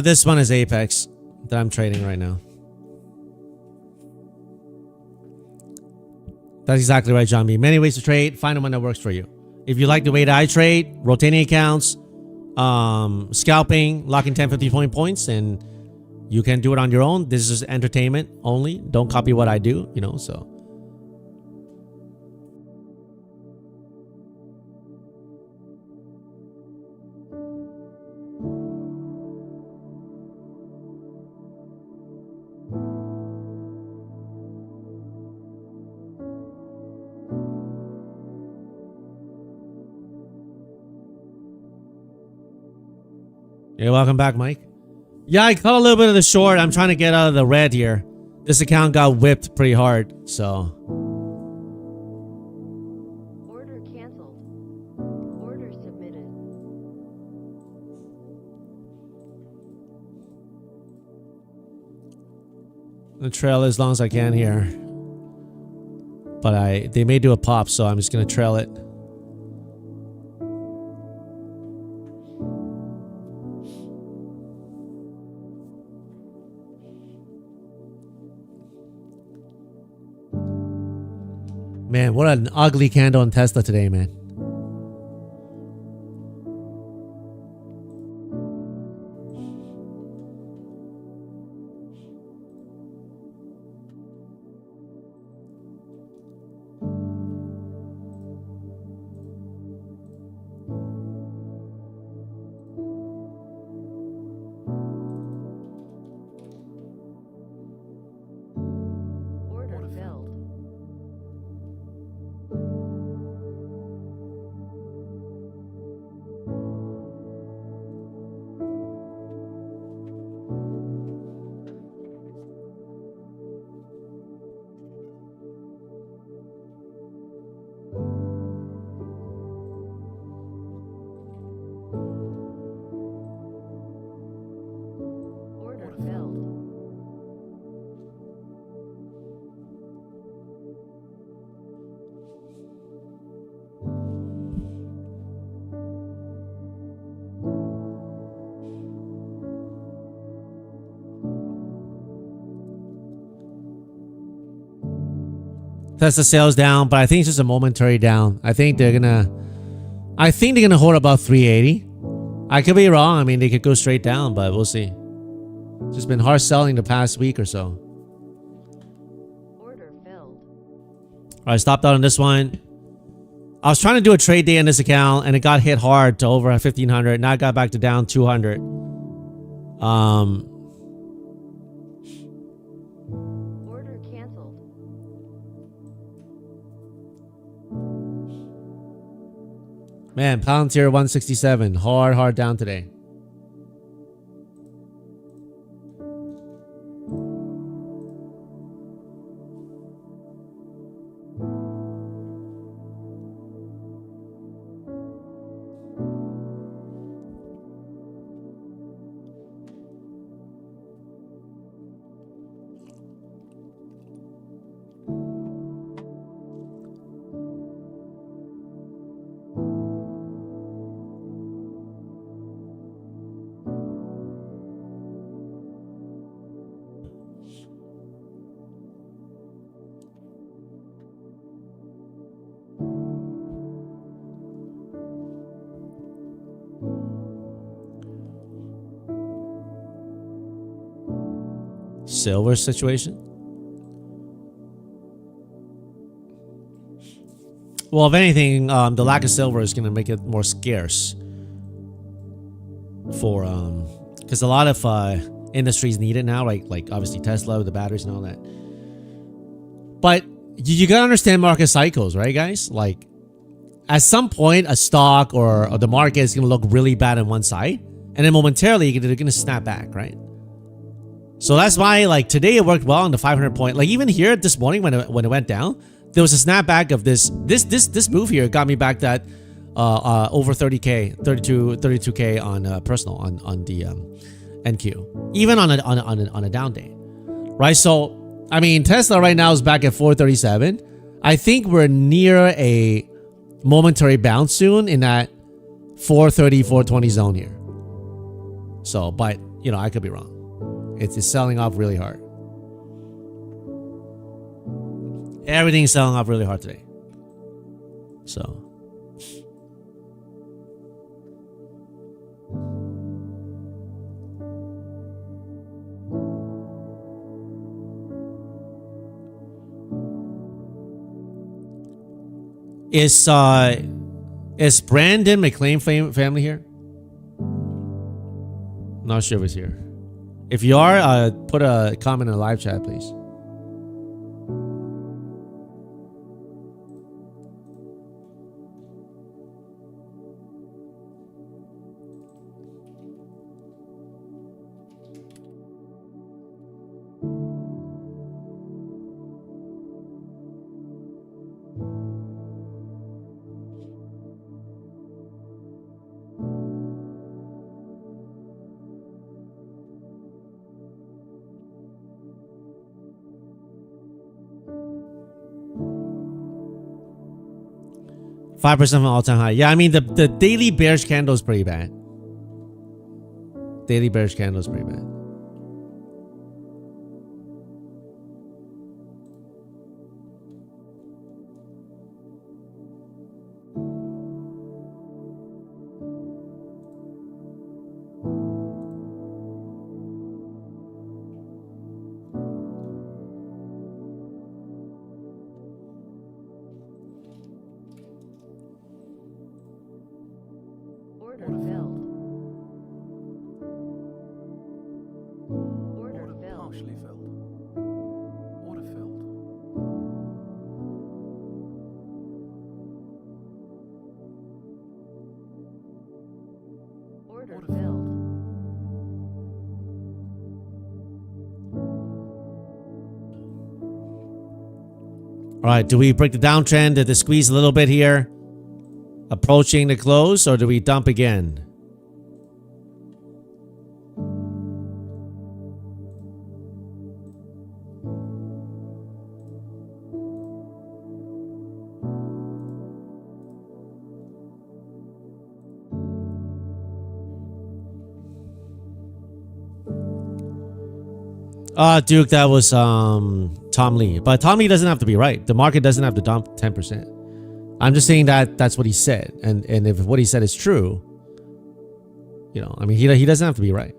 This one is Apex that I'm trading right now. That's exactly right, John B. Many ways to trade. Find one that works for you. If you like the way that I trade, rotating accounts, scalping, locking 10, 50 points, and you can do it on your own. This is entertainment only. Don't copy what I do, you know, so. Hey, welcome back, Mike. Yeah, I caught a little bit of the short. I'm trying to get out of the red here. This account got whipped pretty hard, so. Order canceled. Order submitted. The trail as long as I can here. But they may do a pop, so I'm just gonna trail it. Man, what an ugly candle in Tesla today, man. Order filled. Order filled. Tesla sales down, but I think it's just a momentary down. I think they're gonna hold above 380. I could be wrong. I mean, they could go straight down, but we'll see. Just been hard selling the past week or so. Order filled. All right, stopped out on this one. I was trying to do a trade day in this account, and it got hit hard to over 1,500. Now I got back to down 200. Order canceled. Man, Palantir 167. Hard down today. Silver situation. Well, if anything, the lack of silver is going to make it more scarce for because a lot of industries need it now, right? Like obviously Tesla with the batteries and all that. But you got to understand market cycles, right, guys? Like at some point, a stock or the market is going to look really bad on one side, and then momentarily they're going to snap back, right? So that's why, like today, it worked well on the 500 point. Like even here this morning when it went down, there was a snapback of this move here. Got me back that over 30k, 32k on personal on the NQ, even on a down day, right? So I mean, Tesla right now is back at 437. I think we're near a momentary bounce soon in that 430, 420 zone here. So, but you know, I could be wrong. It's selling off really hard. Everything's selling off really hard today. So. Is Brandon McLean family here? Not sure if he's here. If you are, put a comment in the live chat, please. 5% from all-time high. Yeah, I mean, the daily bearish candle is pretty bad. Daily bearish candle is pretty bad. Order filled. Order Order filled. partially filled. Order filled. Order Order filled. All right, do we break the downtrend? Did they squeeze a little bit here? Approaching the close, or do we dump again? Duke, that was Tom Lee. But Tom Lee doesn't have to be right. The market doesn't have to dump 10%. I'm just saying that that's what he said. And if what he said is true, you know, I mean, he doesn't have to be right.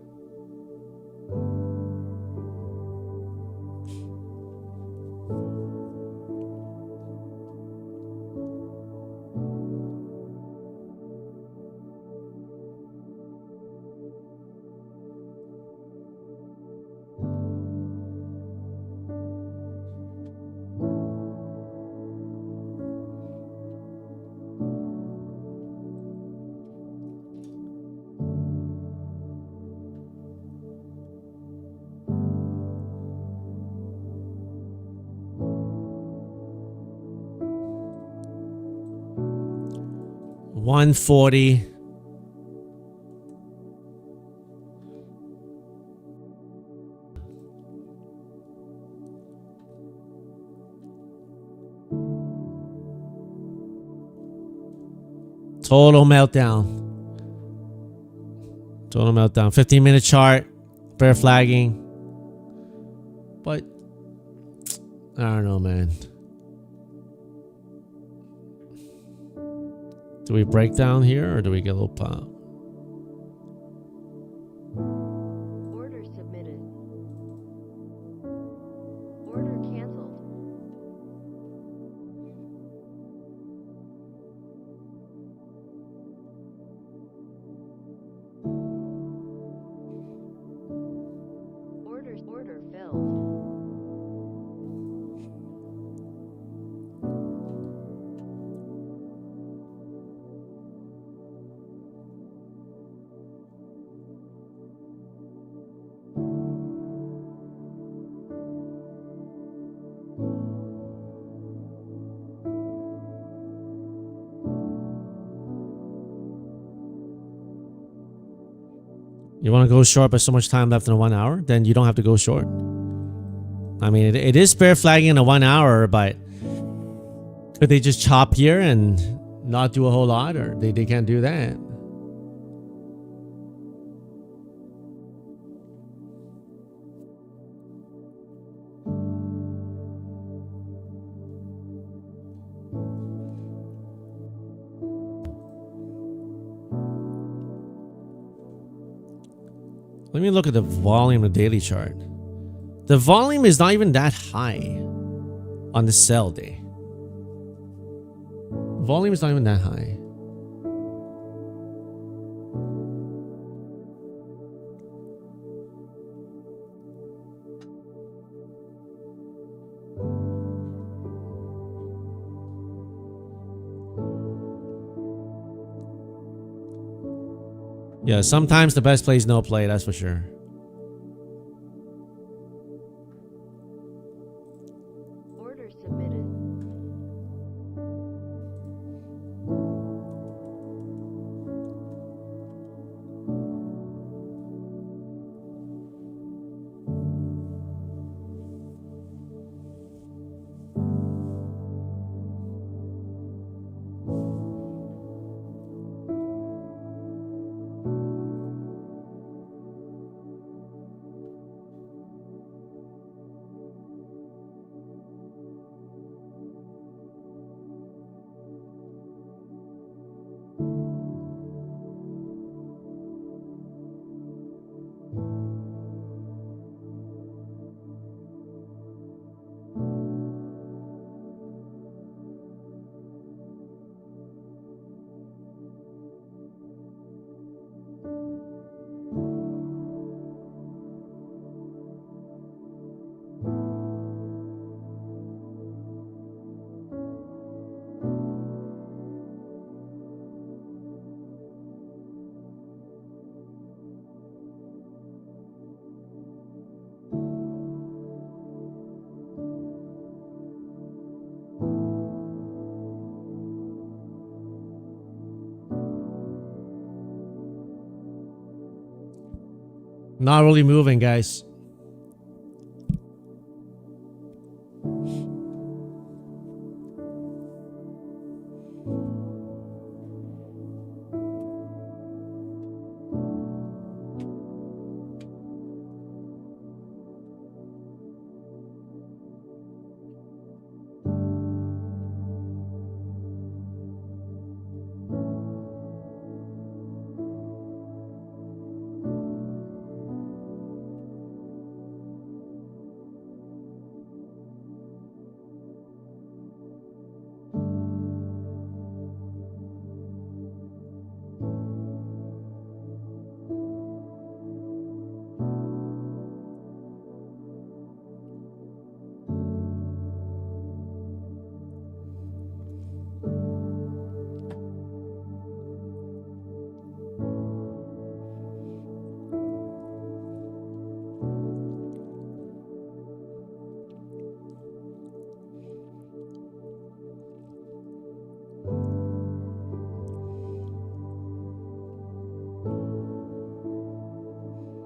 $140. Total meltdown. Total meltdown. 15-minute chart. Bear flagging. But I don't know, man. Do we break down here or do we get a little pop? Order submitted. Order canceled. Order filled. You want to go short but so much time left in a 1 hour? Then you don't have to go short. I mean, it is bear flagging in a 1 hour, but could they just chop here and not do a whole lot? Or they can't do that. Let me look at the volume of the daily chart. The volume is not even that high on the sell day. Volume is not even that high. Yeah, sometimes the best play is no play, that's for sure. Order submitted. Not really moving, guys.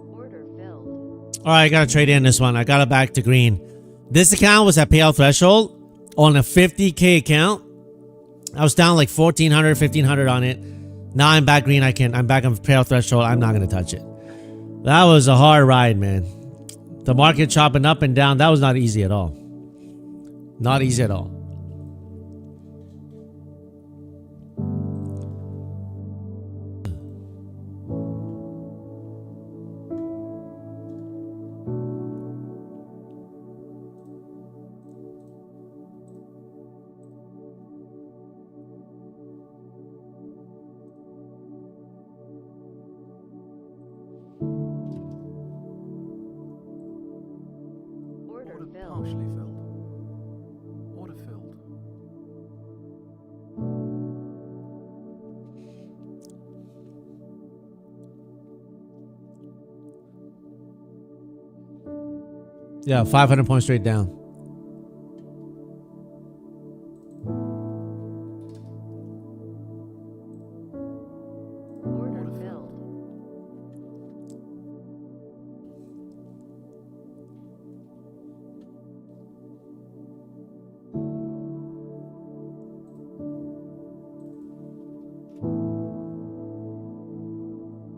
Order filled. All right, I gotta trade in this one. I got it back to green. This account was at payout threshold on a 50K account. I was down like 1,400, 1,500 on it. Now I'm back green. I'm back on payout threshold. I'm not gonna touch it. That was a hard ride, man. The market chopping up and down. That was not easy at all. Not easy at all. Order Order filled. partially filled. Order filled. Yeah, 500 points straight down. Order filled.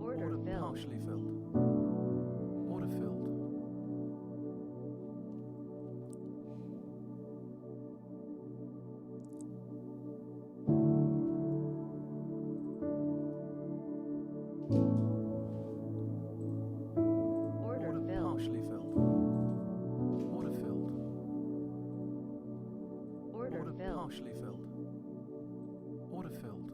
Order Order filled. partially filled. Order filled. Order Order filled. partially filled. Order filled. Order Order filled. partially filled. Order filled.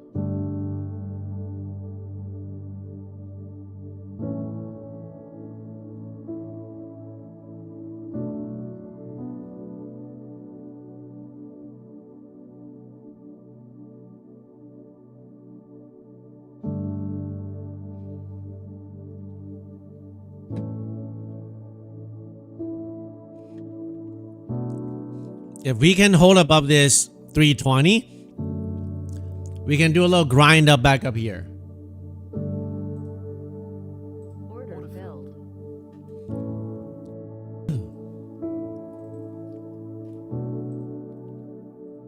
If we can hold above this 320, we can do a little grind up back up here. Order filled.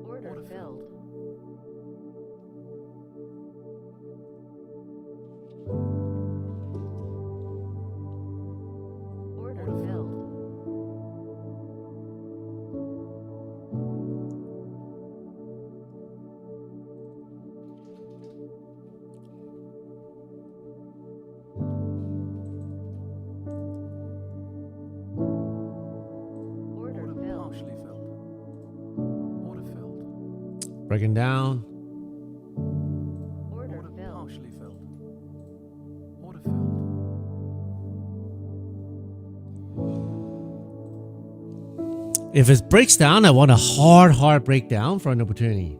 Order Order filled. Order Order filled. Order Order filled. partially filled. Order filled. Breaking down. Order Order filled. partially filled. Order filled. If it breaks down, I want a hard breakdown for an opportunity.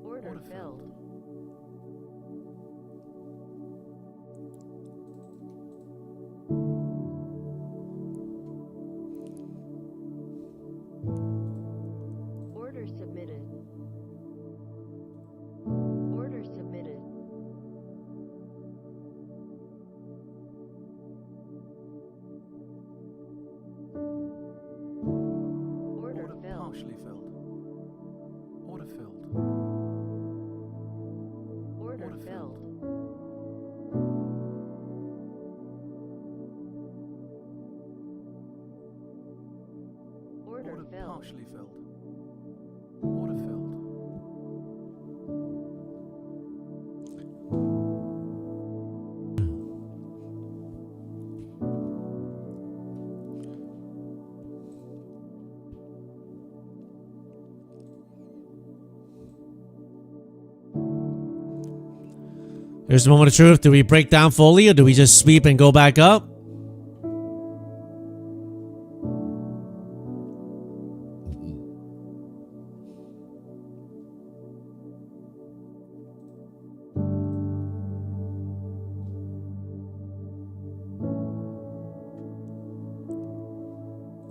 Order Order filled. Order submitted. Order submitted. filled. partially filled. Order filled. Here's the moment of truth. Do we break down fully or do we just sweep and go back up?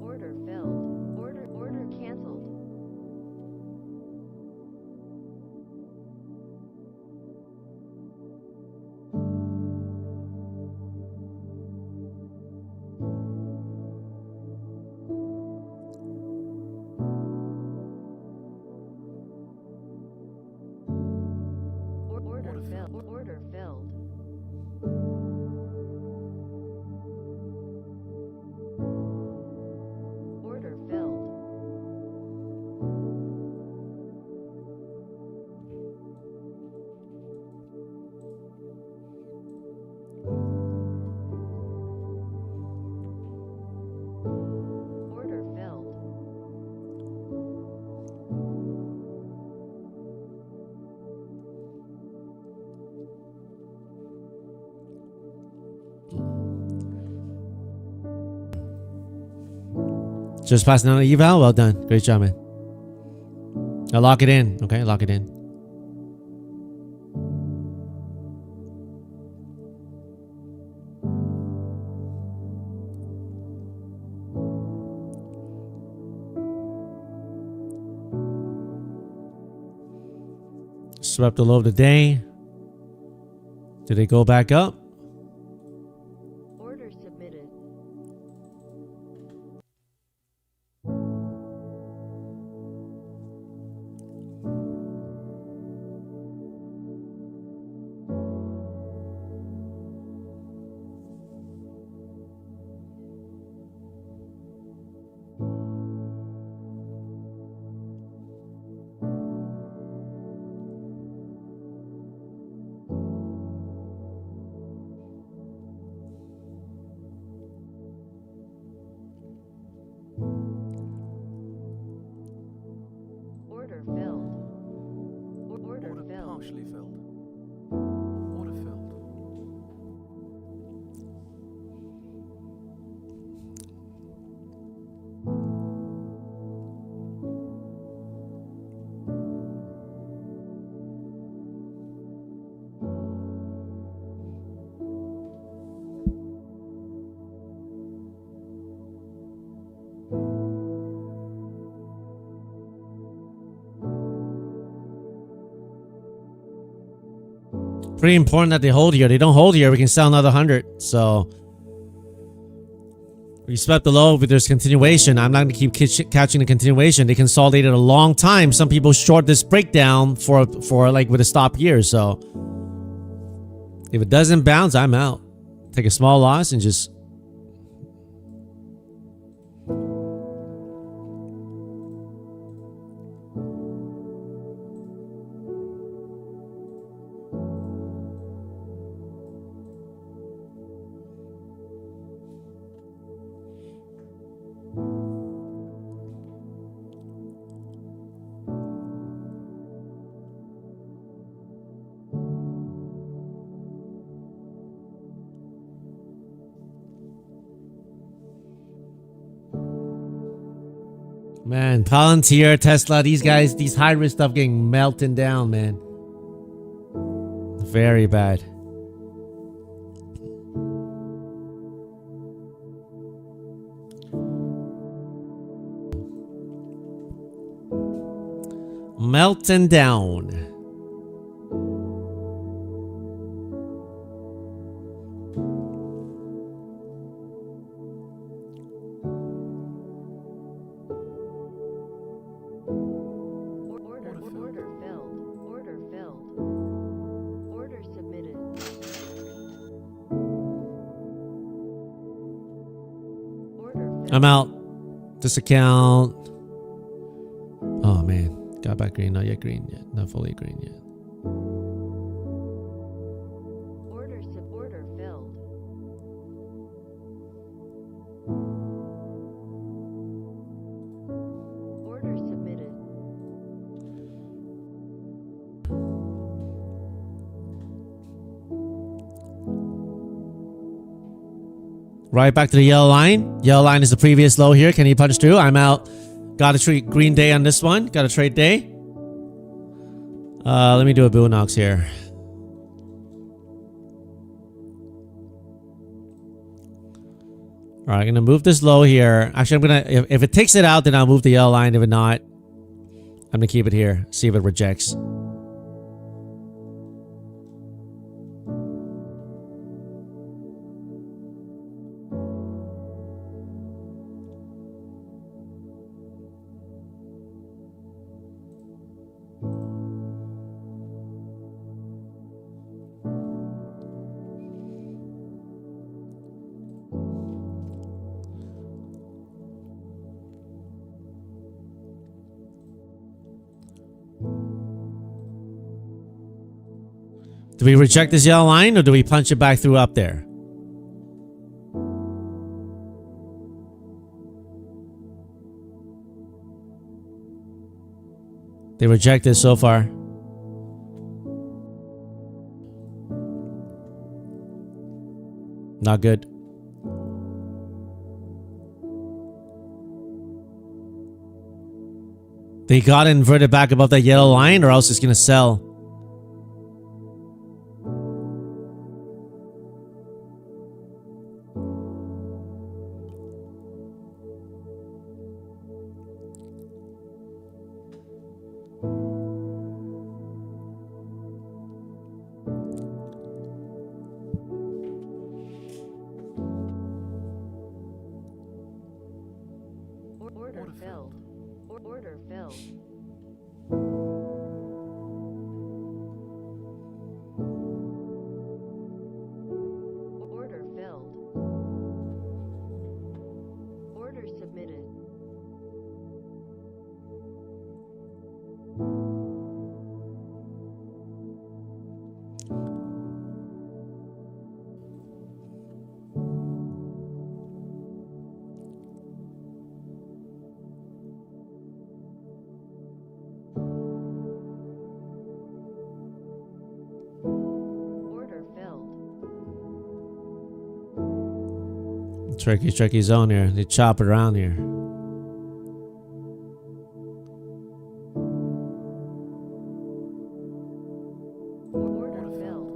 Order filled. Order canceled. Order filled. Order filled. Order filled. Order filled. Just passing on the eval. Well done. Great job, man. Now lock it in. Okay, lock it in. Swept the low of the day. Did it go back up? Order submitted. Order filled. Order Order filled. partially filled. Order filled. Pretty important that they hold here. They don't hold here, we can sell another 100. So we swept the low, but there's continuation. I'm not going to keep catching the continuation. They consolidated a long time. Some people short this breakdown for like with a stop here. So if it doesn't bounce, I'm out. Take a small loss and just man, Palantir, Tesla, these guys, these high risk stuff getting melted down, man. Very bad. Melting down. Order filled. Order filled. Order submitted. Order filled. I'm out. This account. Got back green, not yet green yet. Not fully green yet. Order filled. Order submitted. Right back to the yellow line. Yellow line is the previous low here. Can he punch through? I'm out. Got a trade green day on this one. Got a trade day. Let me do a Boondocks here. All right, I'm gonna move this low here. Actually, I'm gonna if it takes it out, then I'll move the yellow line. If it not, I'm gonna keep it here. See if it rejects. Do we reject this yellow line or do we punch it back through up there? They rejected so far. Not good. They got inverted back above that yellow line or else it's going to sell. Order filled. Order filled. Order filled. Order submitted. Tricky zone here. They chop it around here. Order filled.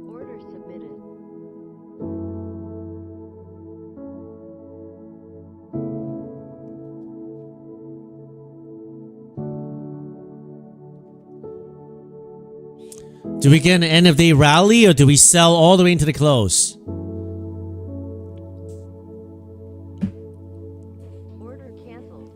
Order submitted. Do we get an end of day rally or do we sell all the way into the close? Order canceled.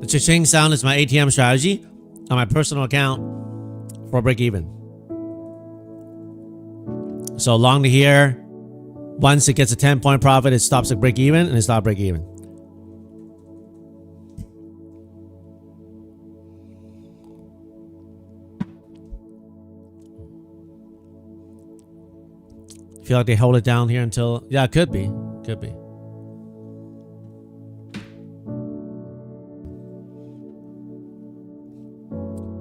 The cha-ching sound is my ATM strategy on my personal account for break even. So long to here. Once it gets a 10-point profit, it stops at break even and it stops break even. Feel like they hold it down here until, yeah, it could be. Could be.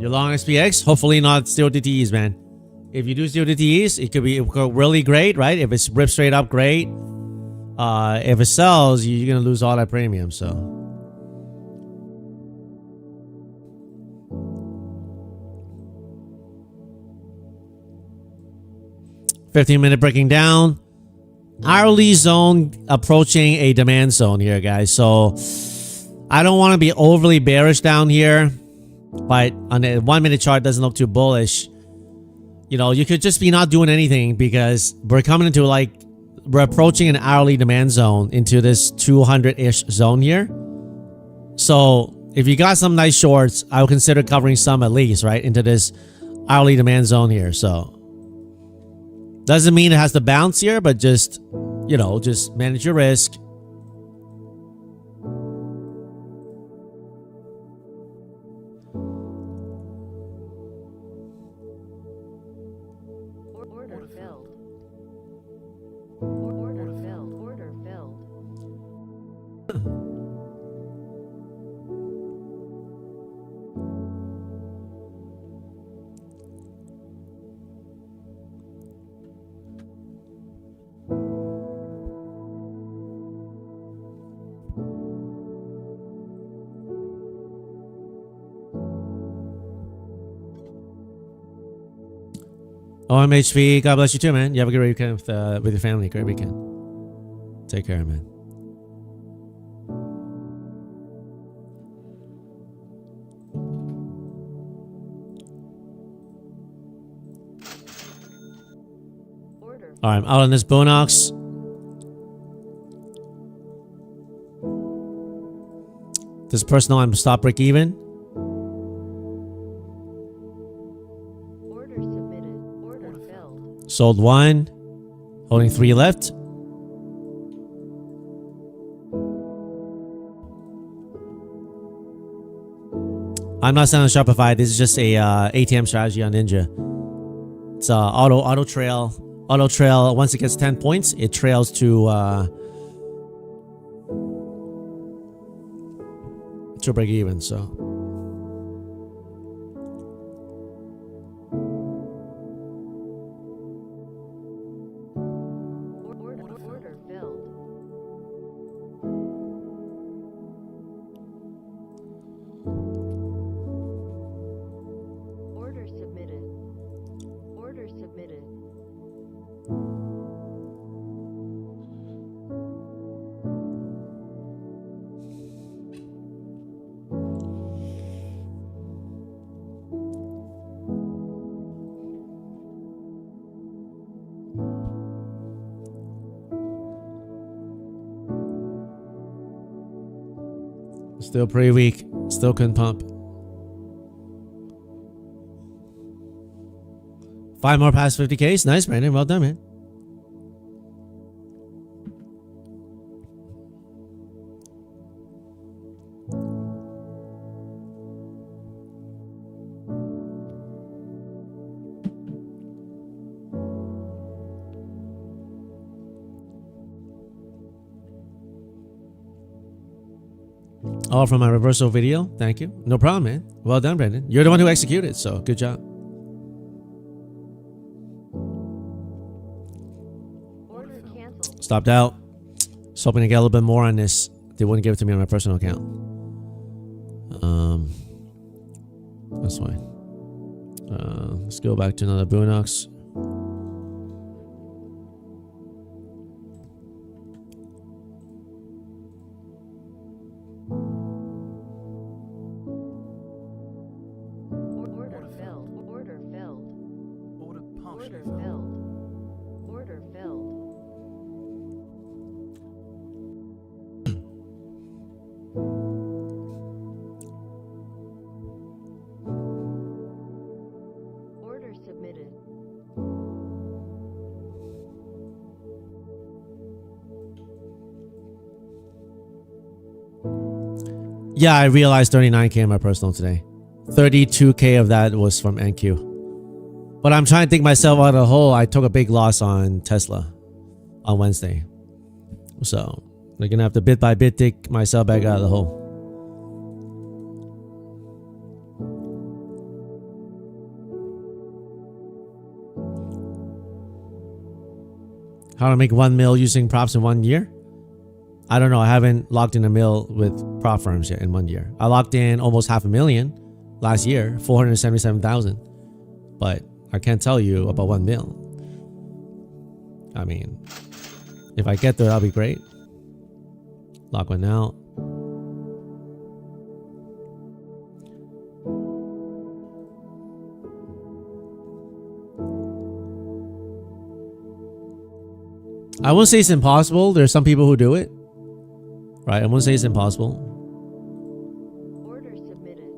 Your long SPX, hopefully not still DTEs, man. If you do steal DTEs, it could be really great, right? If it's ripped straight up, great. If it sells, you're going to lose all that premium, so. $15-minute breaking down. Hourly zone approaching a demand zone here, guys. So, I don't want to be overly bearish down here. But on the 1-minute chart, doesn't look too bullish. You know, you could just be not doing anything because we're coming into we're approaching an hourly demand zone into this 200-ish zone here. So if you got some nice shorts, I would consider covering some at least, right, into this hourly demand zone here. So doesn't mean it has to bounce here, but just, you know, just manage your risk. Order filled. Order filled. Order filled. OMHV, God bless you too, man. You have a great weekend with your family. Great weekend. Take care, man. Order. All right, I'm out on this Bonox. This personal, I'm stop break even. Order submitted. Order filled. Sold one. Holding 3 left. I'm not selling Shopify. This is just a ATM strategy on Ninja. It's auto trail. Auto trail. Once it gets 10 points, it trails to break even. So Order filled. Order submitted. Order submitted. still pretty weak. Still couldn't pump. 5 more past 50Ks. Nice, Brandon. Well done, man. All from my reversal video. Thank you. No problem, man. Well done, Brandon. You're the one who executed, so good job. Order canceled. Stopped out. Just hoping to get a little bit more on this. They wouldn't give it to me on my personal account. That's fine. Let's go back to another Boondocks. Order filled. Order filled. Order partially Order filled. filled. Order filled. Order submitted. Yeah, I realized 39K on my personal today. 32K of that was from NQ. But I'm trying to think myself out of the hole. I took a big loss on Tesla on Wednesday. So I'm gonna have to bit by bit dig myself back out of the hole. How to make 1 mil using props in 1 year? I don't know. I haven't locked in a mil with prop firms yet in 1 year. I locked in almost $500,000 last year, 477,000. But I can't tell you about 1 mil. I mean, if I get there, that'll be great. Lock one out. I won't say it's impossible. There's some people who do it. Right? I won't say it's impossible. Order submitted.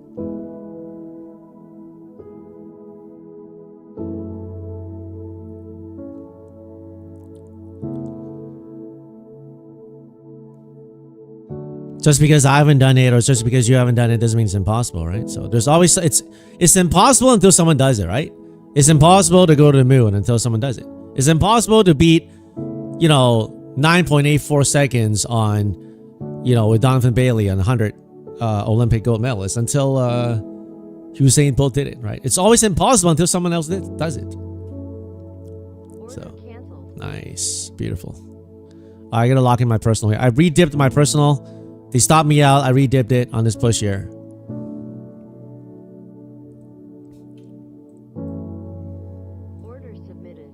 Just because I haven't done it or just because you haven't done it doesn't mean it's impossible, right? So there's always, it's impossible until someone does it, right? It's impossible to go to the moon until someone does it. It's impossible to beat, 9.84 seconds on, with Donovan Bailey on 100 Olympic gold medalists until Usain Bolt did it, right? It's always impossible until someone else does it. Order So, canceled. nice. Beautiful. I gotta lock in my personal here. I re-dipped my personal. They stopped me out. I re-dipped it on this push here. Order submitted.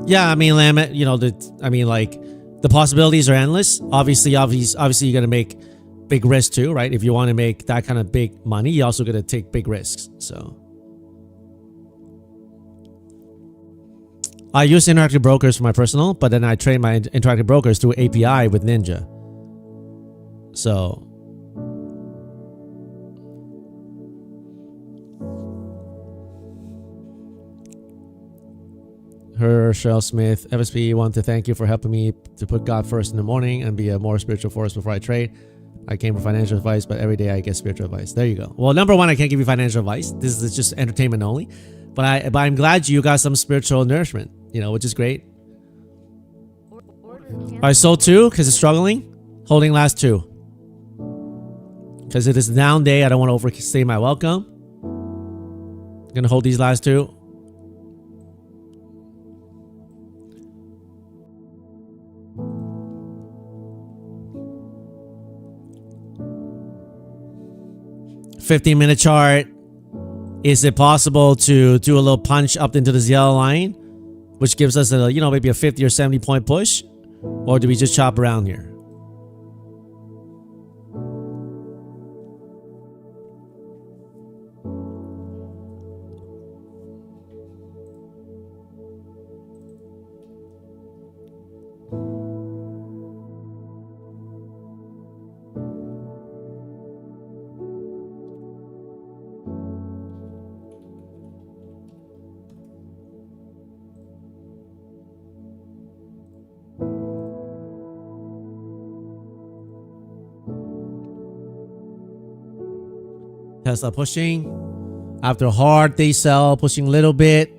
Yeah, I mean, Lamit, the possibilities are endless. Obviously, you got to make big risks too, right? If you want to make that kind of big money, you also got to take big risks. So, I use interactive brokers for my personal, but then I trade my interactive brokers through API with Ninja. So, Herschel Smith, FSP, want to thank you for helping me to put God first in the morning and be a more spiritual force before I trade. I came for financial advice, but every day I get spiritual advice. There you go. Well, number one, I can't give you financial advice. This is just entertainment only. But I'm glad you got some spiritual nourishment, which is great. Order I canceled. sold two because it's struggling. Holding last two. Because it is a down day. I don't want to overstay my welcome. Gonna hold these last two. $15-minute chart. Is it possible to do a little punch up into this yellow line, which gives us a maybe a 50 or 70 point push, or do we just chop around here? Tesla pushing. After a hard day sell, pushing a little bit.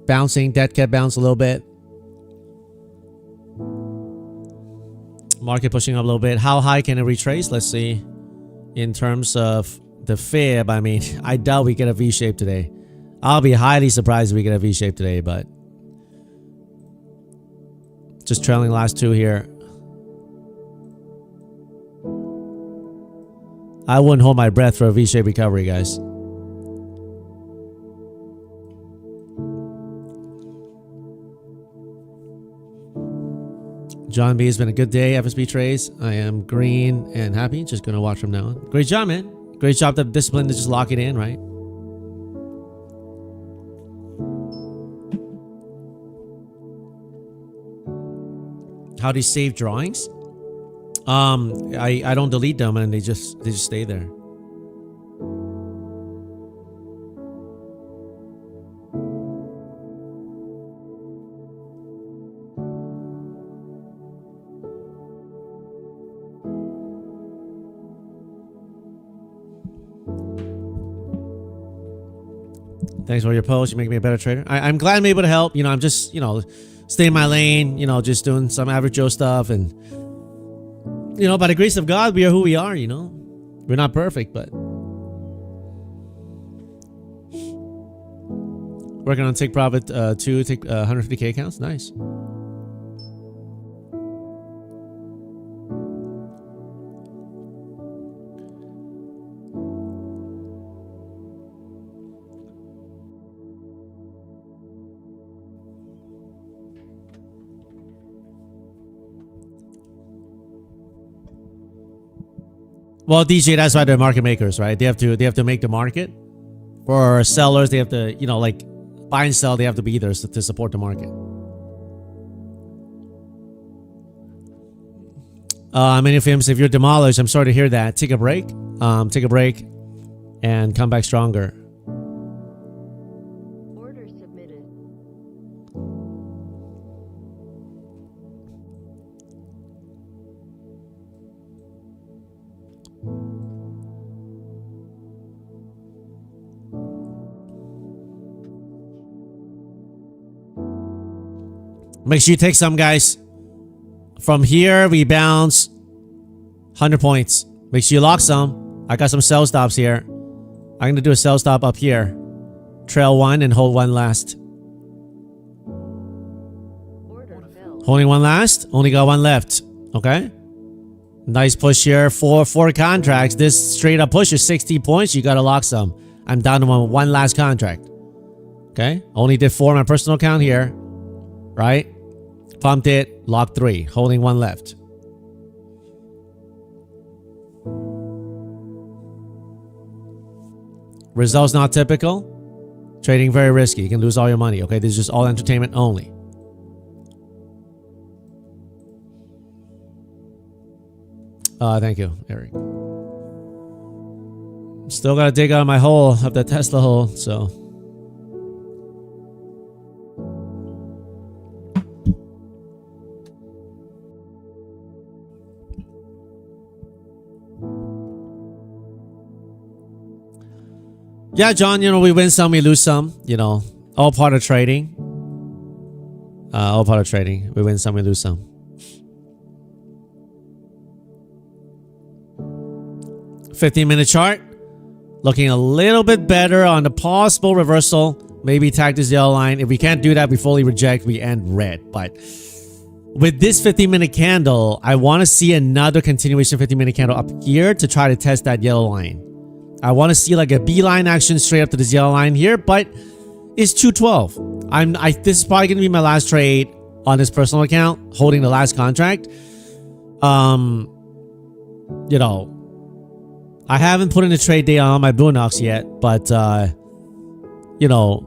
Bouncing. Dead cat bounce a little bit. Market pushing up a little bit. How high can it retrace? Let's see. In terms of the fib, I mean, I doubt we get a V shape today. I'll be highly surprised if we get a V shape today, but just trailing last two here. I wouldn't hold my breath for a V-shaped recovery, guys. John B, has been a good day. FSB trades. I am green and happy. Just gonna watch from now on. Great job, man. Great job. The discipline to just lock it in, right? How do you save drawings? I don't delete them and they just stay there. Thanks for your post. You make me a better trader. I'm glad I'm able to help. I'm just, stay in my lane, just doing some average Joe stuff. And, by the grace of God, we are who we are, We're not perfect, but working on take profit to take 150K accounts. Nice. Well, DJ, that's why they're market makers, right? They have to make the market. For sellers, they have to, you know, like buy and sell, they have to be there to support the market. Many films, if you're demolished, I'm sorry to hear that. Take a break. Take a break and come back stronger. Order submitted. Make sure you take some, guys. From here, we bounce 100 points. Make sure you lock some. I got some sell stops here. I'm going to do a sell stop up here. Trail one and hold one last. Order filled. Holding one last. Only got one left. Okay. Nice push here for 4 contracts. This straight up push is 60 points. You got to lock some. I'm down to one last contract. Okay. Only did 4 on my personal account here. Right. Pumped it. Locked 3. Holding one left. Results not typical. Trading very risky. You can lose all your money. Okay. This is just all entertainment only. Thank you, Eric. Still gotta dig out my hole of the Tesla hole, so. Yeah, John, you know, we win some, we lose some, you know, all part of trading. All part of trading. We win some, we lose some. 15-minute chart. Looking a little bit better on the possible reversal. Maybe tag this yellow line. If we can't do that, we fully reject. We end red. But with this 15-minute candle, I want to see another continuation 15-minute candle up here to try to test that yellow line. I want to see like a beeline action straight up to this yellow line here, but it's 212. This is probably going to be my last trade on this personal account, holding the last contract. You know, I haven't put in a trade day on my Boondocks yet, but you know,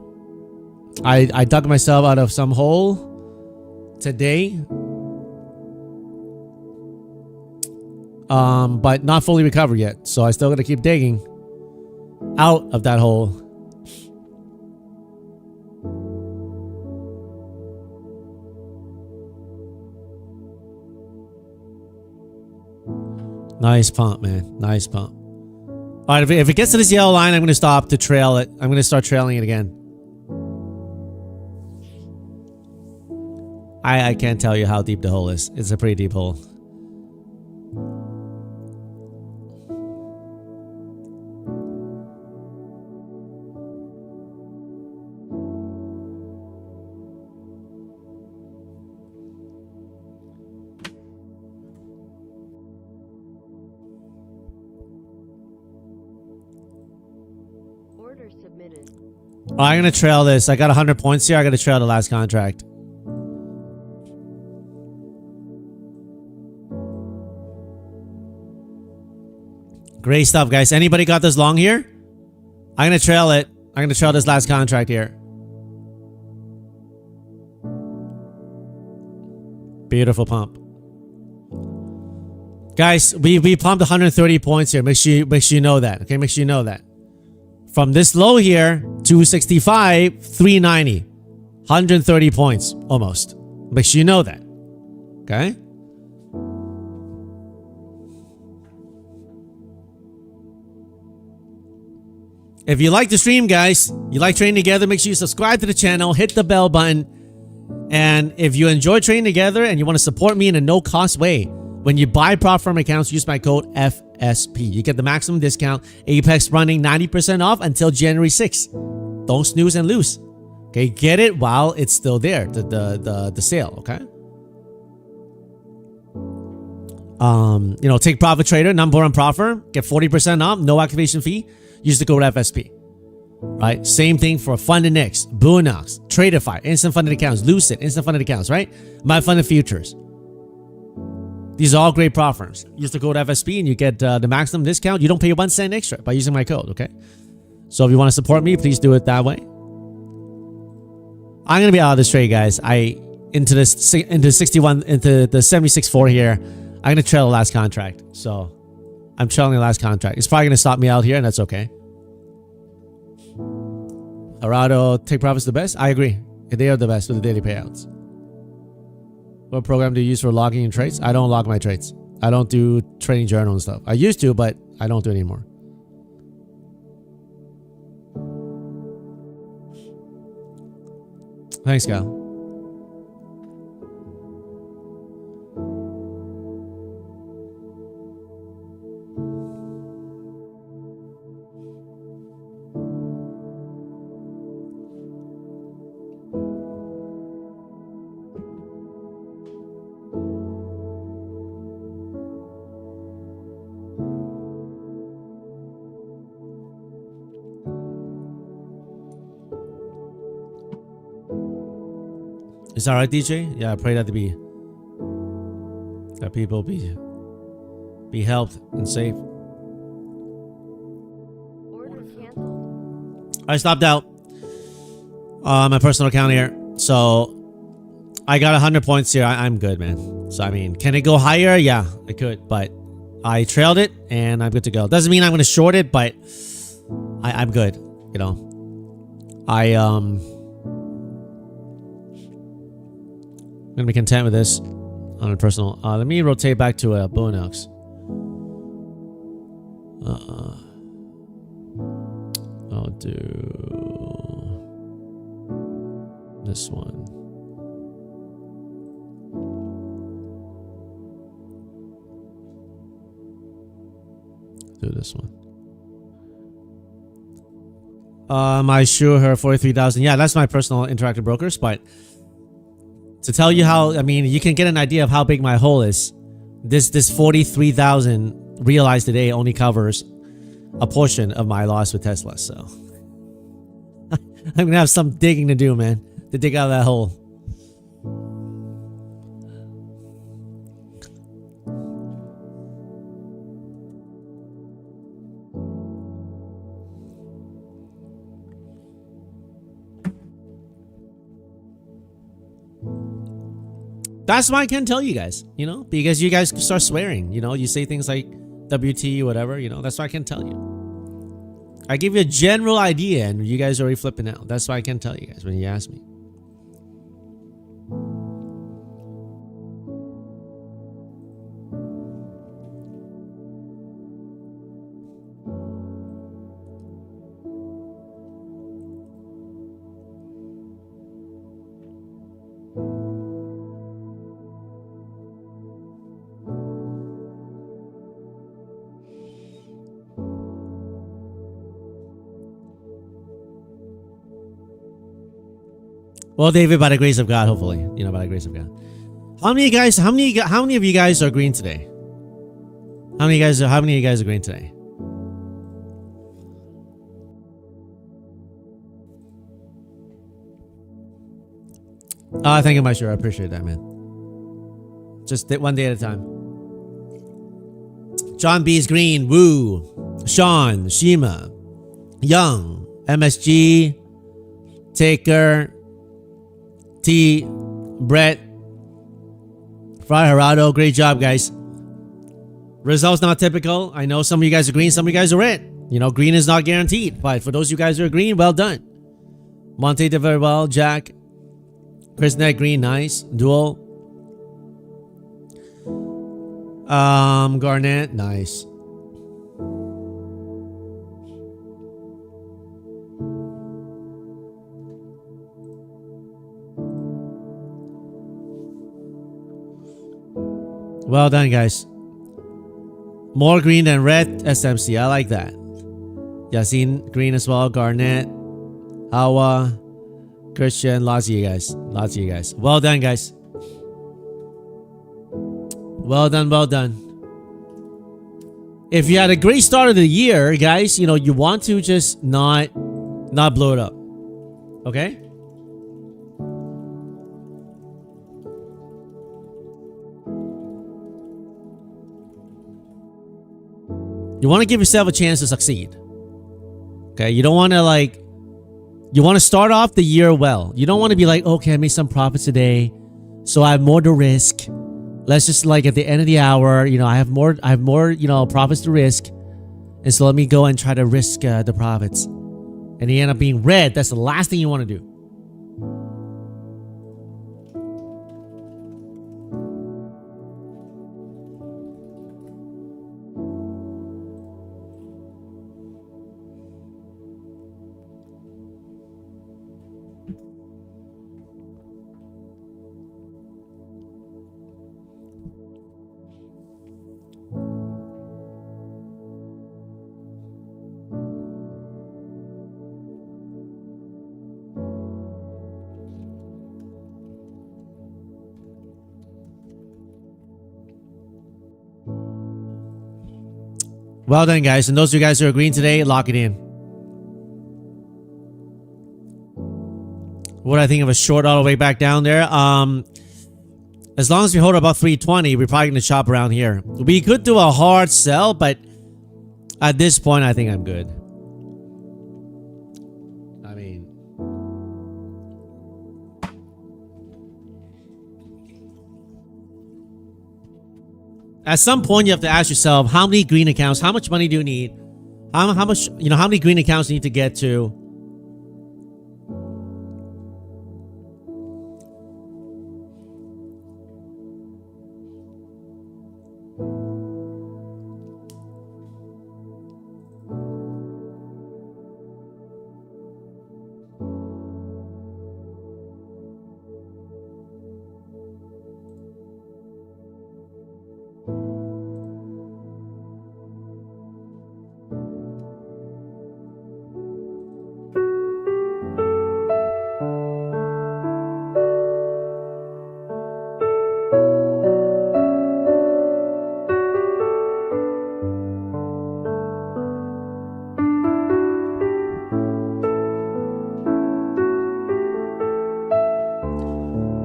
I dug myself out of some hole today. But not fully recovered yet, so I still got to keep digging out of that hole. Nice pump, man. Nice pump. All right, if it gets to this yellow line, I'm going to stop to trail it. I'm going to start trailing it again. I can't tell you how deep the hole is. It's a pretty deep hole. Order submitted. I'm going to trail this. I got 100 points here. I got to trail the last contract. Great stuff, guys. Anybody got this long here? I'm going to trail it. I'm going to trail this last contract here. Beautiful pump. Guys, we pumped 130 points here. Make sure you know that. Okay, make sure you know that. From this low here, 265, 390. 130 points, almost. Make sure you know that. Okay? If you like the stream, guys, you like trading together, make sure you subscribe to the channel, hit the bell button. And if you enjoy trading together and you want to support me in a no-cost way, when you buy prop firm accounts, use my code FSP. You get the maximum discount. Apex running 90% off until January 6th. Don't snooze and lose. Okay, get it while it's still there, the sale, okay? You know, take Profit Trader, number one prop firm, get 40% off, no activation fee. Use the code FSP. Right? Same thing for Funded Nicks, Boondocks, Tradeify, instant funded accounts, Lucid, instant funded accounts, right? My Funded Futures. These are all great prop firms. Use the code FSP and you get the maximum discount. You don't pay 1 cent extra by using my code, okay? So if you want to support me, please do it that way. I'm gonna be out of this trade, guys. Into the 76.4 here. I'm gonna trail the last contract. So I'm trailing the last contract. It's probably gonna stop me out here, and that's okay. Arado take profits the best. I agree. They are the best with the daily payouts. What program do you use for logging your trades? I don't log my trades. I don't do trading journal and stuff. I used to, but I don't do it anymore. Thanks, Kyle. Is that right, DJ? Yeah, I pray that people be helped and safe. Order canceled. I stopped out my personal account here, so I got 100 points here. I'm good, man. So I mean, can it go higher? Yeah, it could, but I trailed it and I'm good to go. Doesn't mean I'm going to short it, but I'm good. You know, I'm gonna be content with this on a personal. Let me rotate back to a Bonox. I'll do this one. Do this one. I sure her 43,000. Yeah, that's my personal interactive brokers, but to tell you how, I mean, you can get an idea of how big my hole is. This 43,000 realized today only covers a portion of my loss with Tesla. So I'm gonna have some digging to do, man, to dig out of that hole. That's why I can't tell you guys, you know, because you guys start swearing, you know, you say things like WT, whatever, you know, that's why I can't tell you. I give you a general idea and you guys are already flipping out. That's why I can't tell you guys when you ask me. Well, David, by the grace of God, hopefully, you know, by the grace of God. How many of you guys are green today? How many of you guys are green today? Thank you, my sure. I appreciate that, man. Just one day at a time. John B's green. Woo. Sean, Shima, Young, MSG, Taker, T, Brett, Fry Gerardo. Great job, guys. Results not typical. I know some of you guys are green, some of you guys are red. You know, green is not guaranteed, but for those of you guys who are green, well done. Monte did very well. Jack, Chris Net, green, nice. Dual. Garnett, nice. Well done, guys. More green than red SMC. I like that. Yasin, green as well. Garnett, Hawa, Christian. Lots of you guys. Lots of you guys. Well done, guys. Well done, well done. If you had a great start of the year, guys, you know, you want to just not blow it up. Okay? You want to give yourself a chance to succeed. Okay, you don't want to you want to start off the year well. You don't want to be like, okay, I made some profits today, so I have more to risk. Let's just at the end of the hour, I have more, profits to risk. And so let me go and try to risk the profits. And you end up being red. That's the last thing you want to do. Well done, guys. And those of you guys who are agreeing today, lock it in. What do I think of a short all the way back down there? As long as we hold about 320, we're probably going to shop around here. We could do a hard sell, but at this point, I think I'm good. I mean, at some point, you have to ask yourself, how many green accounts, how much money do you need? How much, how many green accounts you need to get to?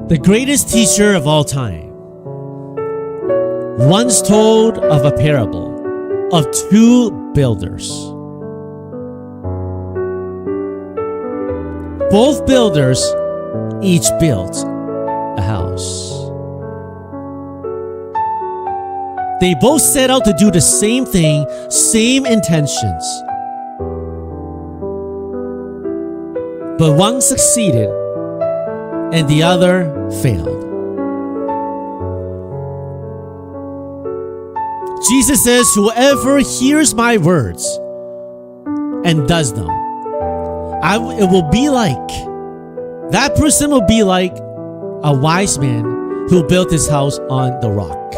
The greatest teacher of all time once told of a parable of two builders. Both builders each built a house. They both set out to do the same thing, same intentions. But one succeeded and the other failed. Jesus says, whoever hears my words and does them, it will be like, that person will be like a wise man who built his house on the rock.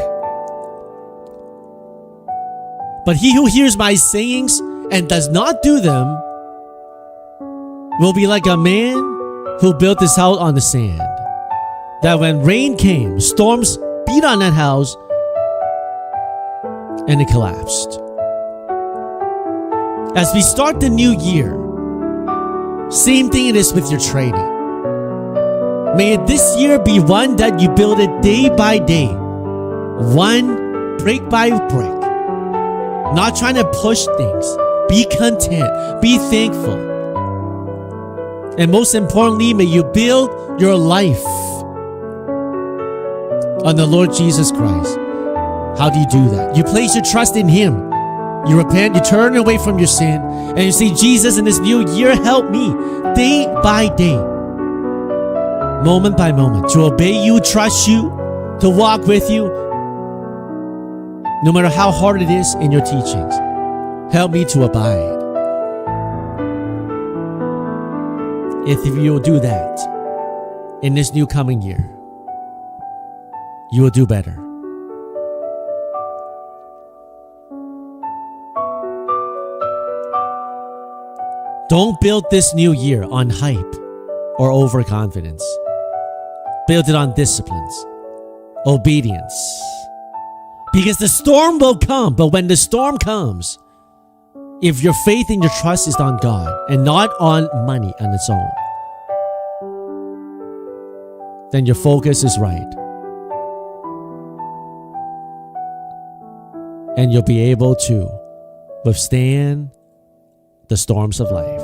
But he who hears my sayings and does not do them will be like a man who built his house on the sand. That when rain came, storms beat on that house, and it collapsed. As we start the new year, same thing it is with your trading. May this year be one that you build it day by day, one brick by brick. Not trying to push things. Be content. Be thankful. And most importantly, may you build your life on the Lord Jesus Christ. How do you do that? You place your trust in Him. You repent, you turn away from your sin, and you say, Jesus, in this new year, help me day by day, moment by moment, to obey you, trust you, to walk with you, no matter how hard it is in your teachings. Help me to abide. If you will do that in this new coming year, you will do better. Don't build this new year on hype or overconfidence. Build it on disciplines, obedience. Because the storm will come, but when the storm comes, if your faith and your trust is on God and not on money on its own, then your focus is right. And you'll be able to withstand the storms of life.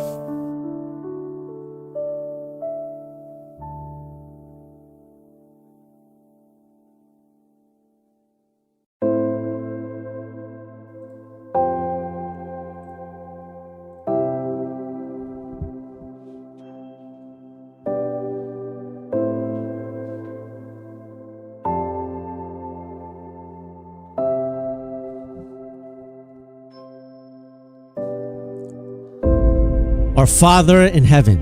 Our Father in heaven,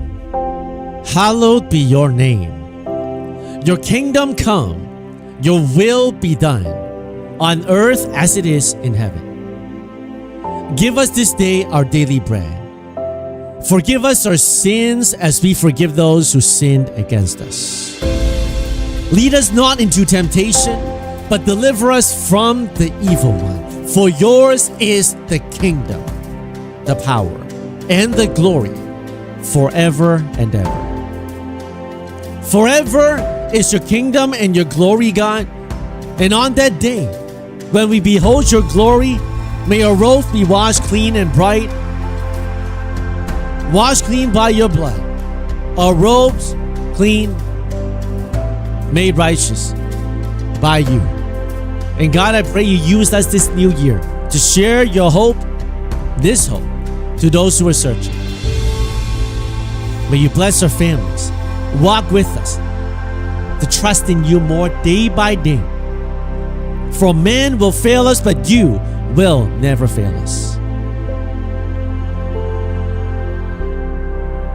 hallowed be your name. Your kingdom come, your will be done, on earth as it is in heaven. Give us this day our daily bread. Forgive us our sins as we forgive those who sinned against us. Lead us not into temptation, but deliver us from the evil one. For yours is the kingdom, the power, and the glory forever and ever. Forever is your kingdom and your glory, God. And on that day, when we behold your glory, may our robes be washed clean and bright, washed clean by your blood. Our robes clean, made righteous by you. And God, I pray you use us this new year to share your hope, this hope, to those who are searching. May you bless our families. Walk with us to trust in you more day by day. For men will fail us, but you will never fail us.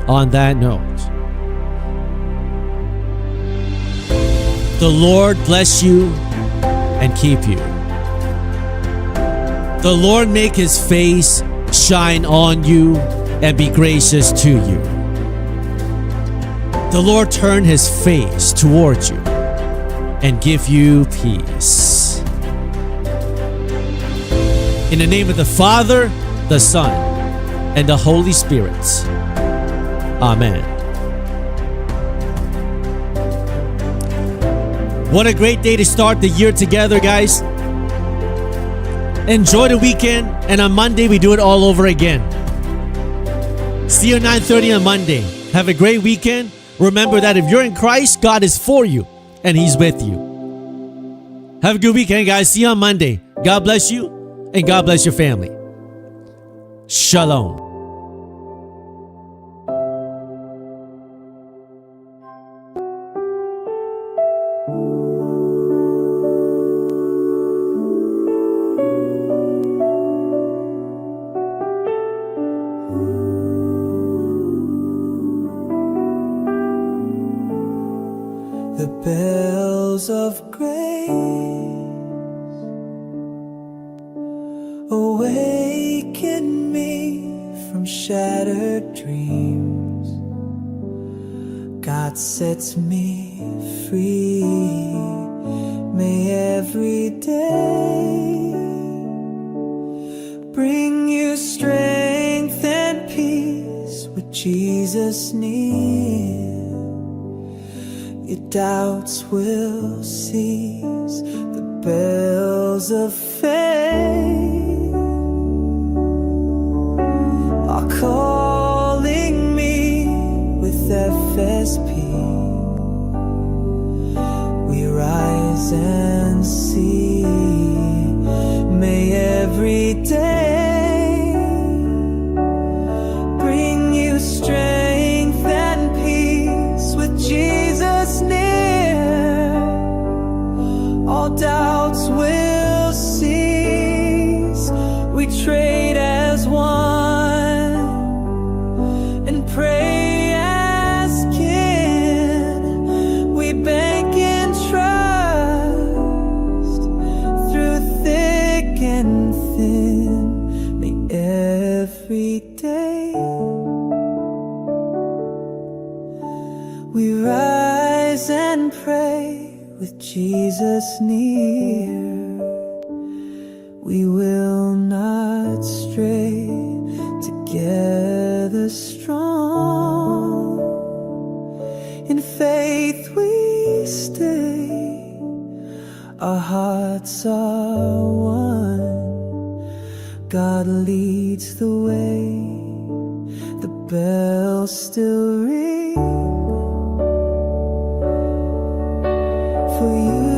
On that note, the Lord bless you and keep you. The Lord make his face shine on you and be gracious to you. The Lord turn his face towards you and give you peace. In the name of the Father, the Son, and the Holy Spirit. Amen. What a great day to start the year together, guys. Enjoy the weekend, and on Monday we do it all over again. See you at 9:30 on Monday. Have a great weekend. Remember that if you're in Christ, God is for you and he's with you. Have a good weekend, guys. See you on Monday. God bless you and God bless your family. Shalom. The bells of grace awaken me from shattered dreams. God sets me free. May every day bring you strength and peace with Jesus near. Your doubts will cease. The bells of faith are calling me with FSP. We rise and see. May every day bring you strength and peace with Jesus near. All doubts will cease. We trade as one and pray as kin. We bank in trust through thick and thin. May every day we rise and pray with Jesus near. We will not stray, together strong. In faith we stay, our hearts are one. God leads the way, the bells still ring. For you